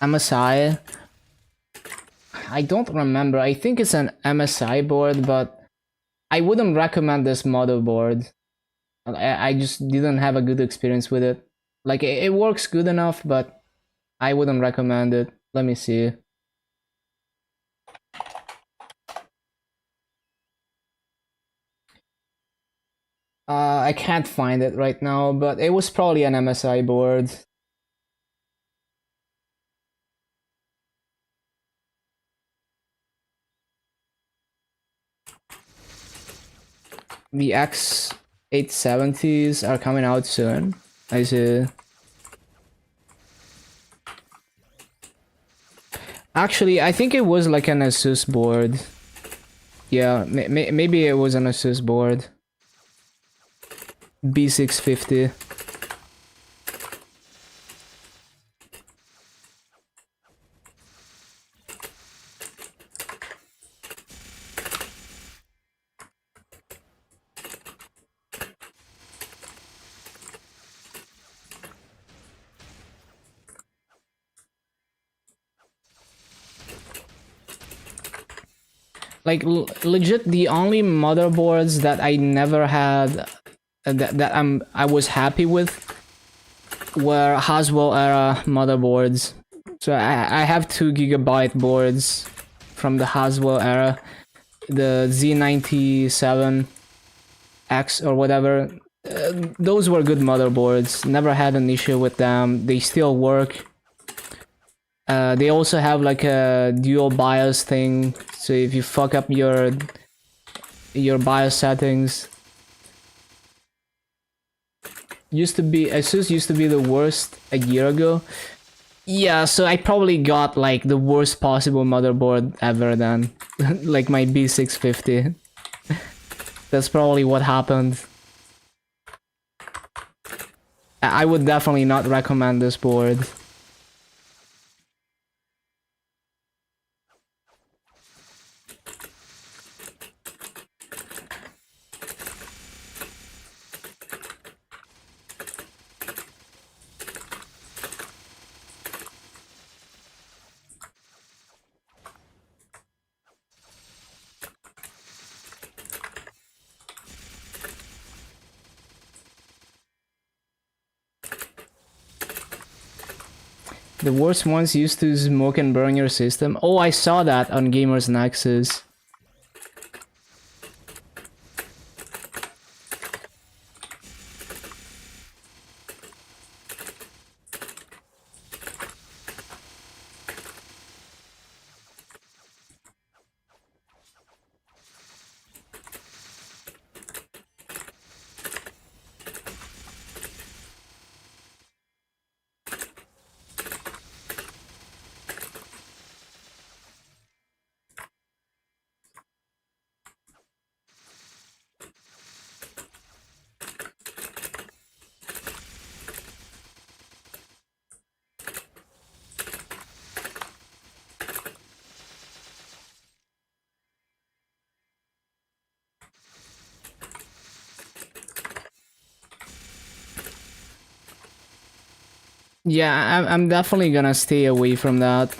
MSI. I don't remember. I think it's an MSI board, but I wouldn't recommend this motherboard. I just didn't have a good experience with it. Like, it works good enough, but I wouldn't recommend it. Let me see. I can't find it right now, but it was probably an MSI board. The X870s are coming out soon. I see. Actually, I think it was like an Asus board. Yeah, maybe it was an Asus board. B650. Like legit, the only motherboards that I never had that I was happy with were Haswell era motherboards. So I have 2 GB boards from the Haswell era, the Z97X or whatever. Those were good motherboards. Never had an issue with them. They still work. They also have like a dual BIOS thing, so if you fuck up your BIOS settings, Asus used to be the worst a year ago. Yeah, so I probably got like the worst possible motherboard ever then, like my B650. That's probably what happened. I would definitely not recommend this board. The worst ones used to smoke and burn your system. Oh, I saw that on Gamers Nexus. Yeah, I'm definitely gonna stay away from that.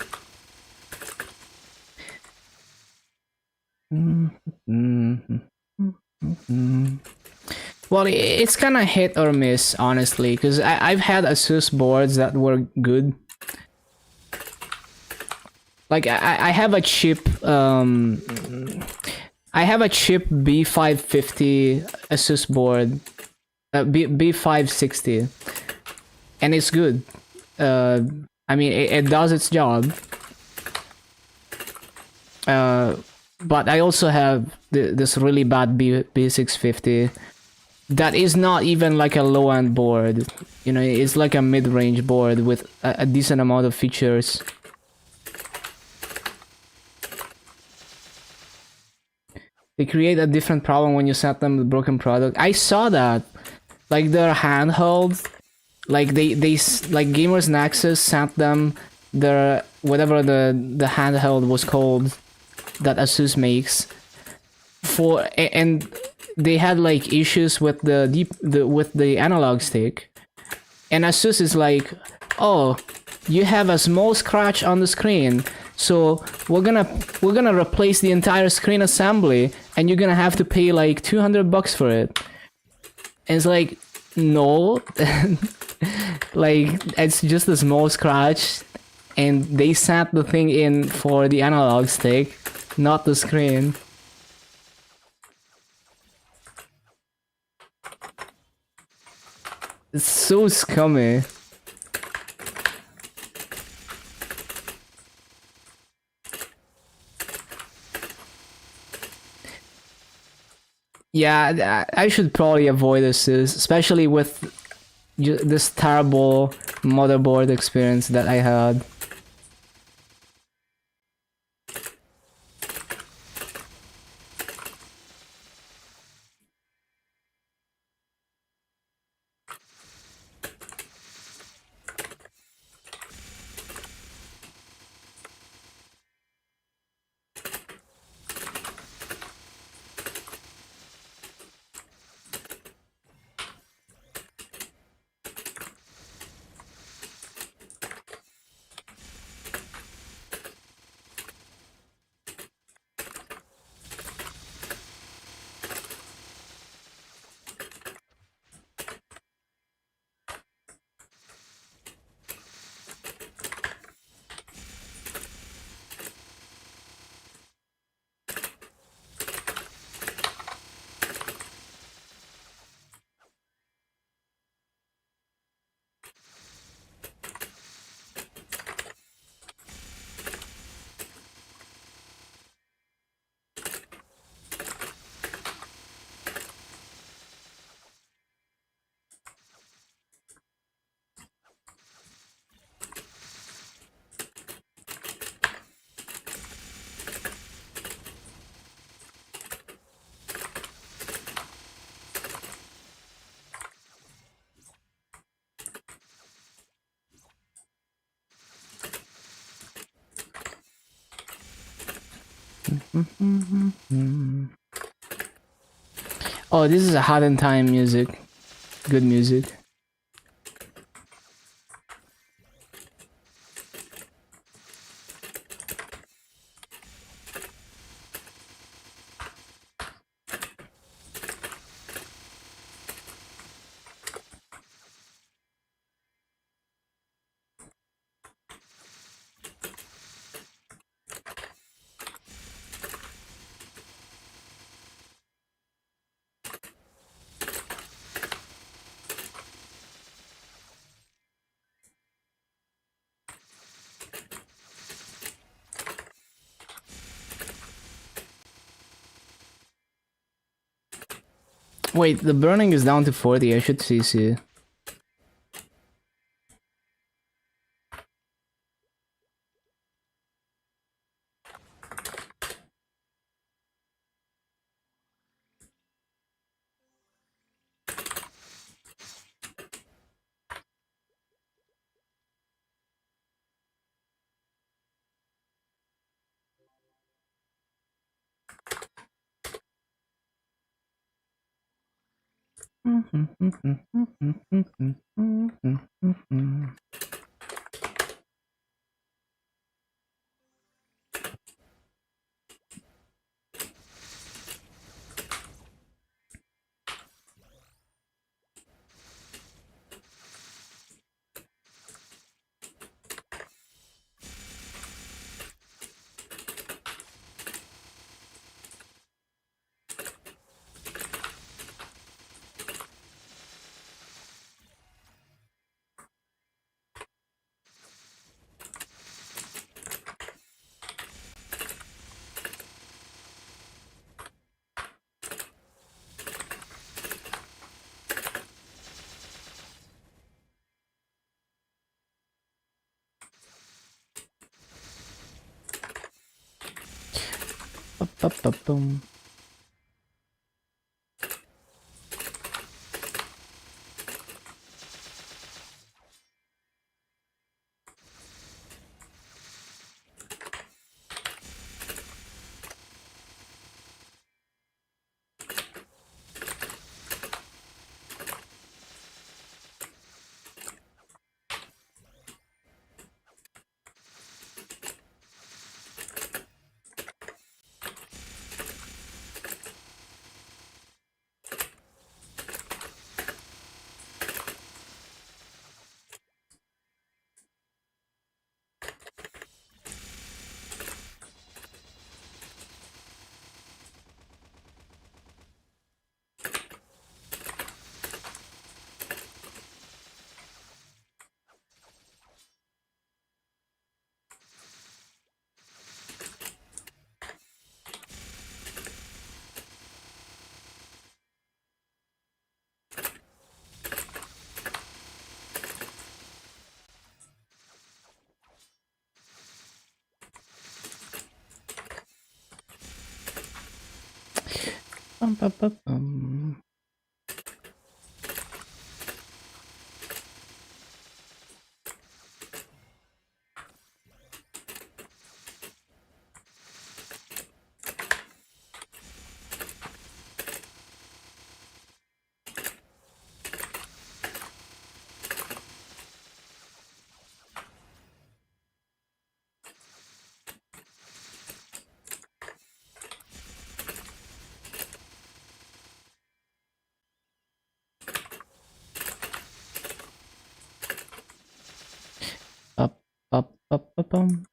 Well, it's kind of hit or miss, honestly, because I've had Asus boards that were good. Like I have a cheap I have a cheap B550 Asus board, B560, and it's good. I mean, it does its job. But I also have this really bad B650 that is not even like a low-end board. You know, it's like a mid-range board with a decent amount of features. They create a different problem when you send them the broken product. I saw that. Like their handheld, like they like Gamers Nexus sent them their whatever the handheld was called that Asus makes for, and they had like issues with the analog stick, and Asus is like, oh, you have a small scratch on the screen, so we're gonna replace the entire screen assembly, and you're gonna have to pay like $200 for it. And it's like, no, like it's just a small scratch, and they sent the thing in for the analog stick, not the screen. It's so scummy. Yeah, I should probably avoid this, especially with this terrible motherboard experience that I had. Oh, this is a hot in time music. Good music. Wait, the burning is down to 40. I should CC. Boom. Bum. Bum.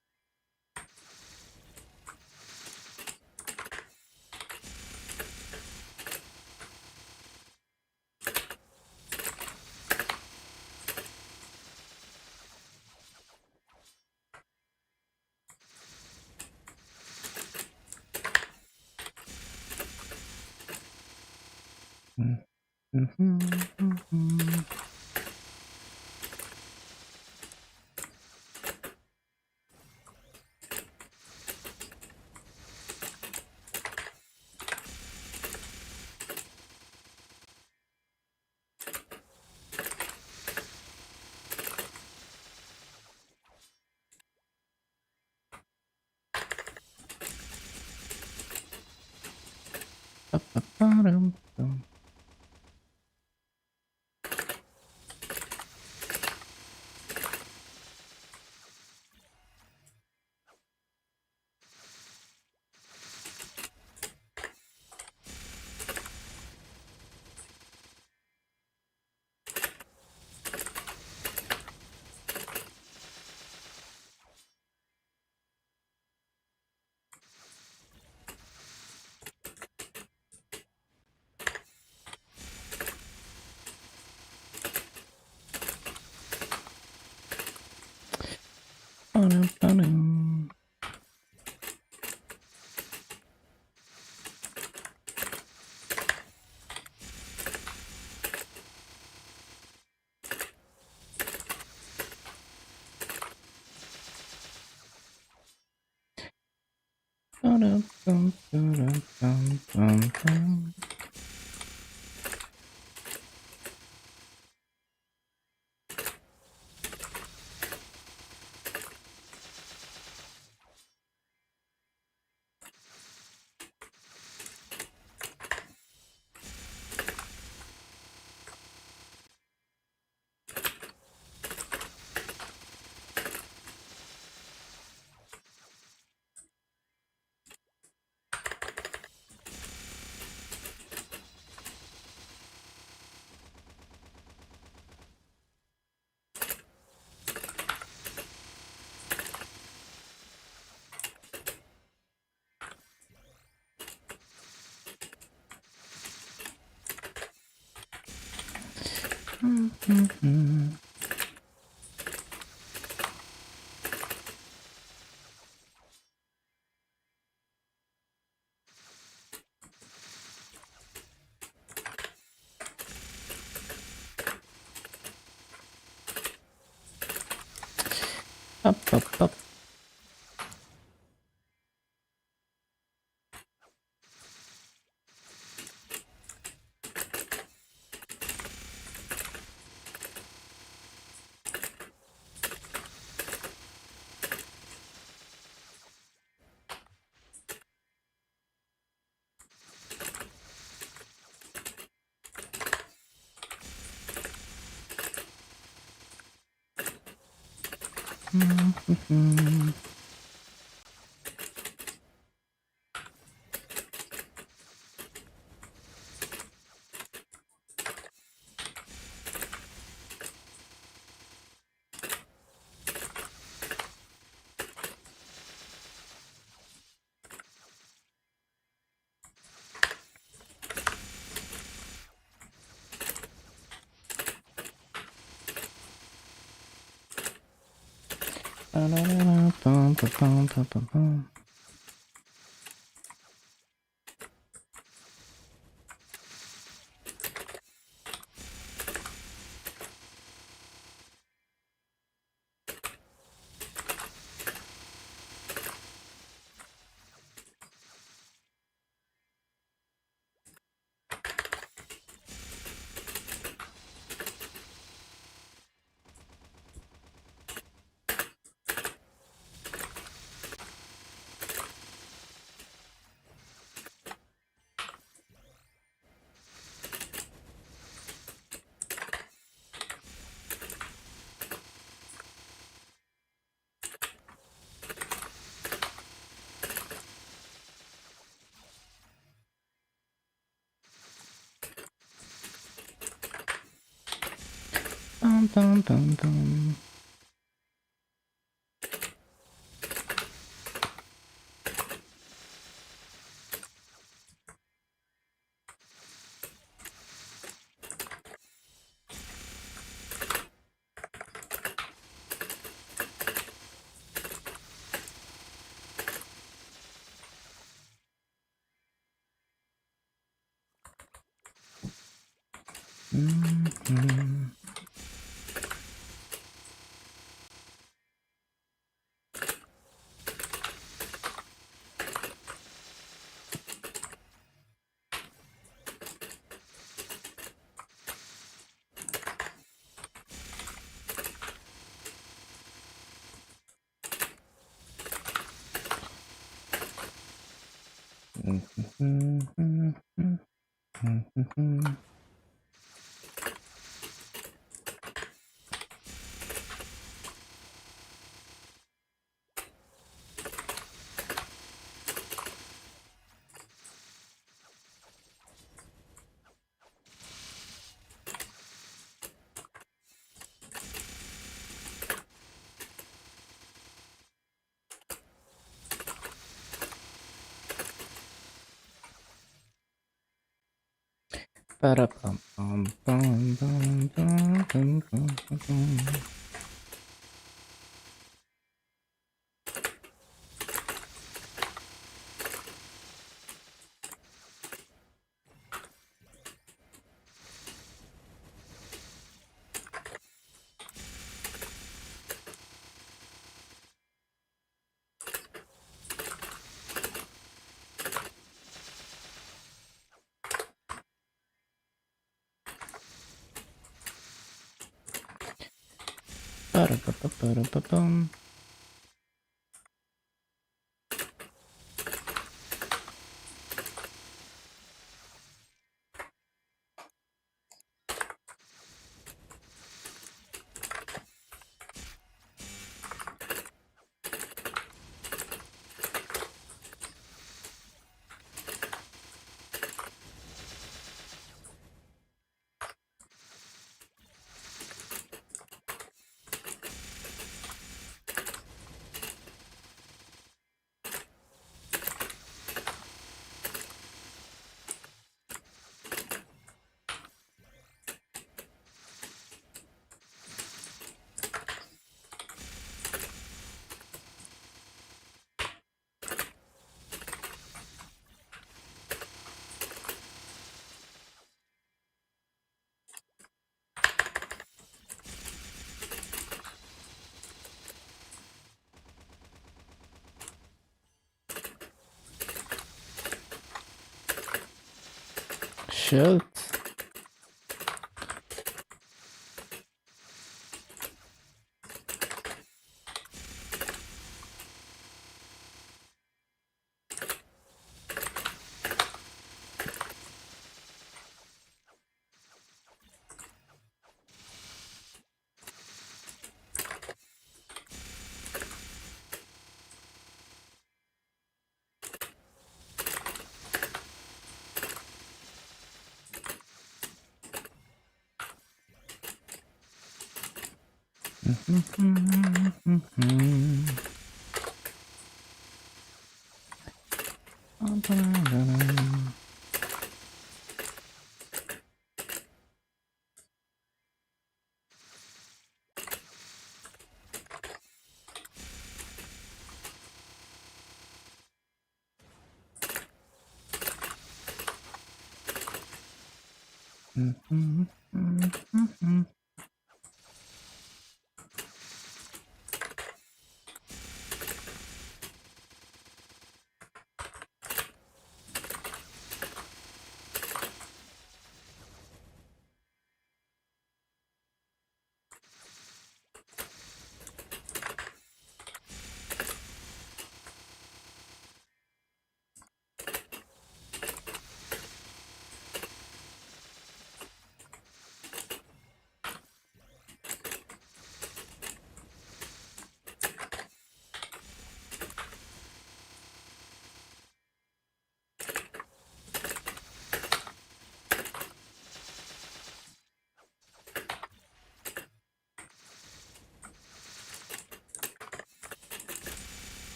Up. Dum. Shit.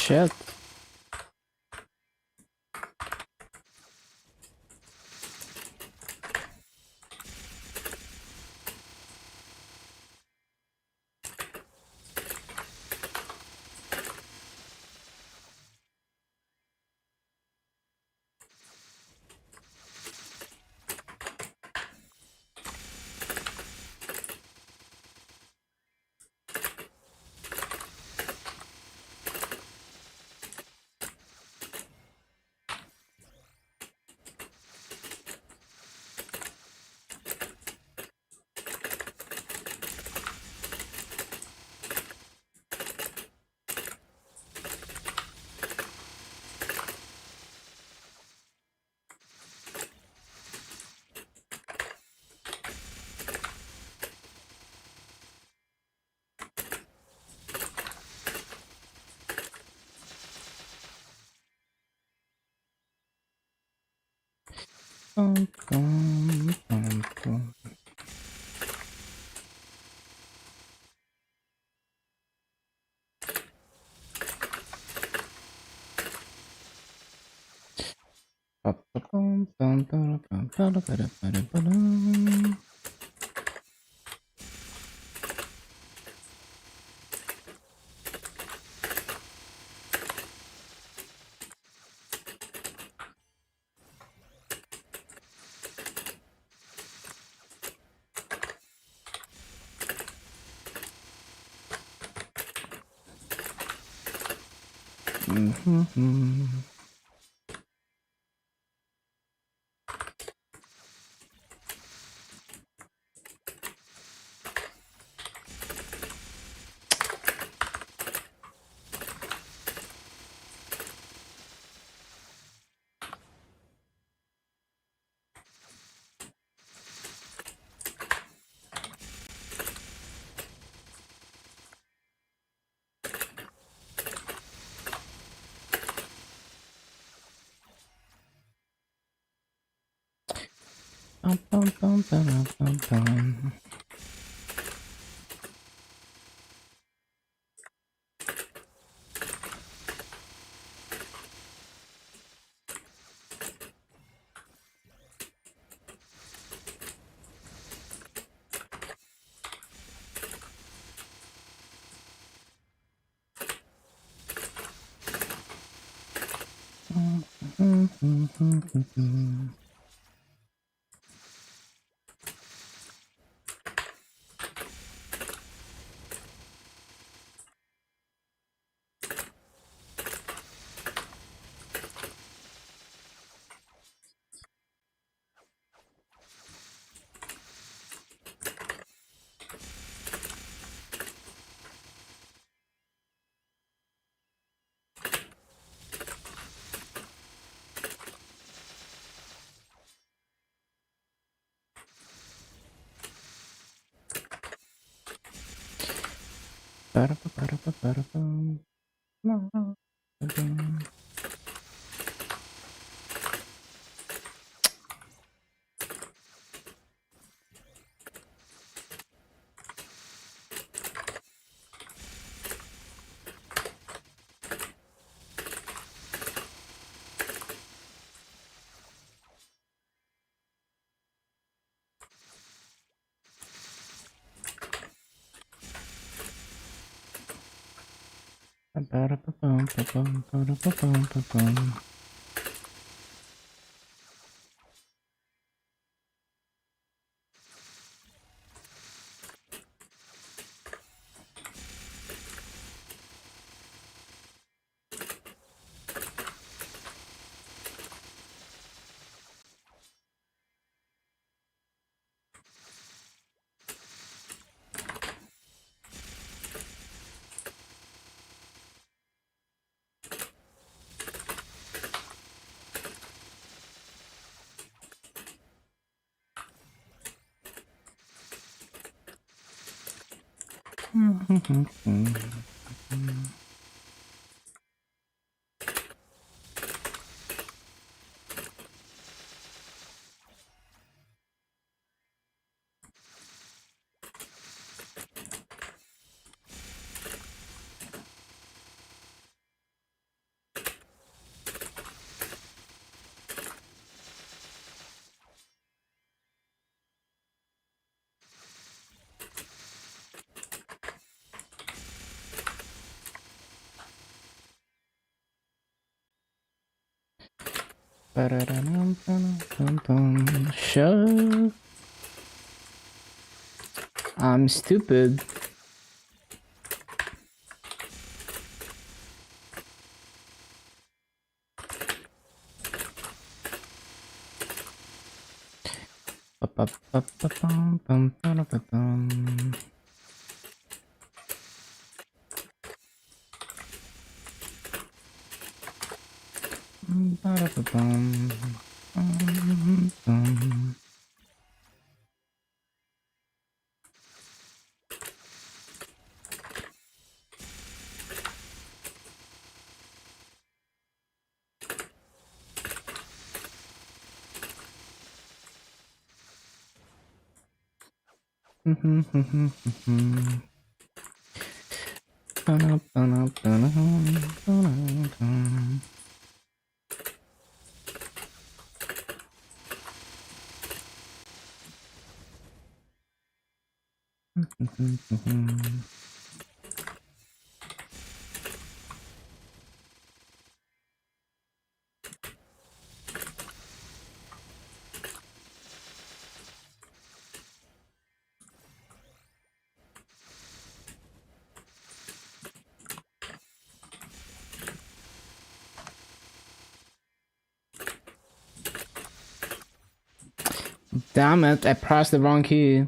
Shit. Shut. I'm stupid. Damn it, I pressed the wrong key.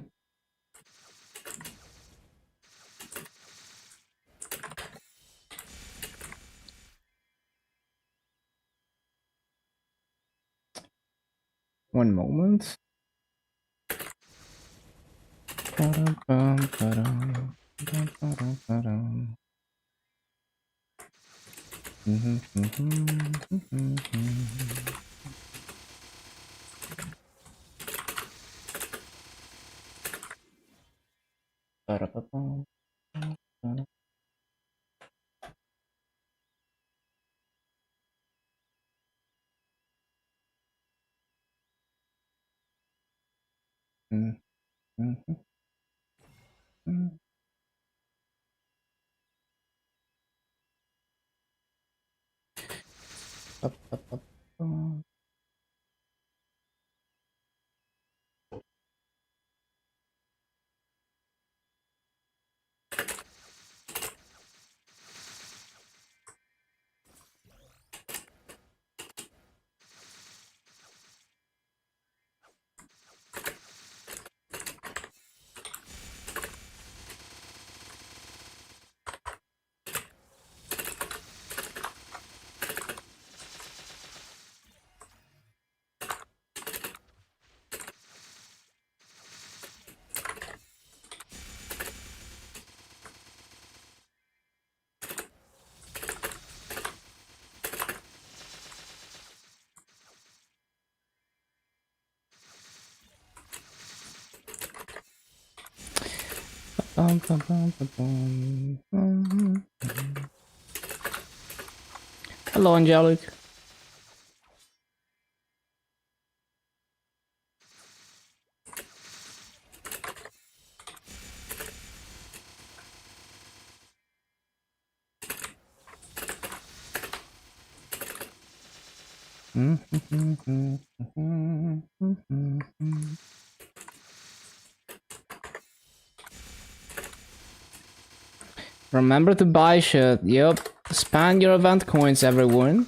One moment. Hello, Angelic. Remember to buy shit. Yep. Spend your event coins, everyone.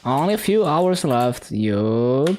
Only a few hours left. Yup.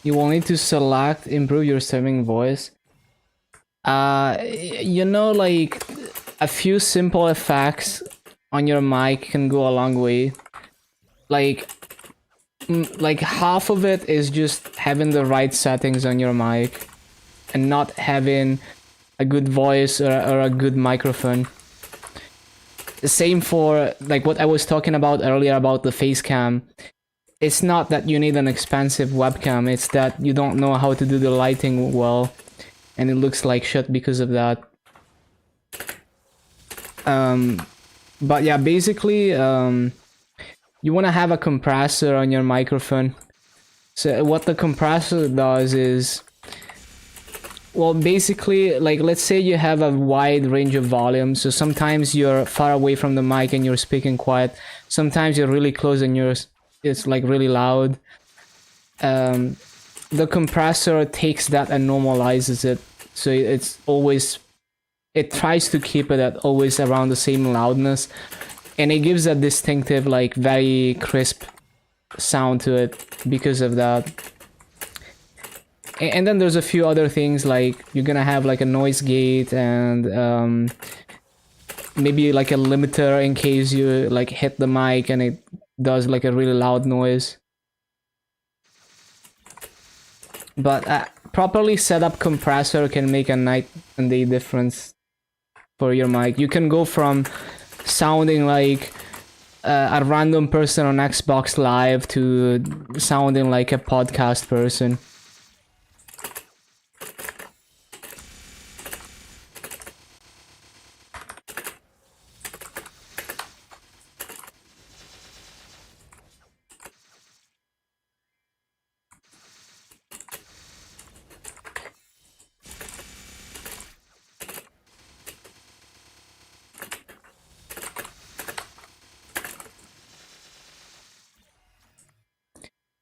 You will need to select improve your streaming voice. You know, like a few simple effects on your mic can go a long way. Like half of it is just having the right settings on your mic and not having a good voice or a good microphone. The same for like what I was talking about earlier about the face cam. It's not that you need an expensive webcam, it's that you don't know how to do the lighting well and it looks like shit because of that. But yeah, basically you want to have a compressor on your microphone. So what the compressor does is, well, basically, like, let's say you have a wide range of volume, so sometimes you're far away from the mic and you're speaking quiet, sometimes you're really close and it's like really loud. The compressor takes that and normalizes it, so it tries to keep it at always around the same loudness, and it gives a distinctive, like, very crisp sound to it because of that. And then there's a few other things, like you're gonna have like a noise gate and maybe like a limiter in case you like hit the mic and it does like a really loud noise. But properly set up compressor can make a night and day difference for your mic. You can go from sounding like a random person on Xbox Live to sounding like a podcast person.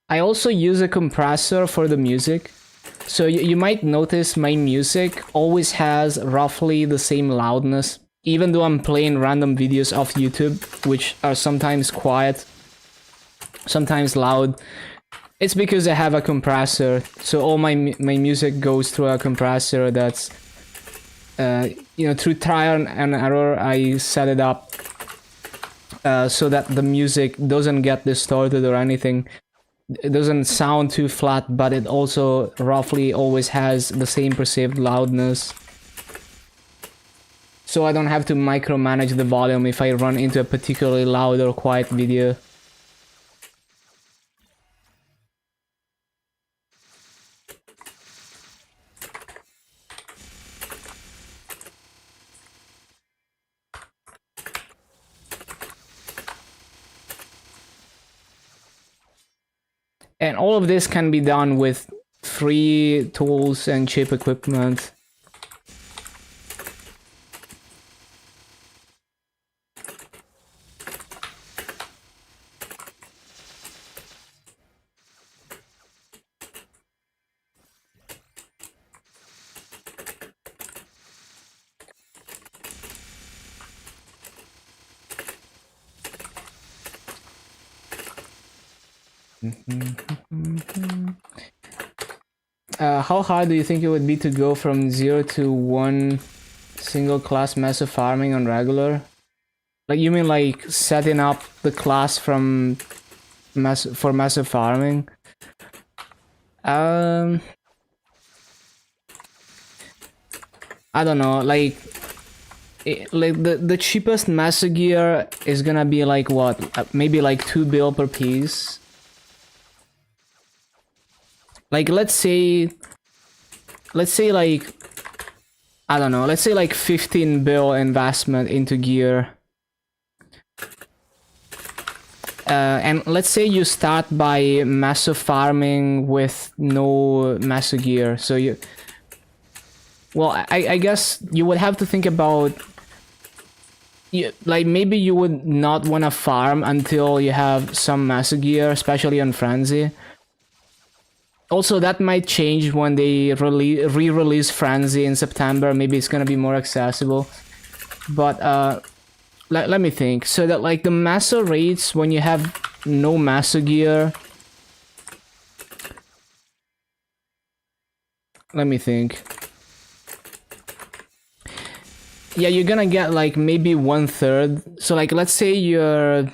I also use a compressor for the music. So you might notice my music always has roughly the same loudness, even though I'm playing random videos off YouTube, which are sometimes quiet, sometimes loud. It's because I have a compressor, so all my music goes through a compressor that's, through trial and error, I set it up so that the music doesn't get distorted or anything. It doesn't sound too flat, but it also roughly always has the same perceived loudness. So I don't have to micromanage the volume if I run into a particularly loud or quiet video. And all of this can be done with free tools and cheap equipment. How hard do you think it would be to go from 0 to 1 single class massive farming on regular? Like, you mean like setting up the class from for massive farming? I don't know. Like, like the cheapest master gear is gonna be like what? Maybe like 2 bill per piece. Like, let's say like, I don't know. Let's say like 15 bill investment into gear. And let's say you start by massive farming with no massive gear. So you, well, I guess you would have to think about, like, maybe you would not want to farm until you have some massive gear, especially on Frenzy. Also, that might change when they re-release Frenzy in September. Maybe it's gonna be more accessible. But let me think. So that, like, the master rates when you have no master gear. Let me think. Yeah, you're gonna get like maybe 1/3. So like, let's say you're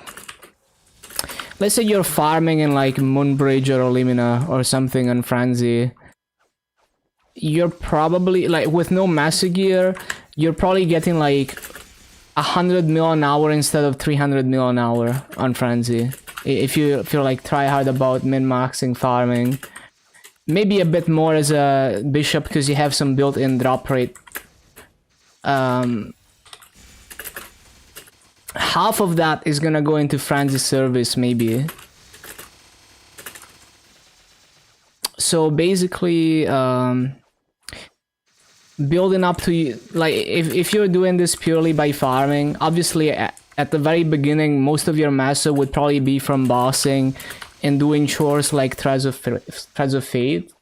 farming in like Moonbridge or Olimina or something on Frenzy. You're probably, like, with no master gear, you're probably getting like 100 mil an hour instead of 300 mil an hour on Frenzy. If you're like try hard about min-maxing farming. Maybe a bit more as a bishop because you have some built-in drop rate. Half of that is gonna go into Frenzy service, maybe. So basically, building up to, like, if you're doing this purely by farming, obviously at the very beginning, most of your massa would probably be from bossing and doing chores like Threads of Fate.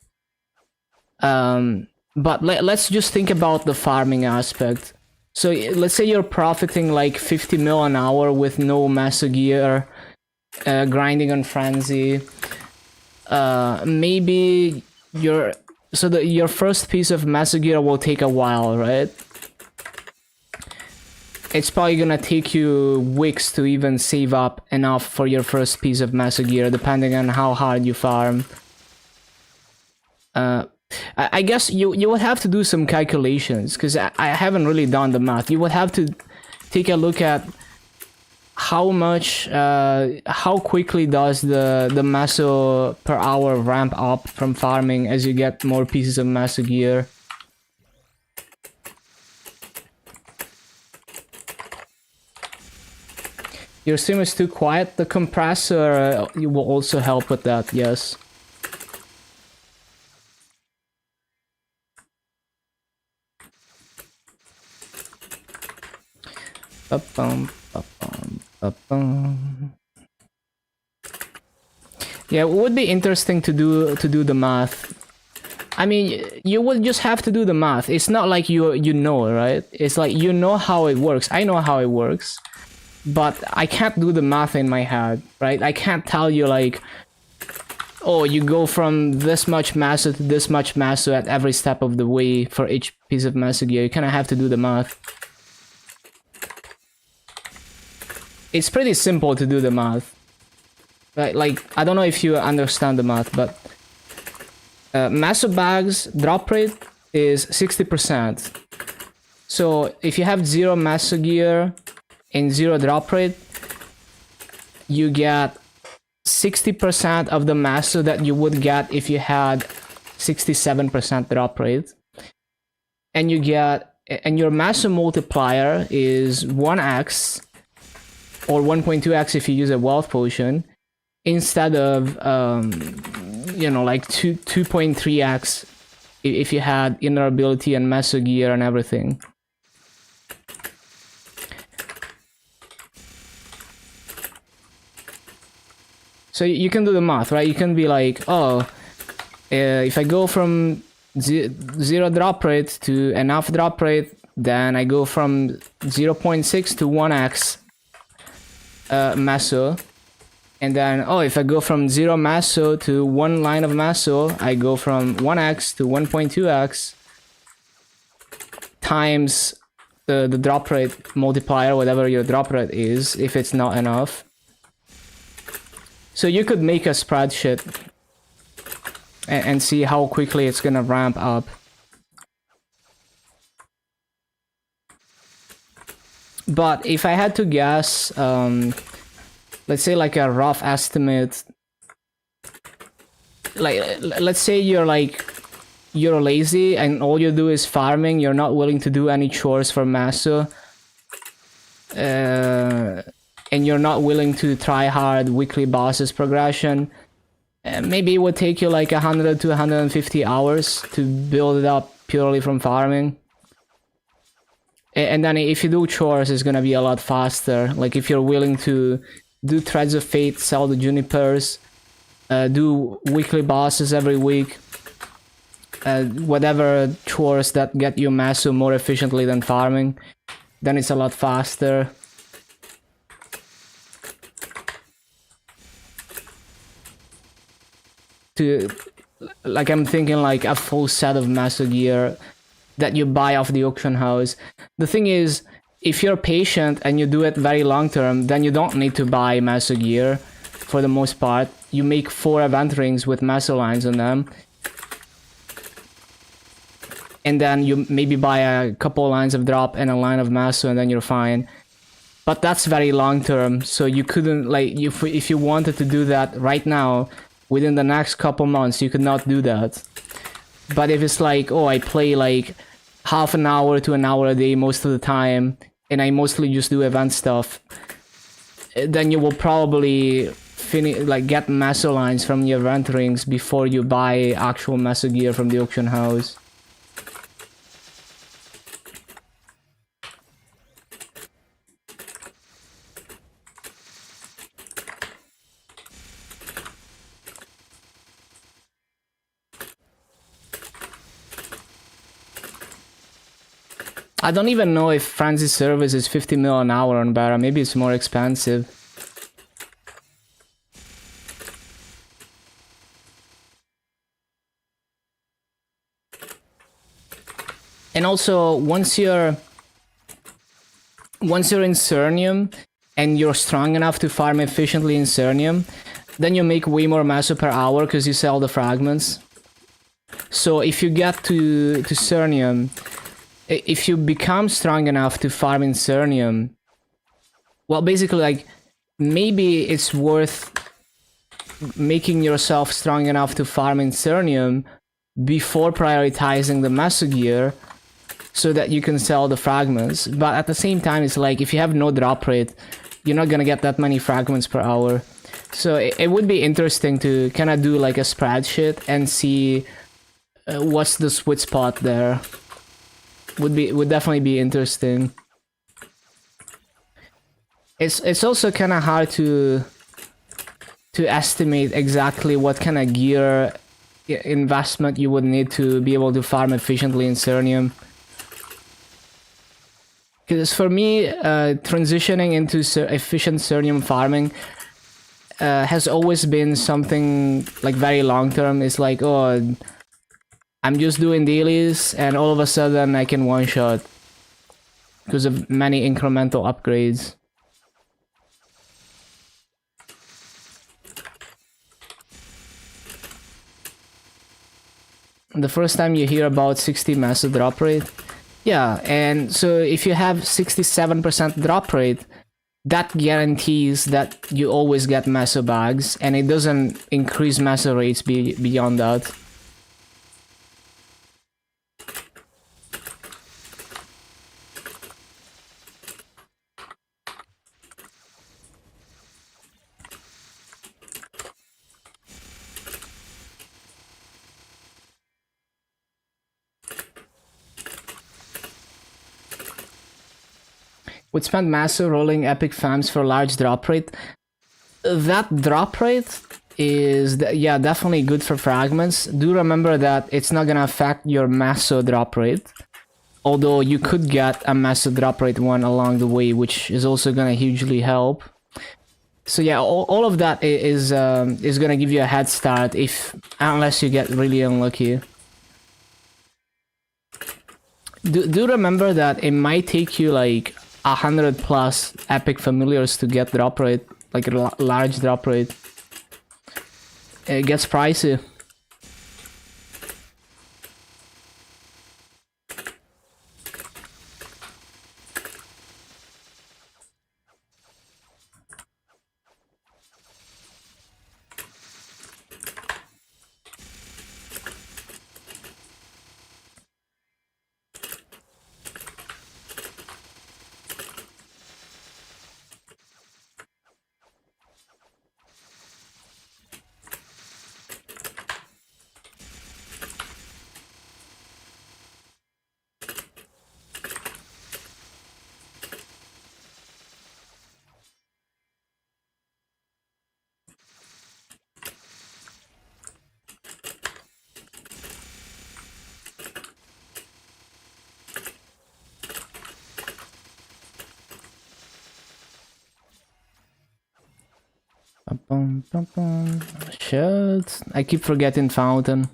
But let's just think about the farming aspect. So let's say you're profiting like 50 mil an hour with no massa gear, grinding on Frenzy. Maybe your first piece of massa gear will take a while, right? It's probably gonna take you weeks to even save up enough for your first piece of massa gear, depending on how hard you farm. I guess you would have to do some calculations, because I haven't really done the math. You would have to take a look at how much, how quickly does the massa per hour ramp up from farming as you get more pieces of massa gear. Your stream is too quiet. The compressor will also help with that, yes. Yeah, it would be interesting to do the math. I mean, you would just have to do the math. It's not like you know, right? It's like you know how it works. I know how it works, but I can't do the math in my head, right? I can't tell you like, oh, you go from this much massa to this much massa at every step of the way for each piece of massa gear. You kind of have to do the math. It's pretty simple to do the math. Right? Like, I don't know if you understand the math, but massa bags drop rate is 60%. So if you have 0 massa gear and 0 drop rate, you get 60% of the massa that you would get if you had 67% drop rate. And you get, and your massa multiplier is 1x or 1.2x if you use a wealth potion, instead of you know, like 2.3x if you had inner ability and massa gear and everything. So you can do the math, right? You can be like, oh, if I go from 0 drop rate to enough drop rate, then I go from 0.6 to 1x massa. And then, oh, if I go from 0 massa to 1 line of massa, I go from 1x to 1.2x times the drop rate multiplier, whatever your drop rate is, if it's not enough. So you could make a spreadsheet and see how quickly it's gonna ramp up. But if I had to guess, let's say like a rough estimate, like let's say you're lazy and all you do is farming, you're not willing to do any chores for Maso, and you're not willing to try hard weekly bosses progression, maybe it would take you like 100 to 150 hours to build it up purely from farming. And then if you do chores, it's gonna be a lot faster. Like if you're willing to do Threads of Fate, sell the Junipers, do weekly bosses every week, whatever chores that get you Maso more efficiently than farming, then it's a lot faster. Like I'm thinking like a full set of Maso gear that you buy off the auction house. The thing is, if you're patient and you do it very long term, then you don't need to buy Maso gear for the most part. You make 4 event rings with Maso lines on them, and then you maybe buy a couple lines of drop and a line of Maso, and then you're fine. But that's very long term, so you couldn't, like, if you wanted to do that right now, within the next couple months, you could not do that. But if it's like, oh, I play like half an hour to an hour a day most of the time, and I mostly just do event stuff, then you will probably get Maso lines from your event rings before you buy actual Maso gear from the auction house. I don't even know if Frenzy's service is 50 mil an hour on Barra. Maybe it's more expensive. And also, once you're in Cernium and you're strong enough to farm efficiently in Cernium, then you make way more Maso per hour because you sell the fragments. So if you get to Cernium, if you become strong enough to farm in Cernium, well, basically, like, maybe it's worth making yourself strong enough to farm in Cernium before prioritizing the Maso gear so that you can sell the fragments. But at the same time, it's like, if you have no drop rate, you're not gonna get that many fragments per hour. So it would be interesting to kind of do like a spreadsheet and see what's the sweet spot there. Would definitely be interesting. It's also kind of hard to estimate exactly what kind of gear investment you would need to be able to farm efficiently in Cernium. Because for me, transitioning into efficient Cernium farming has always been something like very long term. It's like, oh, I'm just doing dailies and all of a sudden I can one-shot because of many incremental upgrades. The first time you hear about 60 Maso drop rate, yeah, and so if you have 67% drop rate, that guarantees that you always get Maso bags, and it doesn't increase Maso rates beyond that. Would spend Maso rolling epic fams for large drop rate. That drop rate is, yeah, definitely good for fragments. Do remember that it's not gonna affect your Maso drop rate. Although you could get a Maso drop rate one along the way, which is also gonna hugely help. So yeah, all of that is gonna give you a head start unless you get really unlucky. Do remember that it might take you like 100+ epic familiars to get drop rate, like a large drop rate. It gets pricey. Shit, I keep forgetting fountain.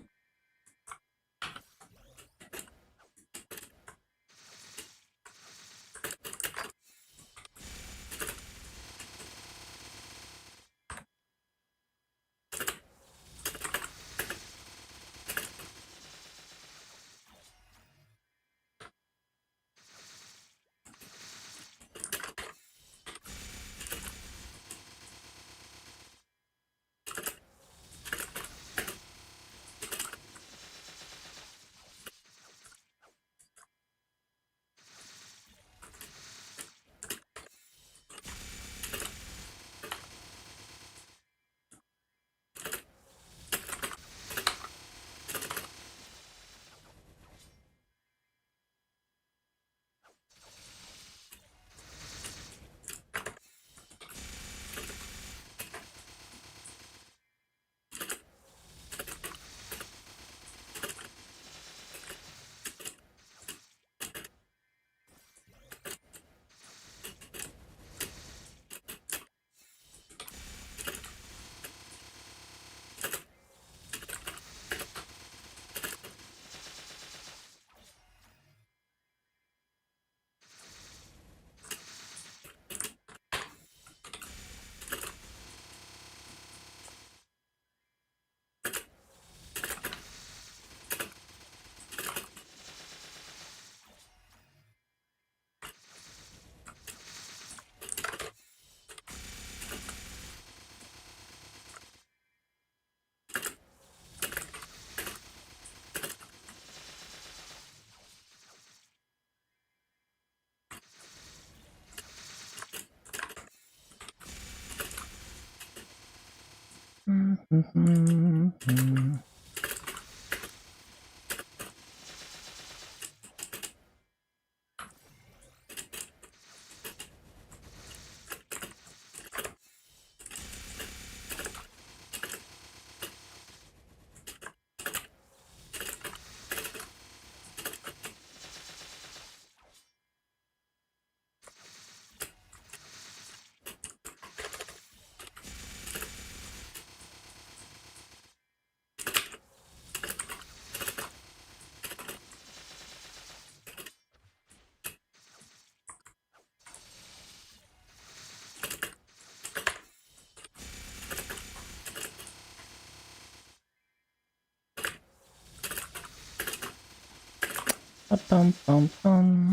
Bum, bum, bum.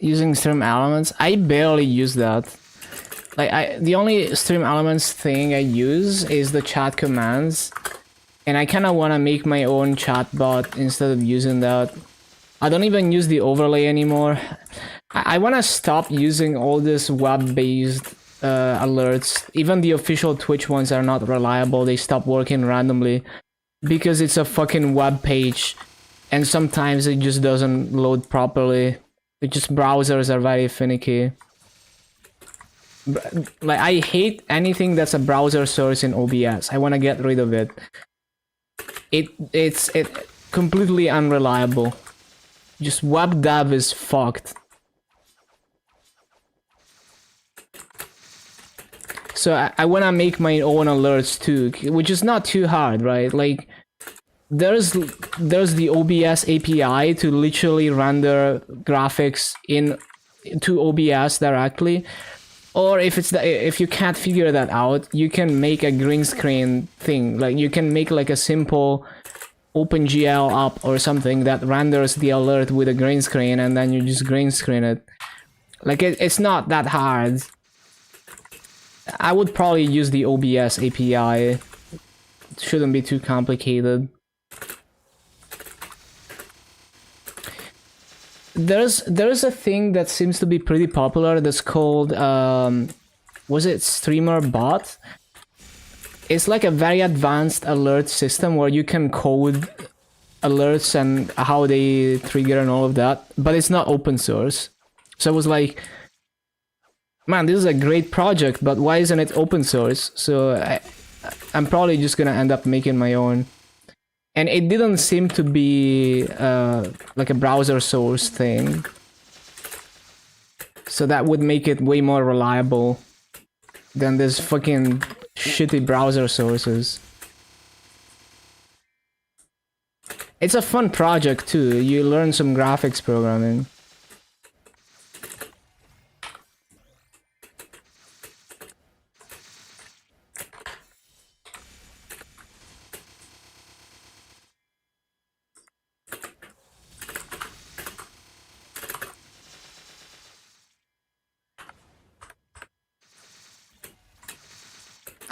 Using stream elements, I barely use that. Like the only stream elements thing I use is the chat commands, and I kind of want to make my own chat bot instead of using that. I don't even use the overlay anymore. I want to stop using all this web-based alerts. Even the official Twitch ones are not reliable. They stop working randomly because it's a fucking web page, and sometimes it just doesn't load properly. It just browsers are very finicky. Like, I hate anything that's a browser source in OBS. I want to get rid of it. It's completely unreliable. Just web dev is fucked. So I want to make my own alerts too, which is not too hard, right? Like, there's the OBS API to literally render graphics to OBS directly. Or if you can't figure that out, you can make a green screen thing. Like, you can make like a simple OpenGL app or something that renders the alert with a green screen, and then you just green screen it. Like, it's not that hard. I would probably use the OBS API. It shouldn't be too complicated. There's a thing that seems to be pretty popular that's called was it Streamer Bot? It's like a very advanced alert system where you can code alerts and how they trigger and all of that, but it's not open source. So I was like, man, this is a great project, but why isn't it open source? So I'm probably just gonna end up making my own. And it didn't seem to be like a browser source thing. So that would make it way more reliable than this fucking shitty browser sources. It's a fun project too. You learn some graphics programming.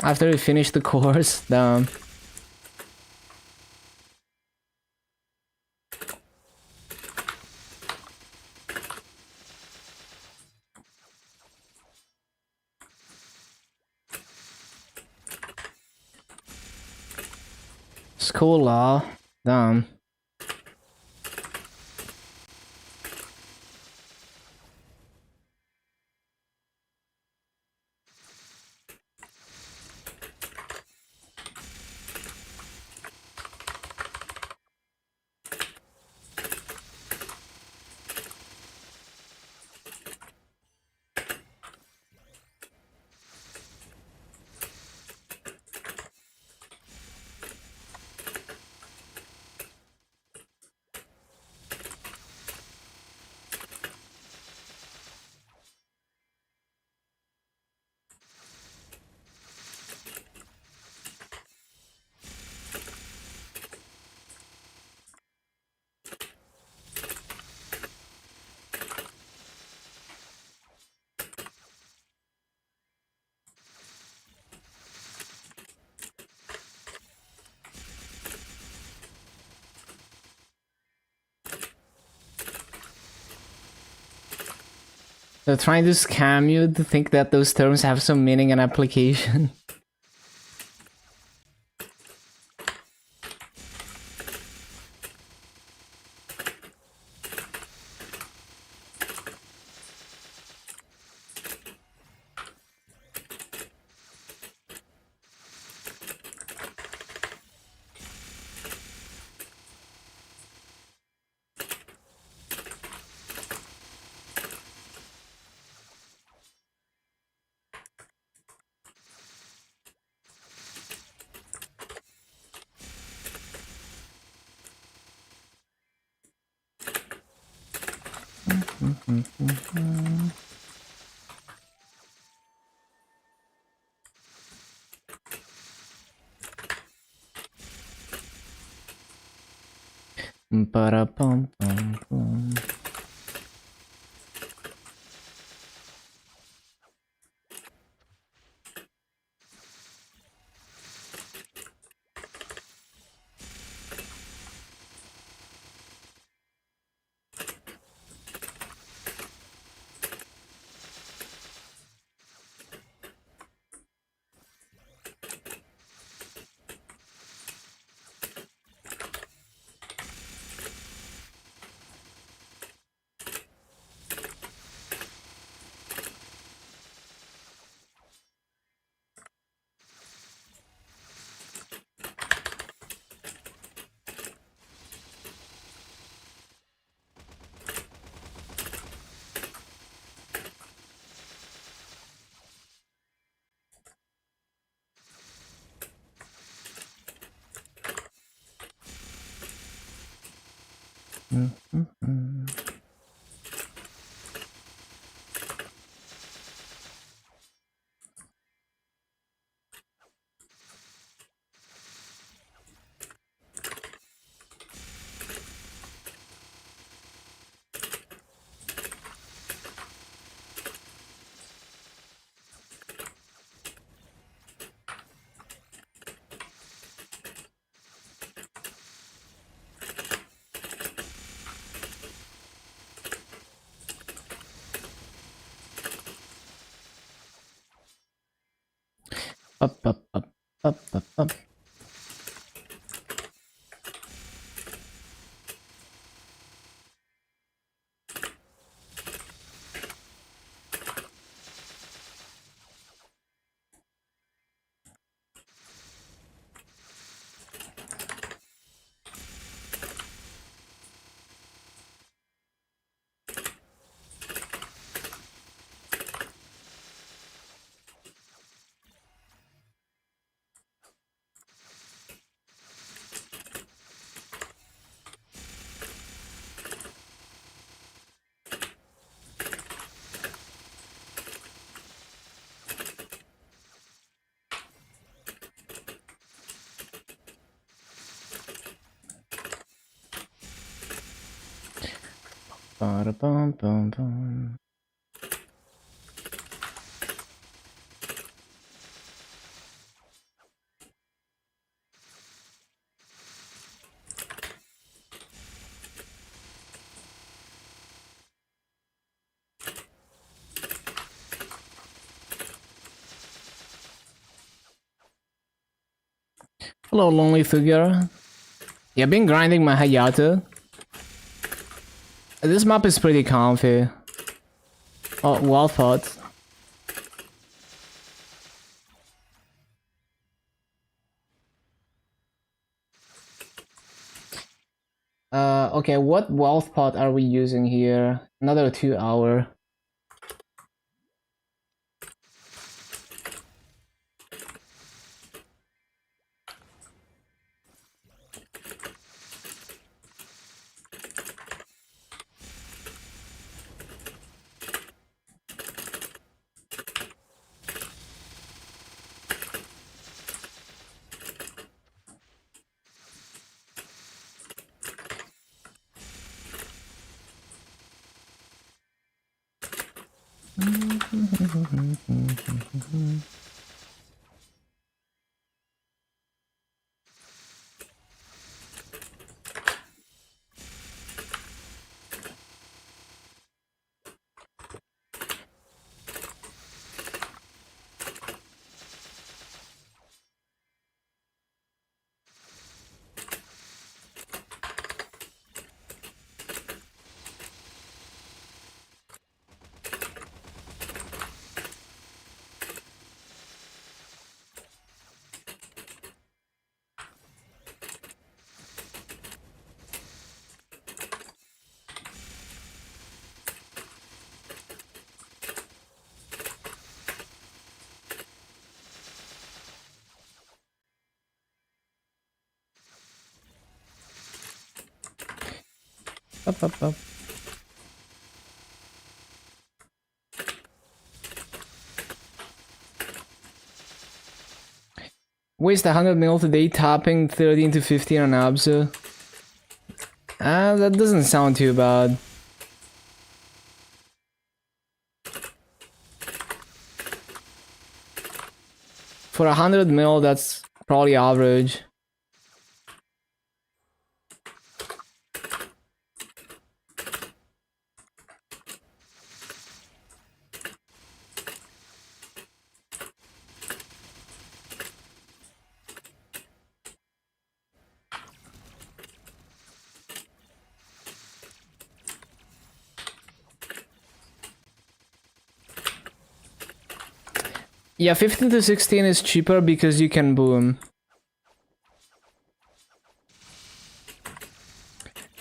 After we finish the course, damn. School law, damn. They're trying to scam you to think that those terms have some meaning and application. Ba-da-bum-bum-bum. Up, up, up, up, up, up. Ba-da-bum-bum-bum. Hello, lonely figure. Yeah, I've been grinding my hayato. This map is pretty comfy. Oh, wall pot. Okay, what wealth pot are we using here? Another 2 hour. Up, up, up. Waste 100 mil today, tapping 13 to 15 on Absa. That doesn't sound too bad. For 100 mil, that's probably average. Yeah, 15 to 16 is cheaper because you can boom.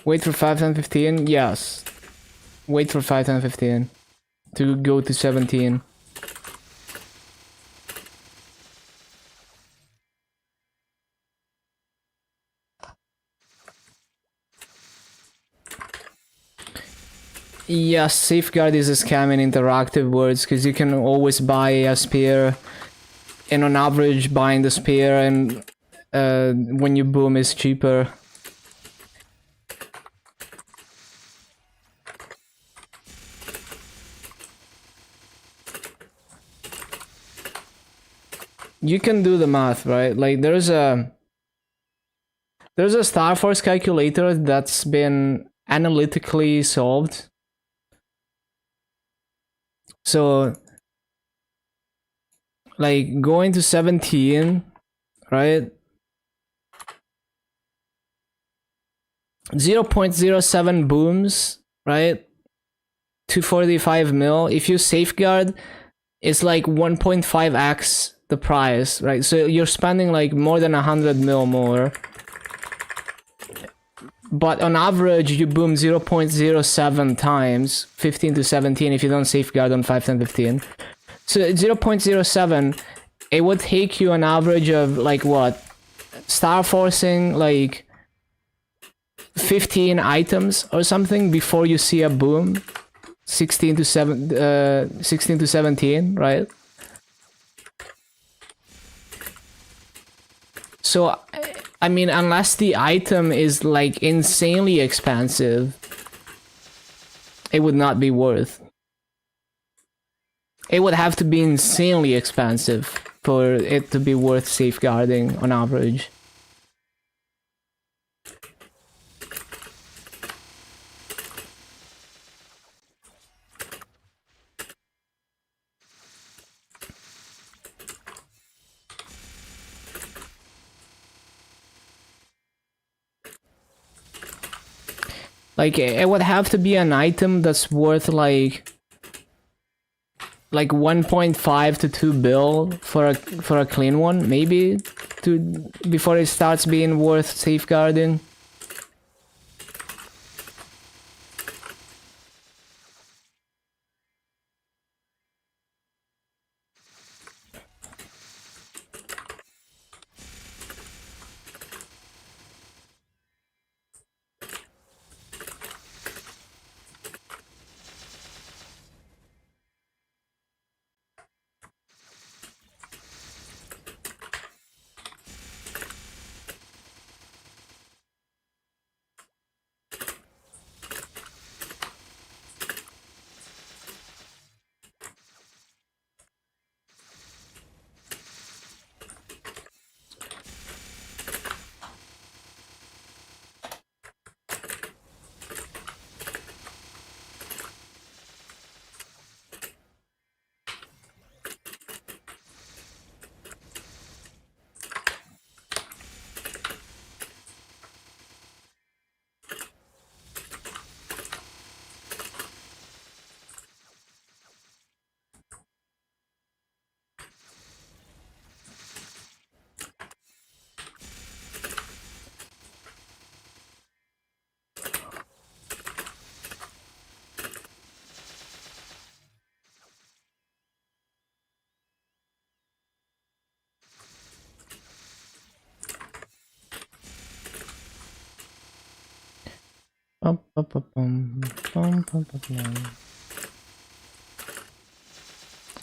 Wait for 5, 10, 15? Yes. Wait for 5, 10, 15 to go to 17. Yes, Safeguard is a scam in interactive words because you can always buy a spear, and on average buying the spear and when you boom is cheaper. You can do the math, right? Like there's a Star Force calculator that's been analytically solved. So like going to 17, right? 0.07 booms, right? 245 mil. If you safeguard, it's like 1.5x the price, right? So you're spending like more than 100 mil more. But on average, you boom 0.07 times 15 to 17 if you don't safeguard on 5, 10, 15. So 0.07, it would take you an average of like what? Star forcing like 15 items or something before you see a boom. 16 to 17, right? So, I mean, unless the item is like insanely expensive, it would not be worth. It would have to be insanely expensive for it to be worth safeguarding on average. Like, it would have to be an item that's worth like 1.5 to 2 bill for a clean one, maybe, before it starts being worth safeguarding.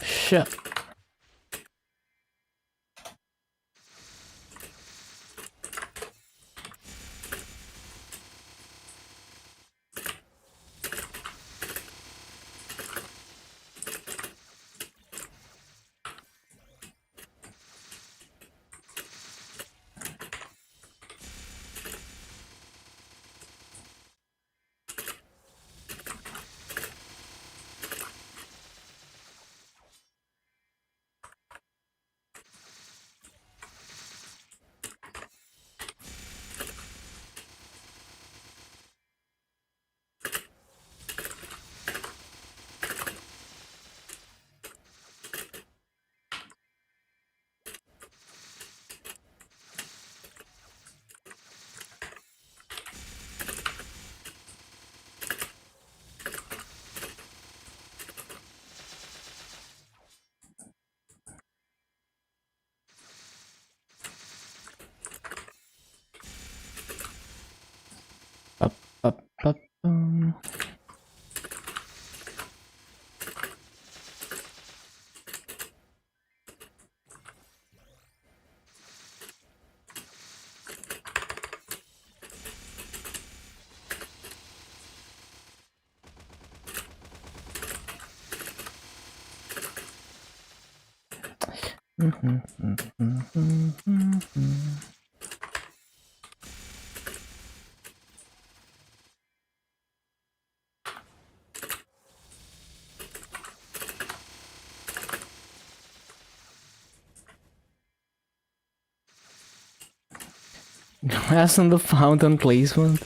Shit. Glass on the fountain placement.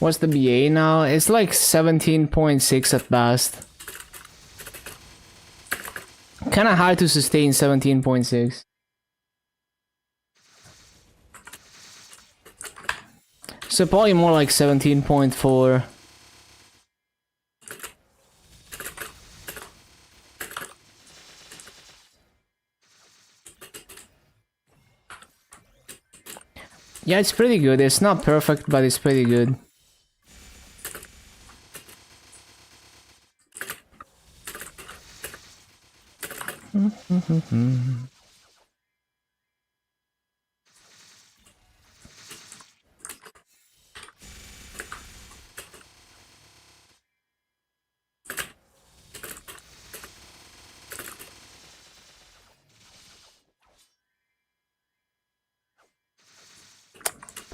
What's the BA now? It's like 17.6 at best. Kinda hard to sustain 17.6. So probably more like 17.4. Yeah, it's pretty good. It's not perfect, but it's pretty good.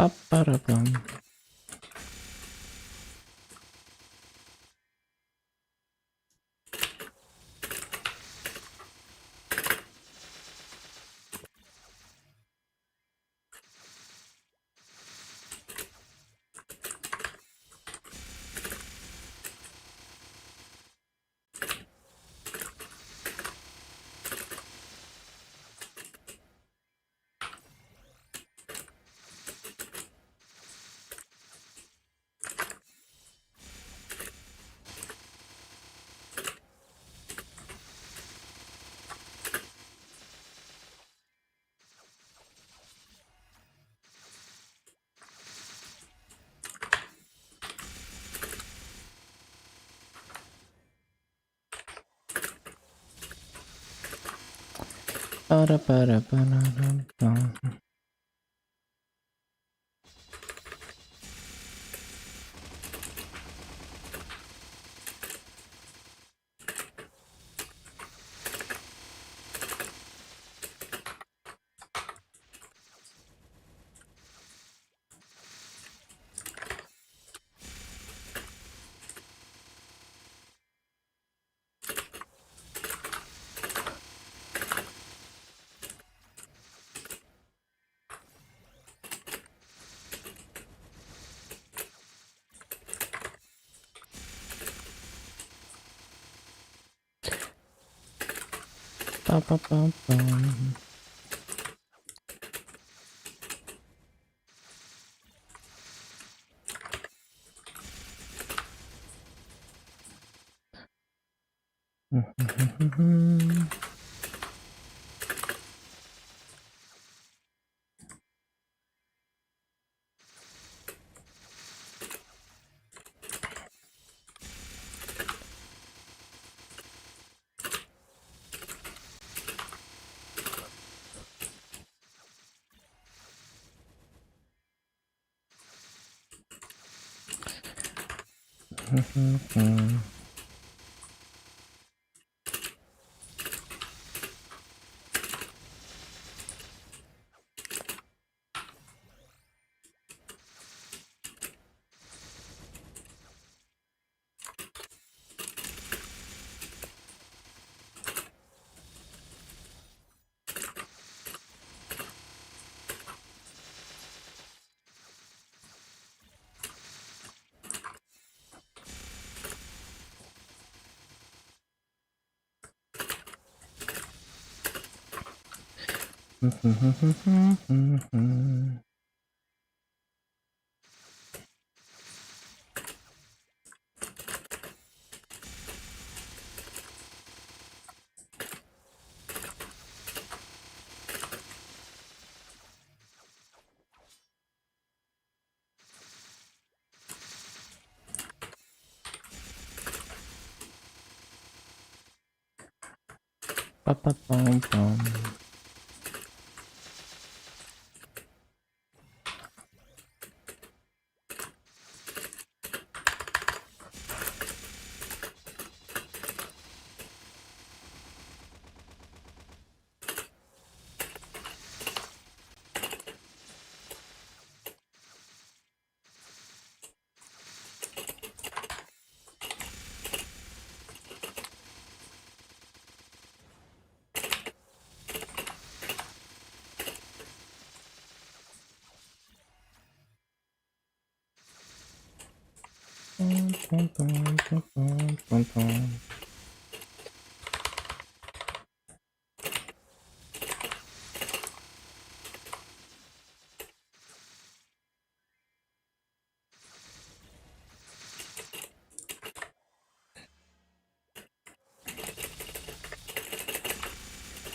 Ba-ba-da-bum. Ba-da-ba-da-ba-da-bum. Ba-ba-ba-bum.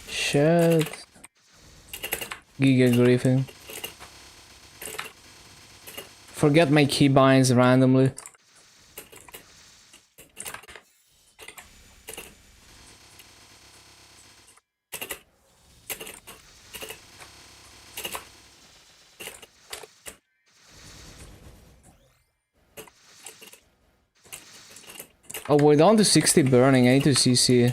Shit. Giga griefing. Forget my keybinds randomly. Oh, we're down to 60 burning. I need to CC.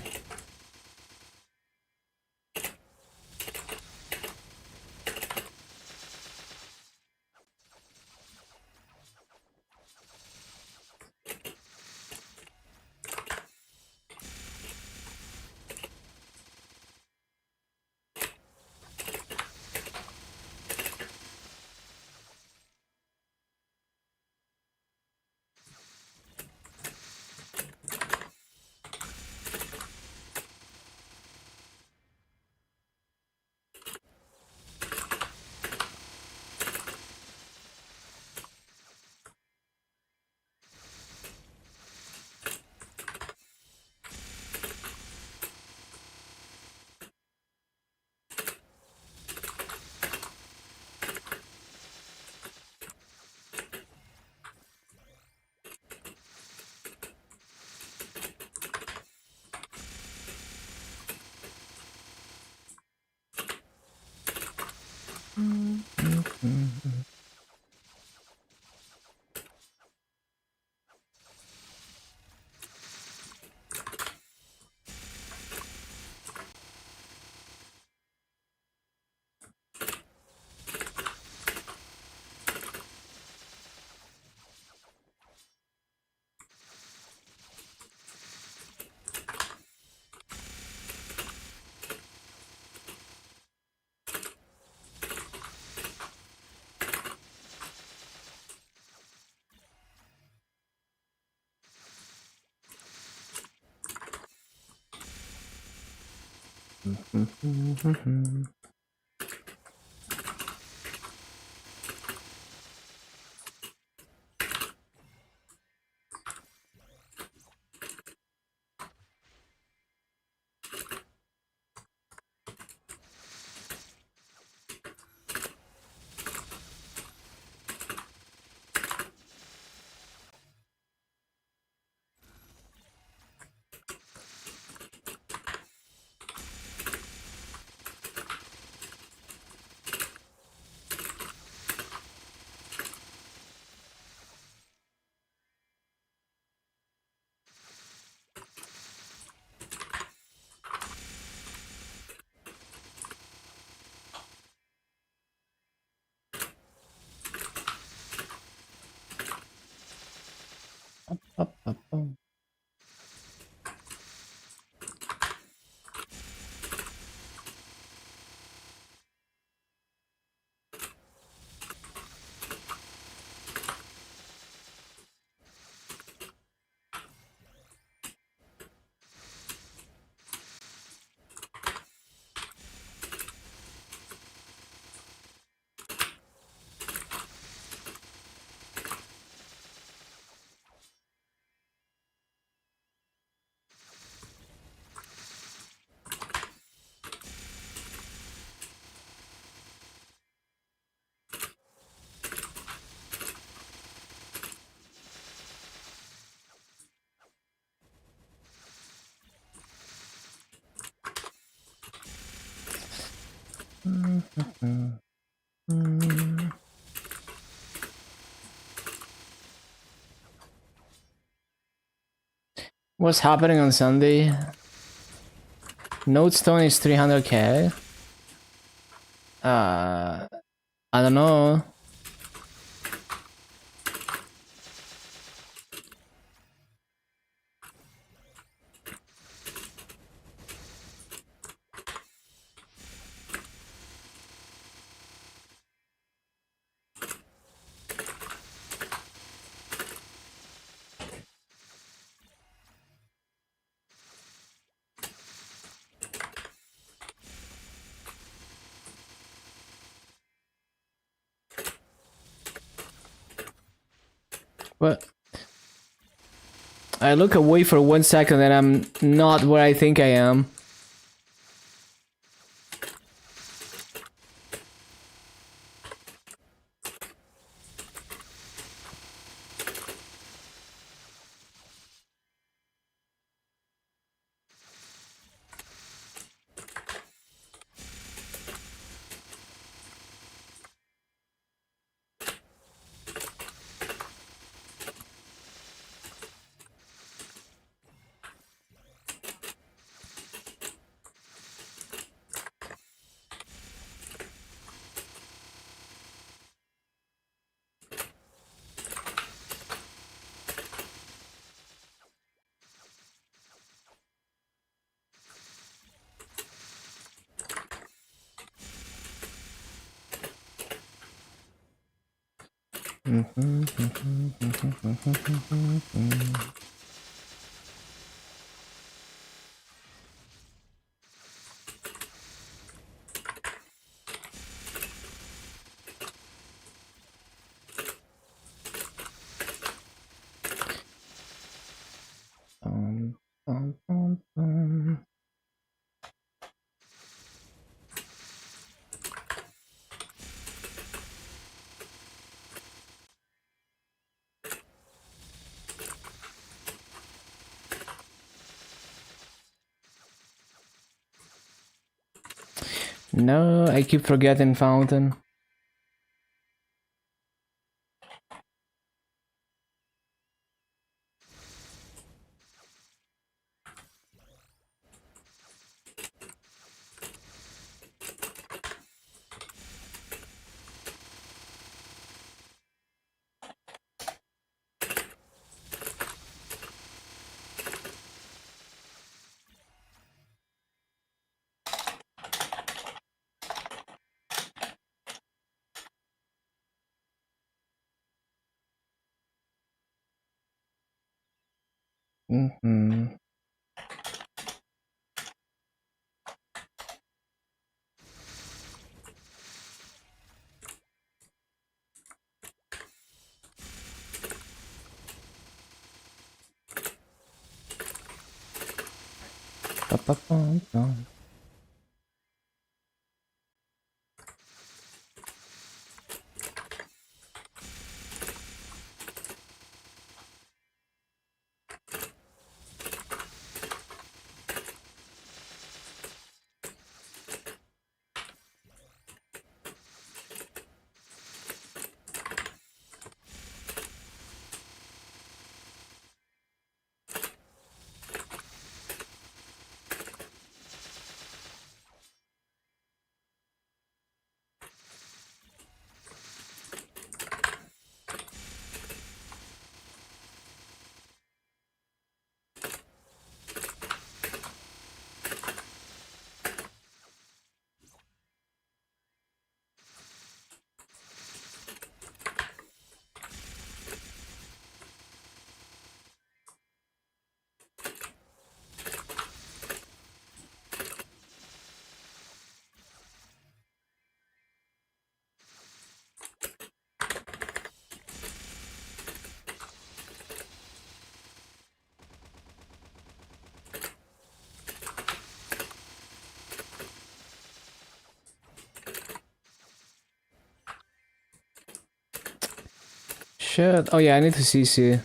What's happening on Sunday? Nodestone is 300k. I don't know. But I look away for 1 second and I'm not where I think I am. No, I keep forgetting fountain. Shit. Oh yeah, I need to CC.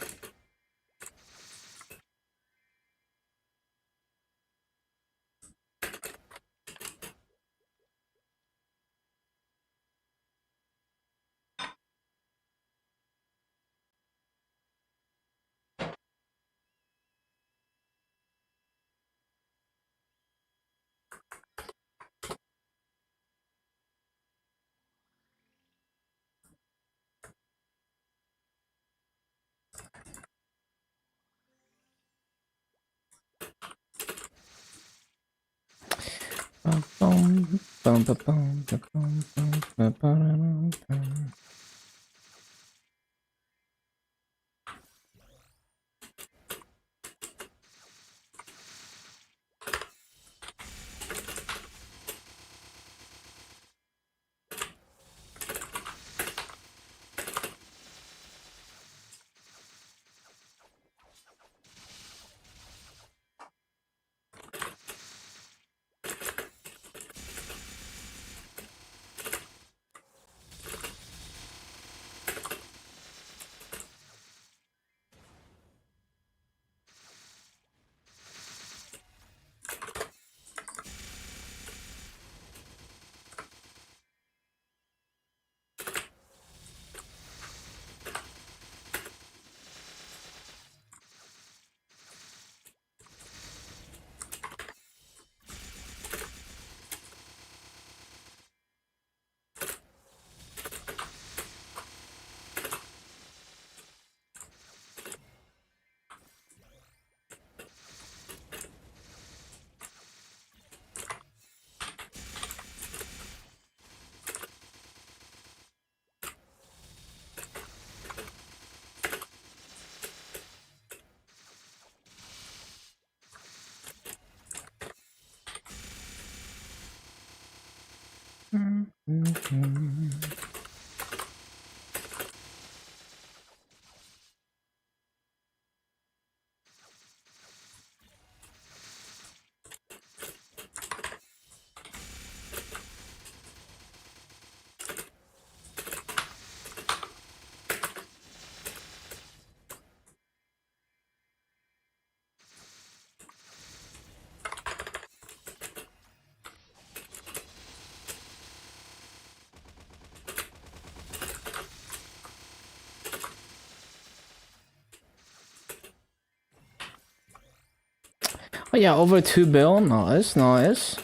Oh yeah, over 2 bill. Nice, nice.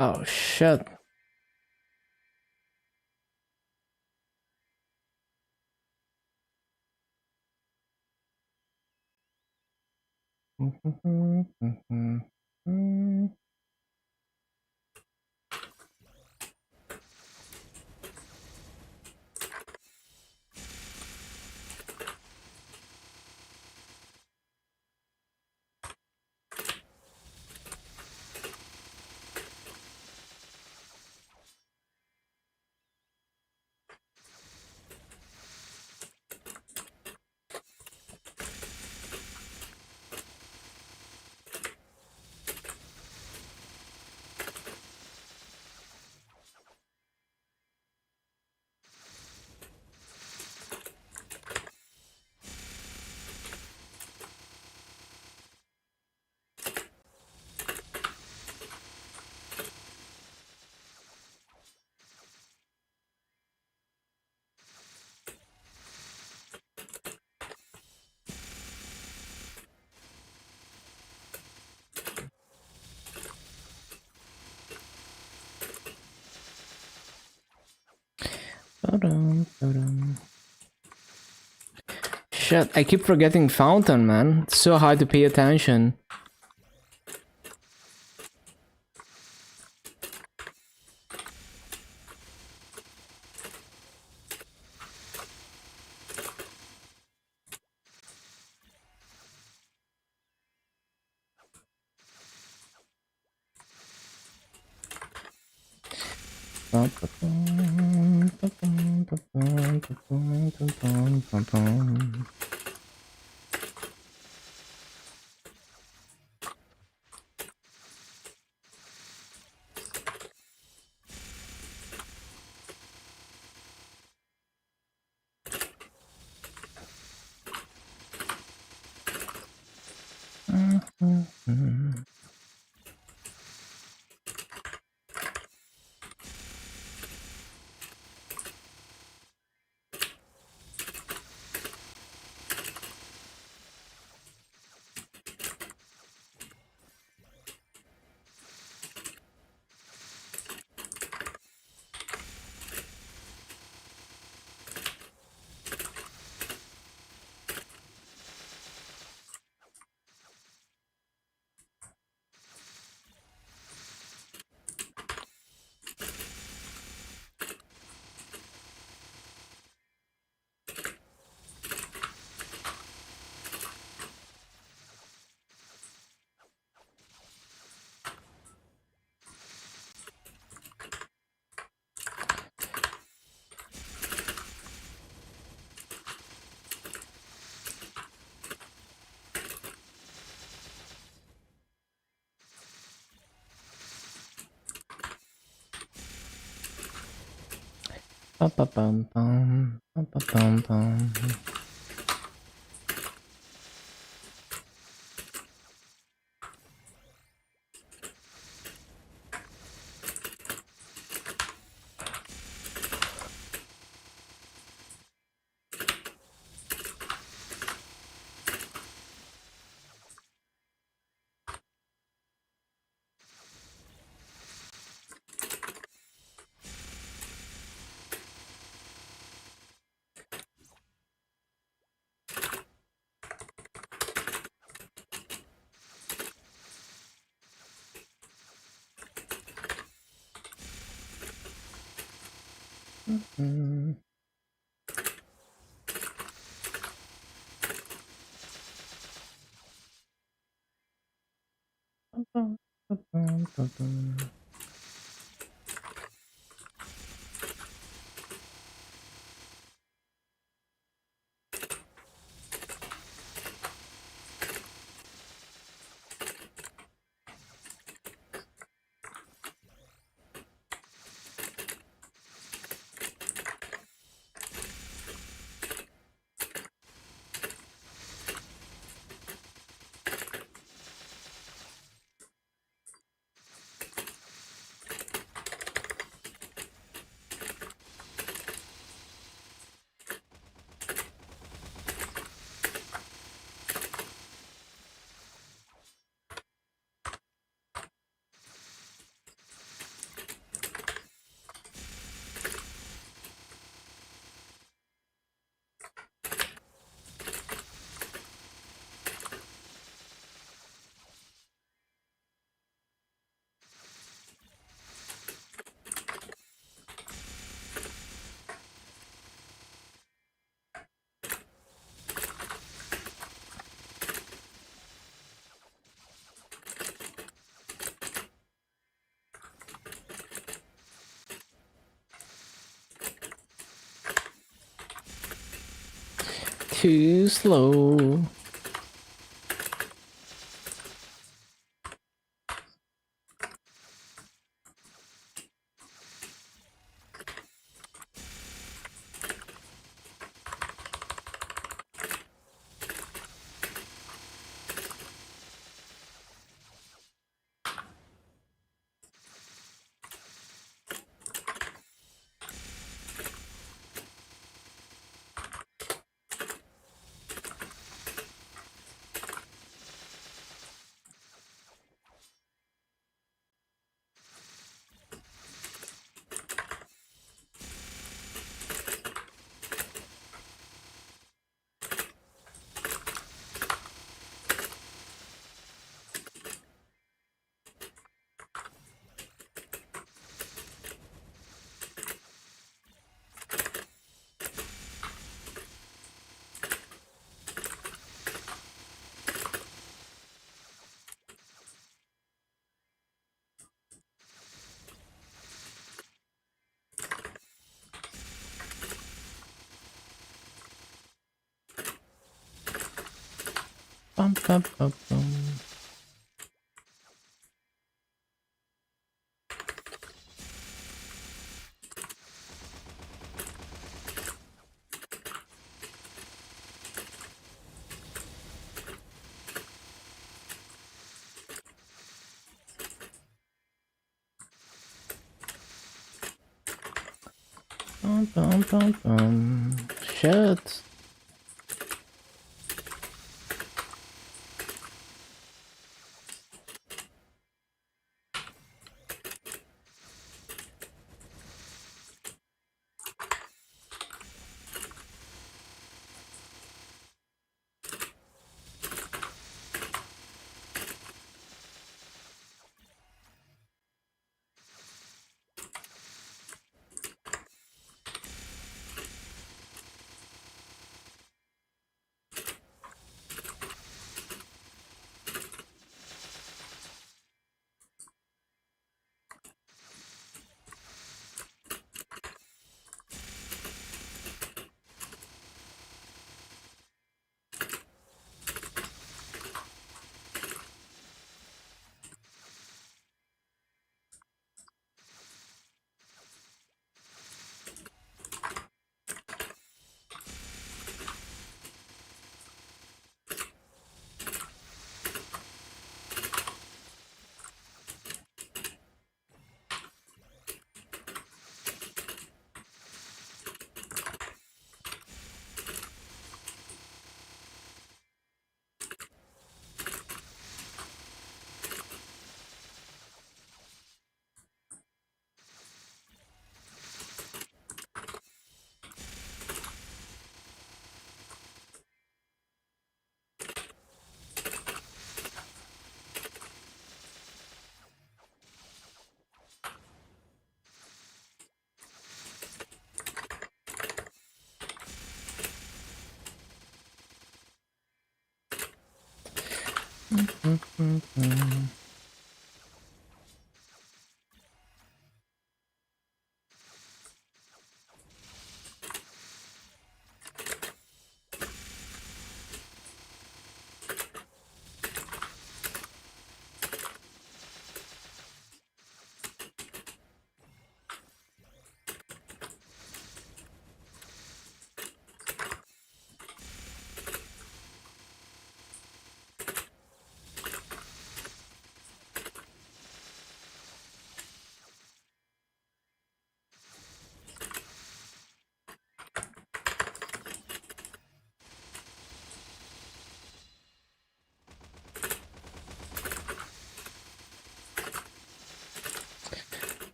Oh shit. Shit, I keep forgetting fountain, man. It's so hard to pay attention. Too slow. Bum, bum, bum, bum. Bum, bum, bum, bum. Shit.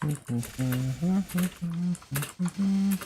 Bum, bum, bum, bum, bum.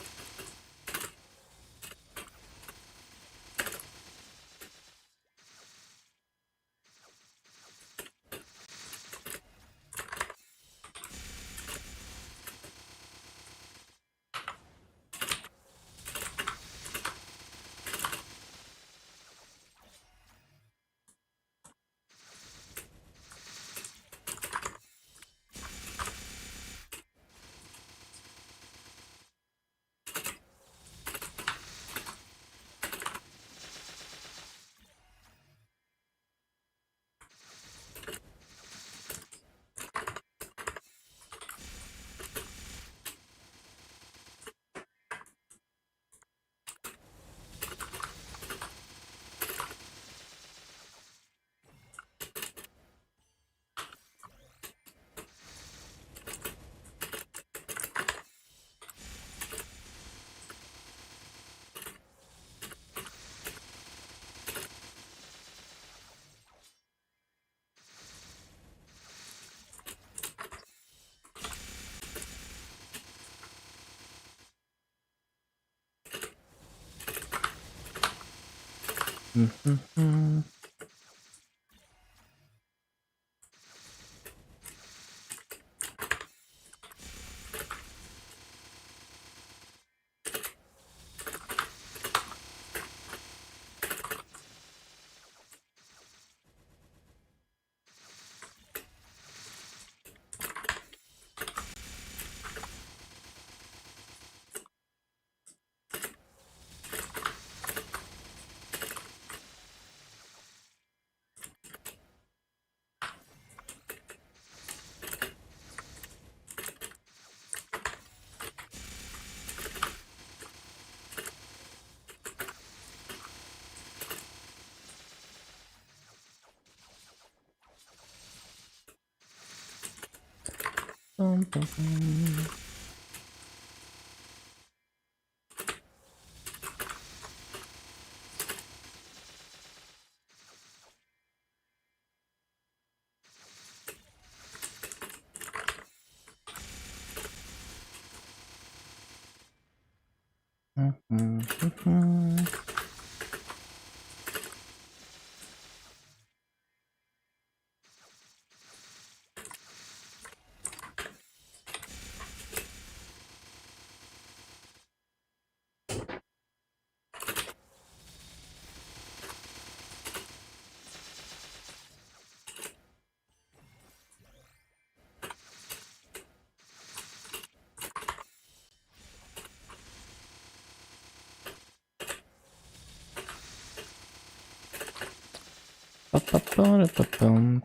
Ba-ba-ba-da-ba-bum.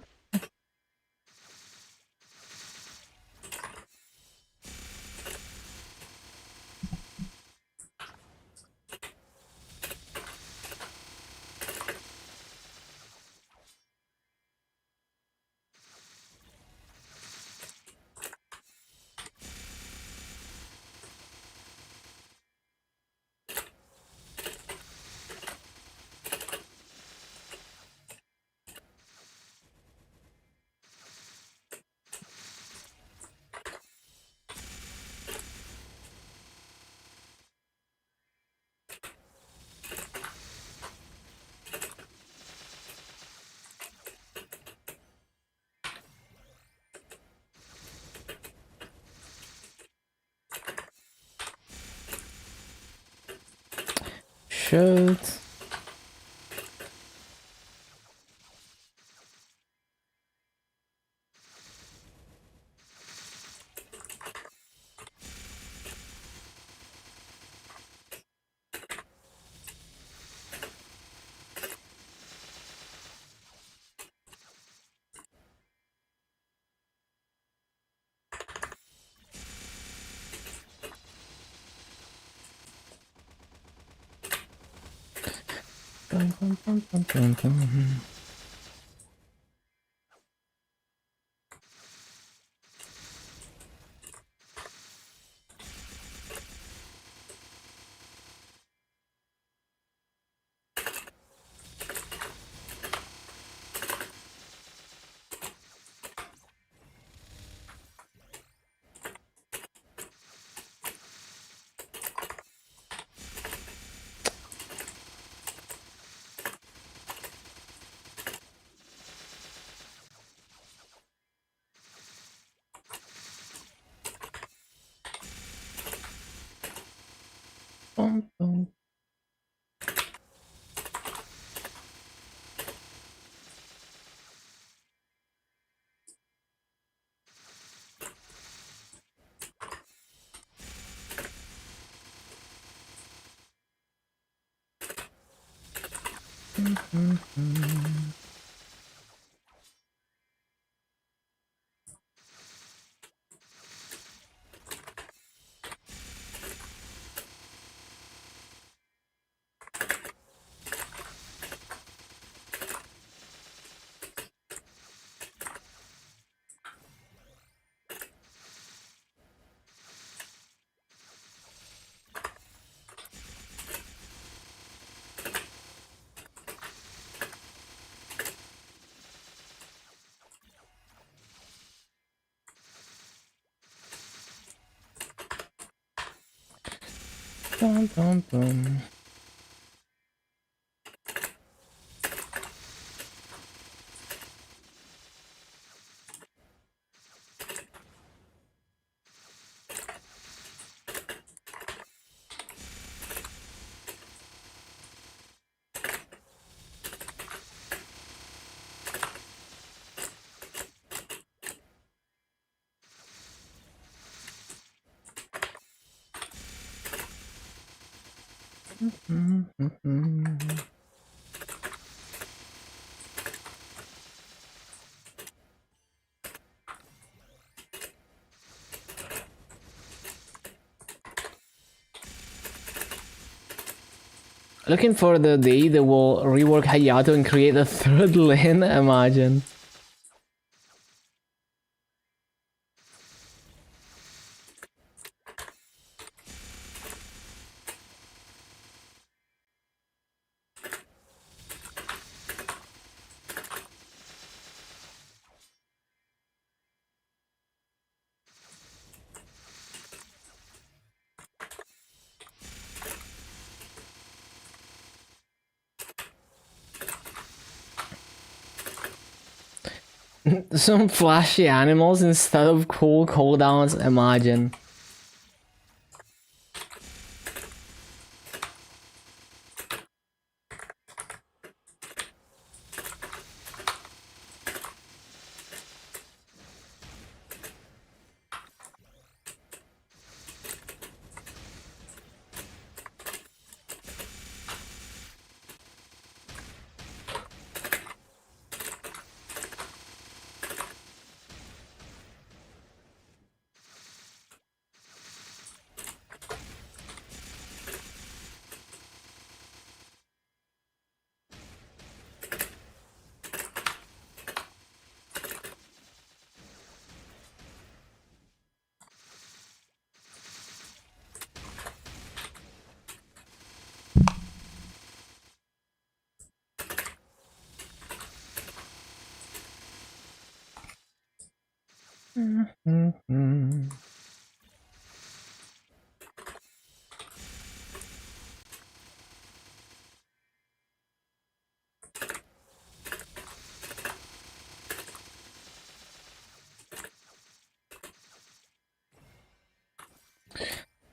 Shit. Bum, bum. Bum, bum, bum. Looking for the day that will rework Hayato and create a third lane, imagine. Some flashy animals instead of cool cooldowns, imagine.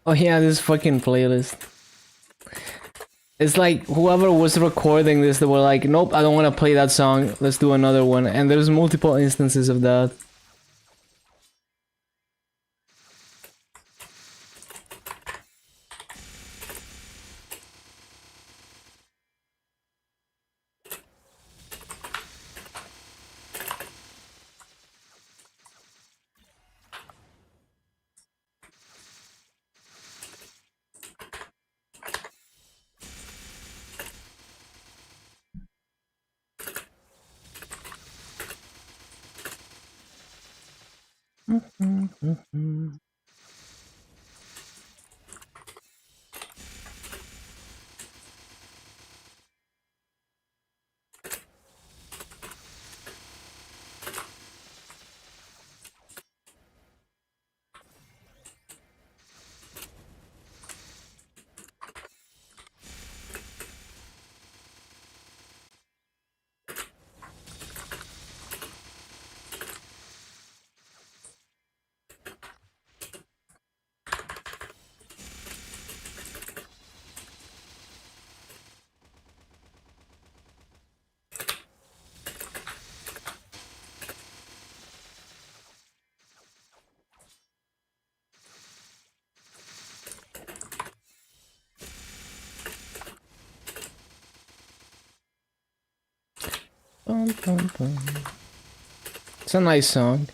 Oh yeah, this fucking playlist. It's like whoever was recording this, they were like, nope, I don't want to play that song, let's do another one. And there's multiple instances of that. It's a nice song.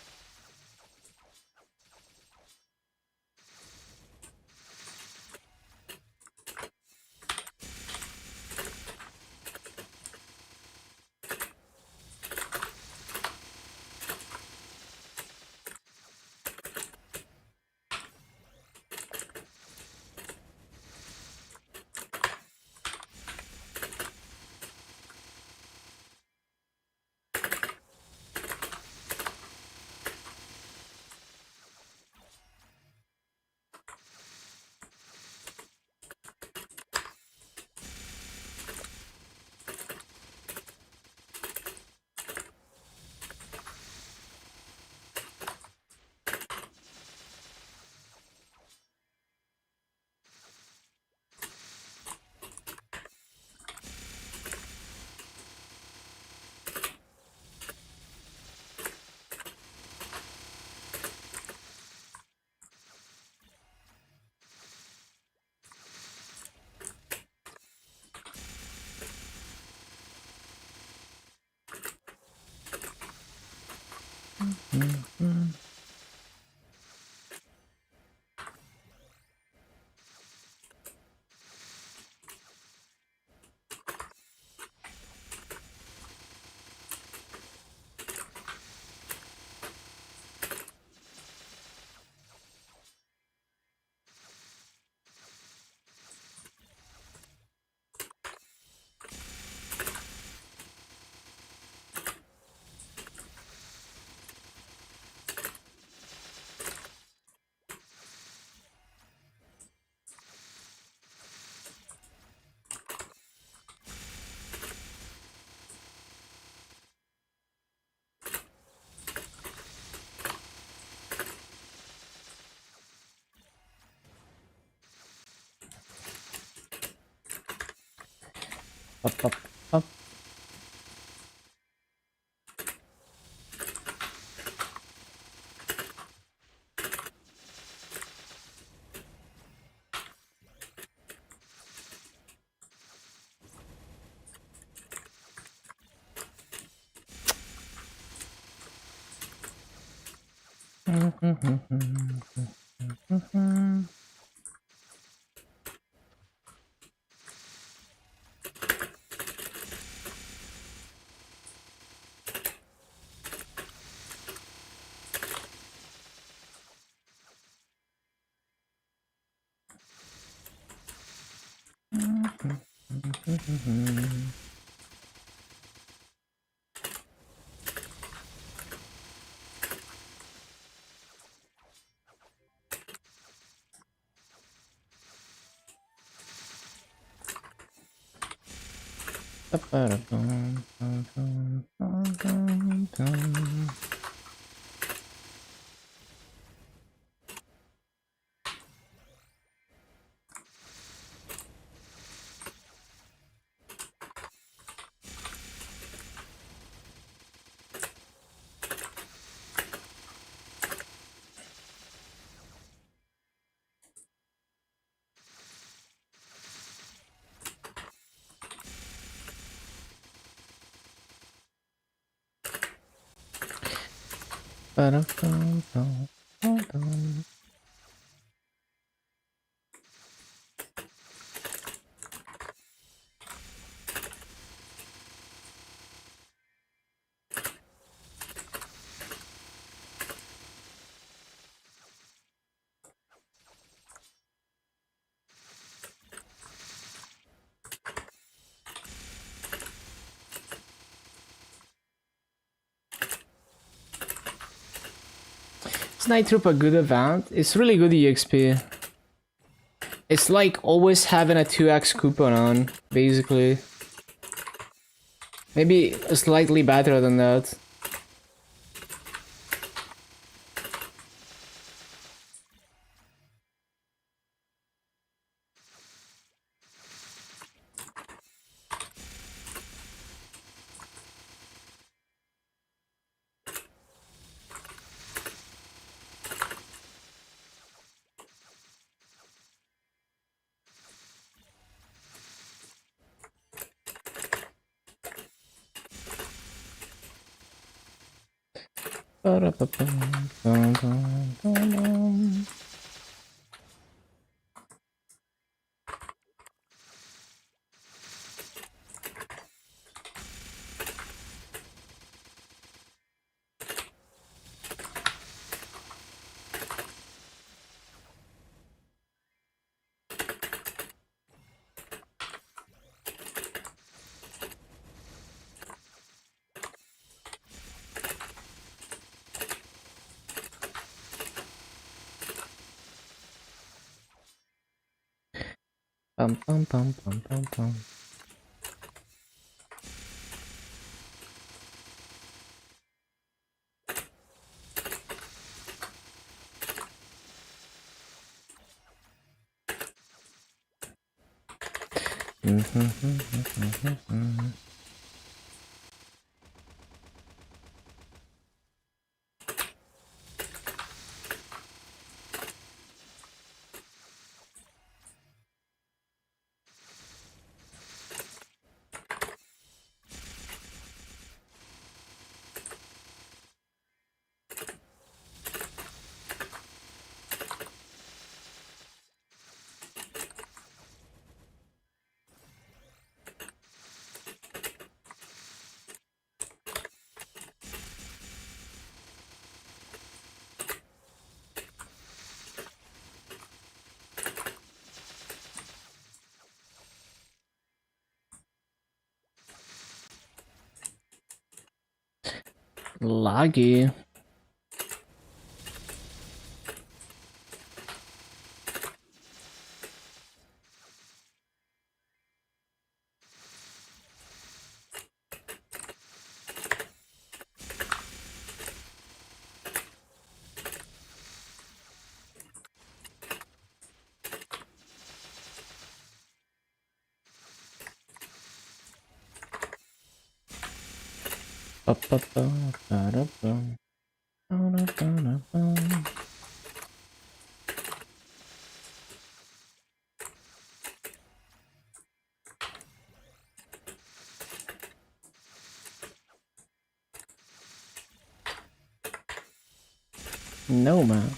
Up, up, up. Is Night Troop a good event? It's really good EXP. It's like always having a 2x coupon on, basically. Maybe slightly better than that. Pum pum pum pum pum pum. Laggy. No, man.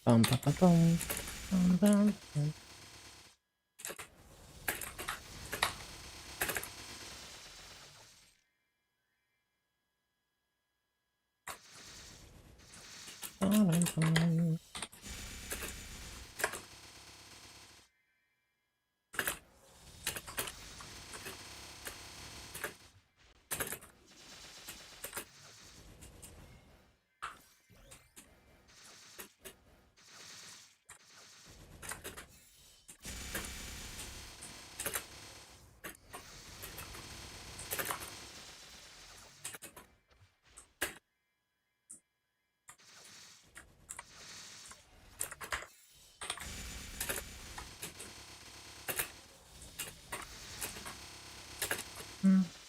Bum, bum, bum, bum. Bum, bum, bum.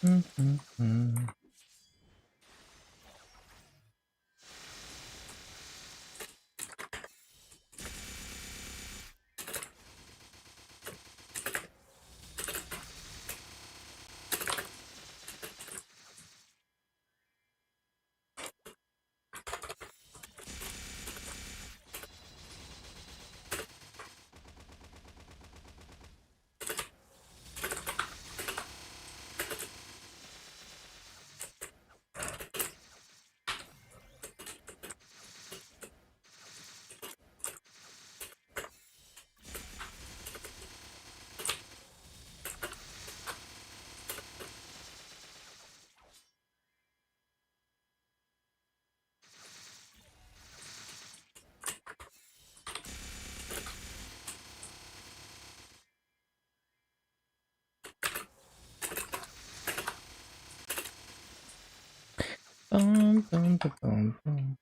Bum, bum, bum. Bum, bum, bum, bum, bum.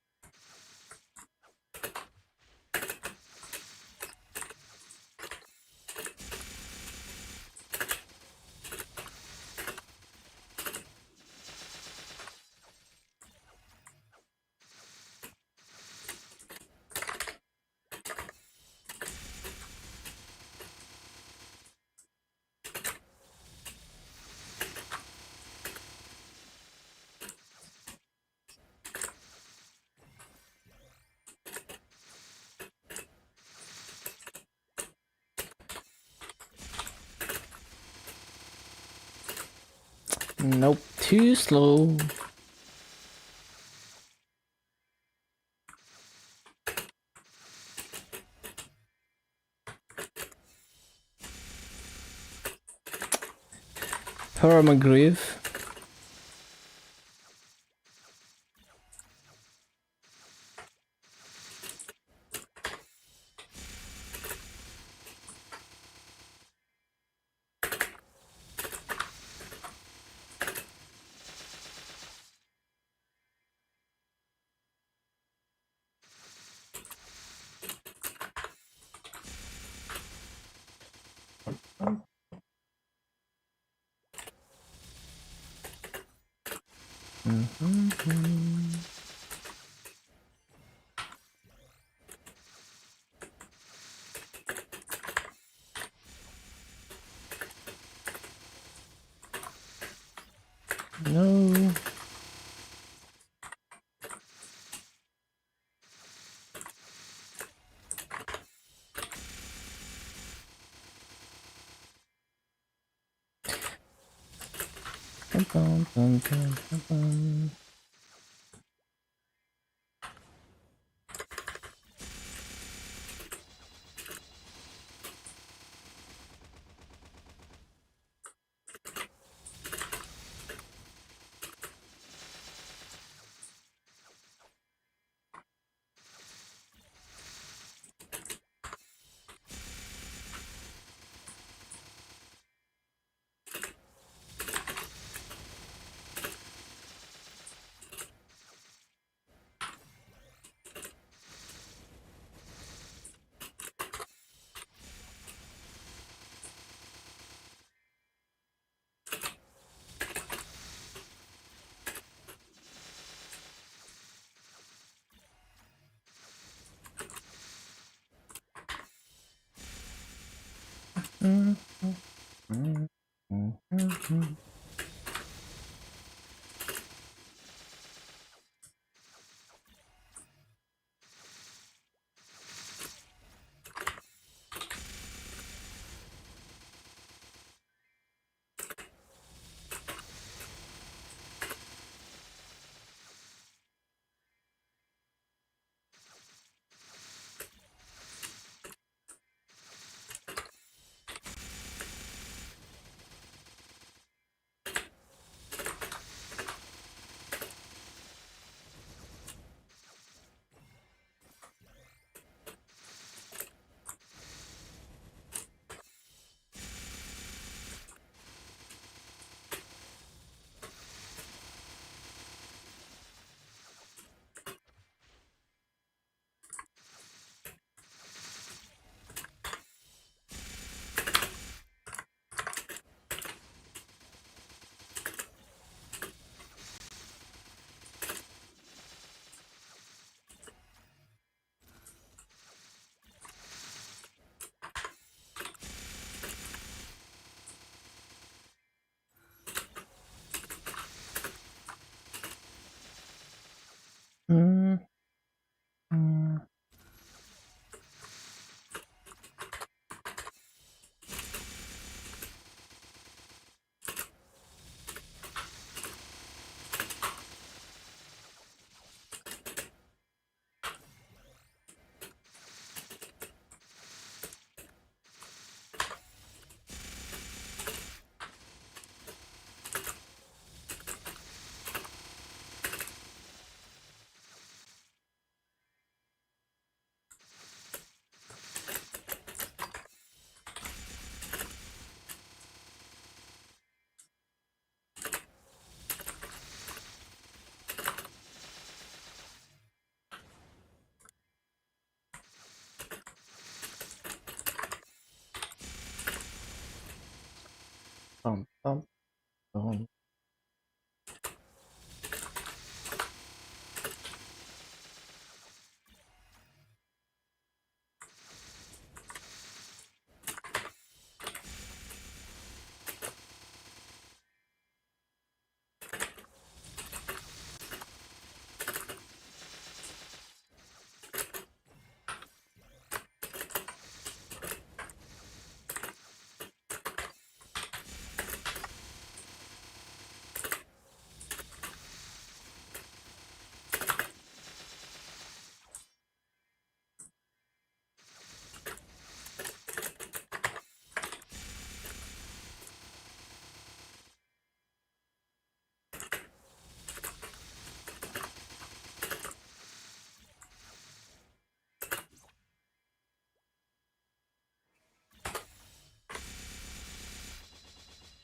Nope, too slow. Permagrave. No. Bum, bum, bum, bum, bum. Bum, bum, bum.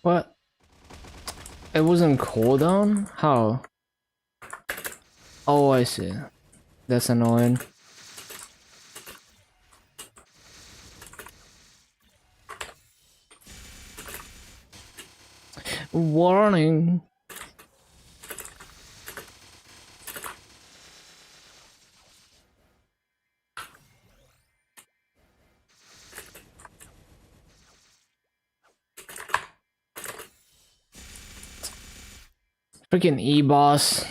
What? It wasn't cooldown? How? Oh, I see. That's annoying. Warning. Freaking E-boss.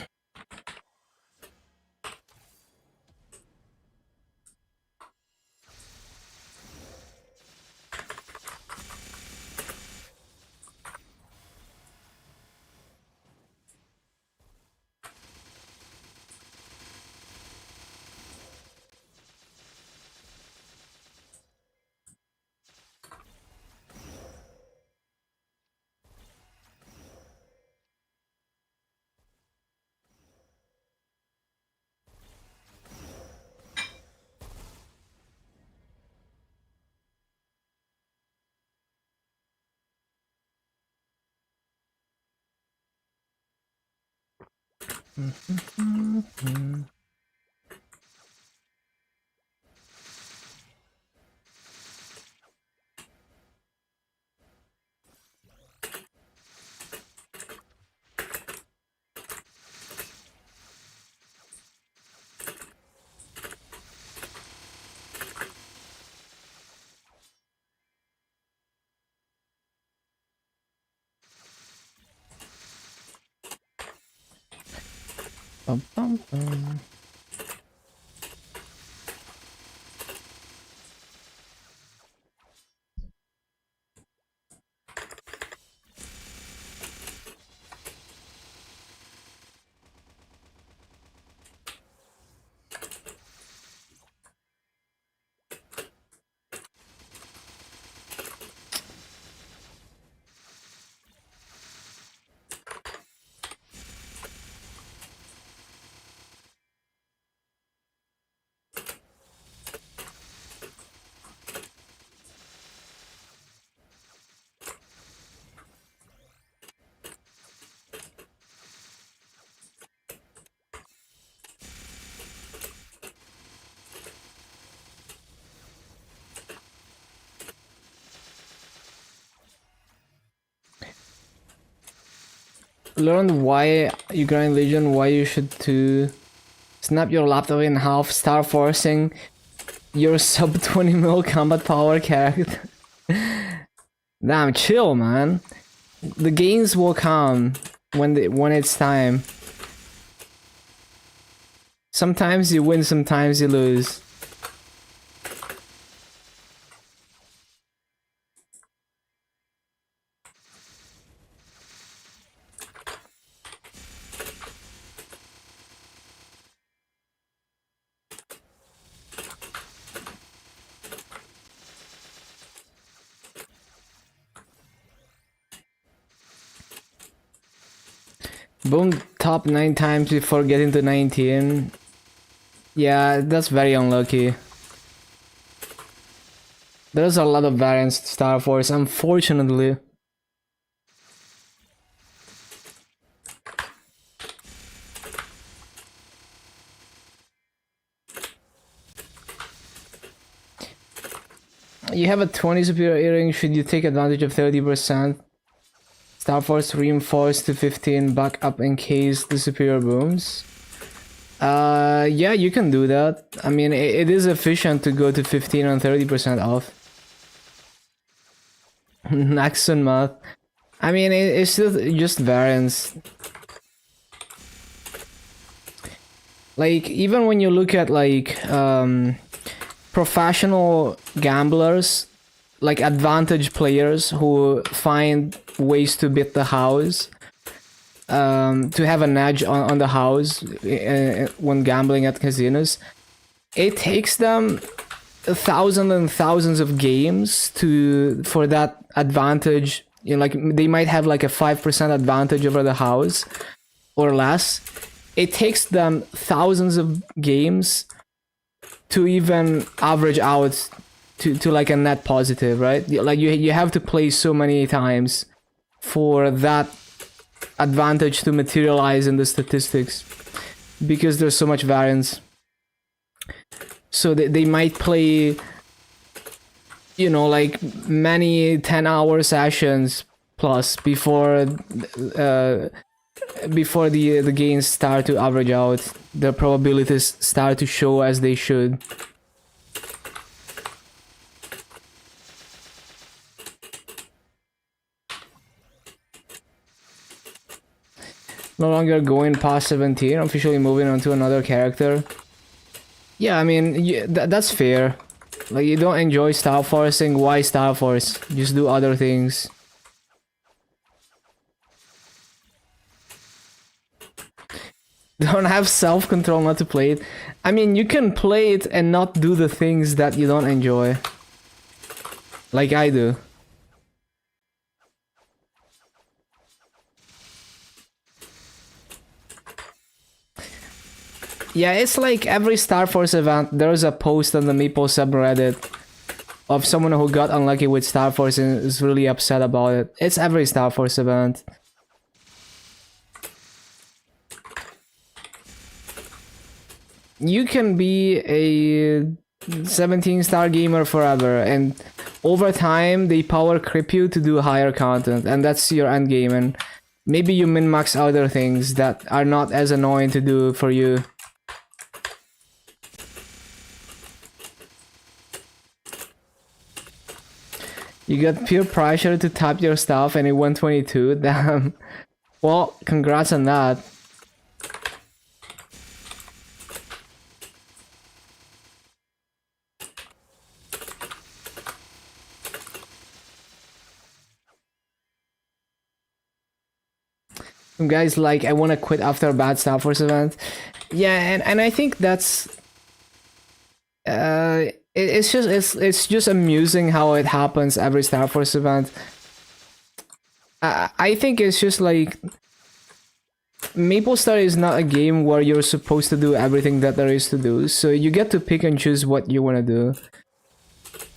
Bum, bum, bum. Learned why you grind Legion, why you should to snap your laptop in half, start forcing your sub 20 mil combat power character. Damn, chill, man. The gains will come when it's time. Sometimes you win, sometimes you lose. Boom top 9 times before getting to 19. Yeah, that's very unlucky. There's a lot of variance to Star Force, unfortunately. You have a 20 superior earring, should you take advantage of 30%? Star Force reinforced to 15, back up in case the superior booms. Yeah, you can do that. I mean, it is efficient to go to 15 and 30% off. Naxon math. I mean, it's still just variance. Like, even when you look at, like, professional gamblers, like advantage players who find ways to beat the house, to have an edge on the house when gambling at casinos, it takes them thousands and thousands of games for that advantage. You know, like they might have like a 5% advantage over the house or less. It takes them thousands of games to even average out to like a net positive, right? Like you have to play so many times for that advantage to materialize in the statistics, because there's so much variance. So they might play, you know, like many 10-hour sessions plus before the gains start to average out, the probabilities start to show as they should. No longer going past 17, officially moving on to another character. Yeah, I mean, that's fair. Like, you don't enjoy Star Forcing, why Star Force? Just do other things. Don't have self-control not to play it. I mean, you can play it and not do the things that you don't enjoy. Like I do. Yeah, it's like every Star Force event, there's a post on the Maple subreddit of someone who got unlucky with Star Force and is really upset about it. It's every Star Force event. You can be a 17-star gamer forever, and over time they power creep you to do higher content, and that's your end game. And maybe you min-max other things that are not as annoying to do for you. You got peer pressure to type your stuff and it went 22. Damn. Well, congrats on that. Some guys like, I want to quit after a bad Star Force event. Yeah, and I think that's it's just amusing how it happens every Star Force event. I think it's just like MapleStory is not a game where you're supposed to do everything that there is to do, so you get to pick and choose what you want to do.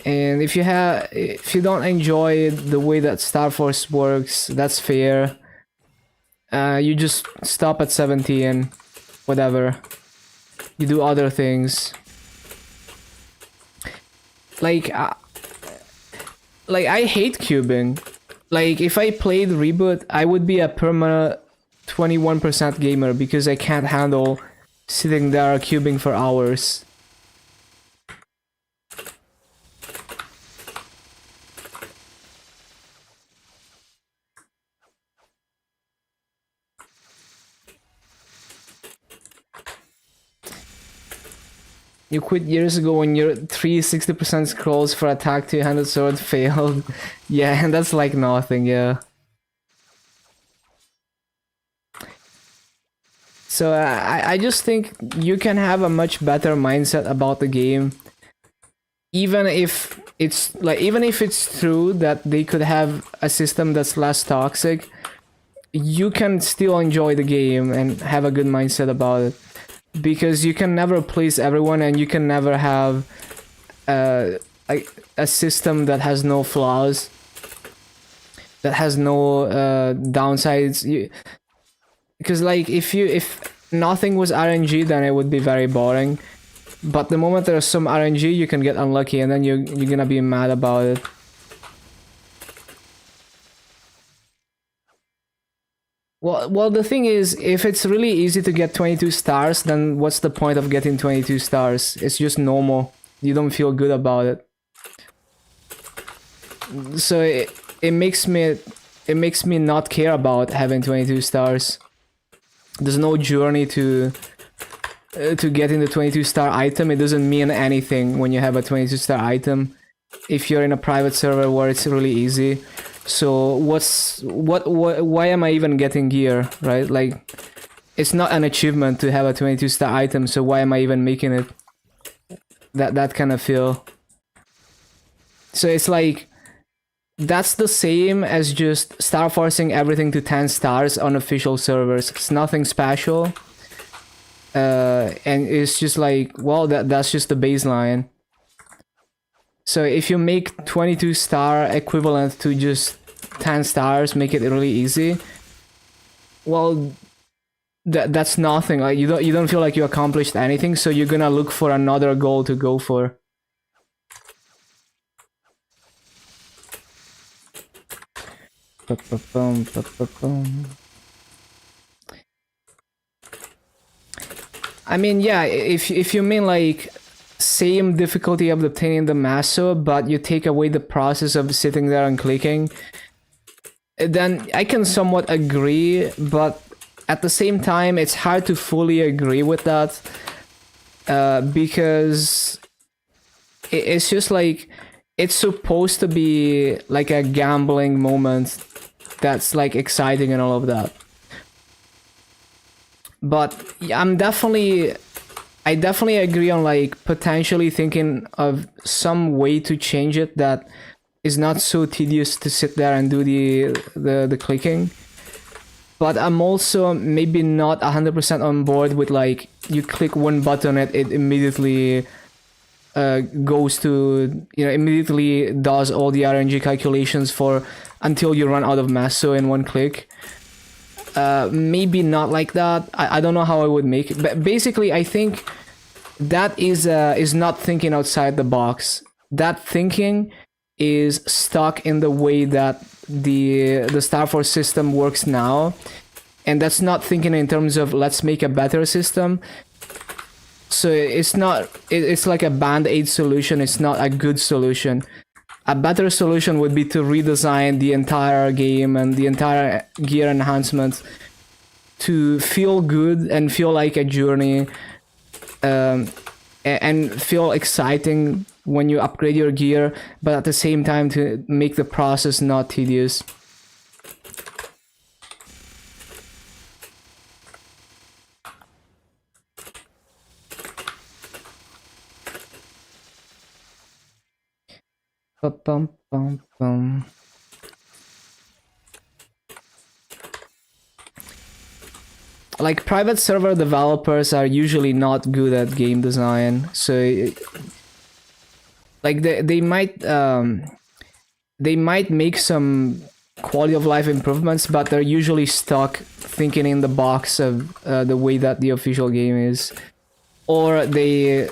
And if you don't enjoy the way that Star Force works, that's fair. You just stop at 17, whatever. You do other things. Like I hate cubing. Like, if I played Reboot, I would be a permanent 21% gamer because I can't handle sitting there cubing for hours. You quit years ago when your 360% scrolls for attack two-handed sword failed. Yeah, and that's like nothing, yeah. So I just think you can have a much better mindset about the game. Even if it's true that they could have a system that's less toxic, you can still enjoy the game and have a good mindset about it. Because you can never please everyone, and you can never have a system that has no flaws, that has no downsides. Because like if nothing was RNG, then it would be very boring. But the moment there's some RNG, you can get unlucky, and then you're gonna be mad about it. Well, the thing is, if it's really easy to get 22 stars, then what's the point of getting 22 stars? It's just normal. You don't feel good about it. So it makes me not care about having 22 stars. There's no journey to getting the 22-star item. It doesn't mean anything when you have a 22-star item if you're in a private server where it's really easy. So why am I even getting gear, right? Like, it's not an achievement to have a 22-star item, so why am I even making it? That kind of feel. So it's like, that's the same as just star forcing everything to 10 stars on official servers. It's nothing special. And it's just like, well, that's just the baseline. So if you make 22-star equivalent to just 10 stars, make it really easy, well, that's nothing. Like, you don't feel like you accomplished anything, so you're gonna look for another goal to go for. I mean, yeah, if you mean like same difficulty of obtaining the maso, but you take away the process of sitting there and clicking, then I can somewhat agree, but at the same time, it's hard to fully agree with that, because it's just like, it's supposed to be like a gambling moment that's like exciting and all of that. But I definitely agree on like potentially thinking of some way to change it that is not so tedious to sit there and do the clicking. But I'm also maybe not 100% on board with like, you click one button and it immediately goes to, immediately does all the RNG calculations for until you run out of masso in one click. Maybe not like that. I don't know how I would make it. But basically, I think that is not thinking outside the box. That thinking is stuck in the way that the Star Force system works now, and that's not thinking in terms of let's make a better system. So it's not, it's like a band-aid solution. It's not a good solution. A better solution would be to redesign the entire game and the entire gear enhancement to feel good and feel like a journey, and feel exciting when you upgrade your gear, but at the same time to make the process not tedious. Bum, bum, bum. Like, private server developers are usually not good at game design, so like they might make some quality of life improvements, but they're usually stuck thinking in the box of the way that the official game is, or they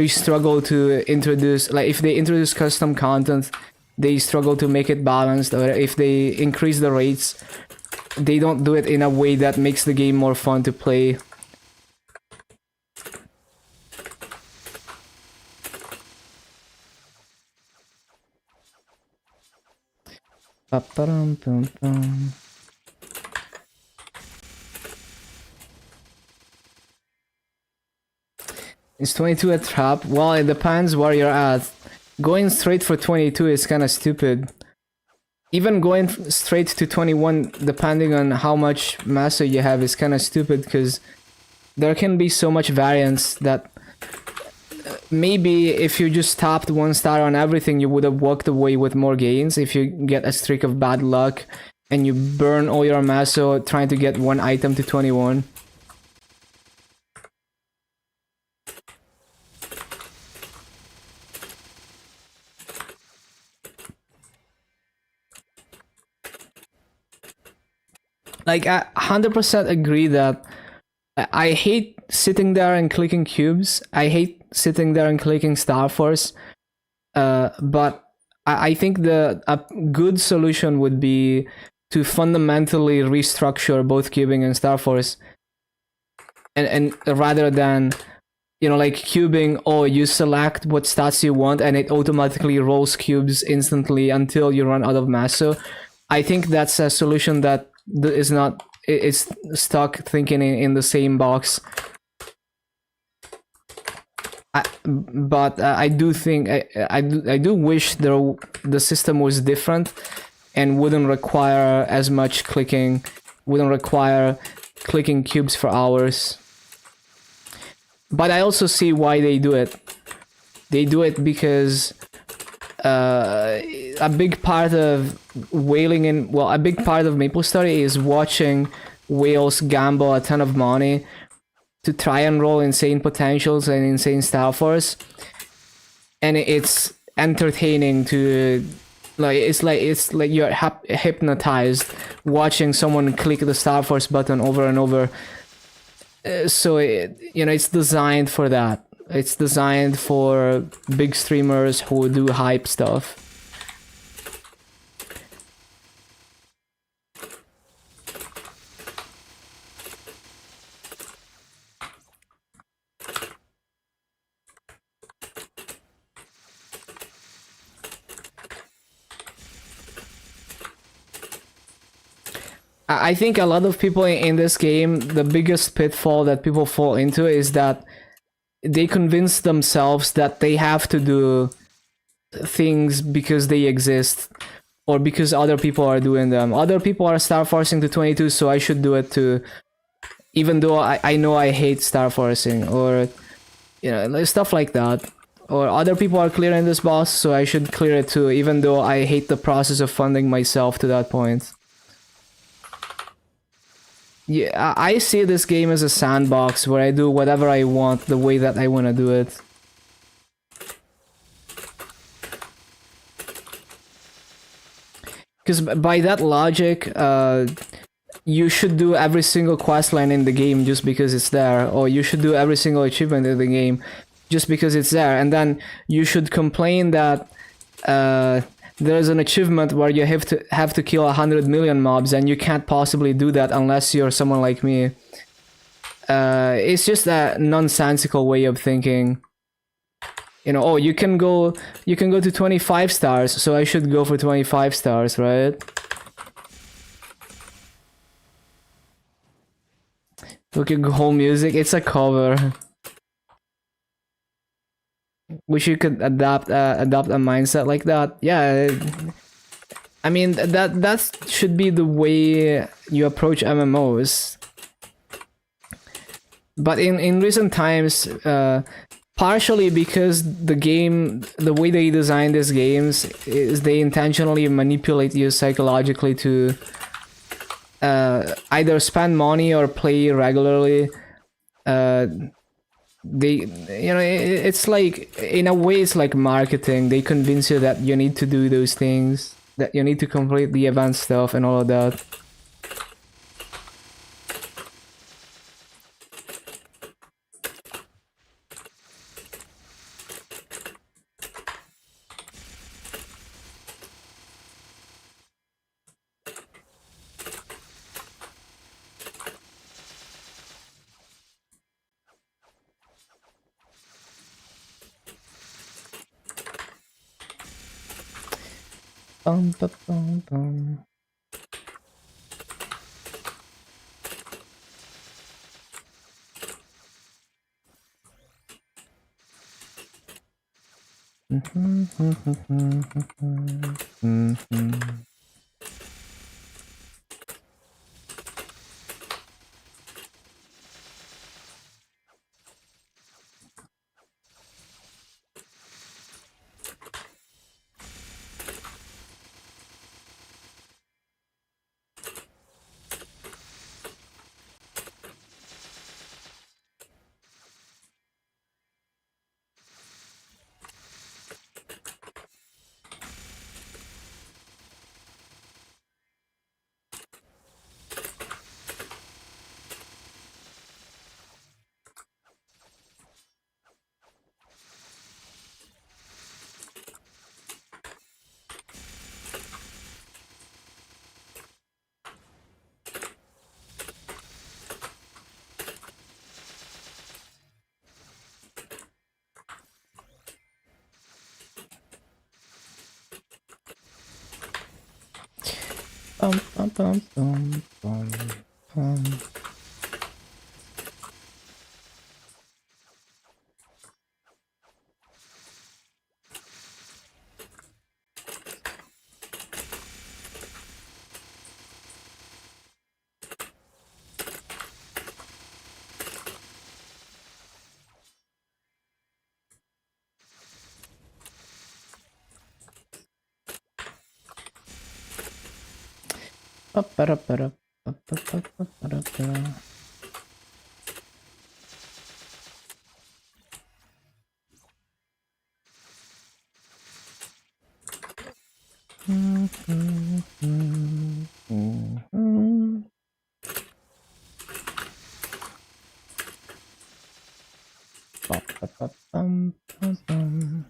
struggle to introduce, like, if they introduce custom content, they struggle to make it balanced, or if they increase the rates, they don't do it in a way that makes the game more fun to play. Is 22 a trap? Well, it depends where you're at. Going straight for 22 is kind of stupid. Even going straight to 21, depending on how much masso you have, is kind of stupid, because there can be so much variance that maybe if you just tapped 1 star on everything, you would have walked away with more gains. If you get a streak of bad luck and you burn all your masso trying to get one item to 21. Like, I 100% agree that I hate sitting there and clicking cubes. I hate sitting there and clicking Star Force. But I think a good solution would be to fundamentally restructure both cubing and Star Force. And rather than, like cubing, oh, you select what stats you want and it automatically rolls cubes instantly until you run out of masso. I think that's a solution that is not, it's stuck thinking in the same box. But I do think I do wish the system was different and wouldn't require as much clicking, wouldn't require clicking cubes for hours. But I also see why they do it. They do it because a big part of a big part of MapleStory is watching whales gamble a ton of money to try and roll insane potentials and insane Star Force, and it's entertaining to, like, it's like you're hypnotized watching someone click the Star Force button over and over. So it's designed for that. It's designed for big streamers who do hype stuff. I think a lot of people in this game, the biggest pitfall that people fall into is that they convince themselves that they have to do things because they exist or because other people are doing them. Other people are star forcing to 22, so I should do it too, even though I know I hate star forcing, or stuff like that. Or other people are clearing this boss, so I should clear it too, even though I hate the process of funding myself to that point. Yeah, I see this game as a sandbox where I do whatever I want the way that I want to do it. Because by that logic, you should do every single quest line in the game just because it's there, or you should do every single achievement in the game just because it's there, and then you should complain that there's an achievement where you have to kill 100 million mobs, and you can't possibly do that unless you're someone like me. It's just a nonsensical way of thinking. Oh, you can go to 25 stars, so I should go for 25 stars, right? Look at whole music, it's a cover. Wish you could adopt a mindset like that. Yeah, I mean that should be the way you approach MMOs. But in recent times, partially because the way they design these games is they intentionally manipulate you psychologically to either spend money or play regularly. It's like, in a way, it's like marketing. They convince you that you need to do those things, that you need to complete the event stuff and all of that. Bum, bum, bum, bum. Bum, bum, bum, bum, bum, bum. Ba-ba-da-ba-da, ba-ba-ba-ba-ba-da-ba. Ba-ba-ba-bum-bum-bum.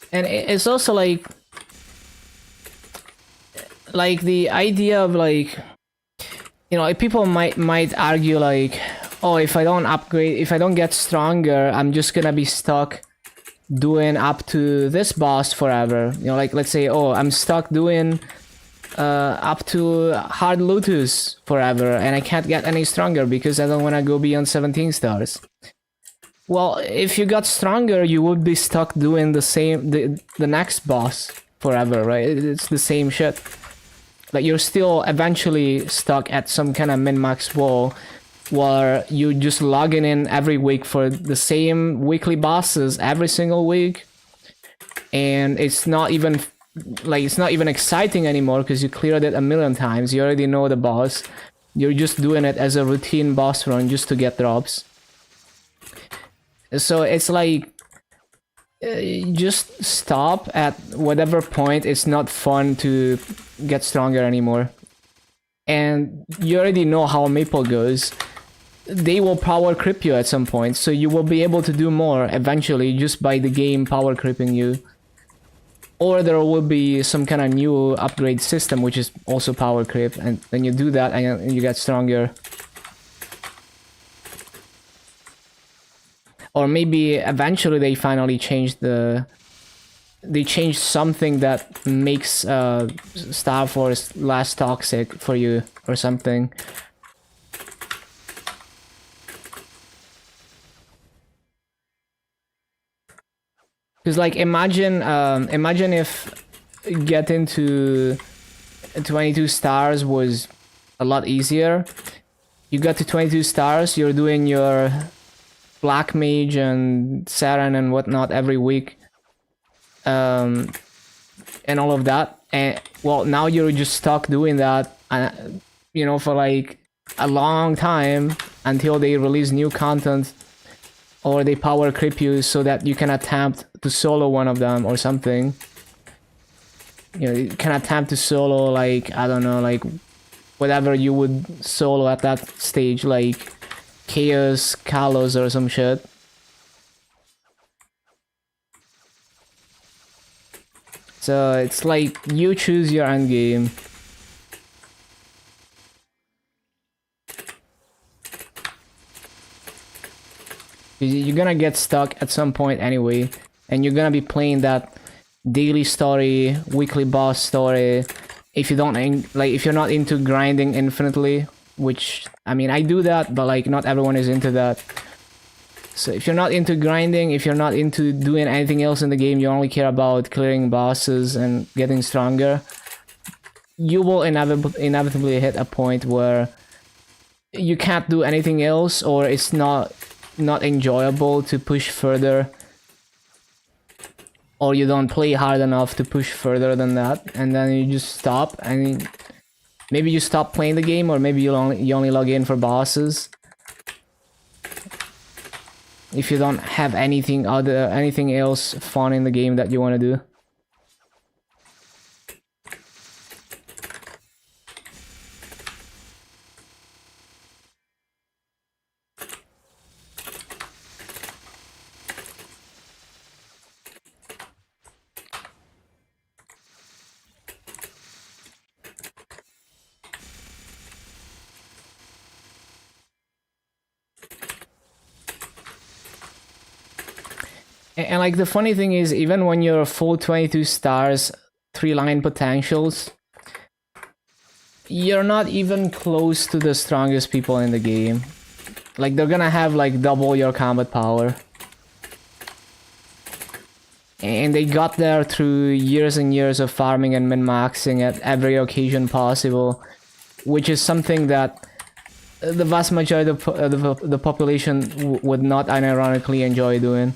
And it's also like the idea of like, you know, people might argue like, oh, if I don't upgrade, if I don't get stronger, I'm just gonna be stuck doing up to this boss forever. You know, like let's say, oh, I'm stuck doing up to hard Lotus forever and I can't get any stronger because I don't want to go beyond 17 stars. Well, if you got stronger, you would be stuck doing the next boss forever, right? It's the same shit. Like you're still eventually stuck at some kind of min-max wall where you just logging in every week for the same weekly bosses every single week, and it's not even exciting anymore because you cleared it a million times. You already know the boss. You're just doing it as a routine boss run just to get drops. So it's like, just stop at whatever point it's not fun to get stronger anymore. And you already know how Maple goes. They will power creep you at some point, so you will be able to do more eventually just by the game power creeping you. Or there will be some kind of new upgrade system which is also power creep, and then you do that and you get stronger. Or maybe eventually they finally changed something that makes Star Force less toxic for you or something. Because like imagine if getting to 22 stars was a lot easier. You got to 22 stars, you're doing your Black Mage and Saren and whatnot every week, and all of that. And well, now you're just stuck doing that, you know, for like a long time until they release new content or they power creep you so that you can attempt to solo one of them or something. You know, you can attempt to solo like, I don't know, like whatever you would solo at that stage, like Chaos, Kalos or some shit. So it's like you choose your end game. You're gonna get stuck at some point anyway, and you're gonna be playing that daily story, weekly boss story. If you don't if you're not into grinding infinitely, which I mean I do that, but like not everyone is into that. So if you're not into grinding, if you're not into doing anything else in the game, you only care about clearing bosses and getting stronger, you will inevitably hit a point where you can't do anything else, or it's not enjoyable to push further, or you don't play hard enough to push further than that, and then you just stop, and maybe you stop playing the game, or maybe you only log in for bosses. If you don't have anything else fun in the game that you want to do. And like the funny thing is, even when you're full 22 stars, 3-line potentials, you're not even close to the strongest people in the game. Like, they're gonna have like double your combat power. And they got there through years and years of farming and min-maxing at every occasion possible, which is something that the vast majority of the population would not unironically enjoy doing.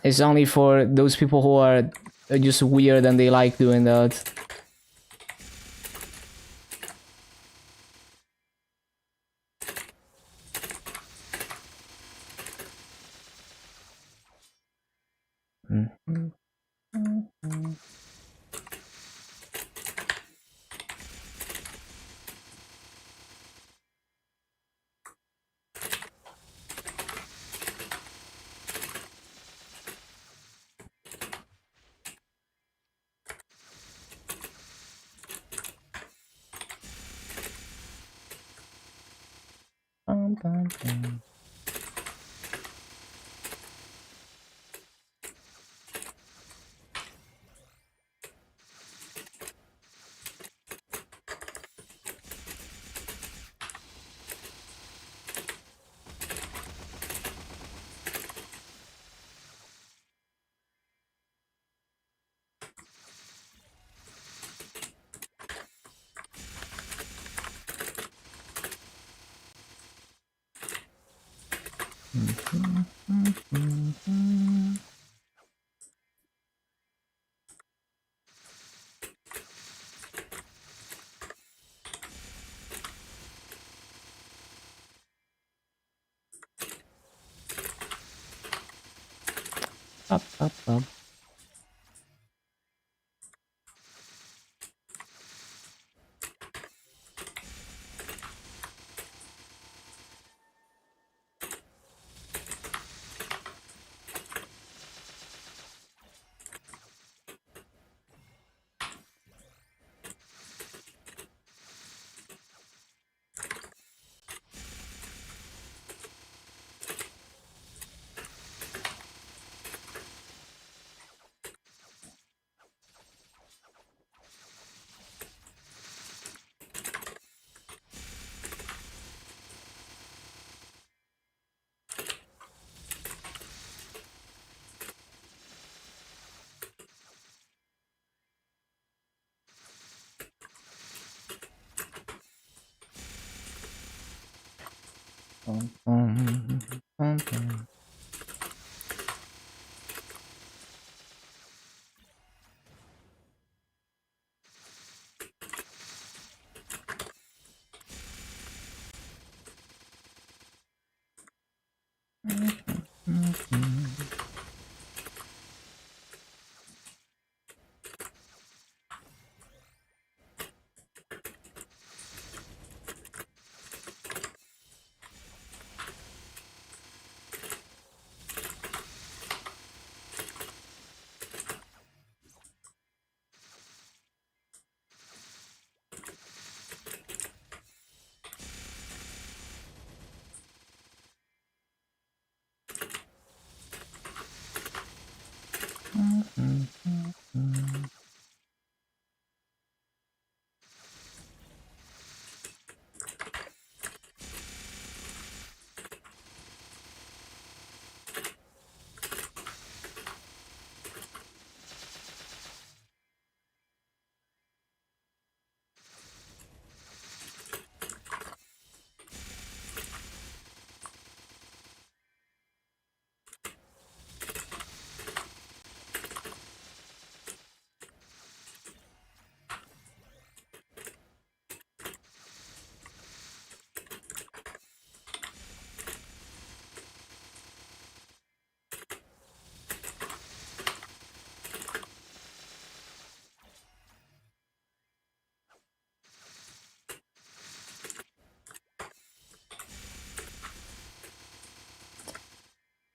It's only for those people who are just weird and they like doing that. Mm-hmm. Up, up, up.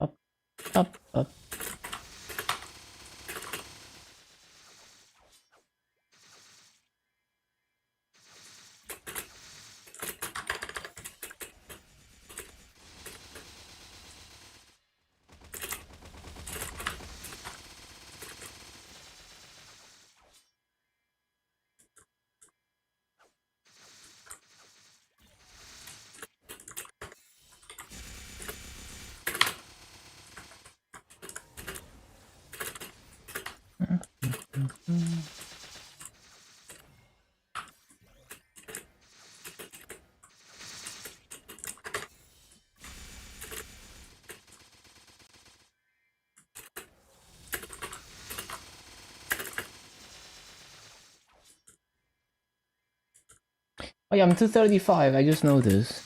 Up, up, up. Oh yeah, I'm 235, I just noticed.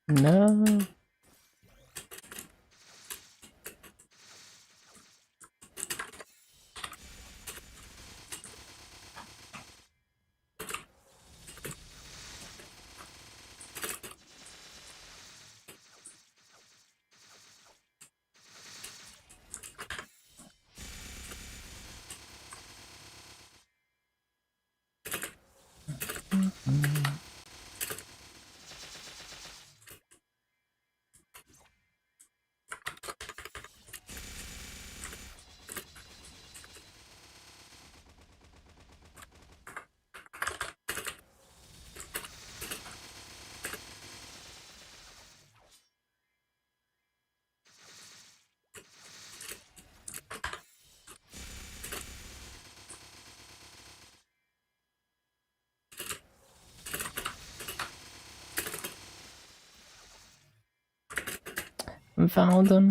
No. Found them.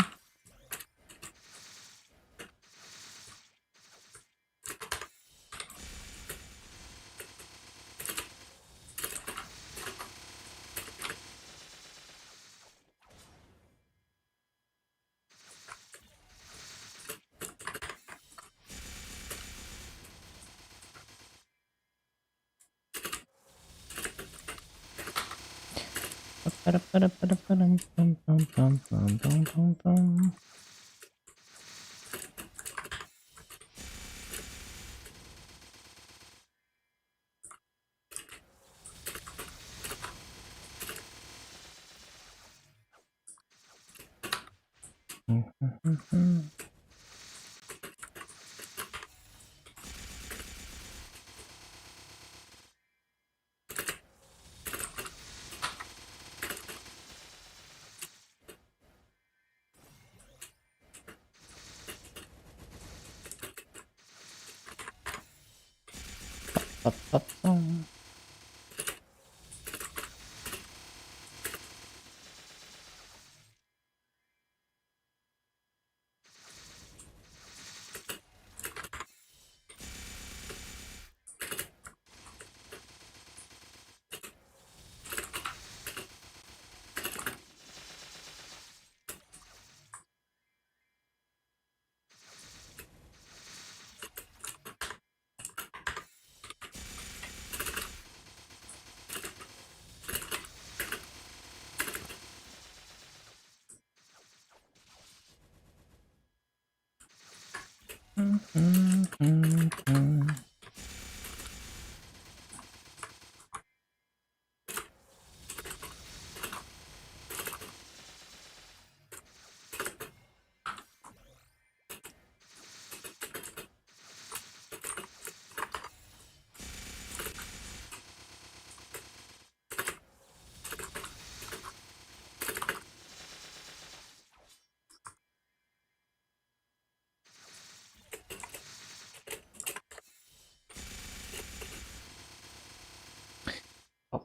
Ba-ba-bum.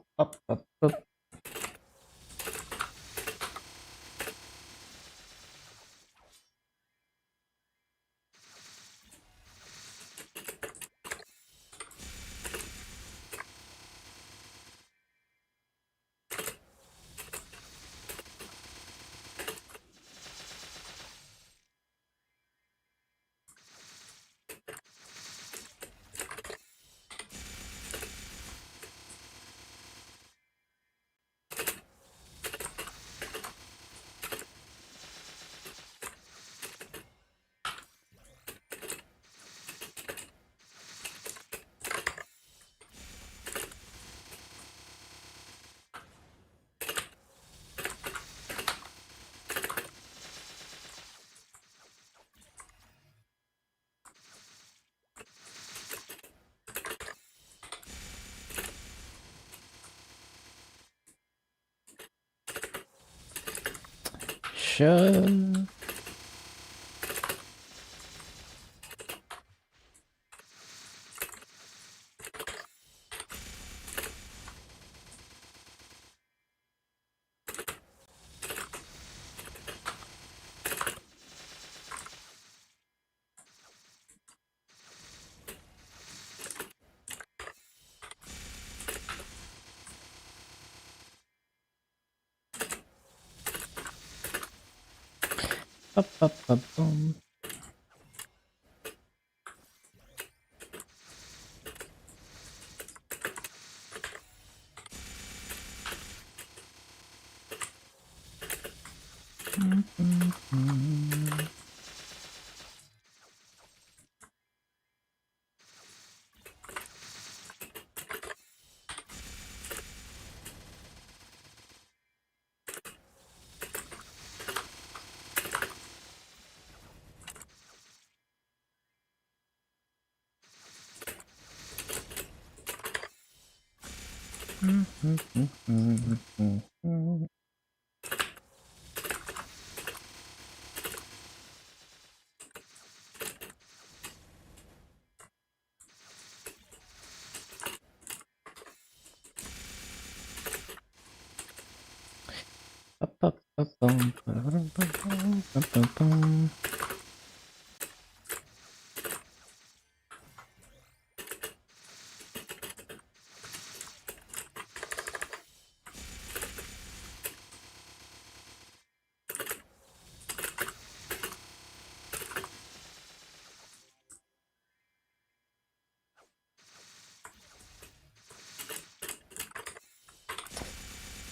Ba-ba-ba-ba. Sure. Ba-ba-ba-bum. Ba-ba-ba-bum. Ba-ba-ba-bum.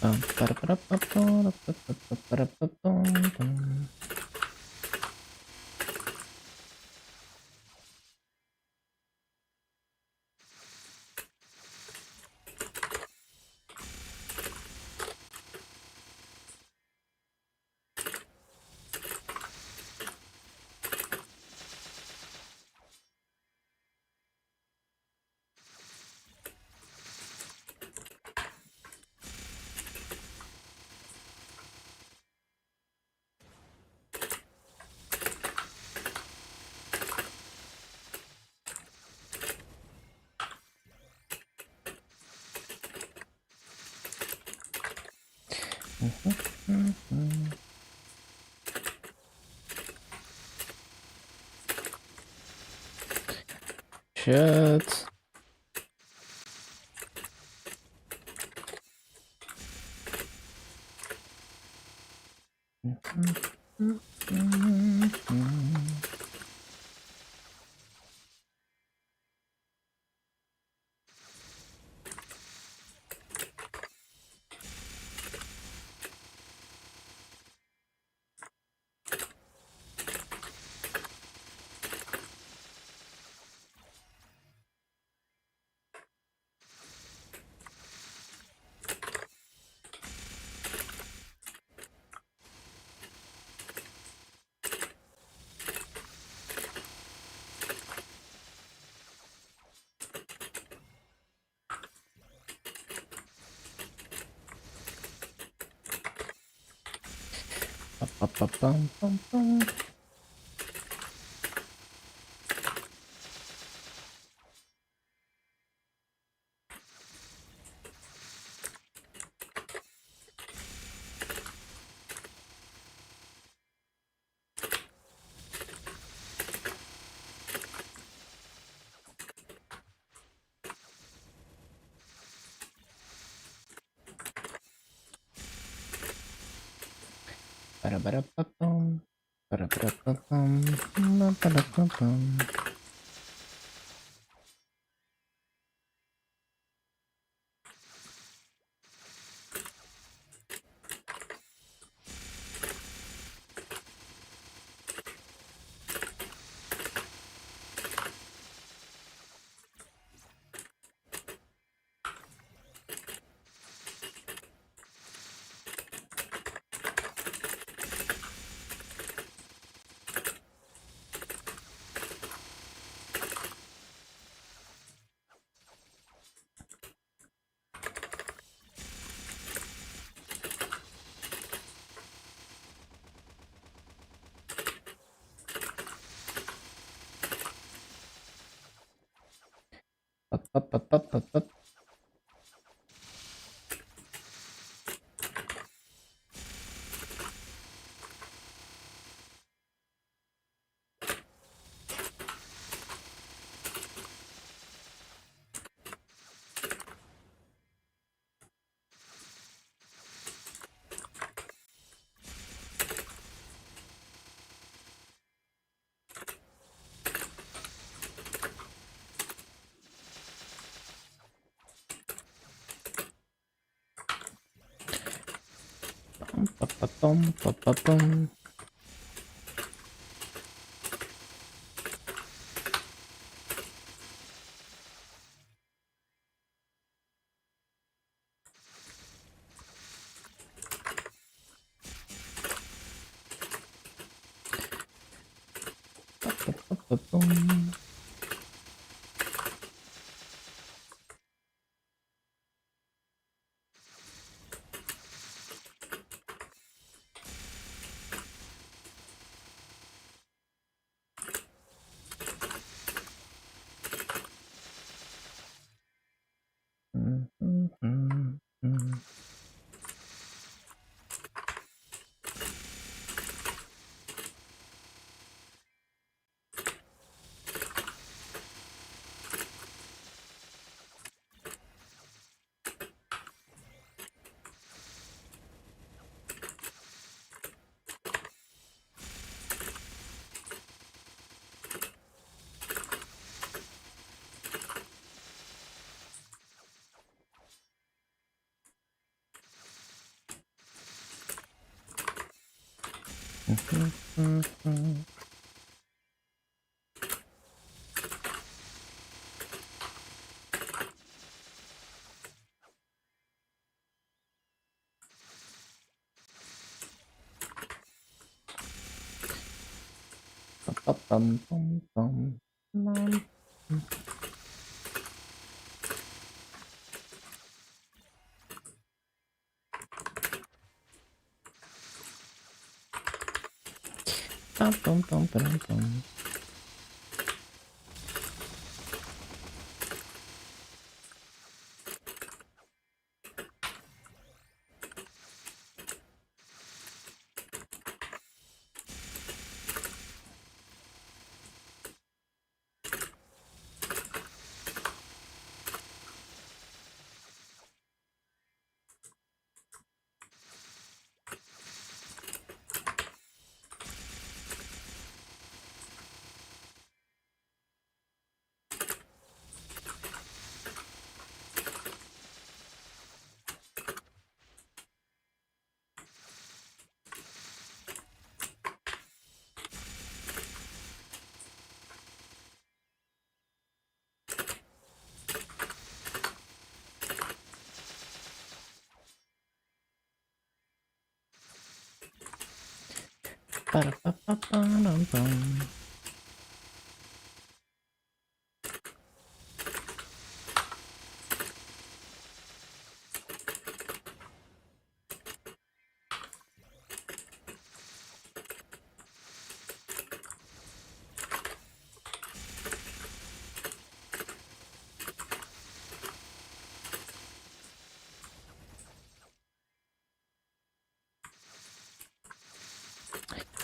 Ba-da-ba-da-ba-ba-da-ba-ba-ba-da-ba-bum. Shit. Ba-ba-bum-bum-bum. Ba-da-ba-da-ba-bum. Ba-da-ba-da-ba-bum. Ba-ba-da-ba-bum. Ba-ba-ba-ba-ba-ba. Ba-ba-bum, ba-ba-bum. Ba-ba-bum. Mhm. Mhm. Ba-bum-bum-bum. Bum. Bum-bum-bum-bum-bum. Ba-da-ba-ba-ba-dum-bum.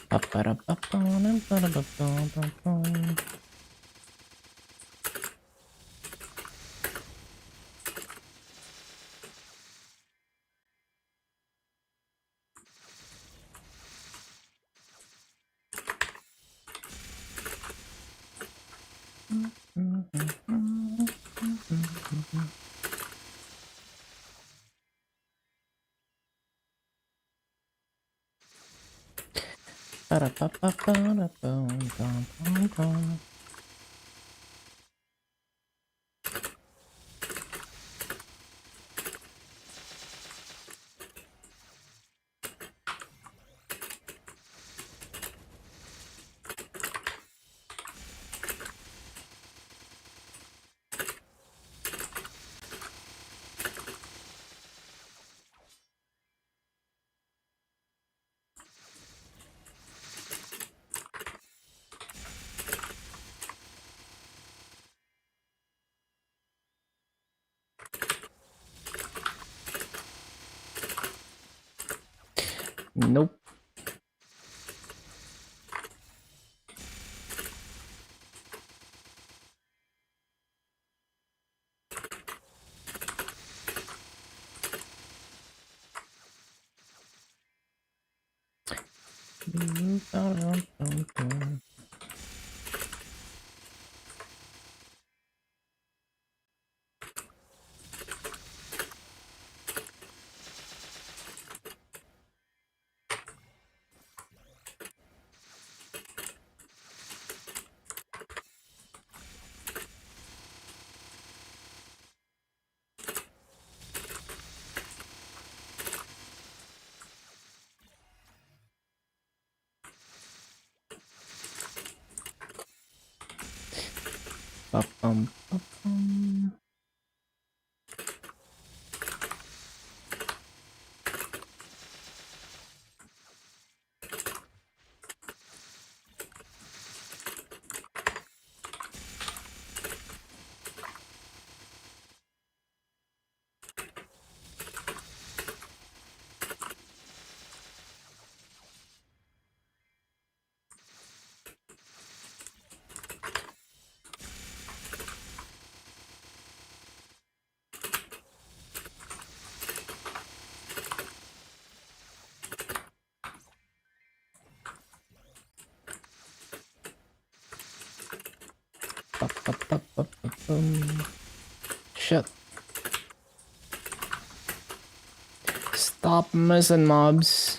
Ba-ba-da-ba-ba-dum-ba-da-ba-ba-dum-bum. Ba-da-ba-ba-ba-da-bum-bum-bum-bum. Nope. Ba-dum-bum-bum. Ba-bum-ba-bum. Ba-ba-ba-ba-ba-bum. Shit. Stop missing mobs.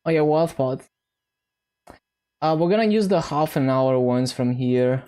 Oh yeah, wealth pot. We're gonna use the half an hour ones from here.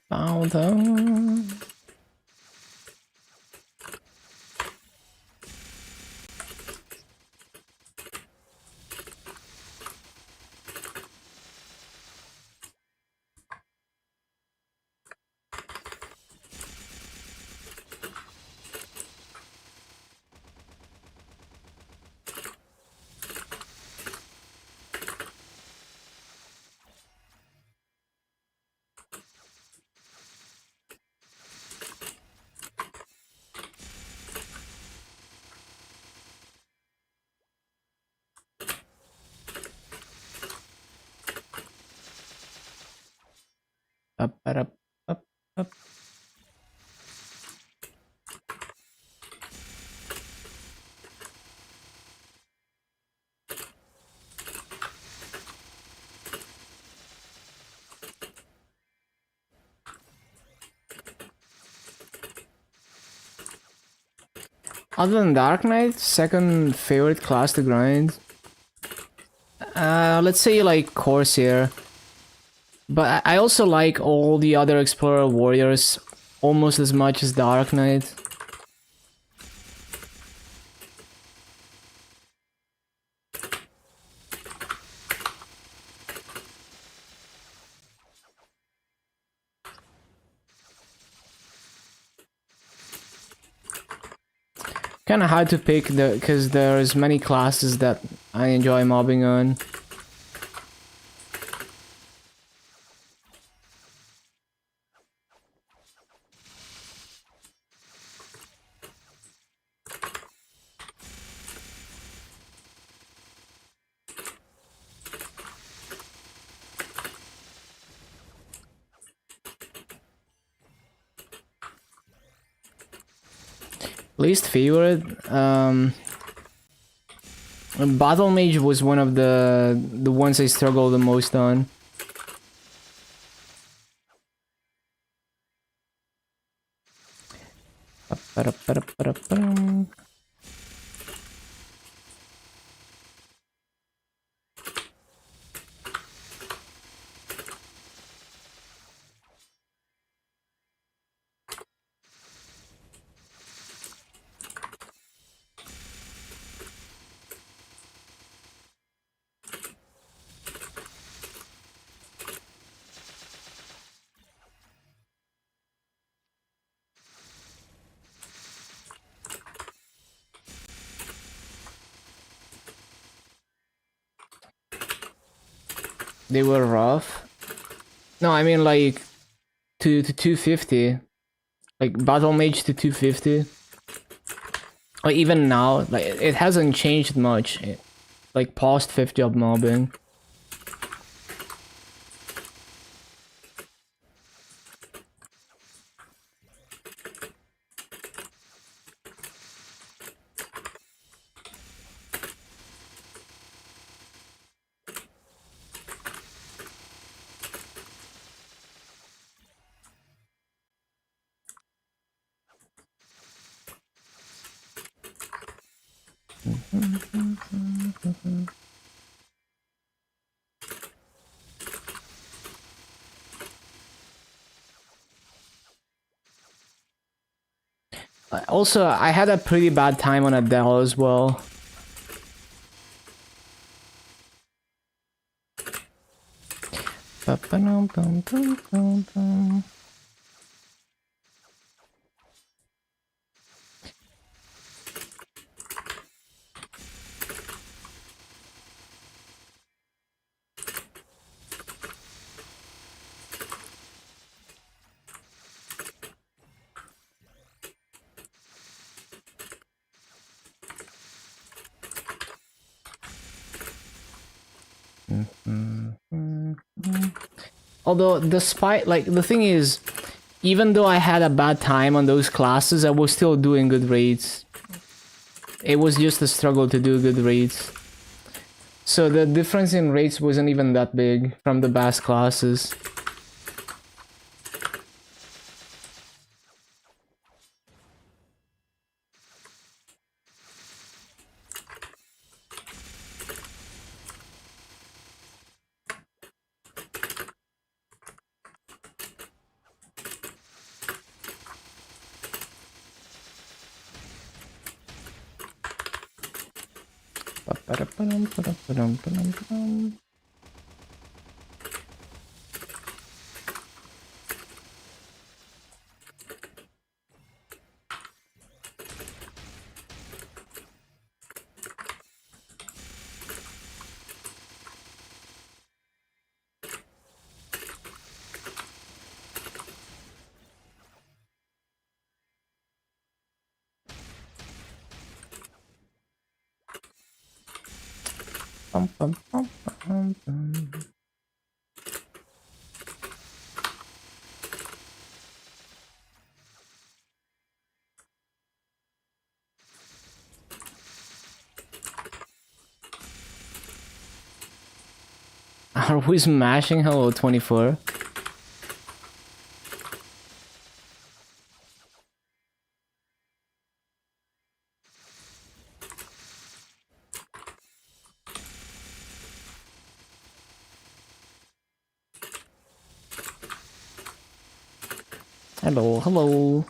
Found them. Up, up, up, up. Other than Dark Knight, second favorite class to grind. Let's say like Corsair. But I also like all the other Explorer warriors almost as much as Dark Knight. Kind of hard to pick because there's many classes that I enjoy mobbing on. Least favorite? Battle Mage was one of the ones I struggled the most on. They were rough. No, I mean like to 250. Like Battle Mage to 250. Like even now, like it hasn't changed much. Like past 5th job mobbing. Also, I had a pretty bad time on Adele as well. Although, despite, like, the thing is, even though I had a bad time on those classes, I was still doing good raids. It was just a struggle to do good raids. So the difference in rates wasn't even that big from the bass classes. Are we smashing Hello 24? Hello, hello.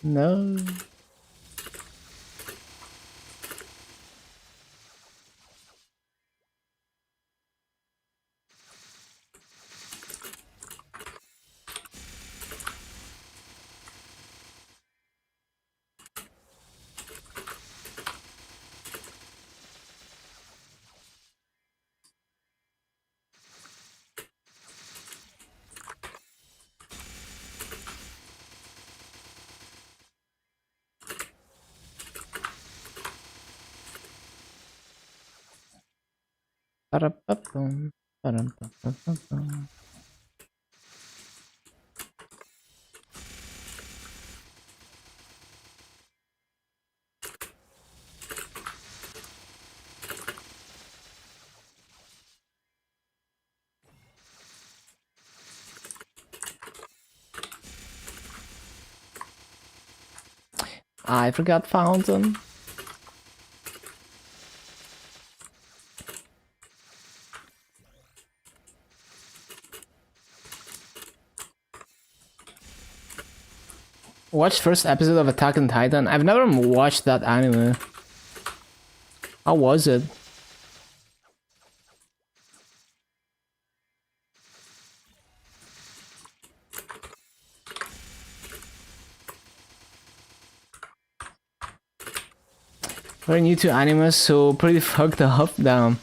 No. Ba-da-ba-bum, ba-dum-ba-ba-ba-bum. I forgot fountain. Watched first episode of Attack on Titan. I've never watched that anime. How was it? Very new to anime, so pretty fucked up. Damn.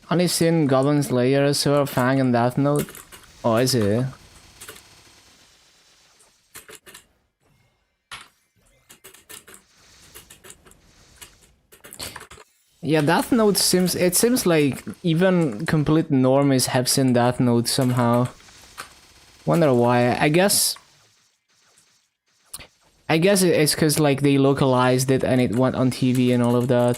Only seen Goblin Slayer, Silver Fang, and Death Note. Oh, is it? Yeah, Death Note seems like even complete normies have seen Death Note somehow. Wonder why. I guess it's because like they localized it and it went on TV and all of that.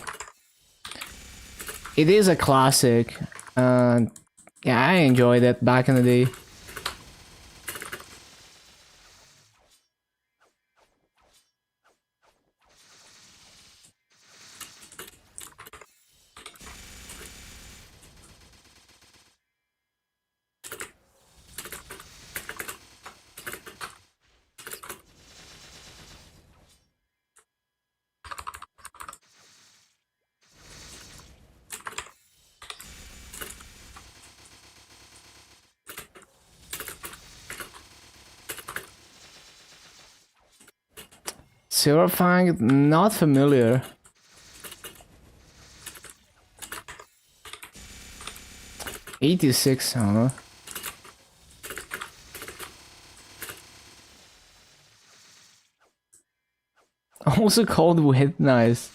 It is a classic. Yeah, I enjoyed it back in the day. Silver Fang, not familiar. '86, huh? Also called with nice.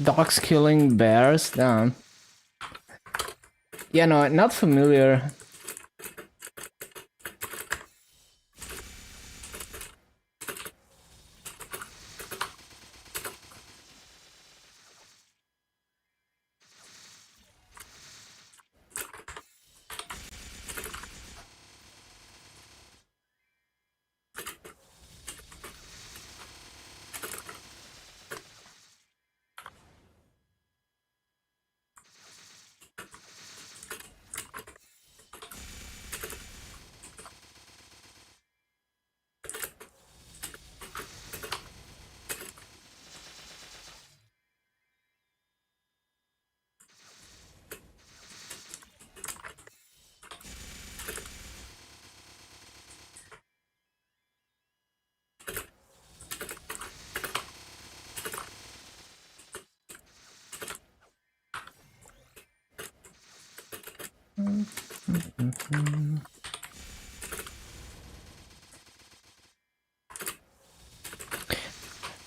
Dogs killing bears? Damn. Yeah, no, not familiar.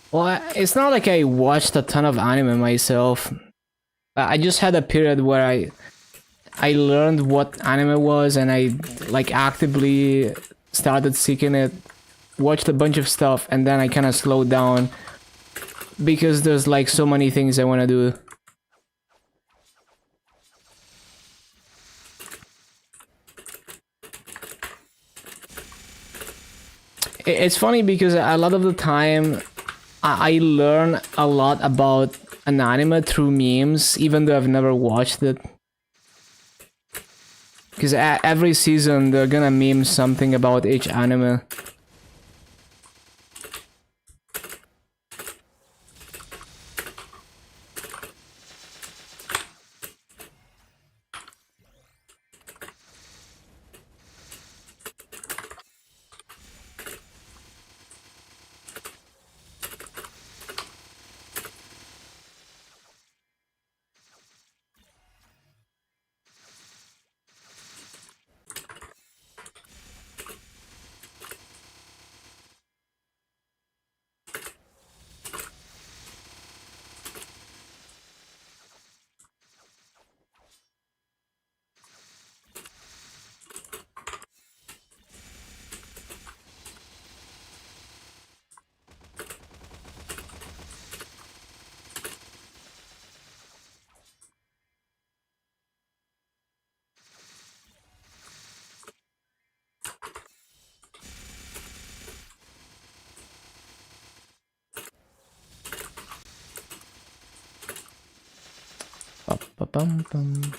Well, it's not like I watched a ton of anime myself. I just had a period where I learned what anime was and I like actively started seeking it. watched a bunch of stuff, and then I kind of slowed down because there's like so many things I want to do. It's funny because a lot of the time I learn a lot about an anime through memes, even though I've never watched it. Because every season they're gonna meme something about each anime. Ba-ba-bum-bum.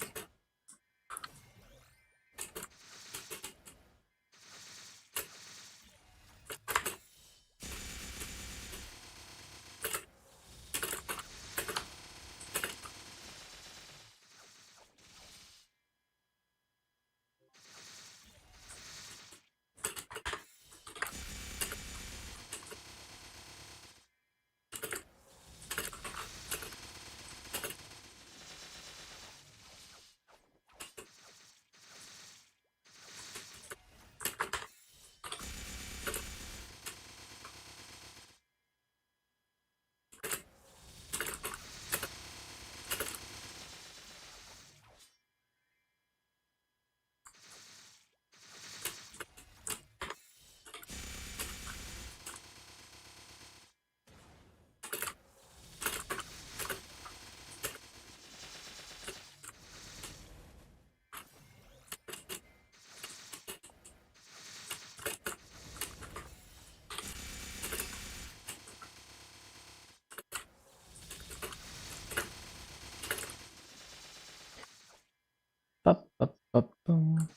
Ba-ba-ba-bum.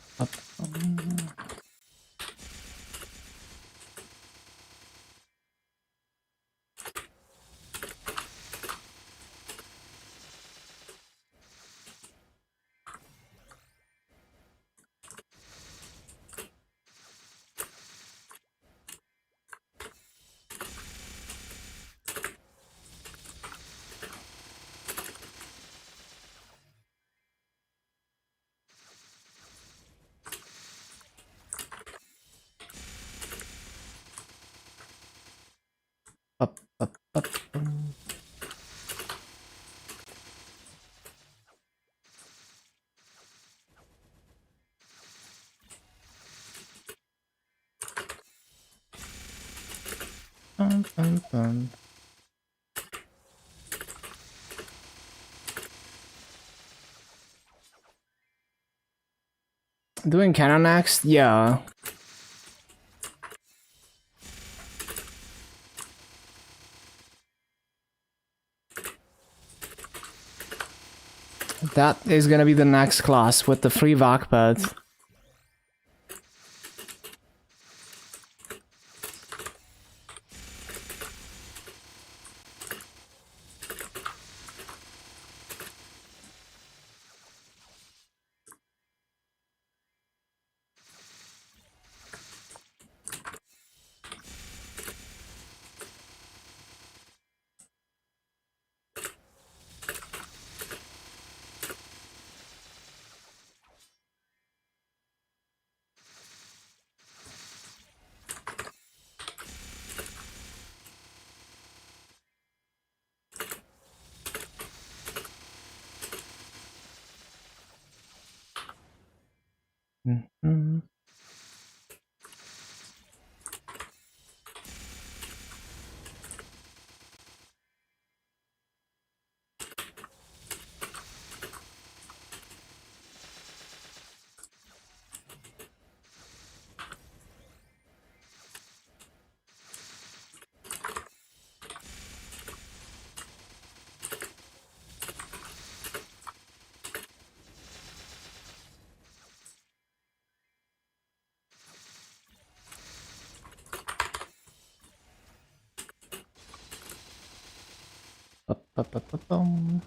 Ba-ba-bum. Ba-ba-ba-bum. Bum-bum-bum. Doing canon next? Yeah. That is gonna be the next class with the free vac pad. Mm-hmm. Ba-ba-ba-ba-bum.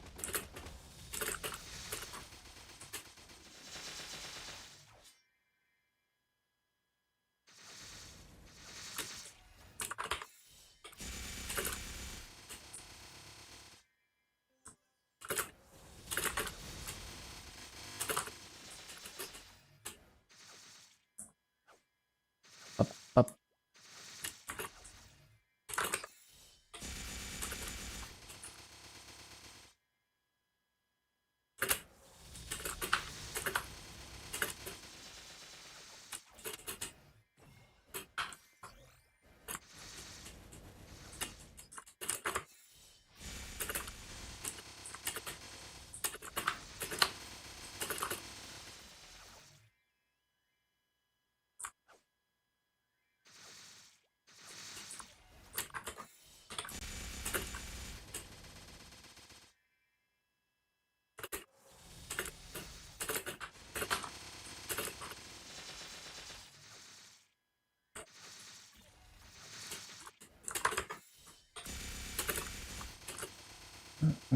Up.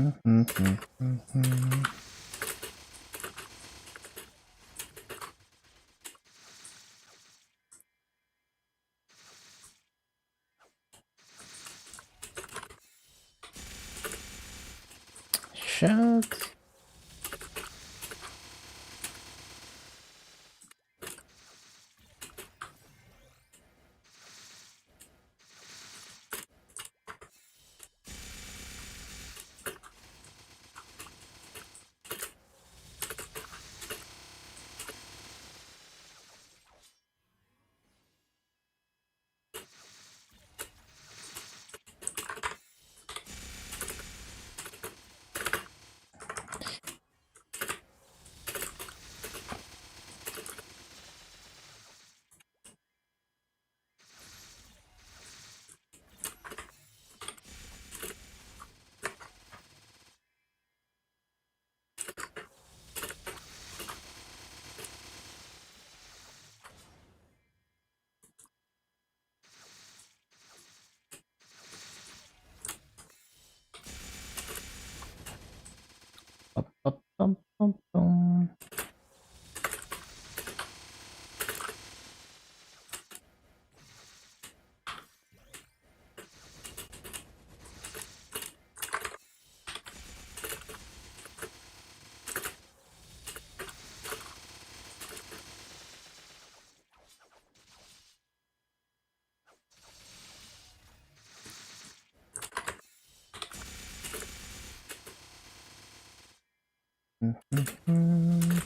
Mm-hmm. Shut. Ba-ba-bum-bum-bum. Mhm.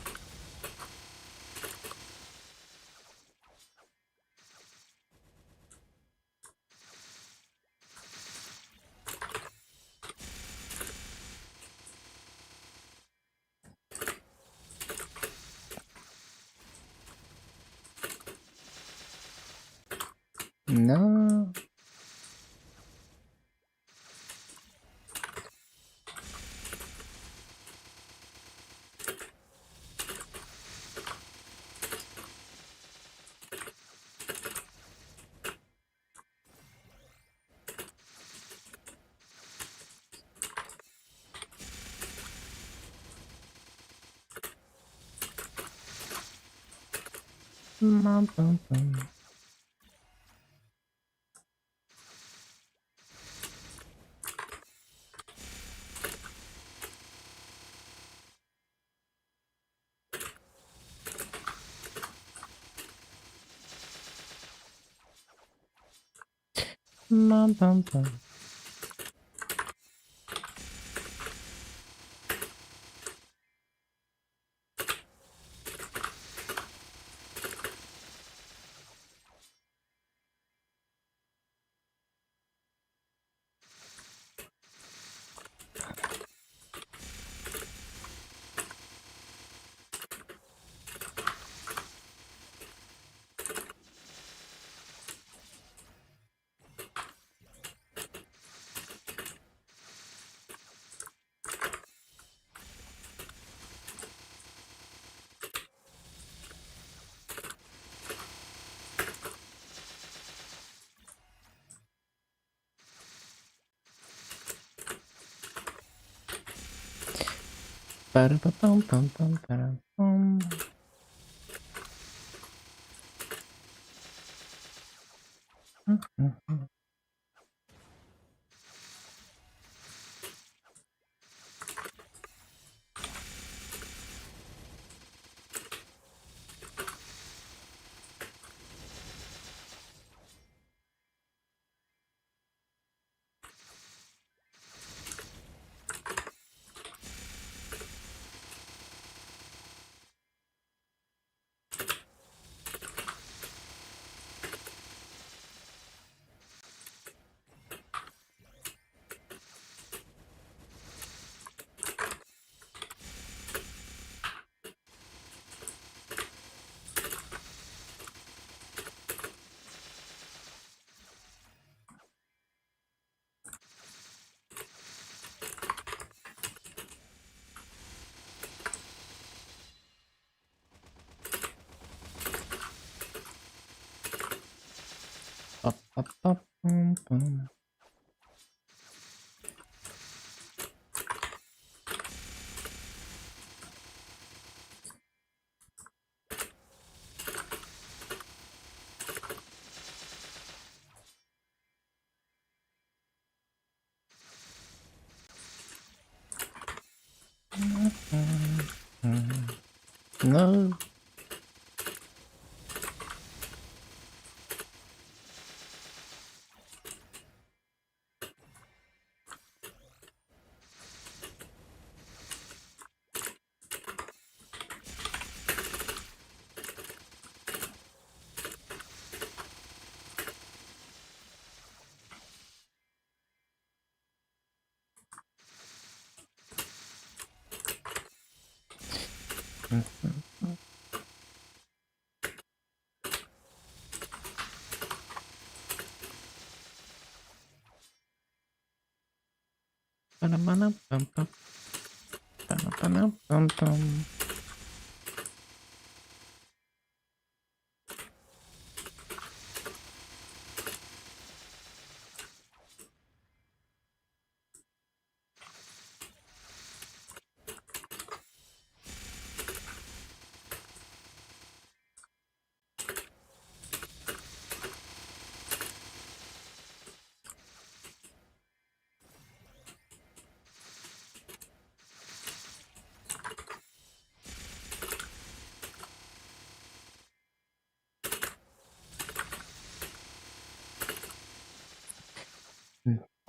No. Bum-bum-bum. Bum-bum-bum. No.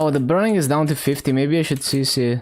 Oh, the burning is down to 50. Maybe I should CC.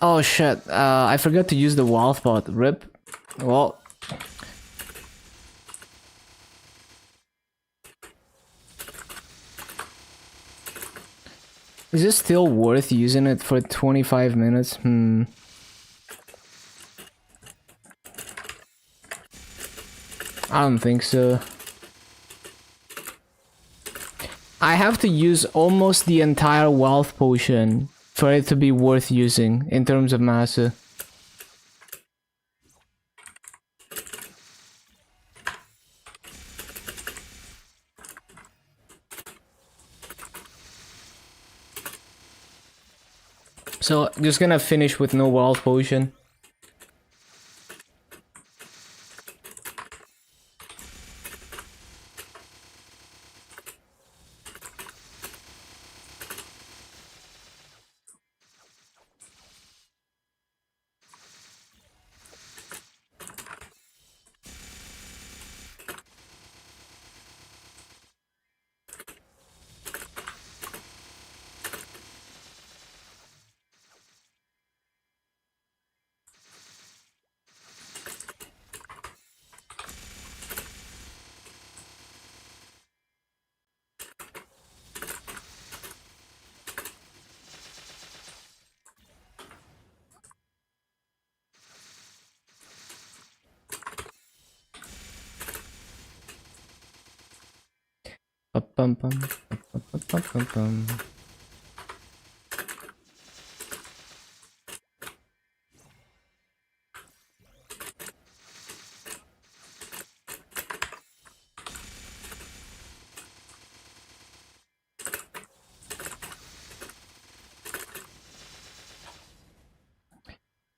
Oh shit, I forgot to use the wall spot. Rip. Well, is it still worth using it for 25 minutes? I don't think so. I have to use almost the entire wealth potion for it to be worth using in terms of massa. So just gonna finish with no wealth potion. Bum, bum, bum, bum, bum.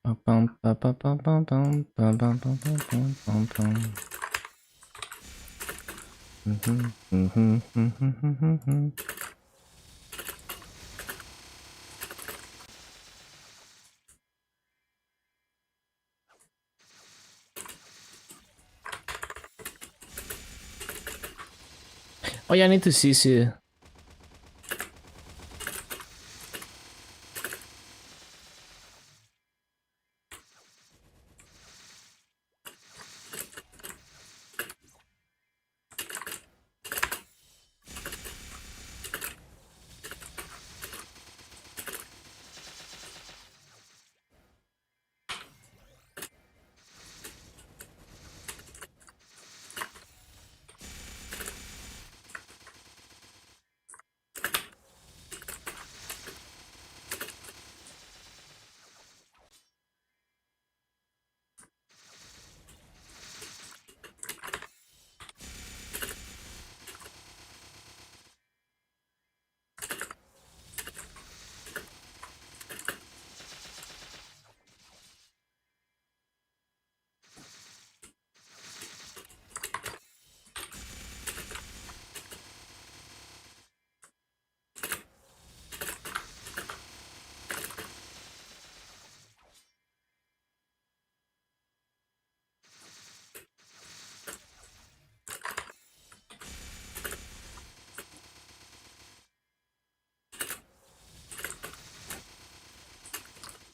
Bum, bum, Oh yeah, I need to CC.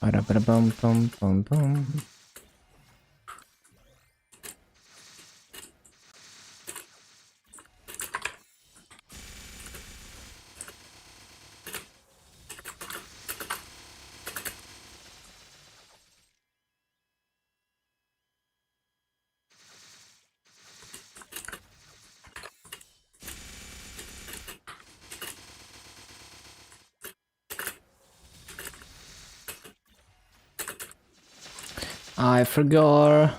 Ba-da-ba-da-bum-bum-bum-bum. I forgot.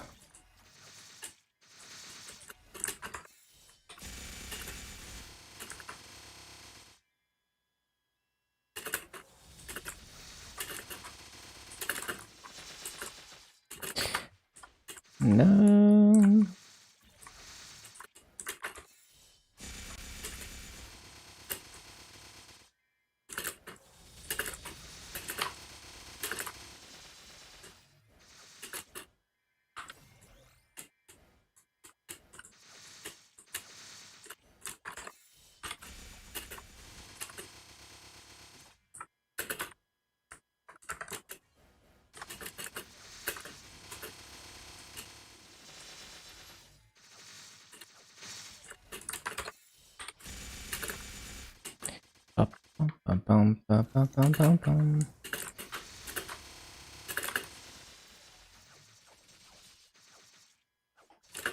No. Bum-bum-bum-bum-bum-bum.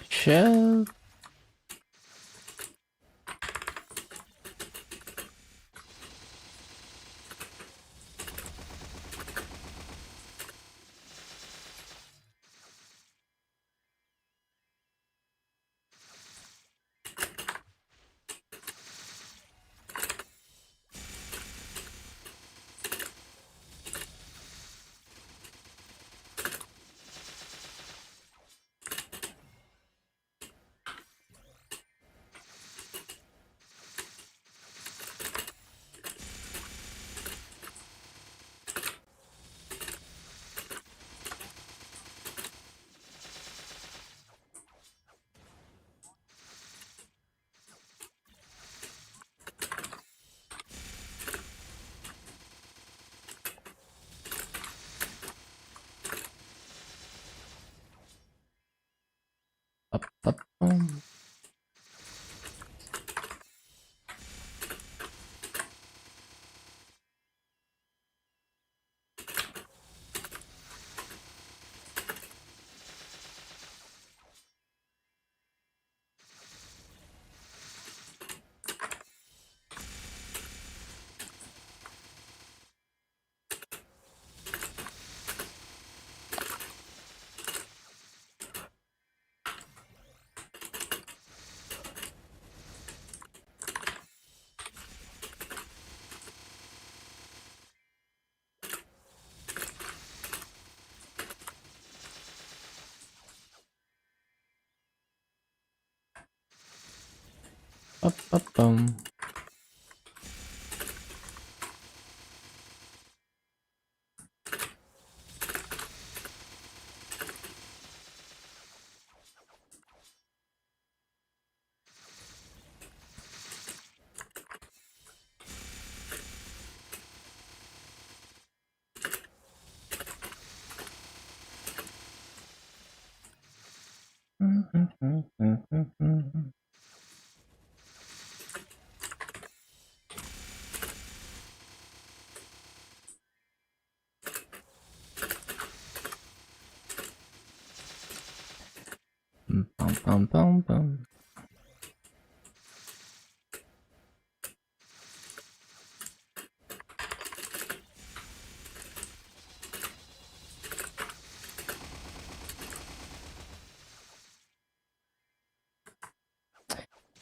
Shell. Bum-bum-bum. Up, up, bum. Bum, bum, bum, bum.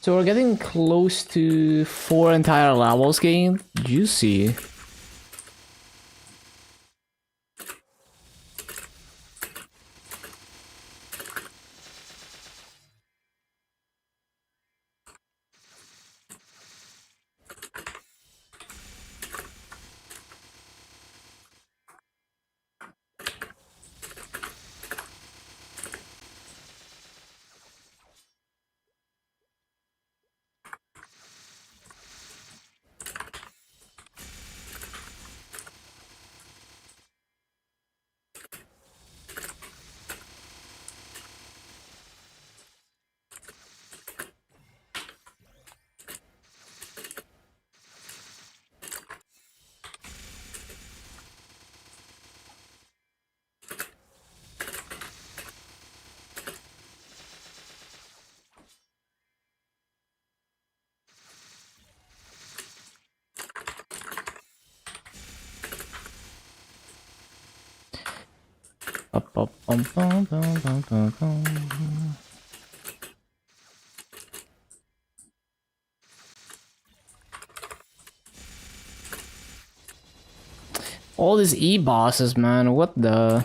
So we're getting close to 4 entire levels gained. Juicy. Up, up, bum, bum, bum, bum, bum, bum. All these E-bosses, man, what the...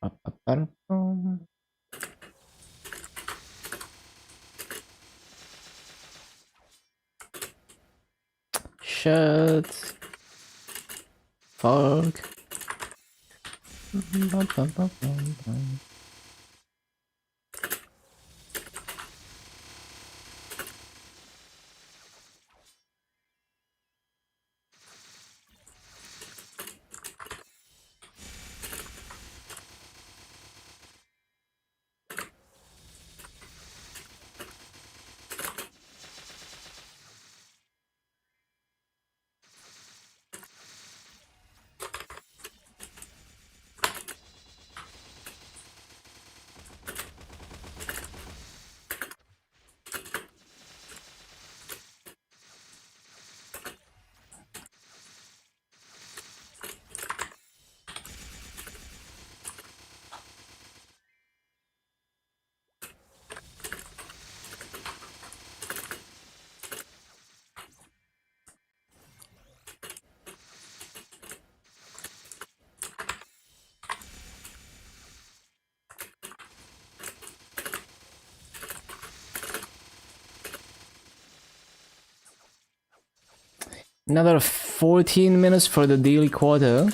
Up, up, up, bum. Shit. Fuck. Bum, bum, bum, bum, bum. Another 14 minutes for the daily quota.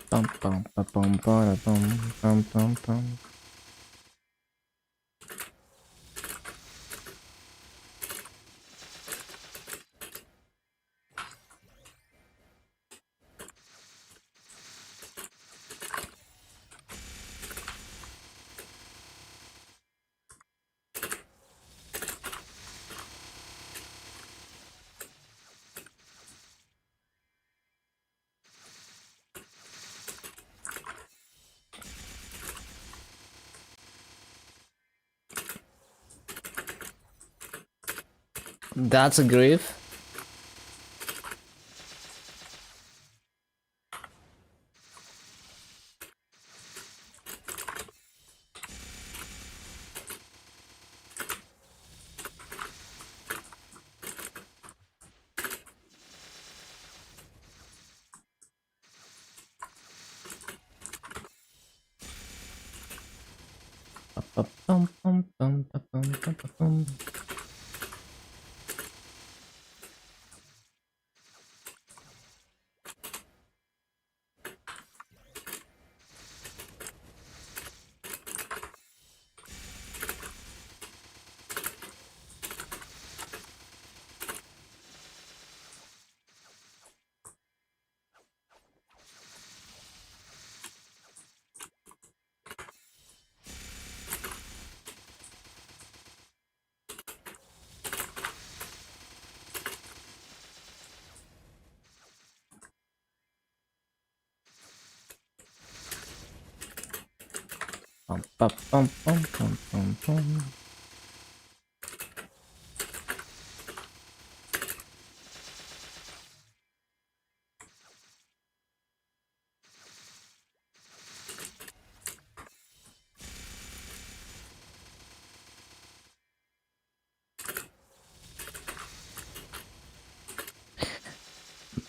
Bum, bum, ba, bum, ba, da, bum. That's a grief. Bum, bum, bum, ba, bum, ba, ba, bum. Bum, ba, bum, bum, bum, bum, bum.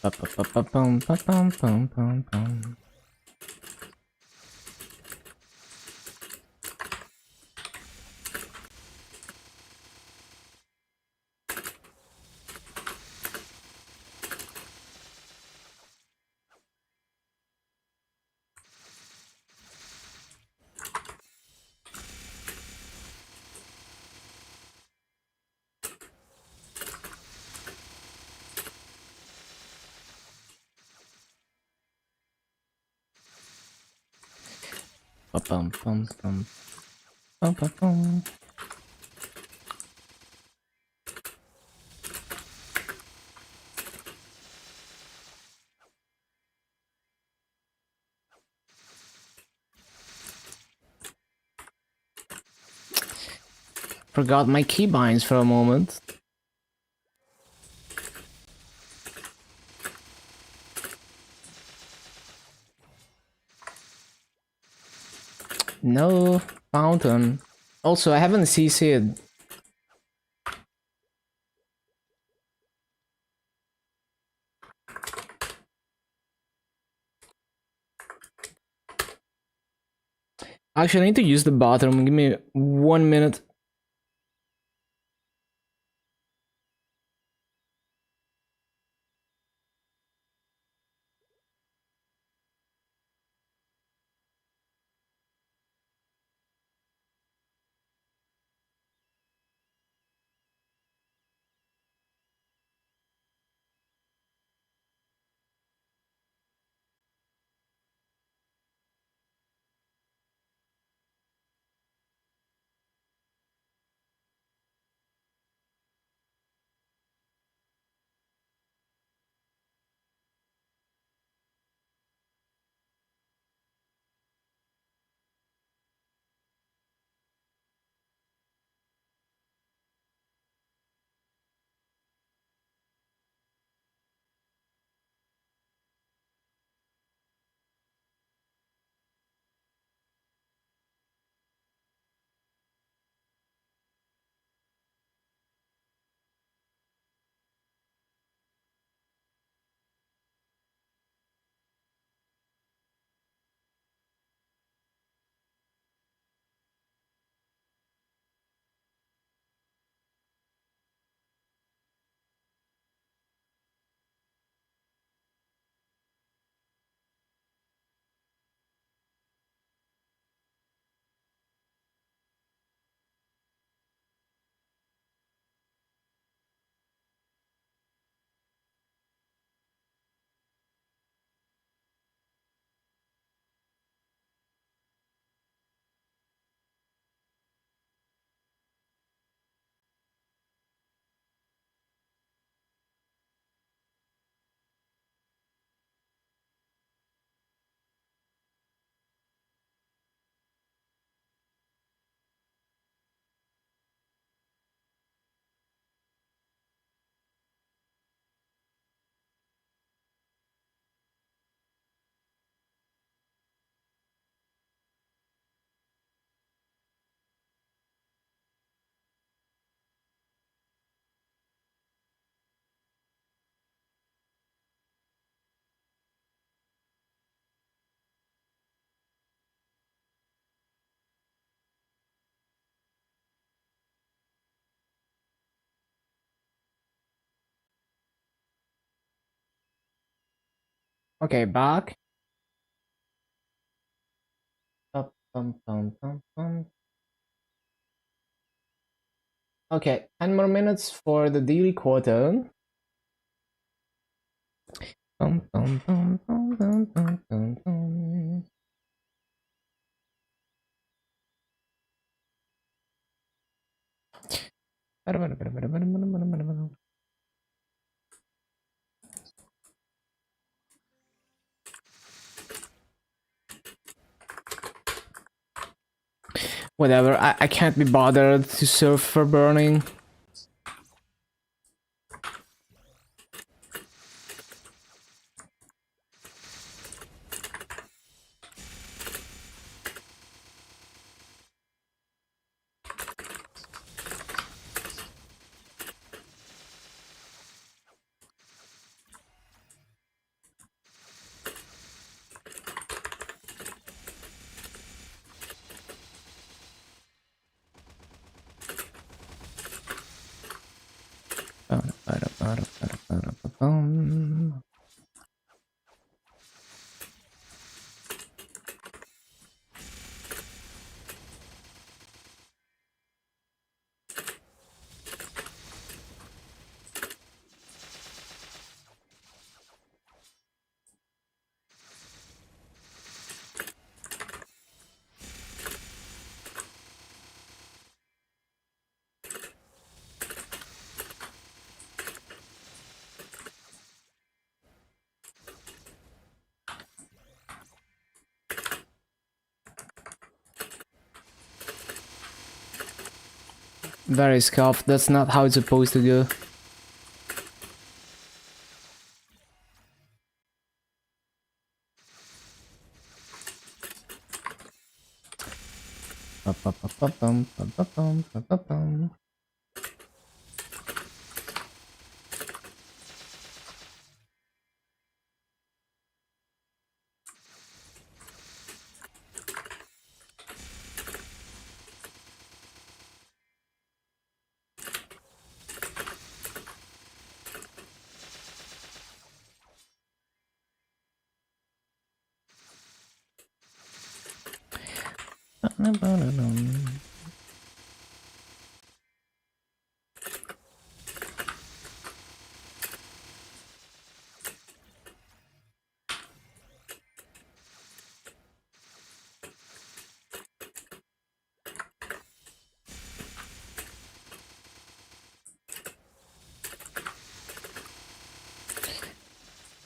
Ba, ba, ba, ba, bum, ba, bum, bum, bum, bum. Ba, bum, bum, bum. Bum, ba, bum. Forgot my keybinds for a moment. No fountain. Also, I haven't CC'd. Actually, I need to use the bathroom. Give me 1 minute. Okay, back. Up, bum, bum, bum, bum. Okay, 10 more minutes for the daily quota. Bum, bum, bum, bum, bum, bum, bum, bum. Whatever, I can't be bothered to surf for burning. Very scuffed, that's not how it's supposed to go.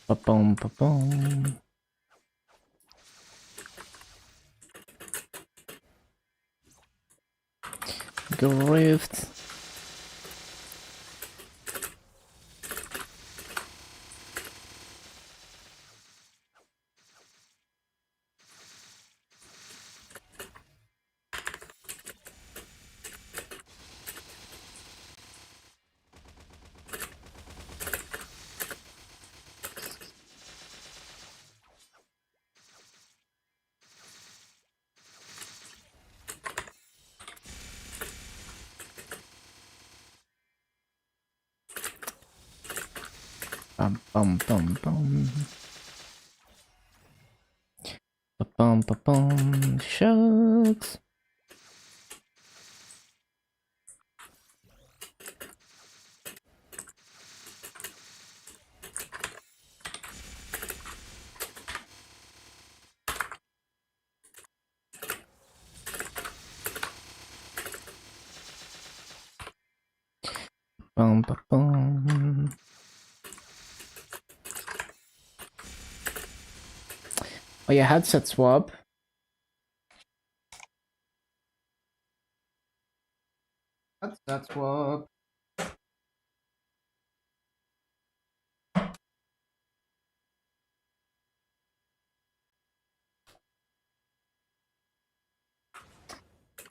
Ba-boom, ba-boom. Grift. Bum, bum, bum, bum. Ba-bum, ba-bum. Shucks. Bum, ba-bum. Oh yeah, headset swap. Headset swap.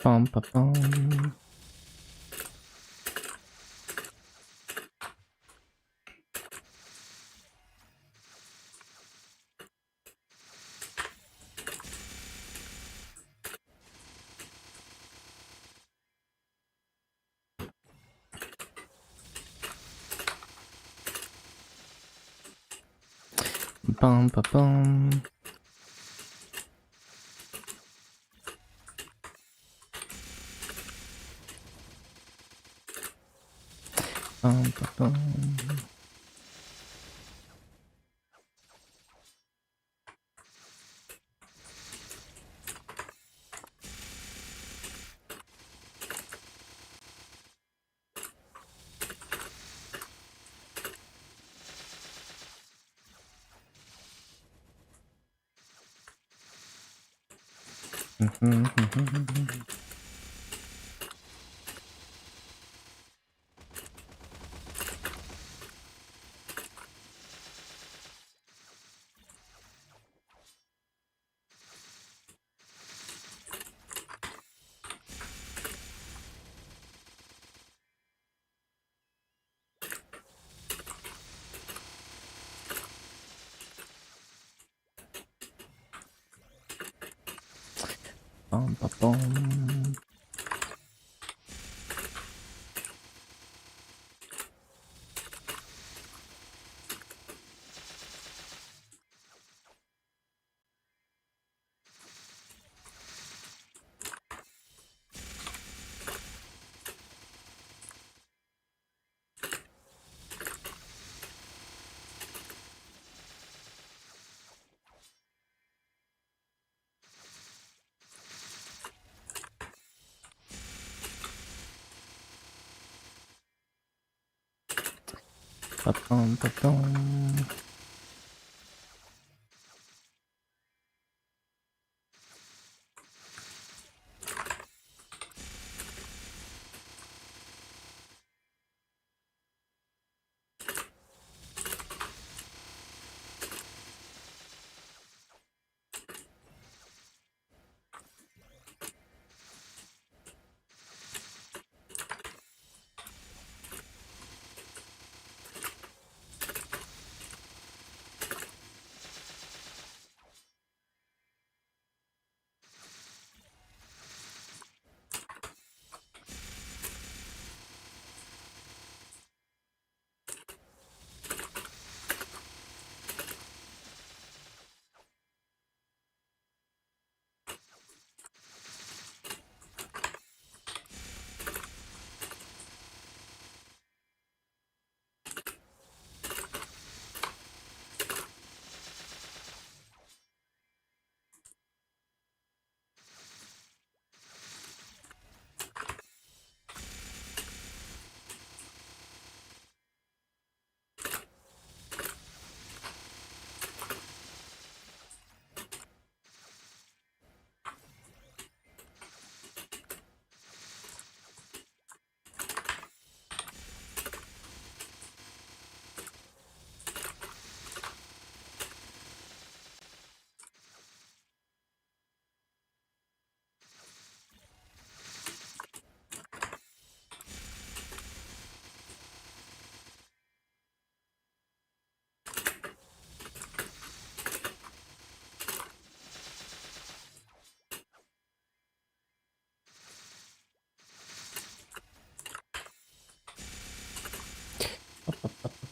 Bum, ba-bum. bum ba bum. Bum ba bum. Bum ba bum. Ba bum ba bum.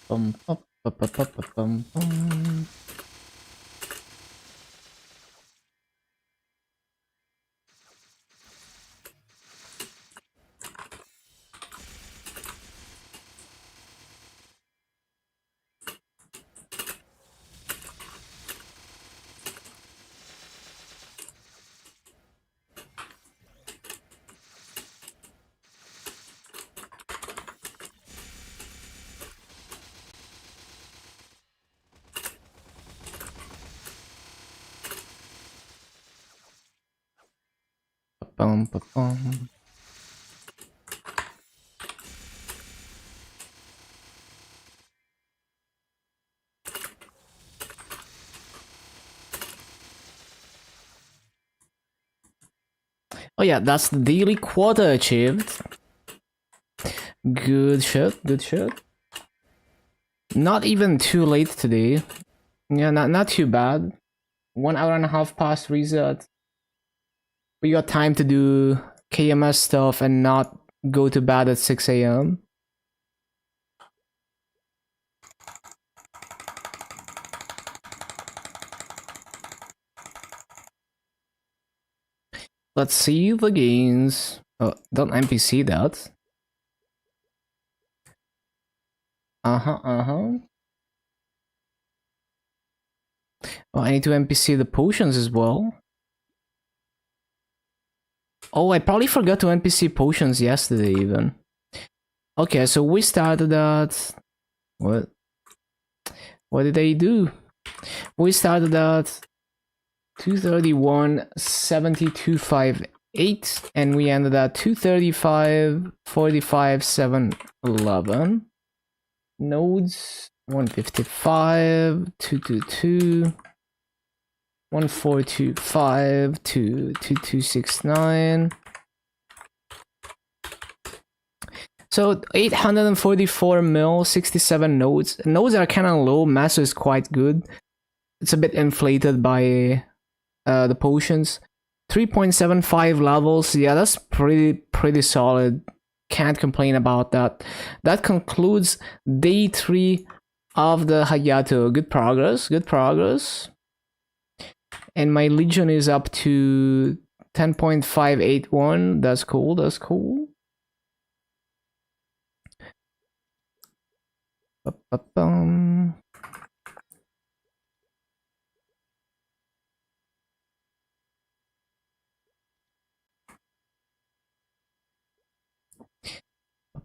Bum ba ba ba ba ba bum bum. Ba bum ba bum. Oh yeah, that's the daily quota achieved. Good shit, good shit. Not even too late today. Yeah, not too bad. 1 hour and a half past reset. We got time to do KMS stuff and not go to bed at 6 a.m. let's see the gains. Oh, don't NPC that. Uh-huh. Oh, I need to NPC the potions as well. Oh, I probably forgot to NPC potions yesterday even. Okay, so we started at... What? What did I do? We started at 231, 7258, and we ended at 235, 45, 711. Nodes 155, 222, 1425 to 2269. So 844 mil, 67 nodes. Nodes are kind of low, master is quite good. It's a bit inflated by the potions. 3.75 levels, yeah, that's pretty solid. Can't complain about that. That concludes day 3 of the Hayato. Good progress, good progress. And my legion is up to 10.581. That's cool, that's cool. Ba-ba-bum.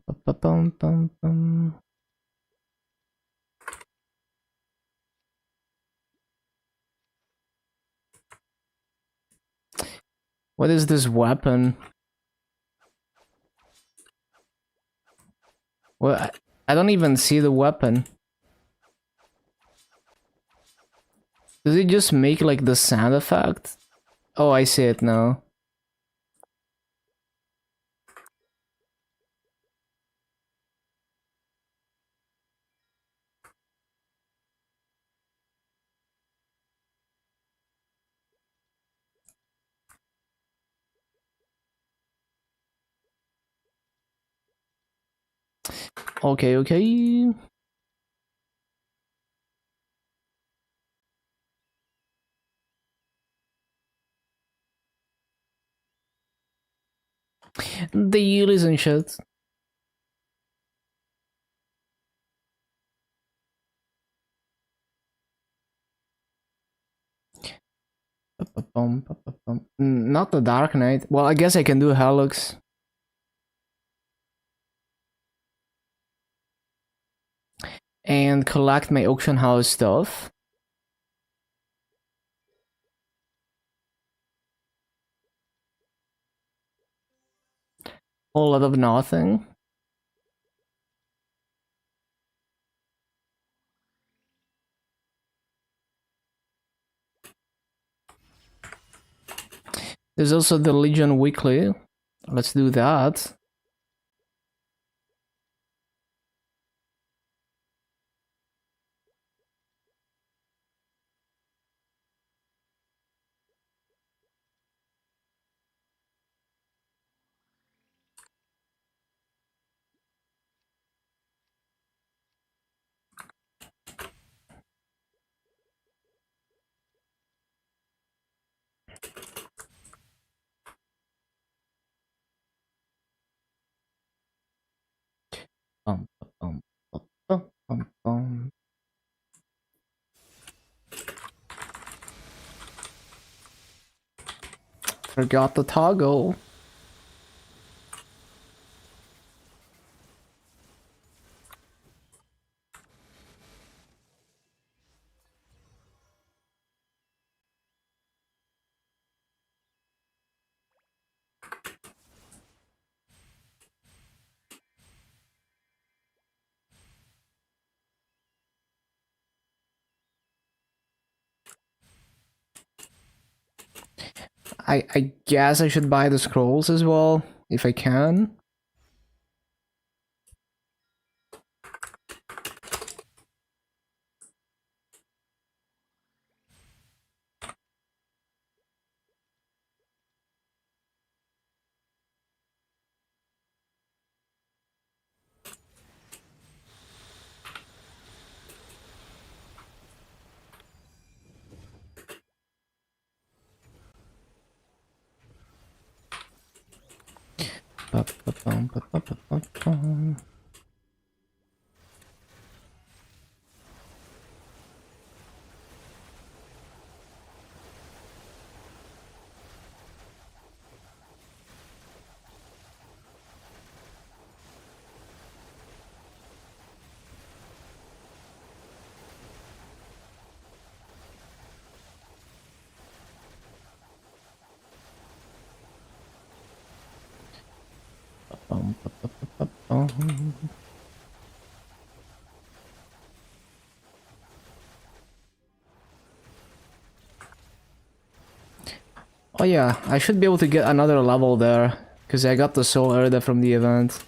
Ba-ba-bum-bum-bum. What is this weapon? Well, I don't even see the weapon. Does it just make like the sound effect? Oh, I see it now. Okay, okay. The Yeelies and shit. Not the Dark Knight. Well, I guess I can do Helix. And collect my auction house stuff. Whole lot of nothing. There's also the Legion Weekly. Let's do that. Bum, bum, bum, bum, bum, bum. Forgot the toggle. I guess I should buy the scrolls as well, if I can. Oh yeah, I should be able to get another level there, because I got the soul Erda from the event.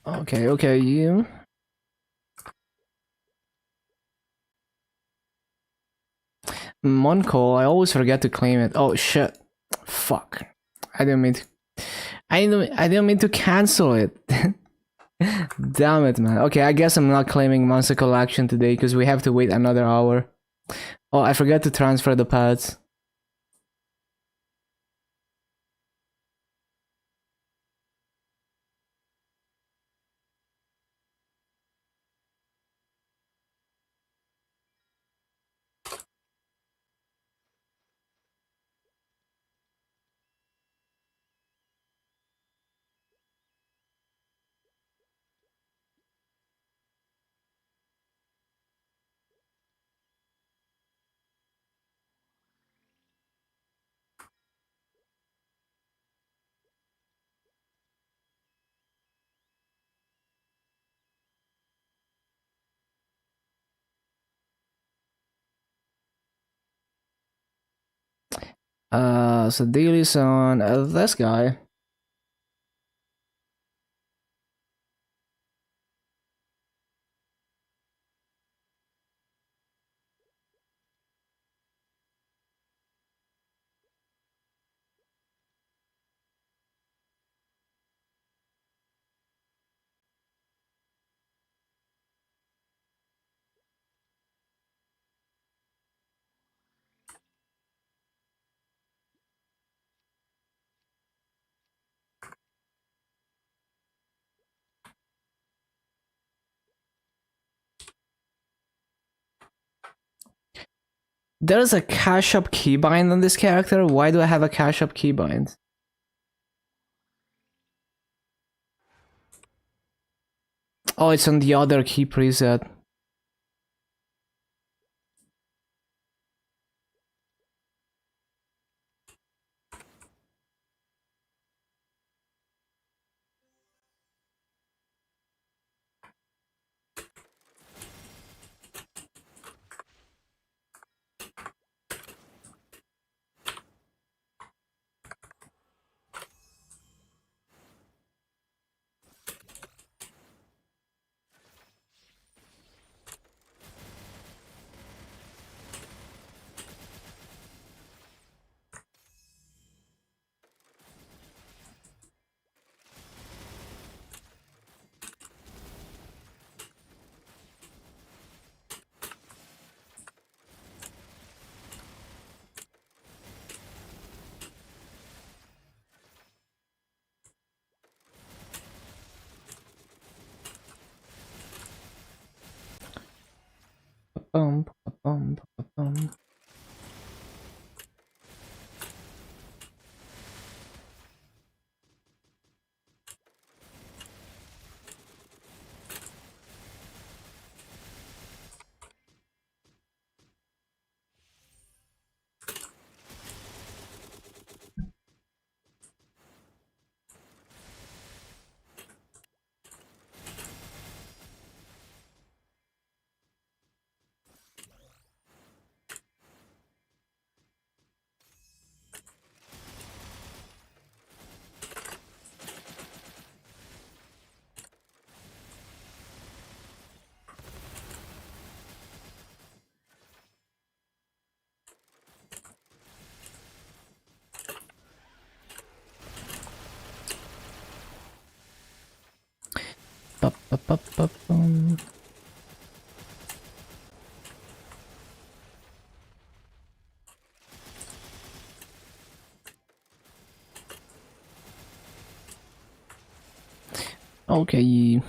Okay, okay, you. Monco, I always forget to claim it. Oh shit. Fuck. I didn't mean to. I didn't mean to cancel it. Damn it, man. Okay, I guess I'm not claiming Monster Collection today because we have to wait another hour. Oh, I forgot to transfer the pads. So dailies on this guy. There's a cash up keybind on this character. Why do I have a cash up keybind? Oh, it's on the other key preset. Ba-ba-ba-bum. Okay.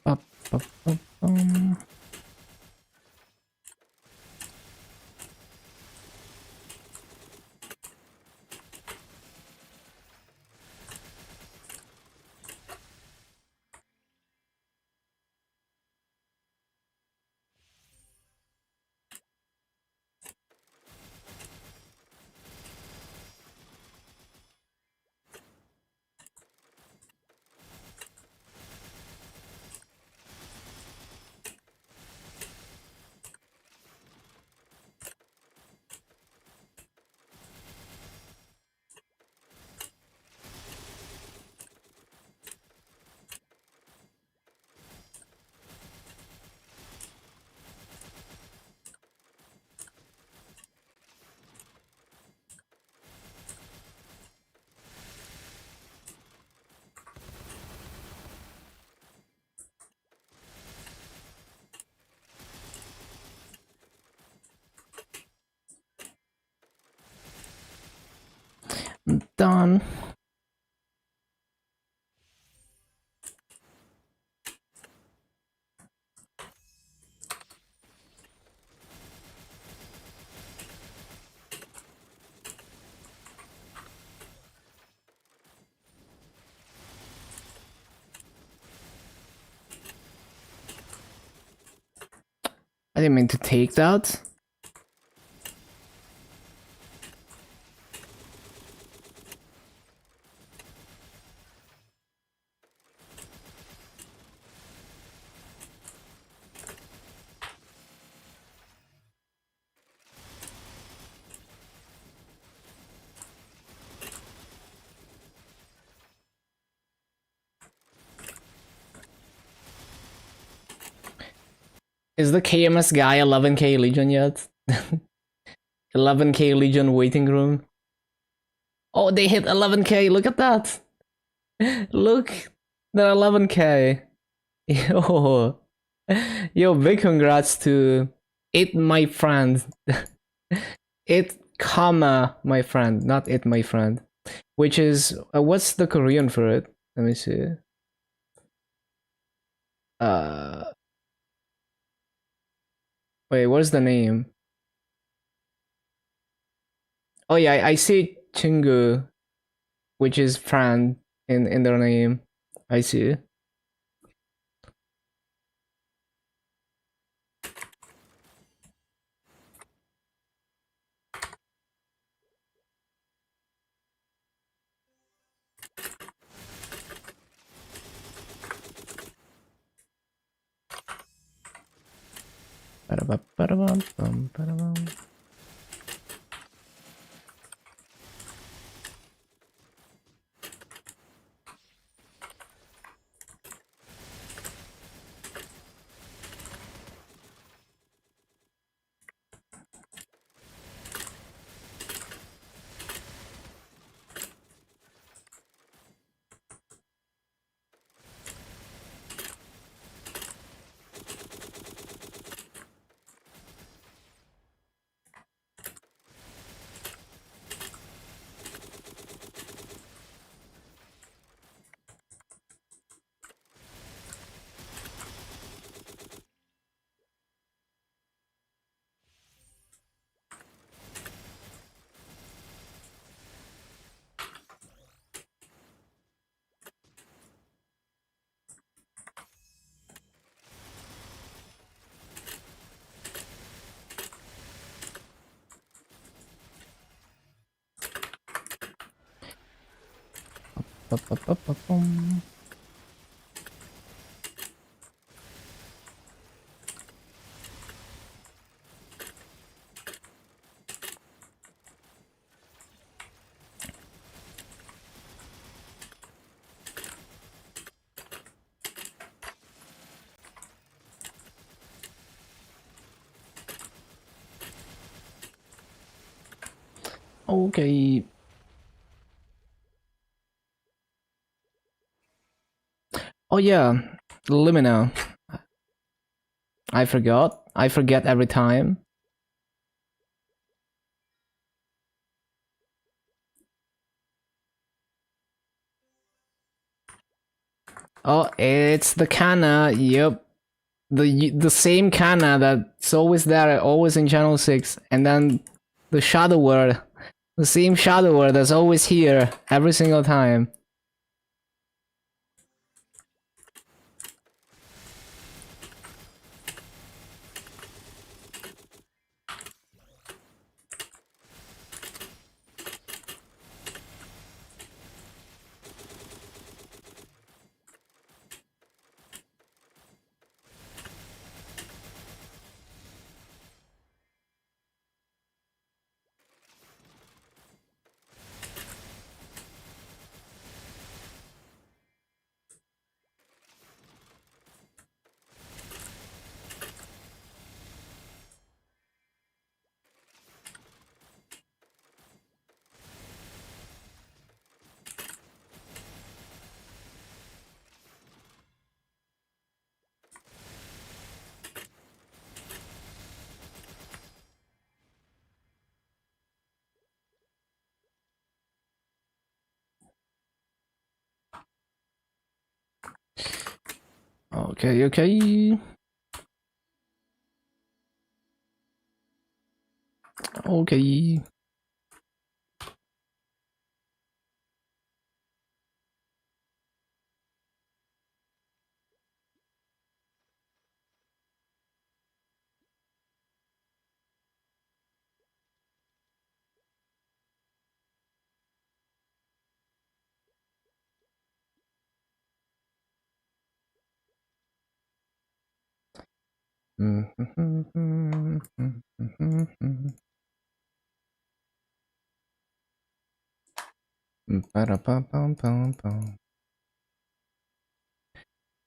Ba-ba-ba-bum. Done. I didn't mean to take that. Is the KMS guy 11k Legion yet? 11k Legion waiting room. Oh, they hit 11k. Look at that. Look, they're 11k. Yo, yo, big congrats to it, my friend. It, comma, my friend, not it, my friend. Which is what's the Korean for it? Let me see. Uh, wait, what's the name? Oh yeah, I see Chingu, which is friend in their name. I see. Ba-da-ba-ba-da-bum, bum, ba-da-bum. Okay. Oh yeah, let me know. I forgot. I forget every time. Oh, it's the Kana. Yep. The same Kana that's always there, always in channel 6, and then the shadow word. The same shadow word that's always here every single time. Okay, okay. Okay.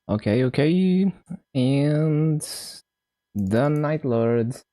Okay, okay. And the Night Lords.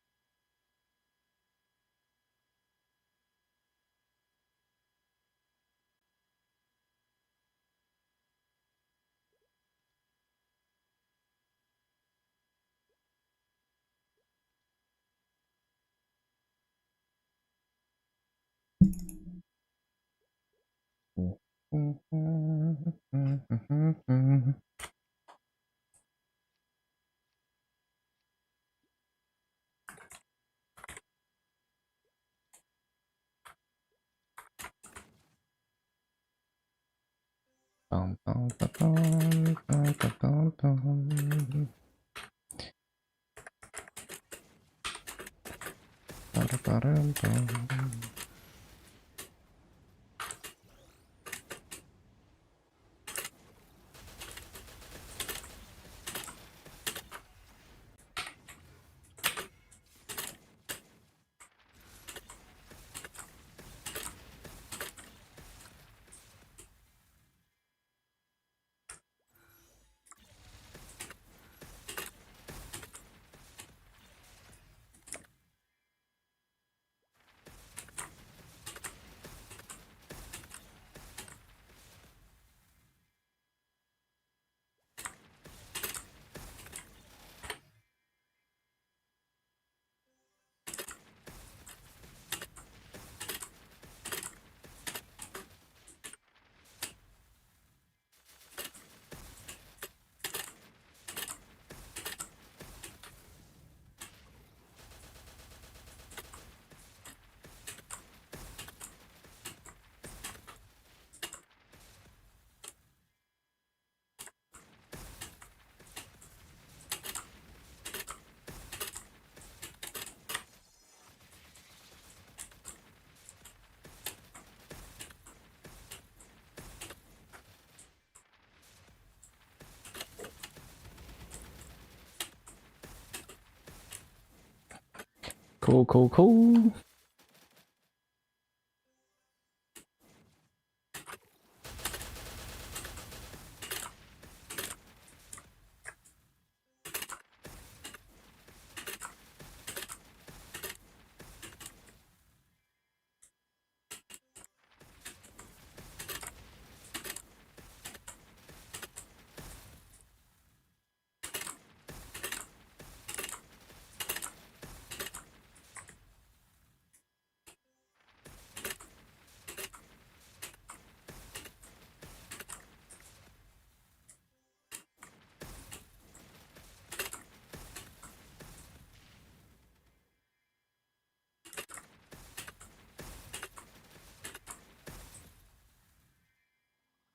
Cool, cool, cool.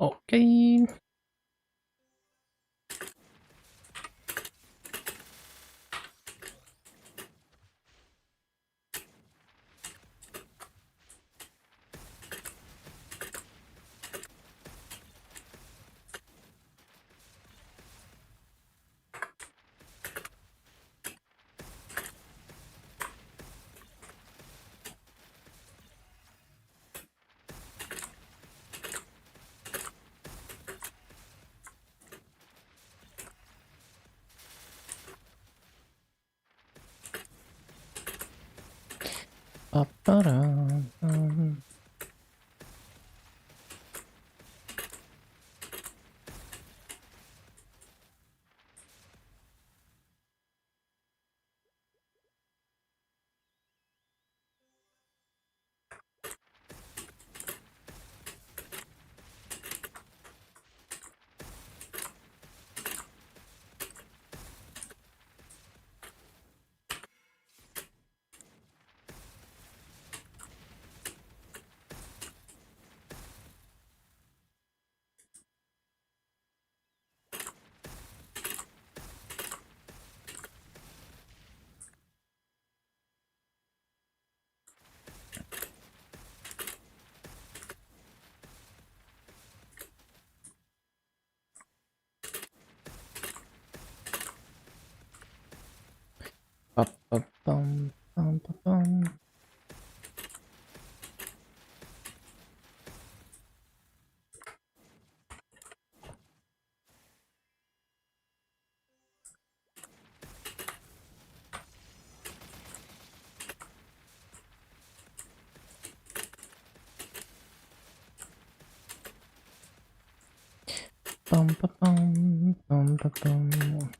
Okay. Ba-ba-dum. Ba-ba-bum, bum-ba-bum. Bum-ba-bum, bum-ba-bum.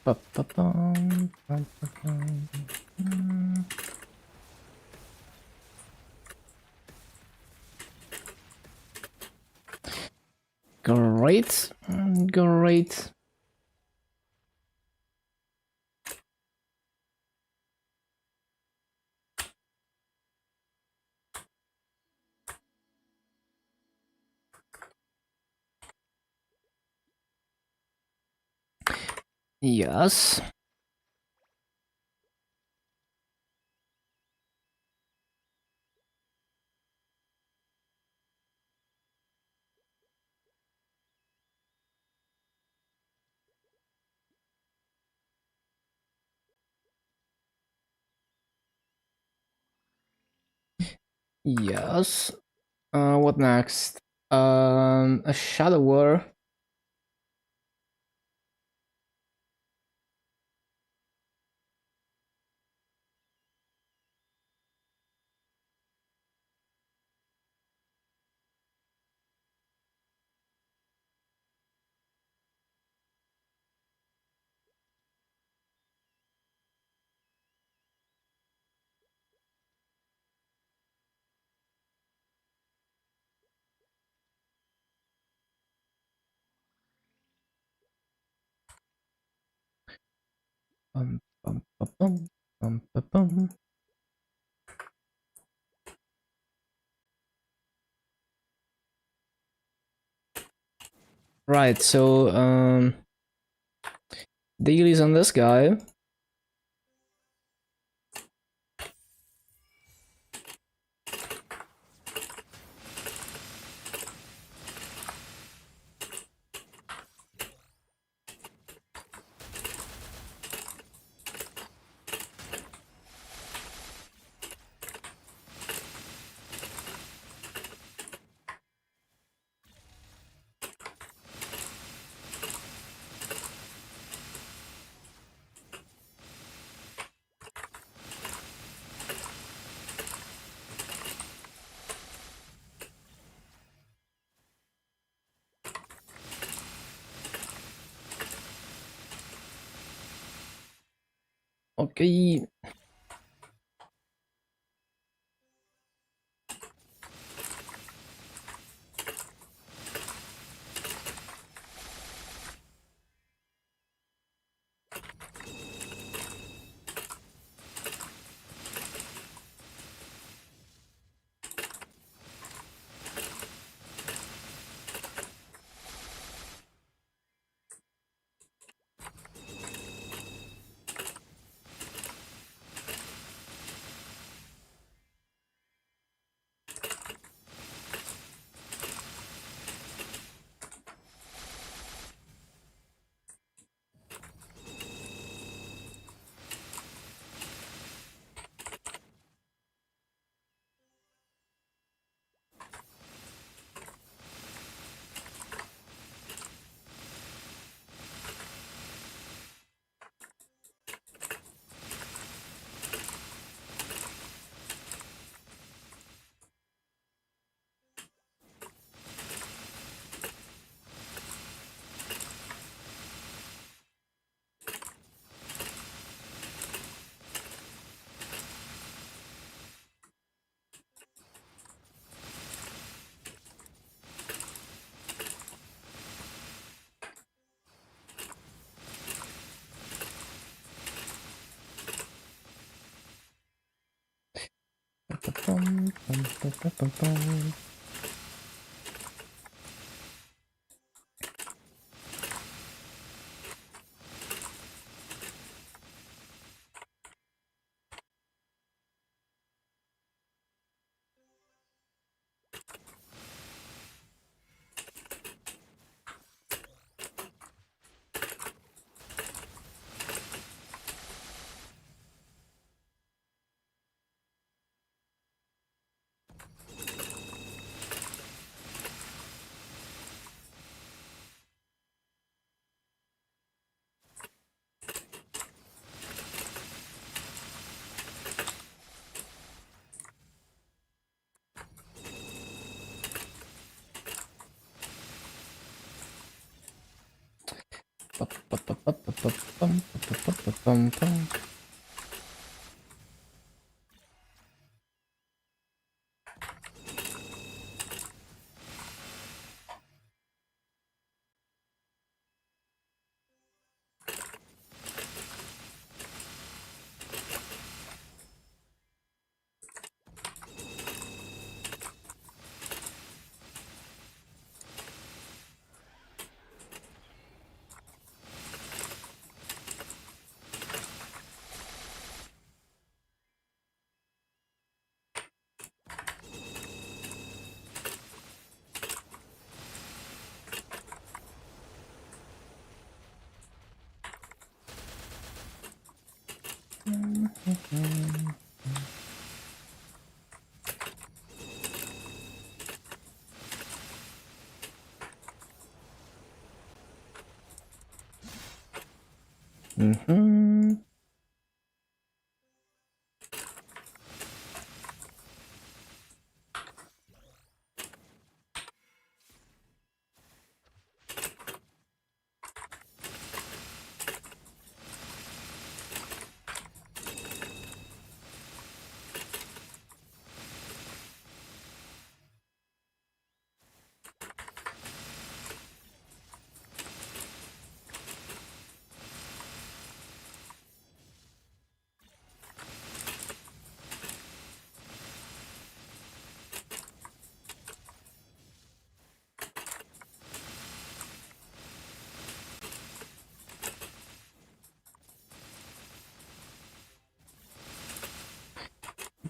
Ba-ba-bum, bum-ba-bum. Great, great. Yes. Yes. What next? A shadow war. Bum, bum, bum, bum, bum, bum, bum. Right, so dailies on this guy. Okay. Mm-hmm.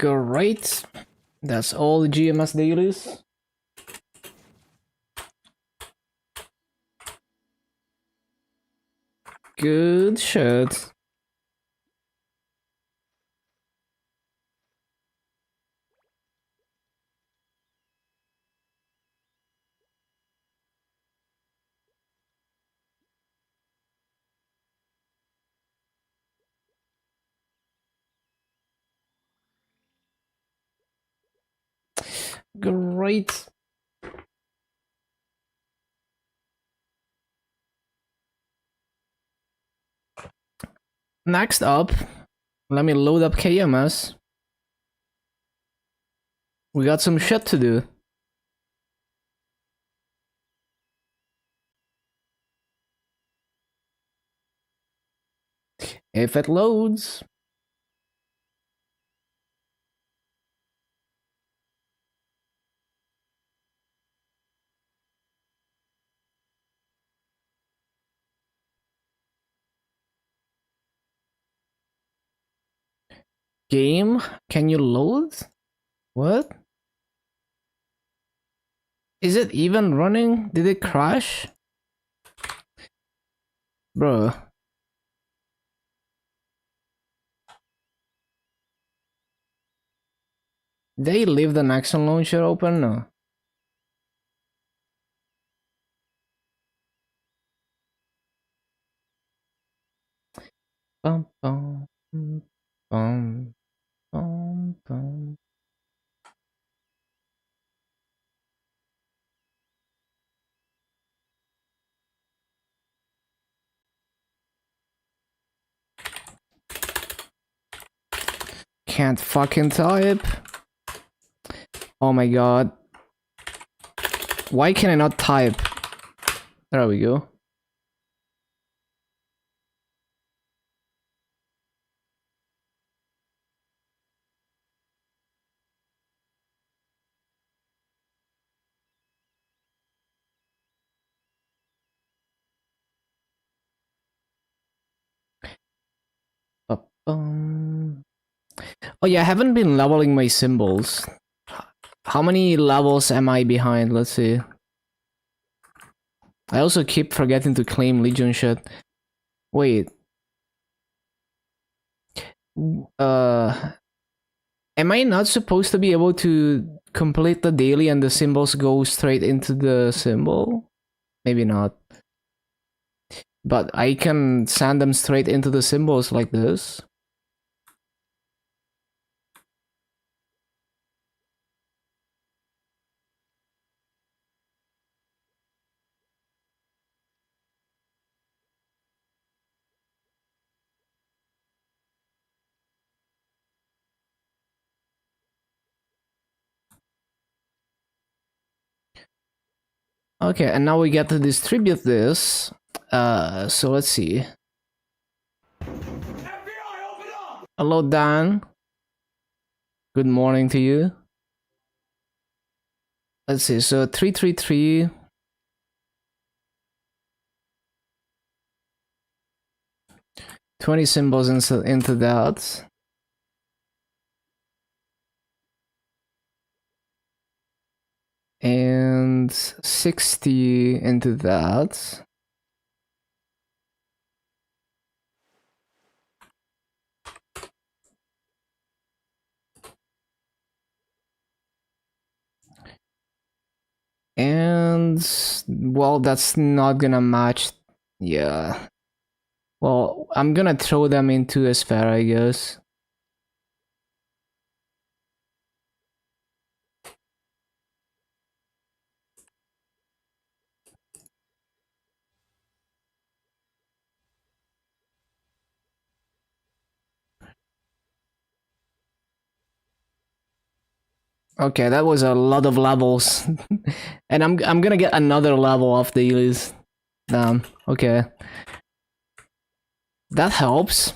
Great. That's all the GMS dailies. Good shit. Great. Next up, let me load up KMS. We got some shit to do. If it loads. Game, can you load? What? Is it even running? Did it crash? Bro. They leave the Nexon launcher open? No. Bum, bum, bum, bum, bum. Can't fucking type. Oh my god. Why can I not type? There we go. Oh yeah, I haven't been leveling my symbols. How many levels am I behind? Let's see. I also keep forgetting to claim Legion shit. Wait. Am I not supposed to be able to complete the daily and the symbols go straight into the symbol? Maybe not. But I can send them straight into the symbols like this. Okay, and now we get to distribute this. So let's see. Hello, Dan. Good morning to you. Let's see, so 333. $20 symbols into that. And 60 into that. And, well, that's not gonna match. Yeah. Well, I'm gonna throw them into a sphere, I guess. Okay, that was a lot of levels. And I'm gonna get another level off the list. Damn, okay. That helps.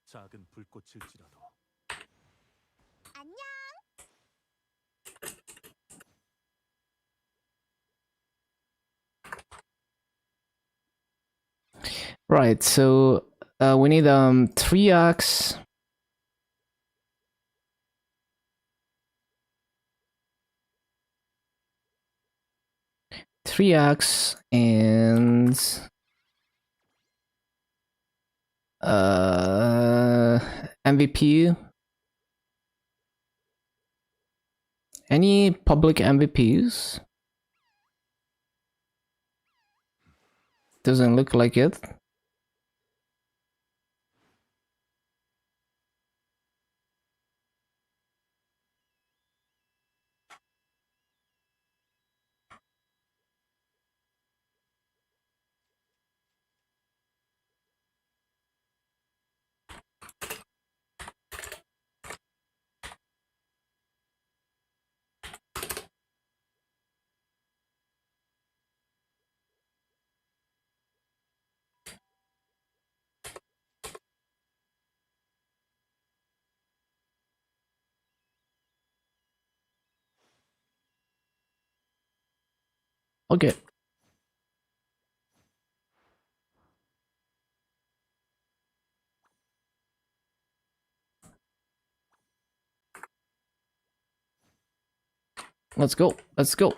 작은 불꽃일지라도 안녕. Right, so we need 3x. And MVP. Any public MVPs? Doesn't look like it. Okay. Let's go. Let's go.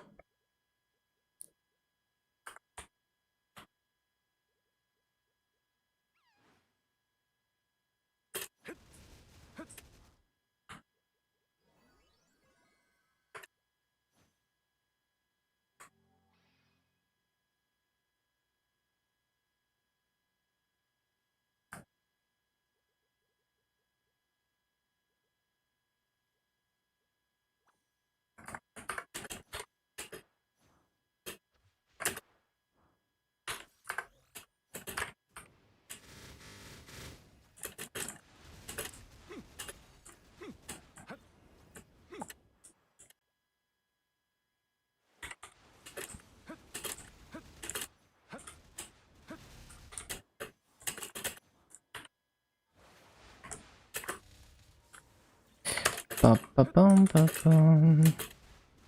Ba-ba-bum-ba-bum.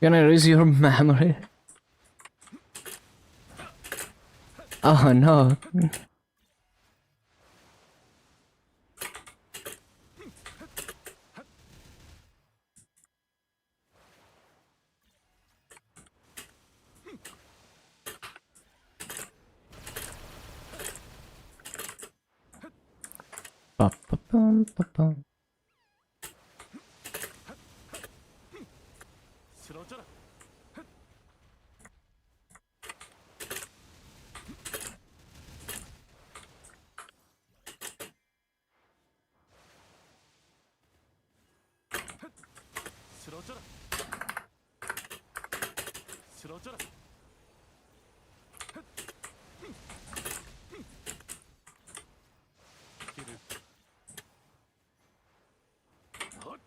Gonna erase your memory. Oh no. Ba-ba-bum-ba-bum. 쓰러져라. 쓰러져라. 쓰러져라. 길을 헛.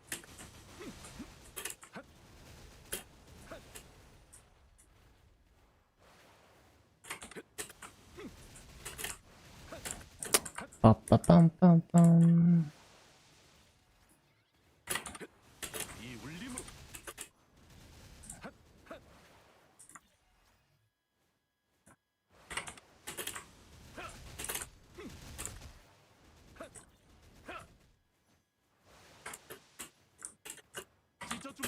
Ba-ba-bum-bum-bum. 이 울림으로 찢어주마.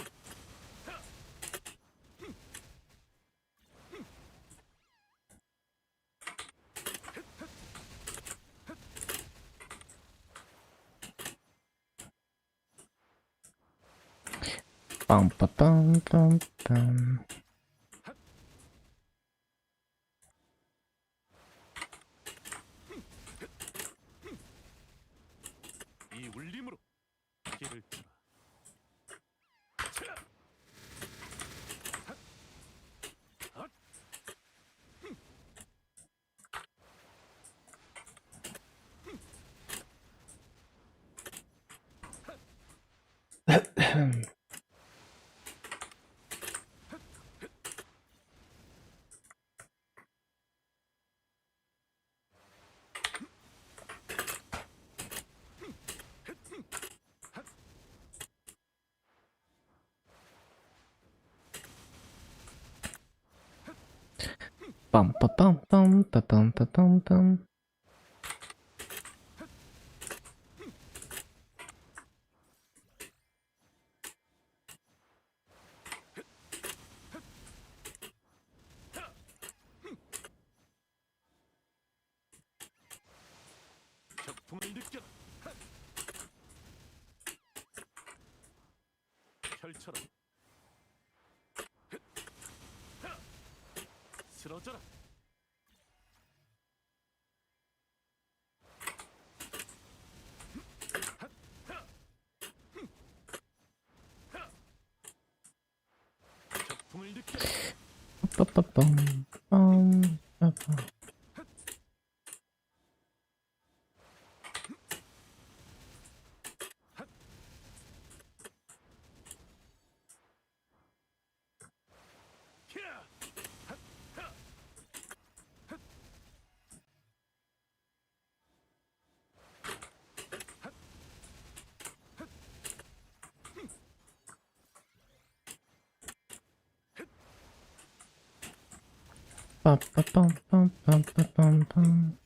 Bum-ba-bum-bum-bum. 이 울림으로 길을 틀어. Bum-ba-bum-bum-ba-bum-ba-bum-bum. 작품을 느껴라. 펼쳐라. 쓰러져라. 작품을 느껴라. 빠빠빰, 빰, 빠빠. 키야. 빠빠빰, 빰빰빰빰빰.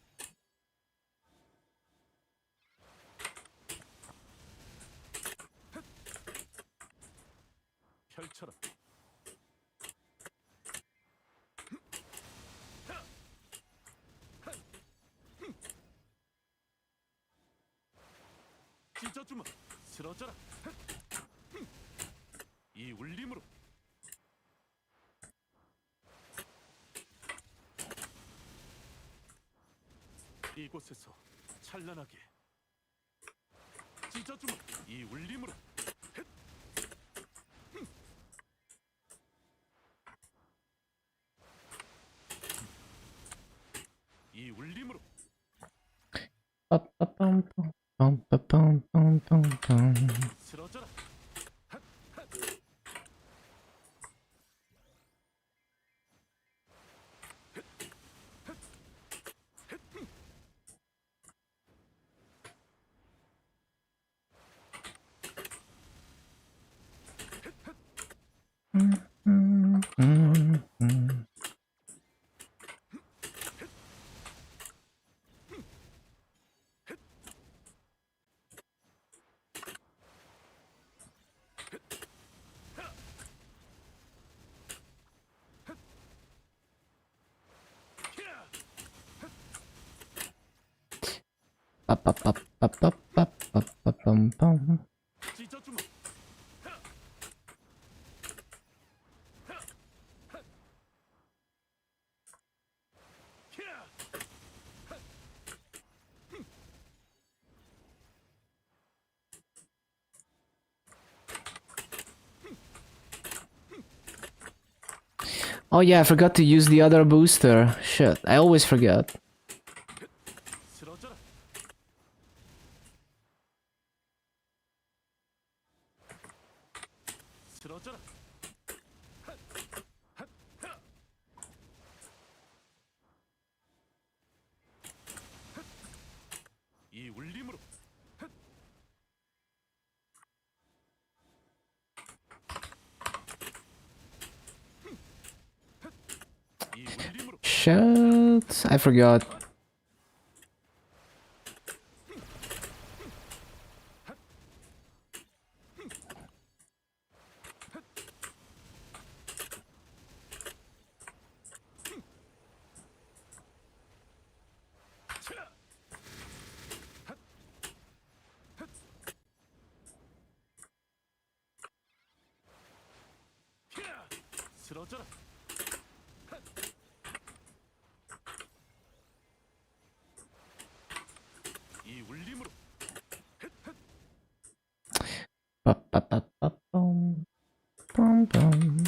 펼쳐라. 찢어주마. 쓰러져라. 이 울림으로. 이곳에서 찬란하게 찢어주마. 이 울림으로. 이 울림으로. 빠빠빰, 빰빠빰빰빰빰. 쓰러져라. 키야. 빠빠빠빠빠빠빠빰빰. 찢어주마. 키야. Oh yeah, I forgot to use the other booster. Shit, I always forget. 쓰러져라. 쓰러져라. 이 울림으로. 이 울림으로. Shit, I forgot. 차. 키야. 쓰러져라. 이 울림으로. 빠빠빠빠빰, 빰빰.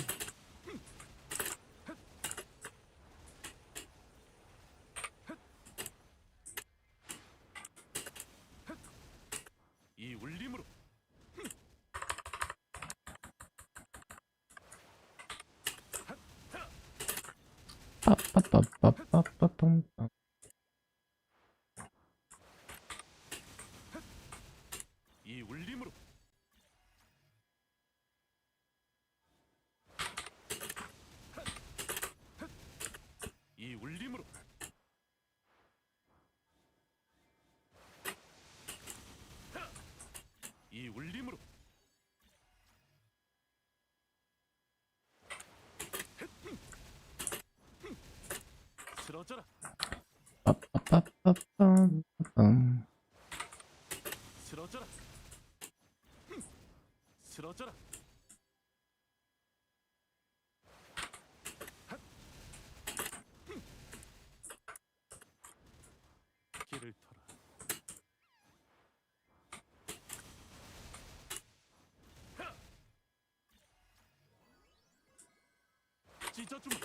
이 울림으로. 빠빠빠빠빠빰빰. 이 울림으로. 이 울림으로. 이 울림으로. 쓰러져라. 빠빠빠빠빰빰. 쓰러져라. 길을 터라. 찢어주마.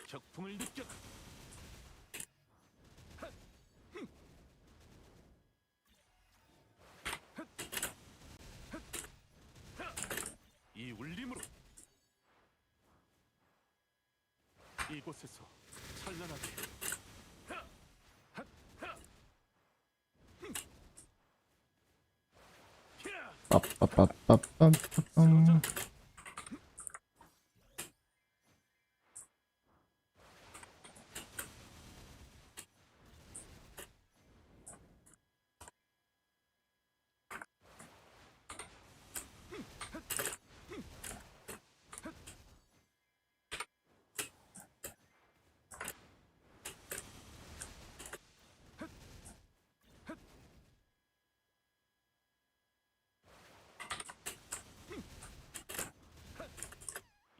격풍을 느껴라. 이 울림으로 이곳에서 찬란하게. 빠빠빠빠빰빰.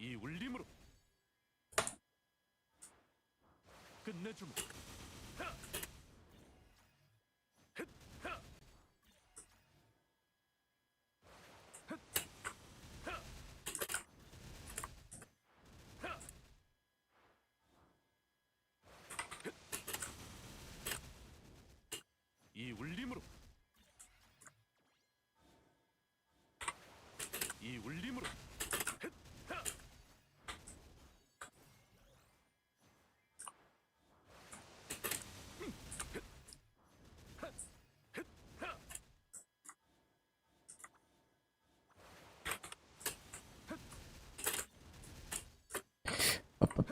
이 울림으로 끝내주마. 이 울림으로 이 울림으로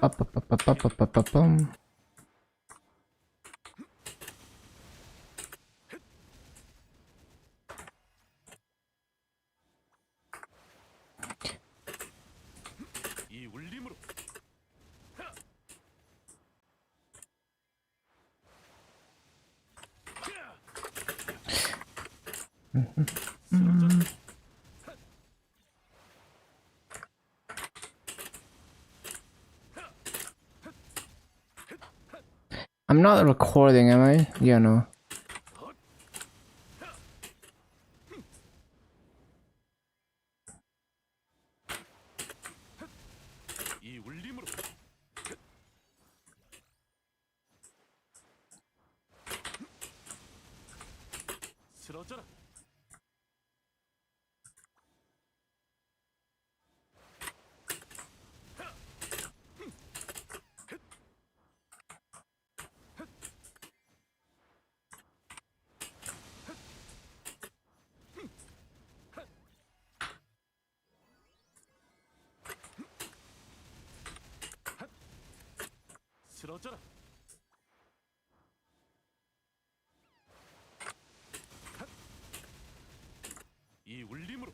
빠빠빠빠빠빠빠빰. 이 울림으로 쓰러져라. I'm not recording, am I? Yeah, no. 이 울림으로 쓰러져라. 쓰러져라. 이 울림으로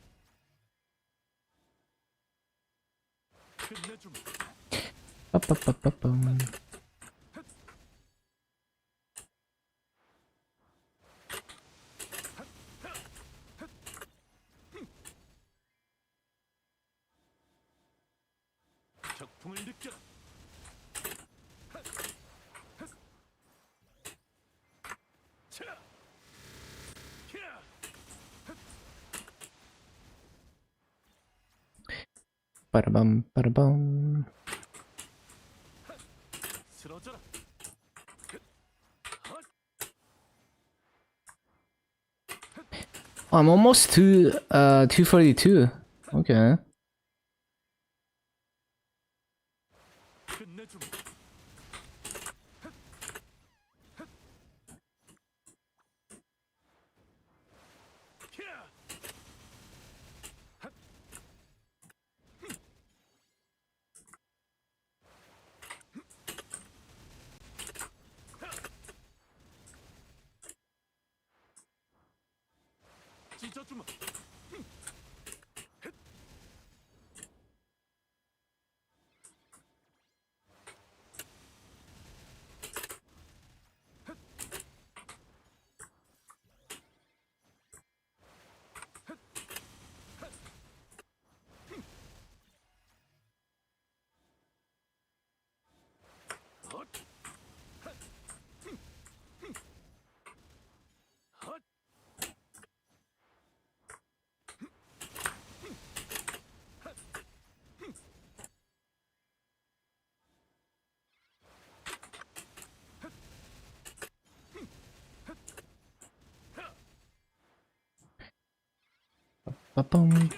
끝내주마. 빠빠빠빠빰. 격풍을 느껴라. 차! 캬! 빠라밤 빠라밤. 쓰러져라. I'm almost to 242. Okay. 끝내주마. 캬! 찢어주마. Ba-bum.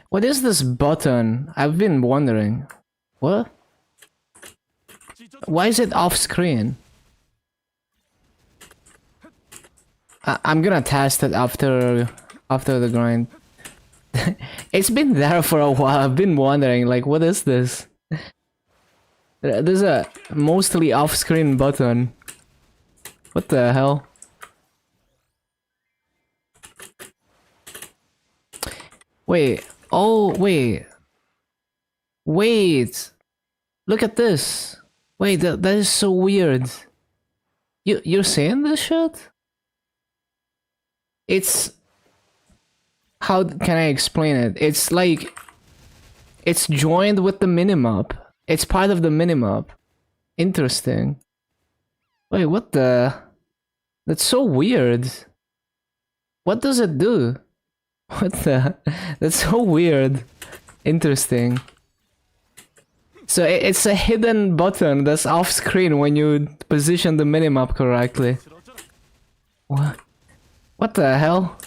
What is this button? I've been wondering. What? Why is it off screen? I'm gonna test it after the grind. It's been there for a while. I've been wondering, like, what is this? There's a mostly off-screen button. What the hell? Wait. Oh, wait. Wait. Look at this. Wait, that is so weird. You're saying this shit? It's... How can I explain it? It's like... It's joined with the minimap. It's part of the minimap. Interesting. Wait, what the... That's so weird. What does it do? What the... That's so weird. Interesting. So it's a hidden button that's off screen when you position the minimap correctly. What? What the hell?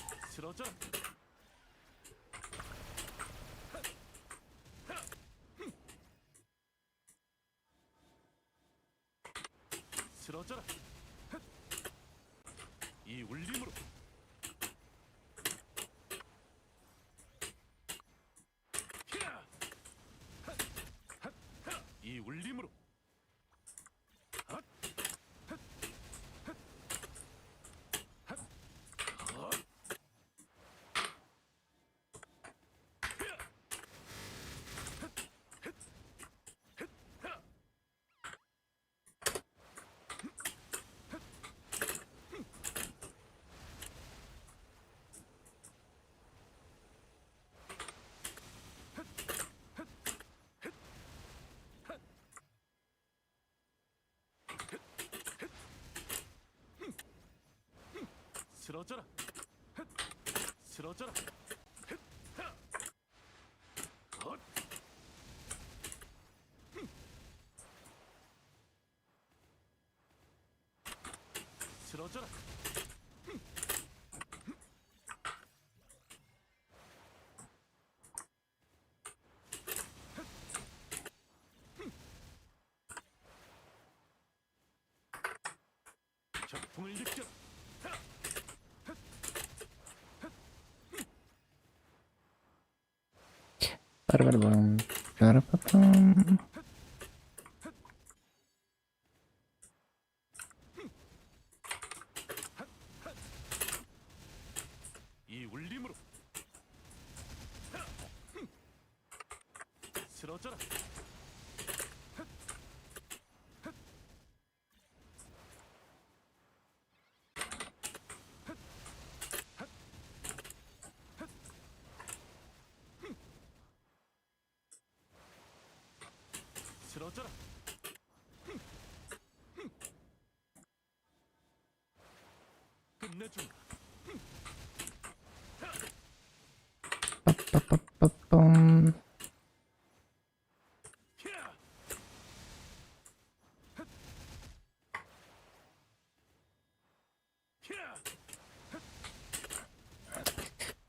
이 울림으로 이 울림으로 쓰러져라 쓰러져라 쓰러져라 적풍을 느껴 Ba-da-ba-da-bum. Ba-da-ba-bum. 이 울림으로 쓰러져라 쓰러져라 끝내준다 Ba-ba-ba-bum.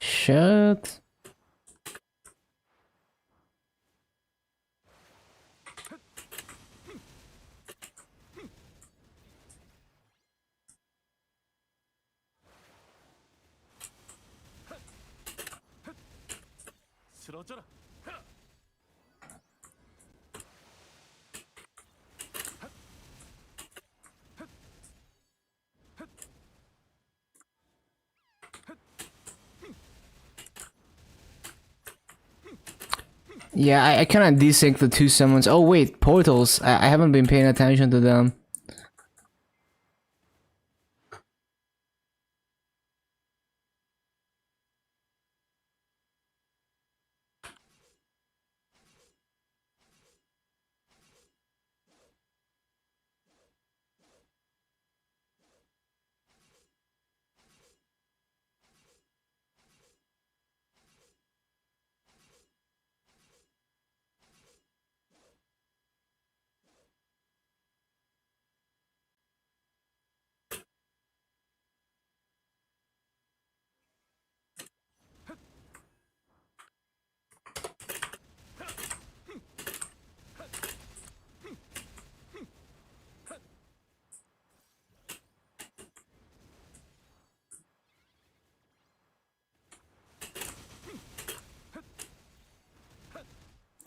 Shit. 쓰러져라 Yeah, I cannot desync the two summons. Oh wait, portals. I haven't been paying attention to them.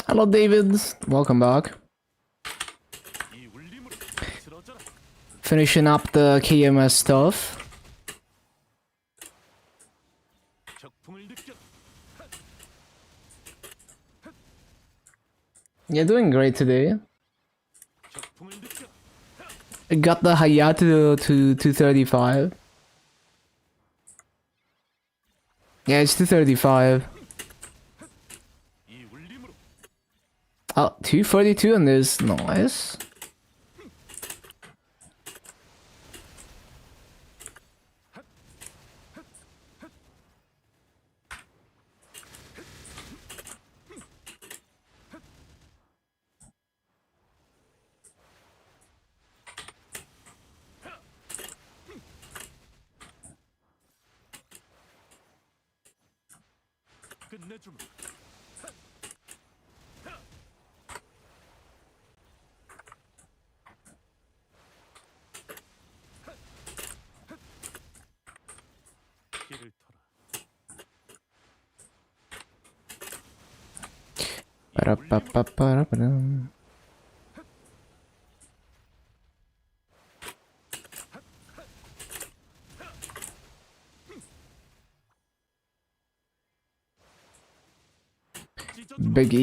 Hello, David. Welcome back. 이 울림으로 쓰러져라. Finishing up the KMS stuff. 적풍을 느껴라. You're doing great today. 적풍을 느껴라. I got the hayato to 235. Yeah, it's 235. 이 울림으로 Oh, 242 on this. Nice. 끝내주마. 길을 터라. Ba-da-ba-ba-ba-da-ba-dum. 찢어주마. Big E.